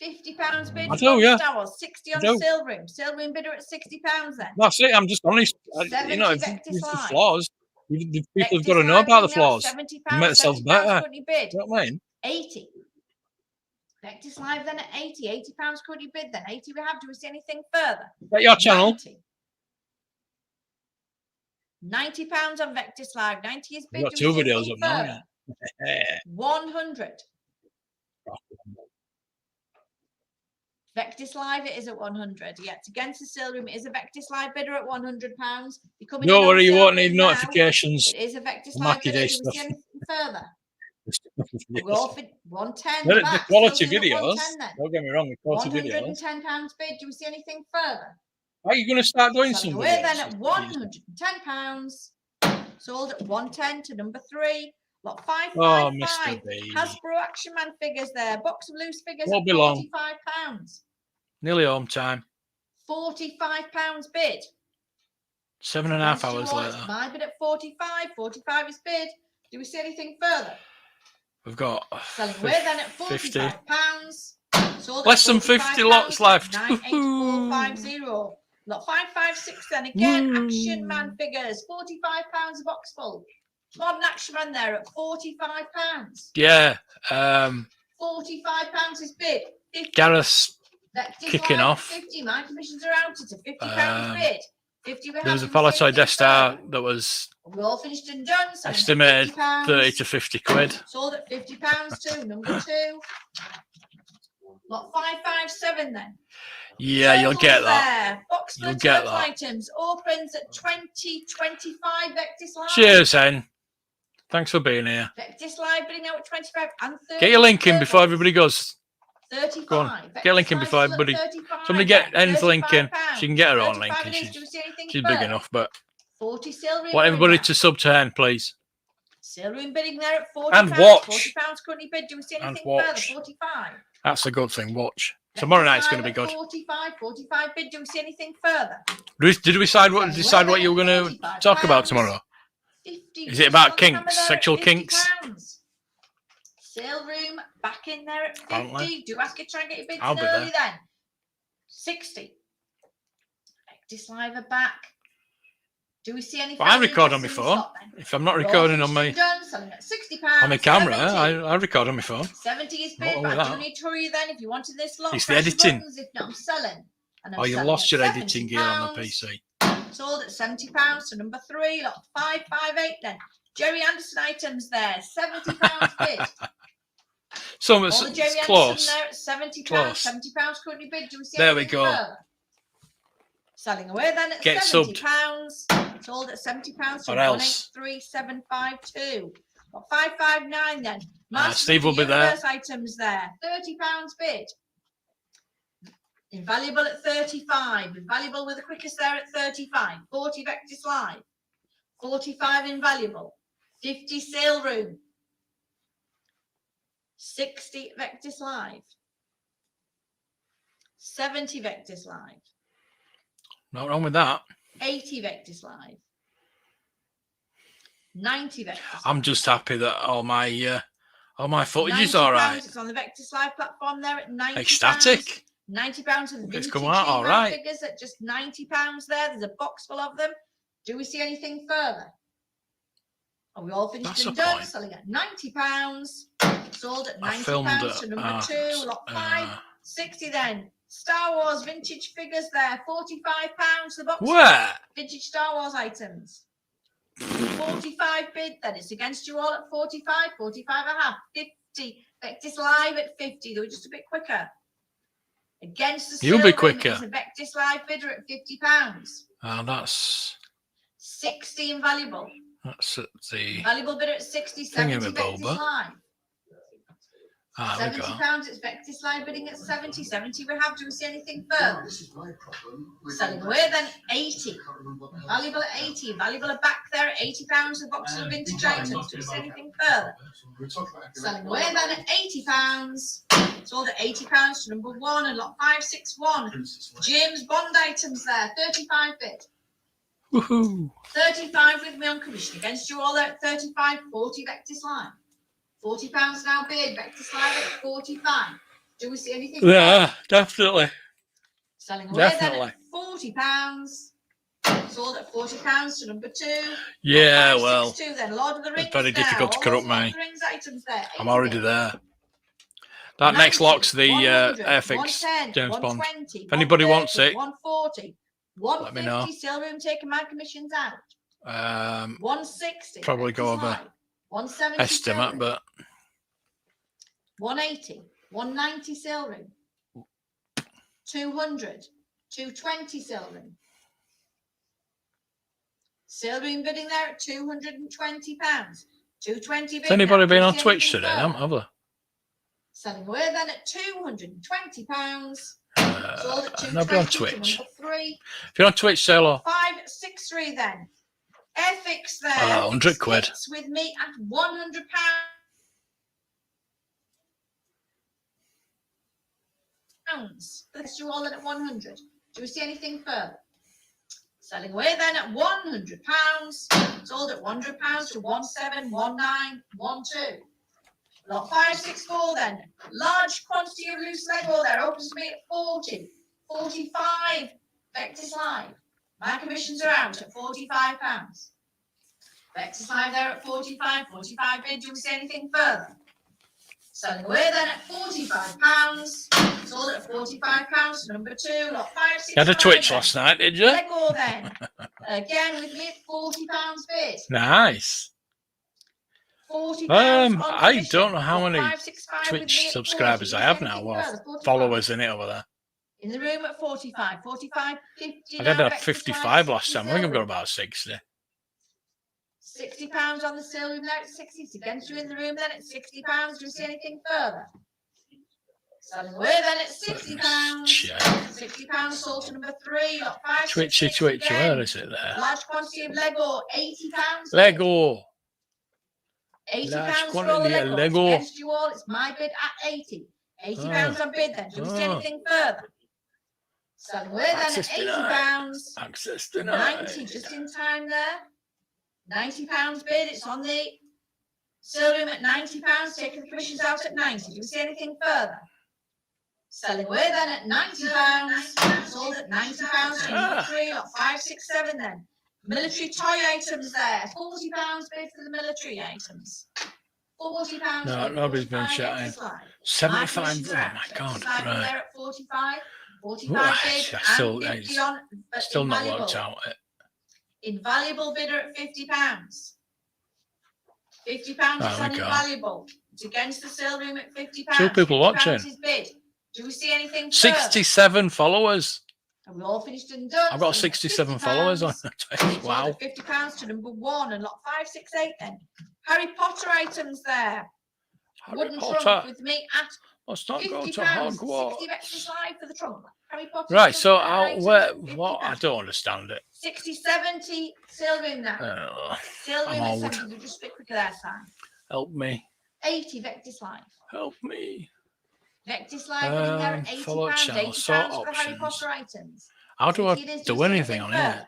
£50 bid. I for do, yeah. Star Wars. 60 on I do. sale room. Sale room bidder at £60 then. That's it. I'm just honest. 70 You know, if Vectis there's the Live. flaws, the people have Vectis got to know Live about the bid now at flaws. £70. And make themselves £70 better. currently bid. You know what I mean? 80. Vectis Live then at 80. £80 currently bid then. 80 we have. Do we see anything further? At your channel. 90. £90 on Vectis Live. 90 is bid. We've got Do we 2 see videos anything up now. further? 100. Vectis Live, it is at 100. Yeah, it's against the sale room. It is a Vectis Live bidder at £100. Don't worry, you won't need notifications. It is a Vectis Wacky Live bidder. day Do we stuff. see anything further? Yes. We're off at 110. The back. quality Still doing at videos, 110 then. don't get me wrong, the quality videos. £110 bid. Do we see anything further? Are you going to start doing Selling some away then videos? at £110. Sold at 110 to number 3. Lot Oh, 555. Mr. B. Hasbro Action Man figures there. Box of loose figures Won't at be long. £45. Nearly home time. £45 bid. 7.5 Against you hours all, later. it's my bid at 45. 45 is bid. Do we see anything further? We've got Selling away then at 50. £45. Sold Less at than 50 lots £45 left. 98450. Lot 556 then again. Action Man figures. £45 a box full. Modern Action Man there at £45. Yeah. £45 is bid. 50. Gareth's Vectis kicking live at off. 50. My commissions are out. It's a £50 bid. 50 we There was a have. Do we see Palatoy anything Death Star further? that was We're all finished and done. So estimated £50. 30 to 50 quid. Sold at £50 too. Number 2. Lot 557 then. Yeah, you'll get that. There. Box You'll full of get turtle that. items opens at 2025 Vectis Live. Cheers, Hen. Thanks for being here. Vectis Live bidding out at 25 and 30. Get your link in before everybody goes. 35. Go on. Get a link in Vectis before Live still at everybody. 35 Somebody get then. Hen's link in. £35. She can get her own 35 link. it And is. Do we see anything she's big further? enough, but 40 silver. want everybody to sub to Hen, please. Silver in bidding there at 40 And pounds. watch. £40 currently bid. Do we see And anything further? watch. 45. That's a good thing. Watch. Tomorrow night's going to be good. 45 bid. Do we see anything further? Did we decide what you were going to talk about tomorrow? 50. Is it about Still the number kinks, there at sexual £50. kinks? Sale room back in there at 50. Apparently. Do ask you try and get your bids I'll in be early there. then. 60. Vectis Live are back. Do we see any? Well, I further record on interest my in the phone. slot then? If I'm not We're all recording on finished my and done, selling at £60. on my camera, 70. I record on my phone. 70 is Nothing bid, wrong but with I do that. need to hurry you then if you wanted this lot. It's the press editing. buttons. If not, I'm selling. And I'm Oh, you selling lost at your editing gear on the £70. PC. Sold at £70 to number 3, lot 558 then. Jerry Anderson items there, £70 bid. So All it's the Jerry close. Anderson there at £70. Close. £70 currently bid. Do we see There we anything go. further? Selling away then at Get £70. subbed. Sold at £70 to Or else. 183752. Got 559 then. Masters Steve of the will be there. Universe items there. £30 bid. Invaluable at 35. Invaluable with the quickest there at 35. 40 Vectis Live. 45 Invaluable. 50 Sale Room. 60 Vectis Live. 70 Vectis Live. Not wrong with that. 80 Vectis Live. 90 Vectis I'm Live. just happy that all my footage is all right. It's on the Vectis Live platform there at £90. Ecstatic. £90 of the It's vintage come out all He-Man right. figures at just £90 there. There's a box full of them. Do we see anything further? Are we all finished That's and a done? point. Selling at £90. Sold at I £90 filmed to number 2, lot 5. 60 then. Star Wars vintage figures there. £45 the box. Where? Vintage Star Wars items. 45 bid then. It's against you all at 45, 45 and a half, 50. Vectis Live at 50. They were just a bit quicker. Against the You'll be sale room, quicker. it is a Vectis Live bidder at £50. That's 60 Invaluable. at the Valuable bidder at 60, 70 Thingamabobber. Vectis Live. there we go. £70 it's Vectis Live bidding at 70. 70 we have. Do we see anything further? Selling away then 80. Valuable at 80. Valuable are back there at £80 a box of vintage items. Do we see anything further? Selling away then at £80. Sold at £80 to number 1 and lot 561. James Bond items there. 35 bid. Woohoo! 35 with me on commission against you all at 35. 40 Vectis Live. £40 now bid. Vectis Live at 45. Do we see anything? Yeah, definitely. Selling away Definitely. then at £40. Sold at £40 to number 2. Yeah, well, 562 then. Lord of the Rings. it's very now. difficult to All corrupt those Lord me. of the Rings items there. I'm 80 already bid. there. That next 90, lock's the 100, Airfix 110, James Bond. 120, If anybody wants 130, it, 140, let me know. 150 Sale Room taking my commissions out. 160. Probably go Vectis over Live, 170 estimate, Sale Room, but 180, 190 Sale Room, 200, 220 Sale Room. Sale Room bidding there at £220. 220 bid. has anybody now. been Do on you see Twitch anything today? further? Have they? Selling away then at £220. Sold at Nobody on 220 to Twitch. number 3. If you're on Twitch, say hello. 563 then. Ethics there. 100 quid. Sits with me at £100. Let's do all in at 100. Do we see anything further? Selling away then at £100. Sold at £100 to 171912. Lot 564 then. Large quantity of loose Lego there. Opens to me at 40. 45. Vectis Live. My commissions are out at £45. Vectis Live there at 45. 45 bid. Do we see anything further? Selling away then at £45. Sold at £45. Number 2. Lot 564. You had a Twitch last night, did you? Lego then. Again with me at £40 bid. Nice. £40 I don't know how many 565 with me Twitch at subscribers 40. I have Is now, anything or further? 45. followers in it over there. In the room at 45, 45, 50. I did now, have Vectis 55 Live, last time. I think I've got silver. about 60. £60 on the sale room now at 60. It's against you in the room then at £60. Do you see anything further? Selling away then at £60. Check. £60 sold to number 3. Lot 5. Twitchy, where is it there? Large quantity of Lego, £80. Lego. £80 Large for all the quantity of Lego. Lego. It's against you all. It's my bid at 80. £80 on bid then. Do we see anything further? Selling away then at £80. Access denied. 90 just in time there. £90 bid. It's on the sale room at £90. Taking the commissions out at 90. Do we see anything further? Selling away then at £90. Sold at £90. Number 3 lot 567 then. Military toy items there. £40 bid for the military items. £40. No, nobody's been chatting. 75. Oh my God. Right. There at 45. 45 Ooh, bid. I still- and 50 it's on, but Still not invaluable. worked out. Invaluable bidder at £50. £50 is There on we go. invaluable. It's against the sale room at £50. 2 people watching. £50 is bid. Do we see anything further? 67 followers. And we all finished and done. I've got So 67 £50. followers on Twitch. Wow. Sold at £50 to number 1 and lot 568 then. Harry Potter items there. Harry Wooden Potter. trunk with me at Let's not go £50. to Hogwarts. 60 Vectis Live for the trunk. Harry Potter. Right, so trunk items where, at what? I £50. don't understand it. 60, 70 sale room now. Sale room I'm at old. 70. We'll just speak quicker there, Sam. Help me. 80 Vectis Live. Help me. Vectis Live running there at £80. Follow channel, £80 sort for the Harry options. Potter items. How do I It is do just anything on here? further.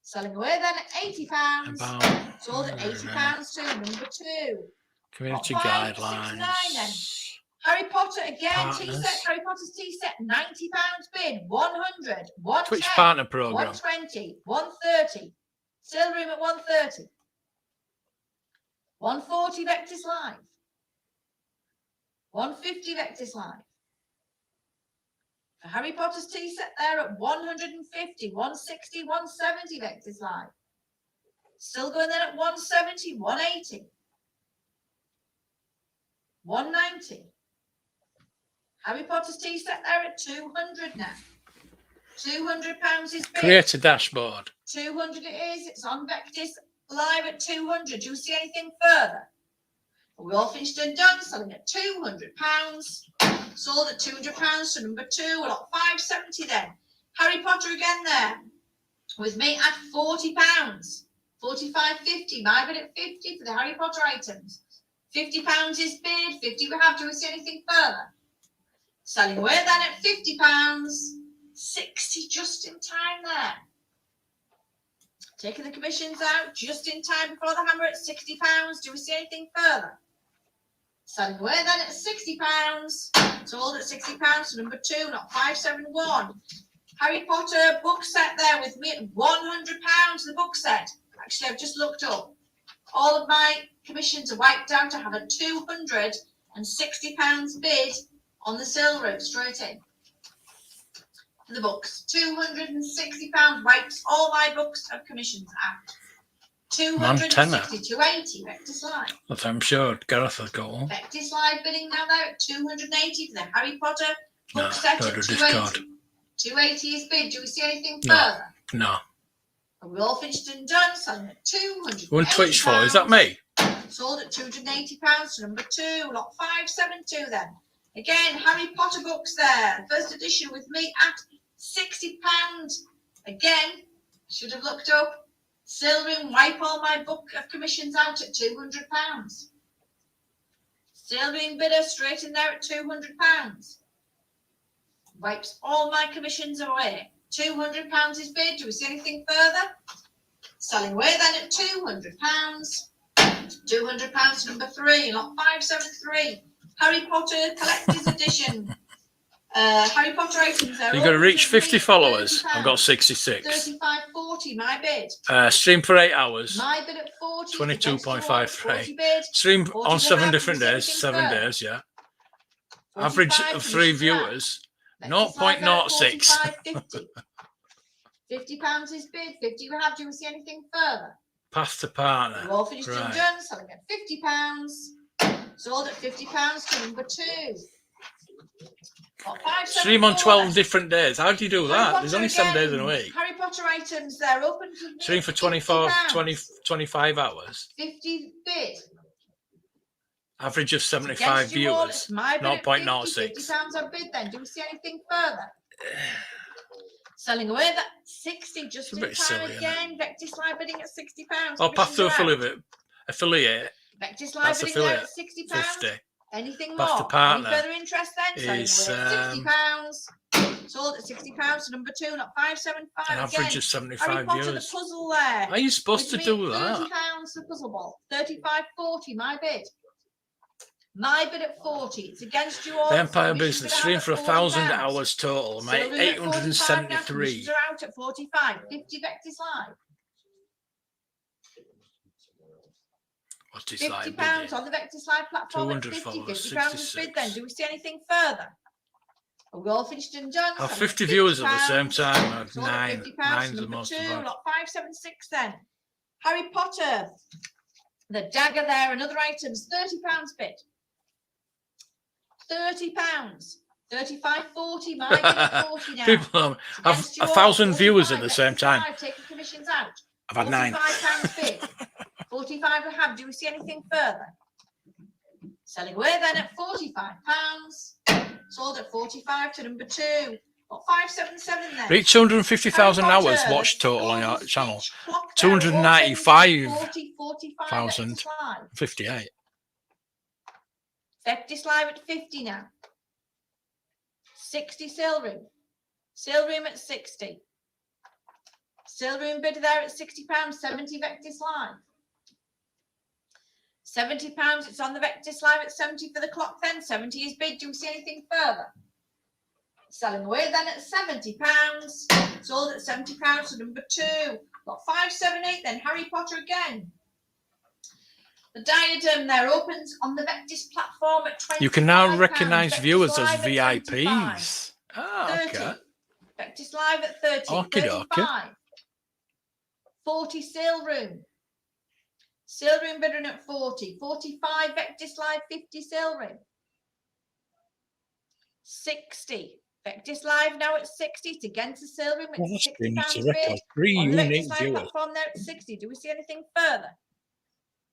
Selling away then at £80. About Sold at £80 to number 2. community Lot 569 then. guidelines. Harry Potter again, Partners. tea set, Harry Potter's tea set, £90 bid, 100, 110, Twitch partner program. 120, 130, sale room at 130, 140 Vectis Live, 150 Vectis Live. For Harry Potter's tea set there at 150, 160, 170 Vectis Live. Still going there at 170, 180, 190. Harry Potter's tea set there at 200 now. £200 is bid. Create a dashboard. 200 it is. It's on Vectis Live at 200. Do you see anything further? We all finished and done. Selling at £200. Sold at £200 to number 2. We're at 570 then. Harry Potter again there. With me at £40. 45.50. My bid at 50 for the Harry Potter items. £50 is bid. 50 we have. Do we see anything further? Selling away then at £50. 60 just in time there. Taking the commissions out just in time before the hammer at £60. Do we see anything further? Selling away then at £60. Sold at £60 to number 2, not 571. Harry Potter book set there with me at £100 the book set. Actually, I've just looked up. All of my commissions are wiped out. I have a £260 bid on the sale route straight in. For the books, £260 wipes all my books of commissions out. 260, 280, Vectis Live. But I'm sure Gareth will go. Vectis Live bidding now there at 280 for the Harry Potter book No, set go at to 280. Discord. 280 is bid. Do we see anything No. further? No. Are we all finished and done? Selling at 200. Who on Twitch for? Is that me? Sold at £280 to number 2, lot 572 then. Again, Harry Potter books there. First edition with me at £60. Again, should have looked up. Silverine, wipe all my book of commissions out at £200. Silverine bidder straight in there at £200. Wipes all my commissions away. £200 is bid. Do we see anything further? Selling away then at £200. £200 number 3, lot 573. Harry Potter Collector's Edition. Harry Potter items there. You've got to reach 50 followers. I've got 66. 35.40, my bid. Stream for 8 hours. My bid at 40. 22.53. bid. Stream 40 on 7 pounds, different is days. anything 7 further? days, yeah. Average 45 of 3 commissions out. viewers. Vectis Live there at 0.06. 45.50. £50 is bid. 50 we have. Do we see anything further? Path to partner. We're all finished and Right. done. Selling at £50. Sold at £50 to number 2. Got 574 Stream on 12 left. different days. How do you do Harry that? There's Potter only 7 days in a again. week. Harry Potter items there. Open to me. Stream for £50. 25 hours. 50 bid. Average of Against 75 you all, viewers. it's my bid at 0.06. £50 I bid then. Do we see anything further? Selling away that 60 just It's a in bit time silly, isn't again. Vectis Live bidding at £60. Or path to affiliate. Vectis Live That's bidding there affiliate. at £60. 50. Anything Path to more? partner Any further interest then? is, Selling away at £60. Sold at £60 to number 2, not 575 An again. average of Harry 75 Potter the viewers. puzzle there. How are you supposed to Which do means that? £30 the puzzle ball. 35.40 my bid. My bid at 40. It's against you all. The Empire Commission's Business gonna stream have for at 1,000 £40. hours total. Mate, Silverine at 45 now, 873. commissions are out at 45. 50 Vectis Live. What is £50 like? on the Vectis Live platform at 200 50. followers, £50 is bid then. 66. Do we see anything further? Are we all finished and done? Have So 50 viewers at the same £50. time. Sold at 9. £50. Nine's the Number most 2, above. lot 576 then. Harry Potter. The dagger there and other items. £30 bid. £30. 35.40. My bid at 40 now. People have Against you all, 1,000 viewers at the 45 same time. Taking commissions out. I've had 9. £45 bid. 45 we have. Do we see anything further? Selling away then at £45. Sold at 45 to number 2. Got 577 then. Reach 250,000 Harry hours Potter, watch total on your Golden channel. Stitch clock there, 295,000. Vectis Live. 58. Vectis Live at 50 now. 60 Silverine. Silverine at 60. Silverine bid there at £60. 70 Vectis Live. £70. It's on the Vectis Live at 70 for the clock then. 70 is bid. Do we see anything further? Selling away then at £70. Sold at £70 to number 2. Got 578 then. Harry Potter again. The diadem there opens on the Vectis platform at 20. You can now recognise viewers as VIPs. Ah, 30. okay. Vectis Live at 30. Okie dokie. 35. 40 Silverine. Silverine bidding at 40. 45 Vectis Live. 50 Silverine. 60. Vectis Live now at 60. It's against the Silverine with Well, that's £60 been to bid. record 3 On the unique Vectis Live viewers. platform there at 60. Do we see anything further?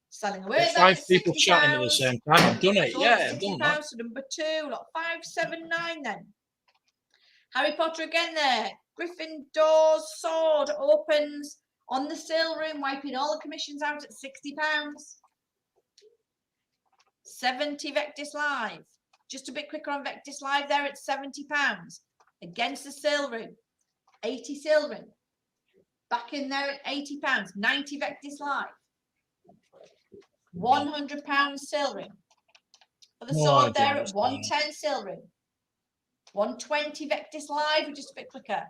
Selling away There's then 5 at people £60. chatting at the same time. I've done it. Sold Yeah, at I've done £60 that. to number 2. Lot 579 then. Harry Potter again there. Gryffindor's sword opens on the Silverine, wiping all the commissions out at £60. 70 Vectis Live. Just a bit quicker on Vectis Live there at £70. Against the Silverine. 80 Silverine. Back in there at £80. 90 Vectis Live. £100 Silverine. For the No sword there idea at what's 110 Silverine. 120 Vectis Live, just a bit quicker.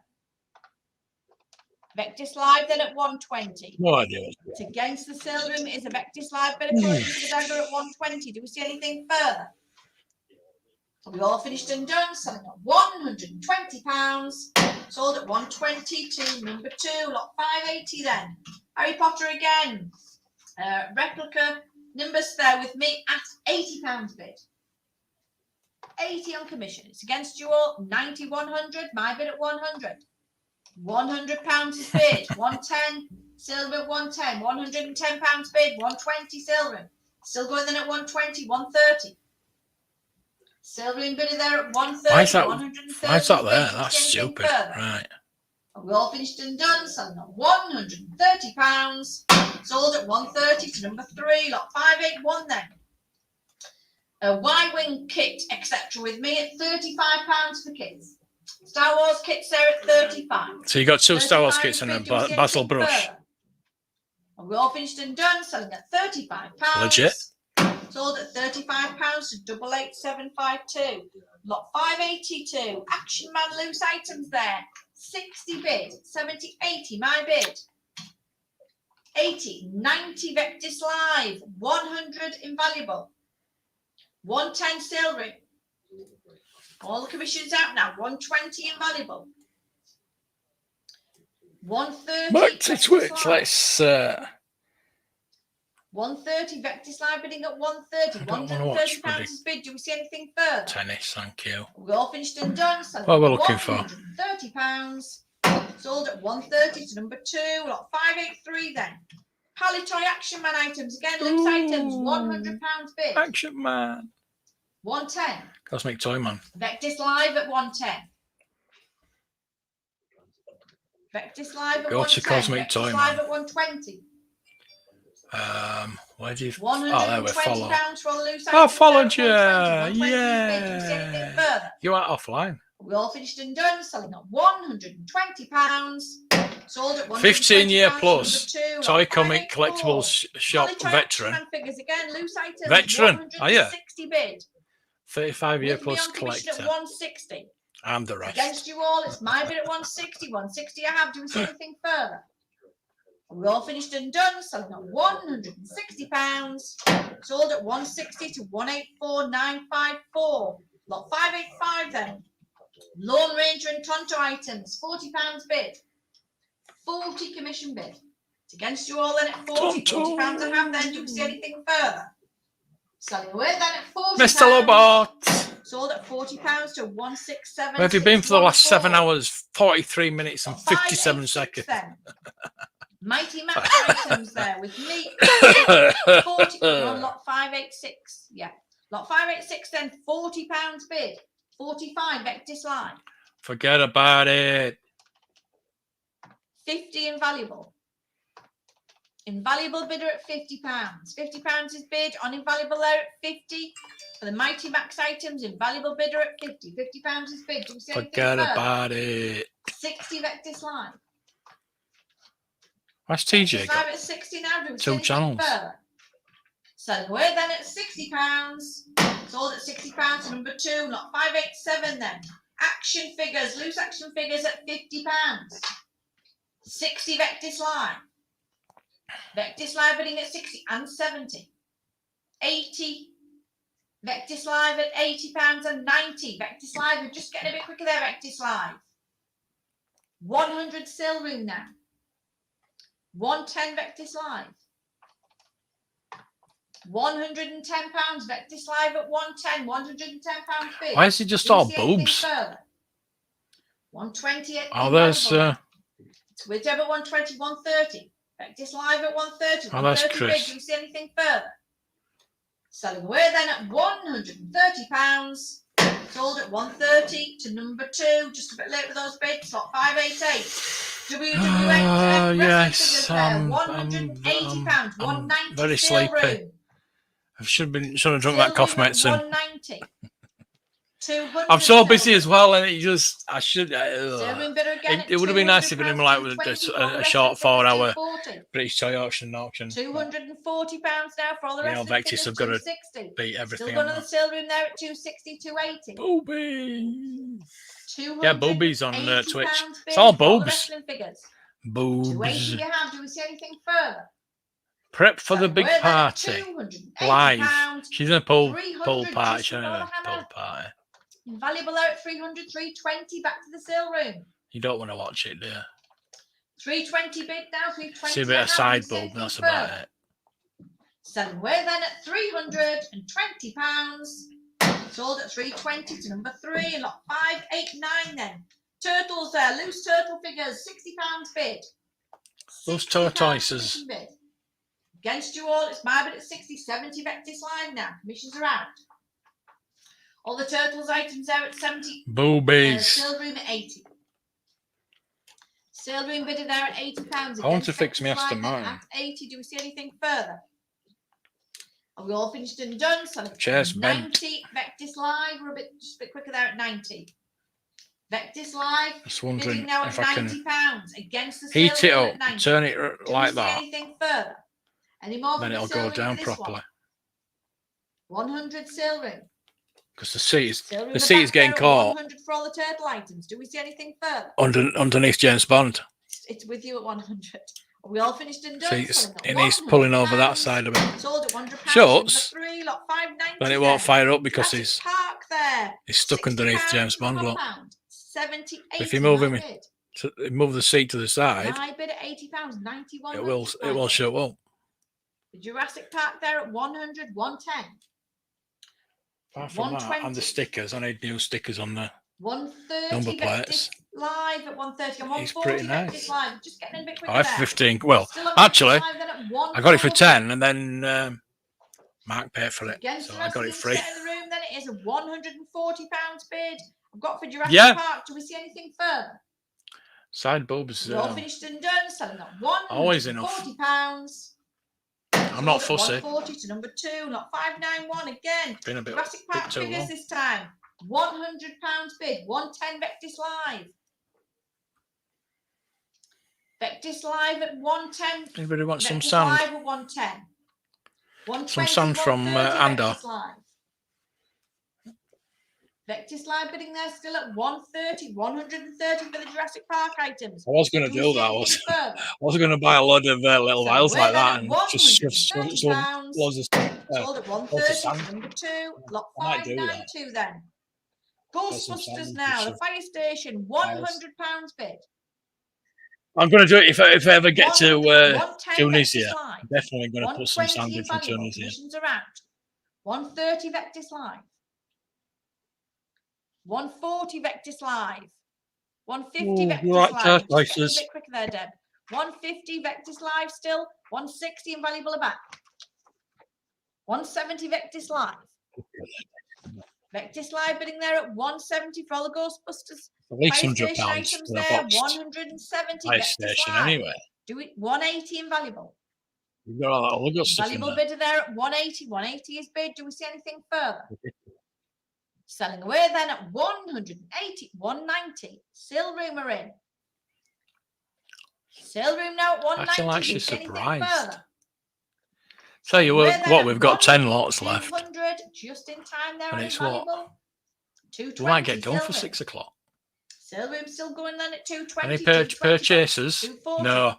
Vectis Live then at 120. No idea. It's against the Silverine. Is a Vectis Live bit of closing for the dagger at 120. Do we see anything further? So we all finished and done. Selling at £120. Sold at 120 to number 2. Lot 580 then. Harry Potter again. Replica numbers there with me at £80 bid. 80 on commission. It's against you all. 90, 100. My bid at 100. £100 is bid. 110. Silver at 110. £110 bid. 120 Silver. Still going then at 120. 130. Silver in bidder there at 130. Why is that 130 there? bid. That's Anything stupid. further? Right. And we all finished and done, selling at £130. Sold at 130 to number 3, lot 581 then. A Y-Wing kit, etc. with me at £35 for kids. Star Wars kits there at 35. So you got 2 Star Wars 35 kits and a quid, do we see Basil anything brush. further? And we all finished and done, selling at £35. Legit. Sold at £35 to 88752. Lot 582. Action Man loose items there. 60 bid. 70, 80, my bid. 80, 90 Vectis Live. 100 invaluable. 110 silver. All the commissions out now. 120 invaluable. 130. Back to Vectis Twitch. Live. Let's 130 Vectis Live bidding at 130. I don't wanna watch £130 is bid. Do we see anything further? tennis, thank you. We're all finished and done. So What we're looking for. £130. Sold at 130 to number 2. Lot 583 then. Palitoy Action Man items. Again, loose items. £100 bid. Action Man. 110. Cosmic Toy Man. Vectis Live at 110. Vectis Live at Go to 110. Cosmic Vectis Toy Live Man. at 120. Where do you? Oh, there we follow. £120 for all the loose I items. followed you. 120 is bid. Do we see anything Yeah. further? You are offline. We all finished and done, selling at £120. Sold at 15-year £120 plus. number 2, Toy lot comic 584. collectibles shop Palitoy veteran. Action Man figures again, loose items. Veteran, are you? 160 bid. 35-year With me plus on commission at collector. 160. And the rest. Against you all, it's my bid at 160. 160 I have. Do we see anything further? We all finished and done, selling at £160. Sold at 160 to 184954. Lot 585 then. Lone Ranger and Tonto items, £40 bid. 40 commission bid. It's against you all then at 40. Tonto. £40 I have then. Do we see anything further? Selling away then at £40. Mr. Lobot. Sold at £40 to 167. Where have you been for the last 7 hours, 43 minutes and 57 seconds? Mighty Max items there with me. 40 on lot 586. Yeah. Lot 586 then, £40 bid. 45 Vectis Live. Forget about it. 50 invaluable. Invaluable bidder at £50. £50 is bid on invaluable there at 50. For the Mighty Max items, invaluable bidder at 50. £50 is bid. Do we see anything Forget further? about it. 60 Vectis Live. What's TJ Vectis got? Live at 60 now. Do we see 2 anything channels. further? Selling away then at £60. Sold at £60 to number 2, not 587 then. Action figures, loose action figures at £50. 60 Vectis Live. Vectis Live bidding at 60 and 70. 80 Vectis Live at £80 and 90. Vectis Live, we're just getting a bit quicker there, Vectis Live. 100 sale room now. 110 Vectis Live. £110 Vectis Live at 110. £110 bid. Why is it just Do we all see anything boobs? further? 120 at Oh, there's it's with Deb at 120, 130. Vectis Live at 130. Oh, that's 130 bid. Chris. Do we see anything further? Selling away then at £130. Sold at 130 to number 2. Just a bit late with those bids. Lot 588. WWX yes, £180. I'm 190 very sale sleepy. room. I should have drunk that coffee medicine. 190. 200 I'm so busy sale as well, and it just I should. Sale room bidder again at It would have been nice if it had been like with a short 4-hour British Toy auction. £240 now for all the You rest know, of Vectis the have got to 260. beat everything. Still going to the sale room there at 260, 280. Boobies. Yeah, boobies on Twitch. £280 It's all bid for the boobs. wrestling figures. 280 Boobs. you have. Do we see anything further? Prep for the Selling big away then at party. £280. Live. She's in a pool 300 party. just She's in before a the pool hammer. party. Invaluable out at 300, 320. Back to the sale room. You don't want to watch it, do you? 320 bid now. 320. See a bit of I have. side Do we see boob, anything that's about further? it. Selling away then at £320. Sold at 320 to number 3. Lot 589 then. Turtles there. Loose turtle figures. £60 bid. Those £60 tortoises. commission bid. Against you all, it's my bid at 60. 70 Vectis Live now. Commissions are out. All the turtles items there at 70. Boobies. Sale room at 80. Sale room bidding there at £80. I want to against fix Vectis my Aston Live then Martin. at 80. Do we see anything further? Are we all finished and done? So Chairs 90. Vectis Live. We're just a bit quicker there at 90. Vectis Live. Just wondering Bidding now if at I can £90 against the heat sale it room up, at 90. turn it Do like we see that, anything further? Any more then from the it'll sale go room down for this properly. 100 sale room. Because the seat is Sale room the at seat is back there getting at caught 100 for all the turtle items. Do we see anything further? underneath James Bond. It's with you at 100. Are we all finished and done? See, Selling at it needs pulling over that £100. side of it. Sold at £100. Shuts, For 3 lot 590. then it won't fire up because Jurassic Park there. he's stuck underneath James Bond. Look, £70, if you move him my bid. move the seat to the side, My bid at £80, 91. it will show up. The Jurassic Park there at 100, 110. Apart from that, 120. and the stickers, I need new stickers on there. 130 Number plates. Vectis Live at 130 and He's 140 pretty nice. Vectis Live. Just getting in a bit quicker I have there. 15. Well, Still at actually, Vectis Live then at I got it for 140. 10, and then Mark paid for it, Against so the I rest got of it the free. set in the room, then it is a £140 bid. I've got for Jurassic Yeah. Park. Do we see anything further? Side bulbs. We're all finished and done. Selling at £140. Always enough. I'm not fussy. 140 to number 2, not 591 again. Been a bit Jurassic Park too figures long. this time. £100 bid. 110 Vectis Live. Vectis Live at 110. Anybody want some Vectis sand? Live at 110. 120, sand from 130 Andor. Vectis Live. Vectis Live bidding there still at 130, 130 for the Jurassic Park items. I was going to Do we do see that. anything further? I was going to buy a load of little So vials we're like then that at and just £130. loads of stuff. Sold at loads of 130 sand. to number 2, lot I might do that. 592 then. some Ghostbusters sand now, for the fire station, Files. £100 bid. I'm going to do it if I ever get to 110 Tunisia. Vectis Live. Definitely going to put some 120 sand in from invaluable. Tunisia. Commissions are out. 130 Vectis Live. 140 Vectis Live. 150 Ooh, Vectis you like Live. turf Just getting a prices. bit quicker there, Deb. 150 Vectis Live still. 160 invaluable are back. 170 Vectis Live. Vectis Live bidding there at 170 for all the Ghostbusters. At least Fire £100 station for items a there. boxed 170 fire Vectis station Live. anyway. Do it 180 invaluable. You've got all that other stuff in Valuable there. bidder there at 180. 180 is bid. Do we see anything further? Selling away then at 180, 190. Sale room are in. Sale room now at 190. I'm actually Do we see anything surprised. further? Tell you We're what, then at we've got 10 lots left. 200 just in time there. And on it's what? invaluable. 220. We might get done sale for room. 6 o'clock. Sale room still going then at 220. Any 225, purchases? 240. No,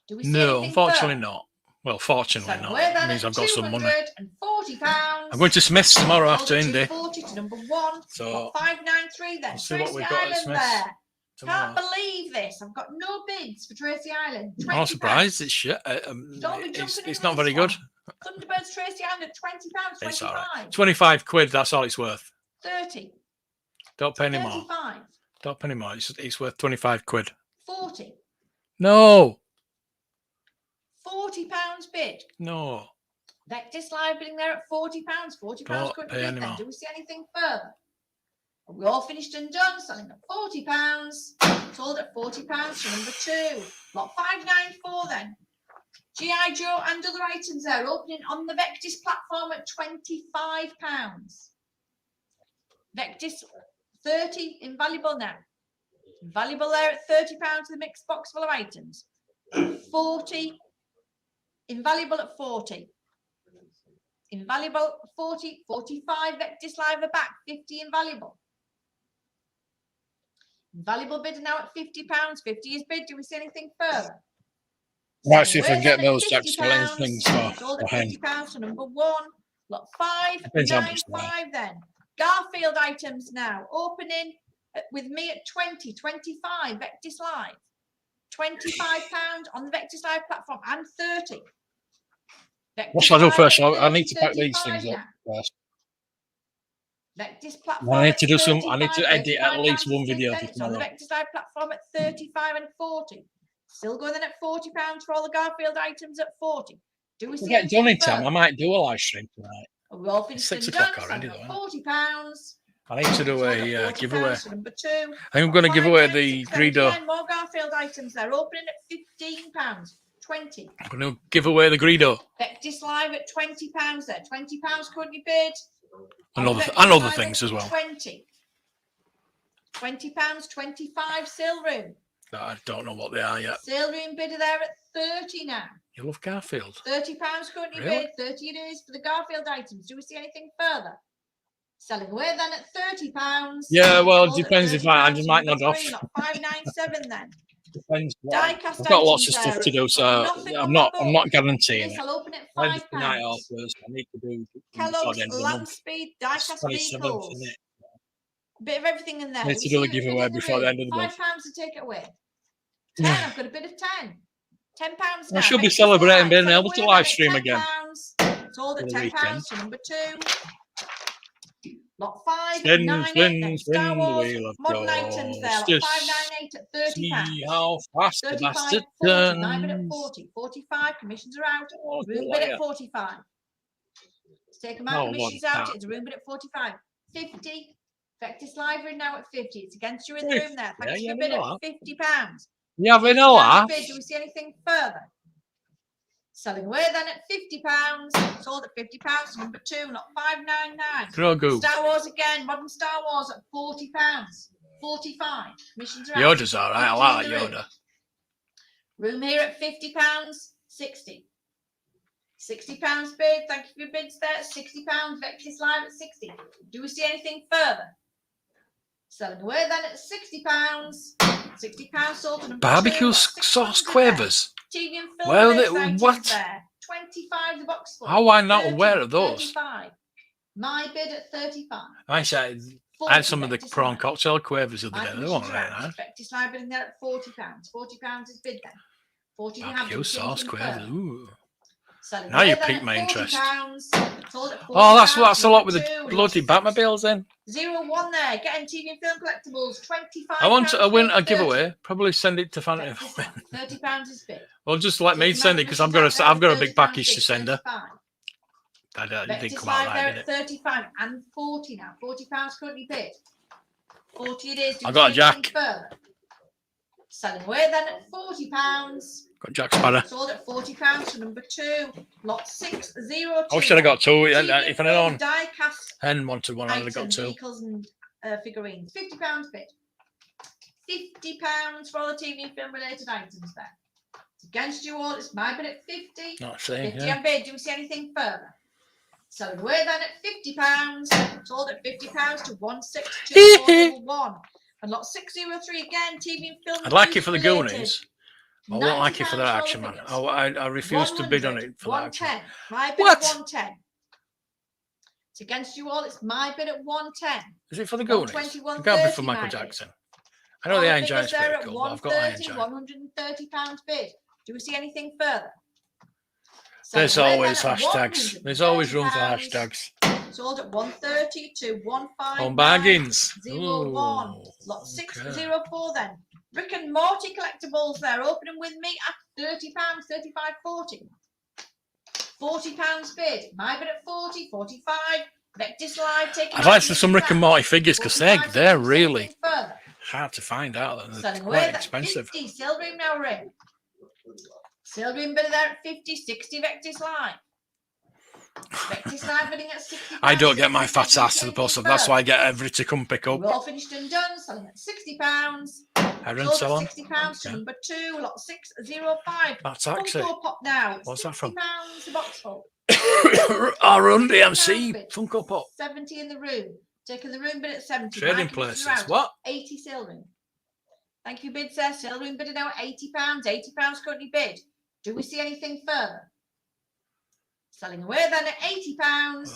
Do we see no, anything unfortunately further? not. Well, fortunately So not. we're It then means at I've got some money. £240. I'm going to Smith's tomorrow after Sold at Indy. 240 to number 1. So 593 then. we'll see what Tracy we've got at Island Smith's there. tomorrow. Can't believe this. I've got no bids for Tracy Island. I'm not surprised. It's shit. Don't be jumping It's in not on very this good. one. Thunderbirds Tracy Island at £20. It's all right. 25. 25 quid. That's all it's worth. 30. Don't pay any more. 35. Don't pay any more. It's worth 25 quid. 40. No, £40 bid. no. Vectis Live bidding there at £40. £40 Don't couldn't pay bid any then. more. Do we see anything further? Are we all finished and done? Selling at £40. Sold at £40 for number 2. Lot 594 then. G.I. Joe and other items there opening on the Vectis platform at £25. Vectis 30 invaluable now. Invaluable there at £30 the mixed box full of items. 40 invaluable at 40. Invaluable 40, 45 Vectis Live are back, 50 invaluable. Invaluable bidder now at £50. 50 is bid. Do we see anything further? Right, see if I can get We're then those at tax filling £50. things Sold for at hen. £50 for number 1. Lot 5, Depends how 9, much they are. 5 then. Garfield items now. Opening with me at 20, 25 Vectis Live. £25 on the Vectis Live platform and 30. What shall I do Vectis first? Live at I need to pack these 35 things up now. first. Vectis platform. I need at to do some. I 35, need to edit at 35 least one pounds video then. for It's on the tomorrow. Vectis Live platform at 35 and 40. Still going in at £40 for all the Garfield items at 40. Do we If I see get done in anything time, I further? might do a live stream tonight. We're all finished 6 and o'clock done. already, Selling though, at £40. I need to do Sold a at £40 giveaway. for number 2. I think I'm going to give away the Greedo. More Garfield items there, opening at £15. 20. I'm going to give away the Greedo. Vectis Live at £20 there. £20 currently bid. And Vectis other Live things at as well. 20. £20, 25 sale room. I don't know what they are yet. Sale room bidder there at 30 now. You love Garfield. £30 currently Really? bid. 30 it is for the Garfield items. Do we see anything further? Selling away then at £30. Yeah, well, it Sold at depends if I £30 just might number nod off. 3, not 597 then. Depends. Die-cast I've got lots of items stuff there to do, at so nothing on I'm the not book. guaranteeing This it. I'll open at Wednesday night £5. or Thursday, I need to do before Kellogg's the end of the Land month. Speed It's die-cast 27th, vehicles. isn't it? Bit of everything in there. Need Do to we do see the a bid giveaway in the before the room? end of the month. £5 to take it away. 10. I've got a bid of 10. £10 now. I should be Vectis celebrating Live, being selling able to away live then at stream again. £10. Sold at For the £10 weekend. to number 2. Lot 5, Spin, 9, 8, spin, then spin Star the Wars, wheel of modern items there. Lot justice. 598 at £30. See how fast the 35, bastard 40, my bid at turns. 40, 45, commissions are out. Oh, it's a Room bid liar. at 45. Let's take them No, out, one commissions out. can't. It's a room bid at 45. 50. Vectis Live are now at 50. It's against you in the room there. Thanks for the bid at £50. You having a £50 laugh? bid. Do we see anything further? Selling away then at £50. Sold at £50. Number 2, not 599. Grogu. Star Wars again. Modern Star Wars at £40. 45. Commissions are out. Yoda's all right. I like that Yoda. Room here at £50. 60. £60 bid. Thank you for your bids there. £60. Vectis Live at 60. Do we see anything further? Selling away then at £60. £60 sold to number 2. Barbecue Got sauce 600 there. quavers. TV and film Well, related they- items what? there. 25 the box full. How am I not 30, aware of those? 35. My bid at 35. I said I had some of the prawn cocktail quavers the other day. They weren't very nice. Vectis Live bidding there at £40. £40 is bid then. 40 you have. Barbecue sauce quavers. Ooh. Selling Now you away then piqued at my interest. £40. Sold at Oh, that's £40, a lot with number the 2, bloody Batmobiles then. 01 there. Getting TV and film collectibles. £25. I want to win a 30. giveaway. Probably send it to Fanny. Vectis Live, £30 is bid. Well, just let me Taking send out it because I've commissions got out there a at big £30 package to bid, send her. 35. That didn't Vectis come out Live there right, did at it? 35 and 40 now. £40 currently bid. 40 it is. Do I you got a see anything Jack. further? Selling away then at £40. Got Jack Sparrow. Sold at £40 for number 2. Lot 602. Oh, should have got two. TV If I film had on. die cast Hen wanted one. I'd have got items, two. vehicles and figurines. £50 bid. £50 for all the TV and film related items there. It's against you all. It's my bid at 50. Not saying. 50 Yeah. and bid. Do we see anything further? Selling away then at £50. Sold at £50 to 16241. And lot 603 again. TV and film. I'd like it for the related. Goonies. I won't like it for that action, man. I refuse to bid on it for that action. 110. My bid What? at 110. It's against you all. It's my bid at 110. Is it for the Goonies? 120, It can't be for 130, Michael my bid. Jackson. I know the Iron Figures Giant's there pretty at cool, but I've got Iron 130, Giant. £130 bid. Do we see anything further? There's Selling away always then at hashtags. There's always room for £130. hashtags. Sold at 130 to 159. On bargains. 01. Ooh, Lot okay. 604 then. Rick and Morty collectibles there. Opening with me at £30, 35.40. £40 bid. My bid at 40, 45. Vectis Live taking. I'd like some Rick and Morty figures because they're really further. hard to find out. They're Selling away quite that expensive. 50. Sale room now ring. Sale room bid there at 50, 60 Vectis Live. Vectis Live bidding at 60. I don't get my fat ass to the post office. That's why I get every to come pick up. We're all finished and done. Selling at £60. Aaron, Sold sell at on. £60 to Okay. number 2, lot 605. That's actually. Funko Pop now. What's that from? £60 a box full. Our Run DMC Funko Pop. 70 in the room. Taking the room bid at 70. Trading My commissions places. are out. What? 80 sale room. Thank you, bid sir. Sale room bid now at £80. £80 currently bid. Do we see anything further? Selling away then at £80.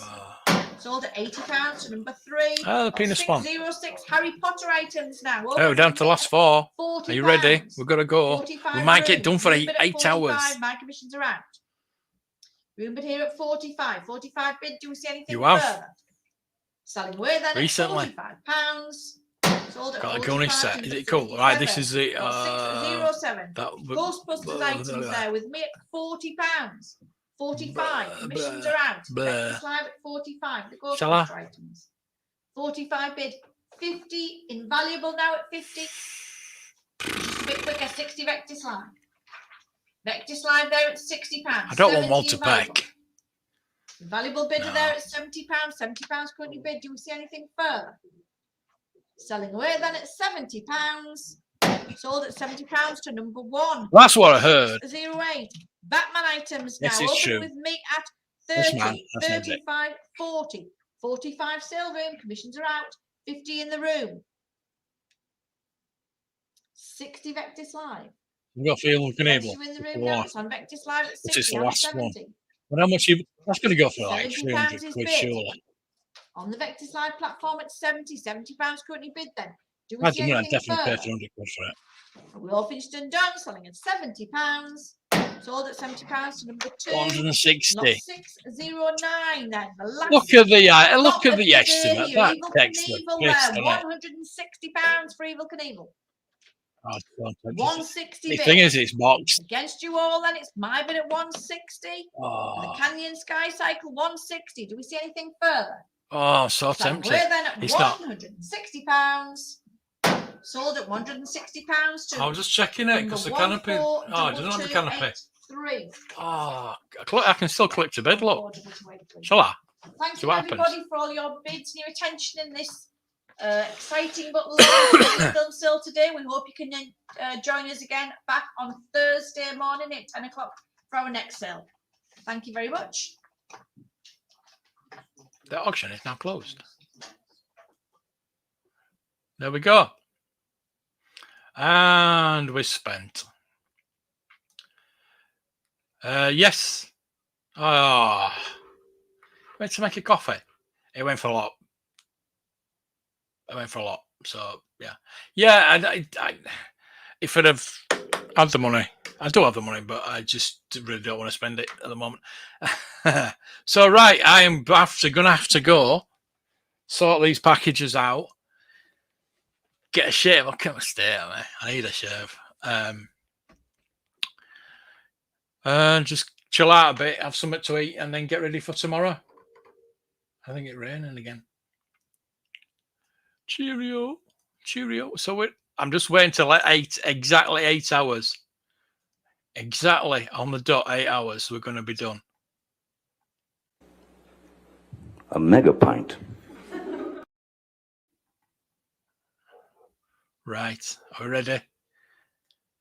Sold at £80 to number 3. Oh, the penis spawn. 606 Harry Potter items now. Oh, down to the last 4. £40. Are you ready? We've got to go. 45 We might get room. done for Room eight bid at 45. hours. My commissions are out. Room bid here at 45. 45 bid. Do we see anything You have. further? Selling away then Recently. at £45. Sold at Got a 45 Goonie to set. number Is it cool? Right, this 57. is the. Got 607. That, Ghostbusters items there with me at £40. 45. Commissions are out. Blah. Vectis Live at 45. The Shall I? Ghostbusters items. 45 bid. 50, invaluable now at 50. Just a bit quicker, 60 Vectis Live. Vectis Live there at £60. I don't want Walter Peck. Invaluable bidder there at £70. £70 currently bid. Do we see anything further? Selling away then at £70. Sold at £70 to number 1. That's what I heard. 08. Batman items now. This is Open true. with me at This 30, man, that's not it. 35, 40. 45 sale room. Commissions are out. 50 in the room. 60 Vectis Live. We've got Field You Knievel. in the room now. It's on Vectis Live at 60. Which is the and last 70. one. But how much that's going to go for like 70 300 is quid, bid. surely. On the Vectis Live platform at 70. £70 currently bid then. Do we I see think I'd anything definitely pay further? 300 quid for it. We all finished and done. Selling at £70. Sold at £70 to number 2. 160. Lot 609 then. The last Look at the lot of estimate. here. That Evil takes the Knievel piss, there. doesn't it? £160 for Evil Knievel. Oh, God, 160 the bid. thing is, it's boxed. Against you all then. It's my bid at 160. And Oh, the Canyon Sky Cycle 160. Do we see anything further? oh, I'm so So tempted. we're then at It's not. £160. Sold at £160 to I was just checking it because the canopy. Oh, it doesn't have the canopy. 3. Oh, I can still click to bid. Look, shall I? Thank See you, what everybody, happens. for all your bids and your attention in this exciting but long film sale today. We hope you can join us again back on Thursday morning at 10 o'clock for our next sale. Thank you very much. The auction is now closed. There we go. And we spent. Yes. Oh, went to make a coffee. It went for a lot. I went for a lot. So yeah. I if I'd have had the money, I do have the money, but I just really don't want to spend it at the moment. So right, I am gonna have to go sort these packages out. Get a shave. I can't stay at me. I need a shave. And just chill out a bit, have something to eat, and then get ready for tomorrow. I think it's raining again. Cheerio. So I'm just waiting till exactly 8 hours. Exactly on the dot, 8 hours. We're going to be done. A mega pint. Right. Are we ready?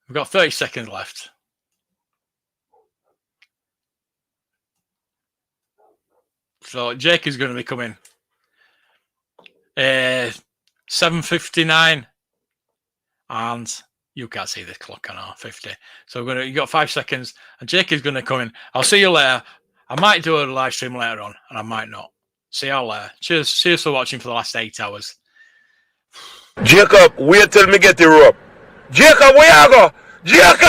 We've got 30 seconds left. So Jake is going to be coming. 7:59, and you can't see the clock on R50. So you got 5 seconds, and Jake is going to come in. I'll see you later. I might do a live stream later on, and I might not. See you later. Cheers for watching for the last 8 hours. Jacob, wait till me get the rope. Jacob, where you go? Jacob!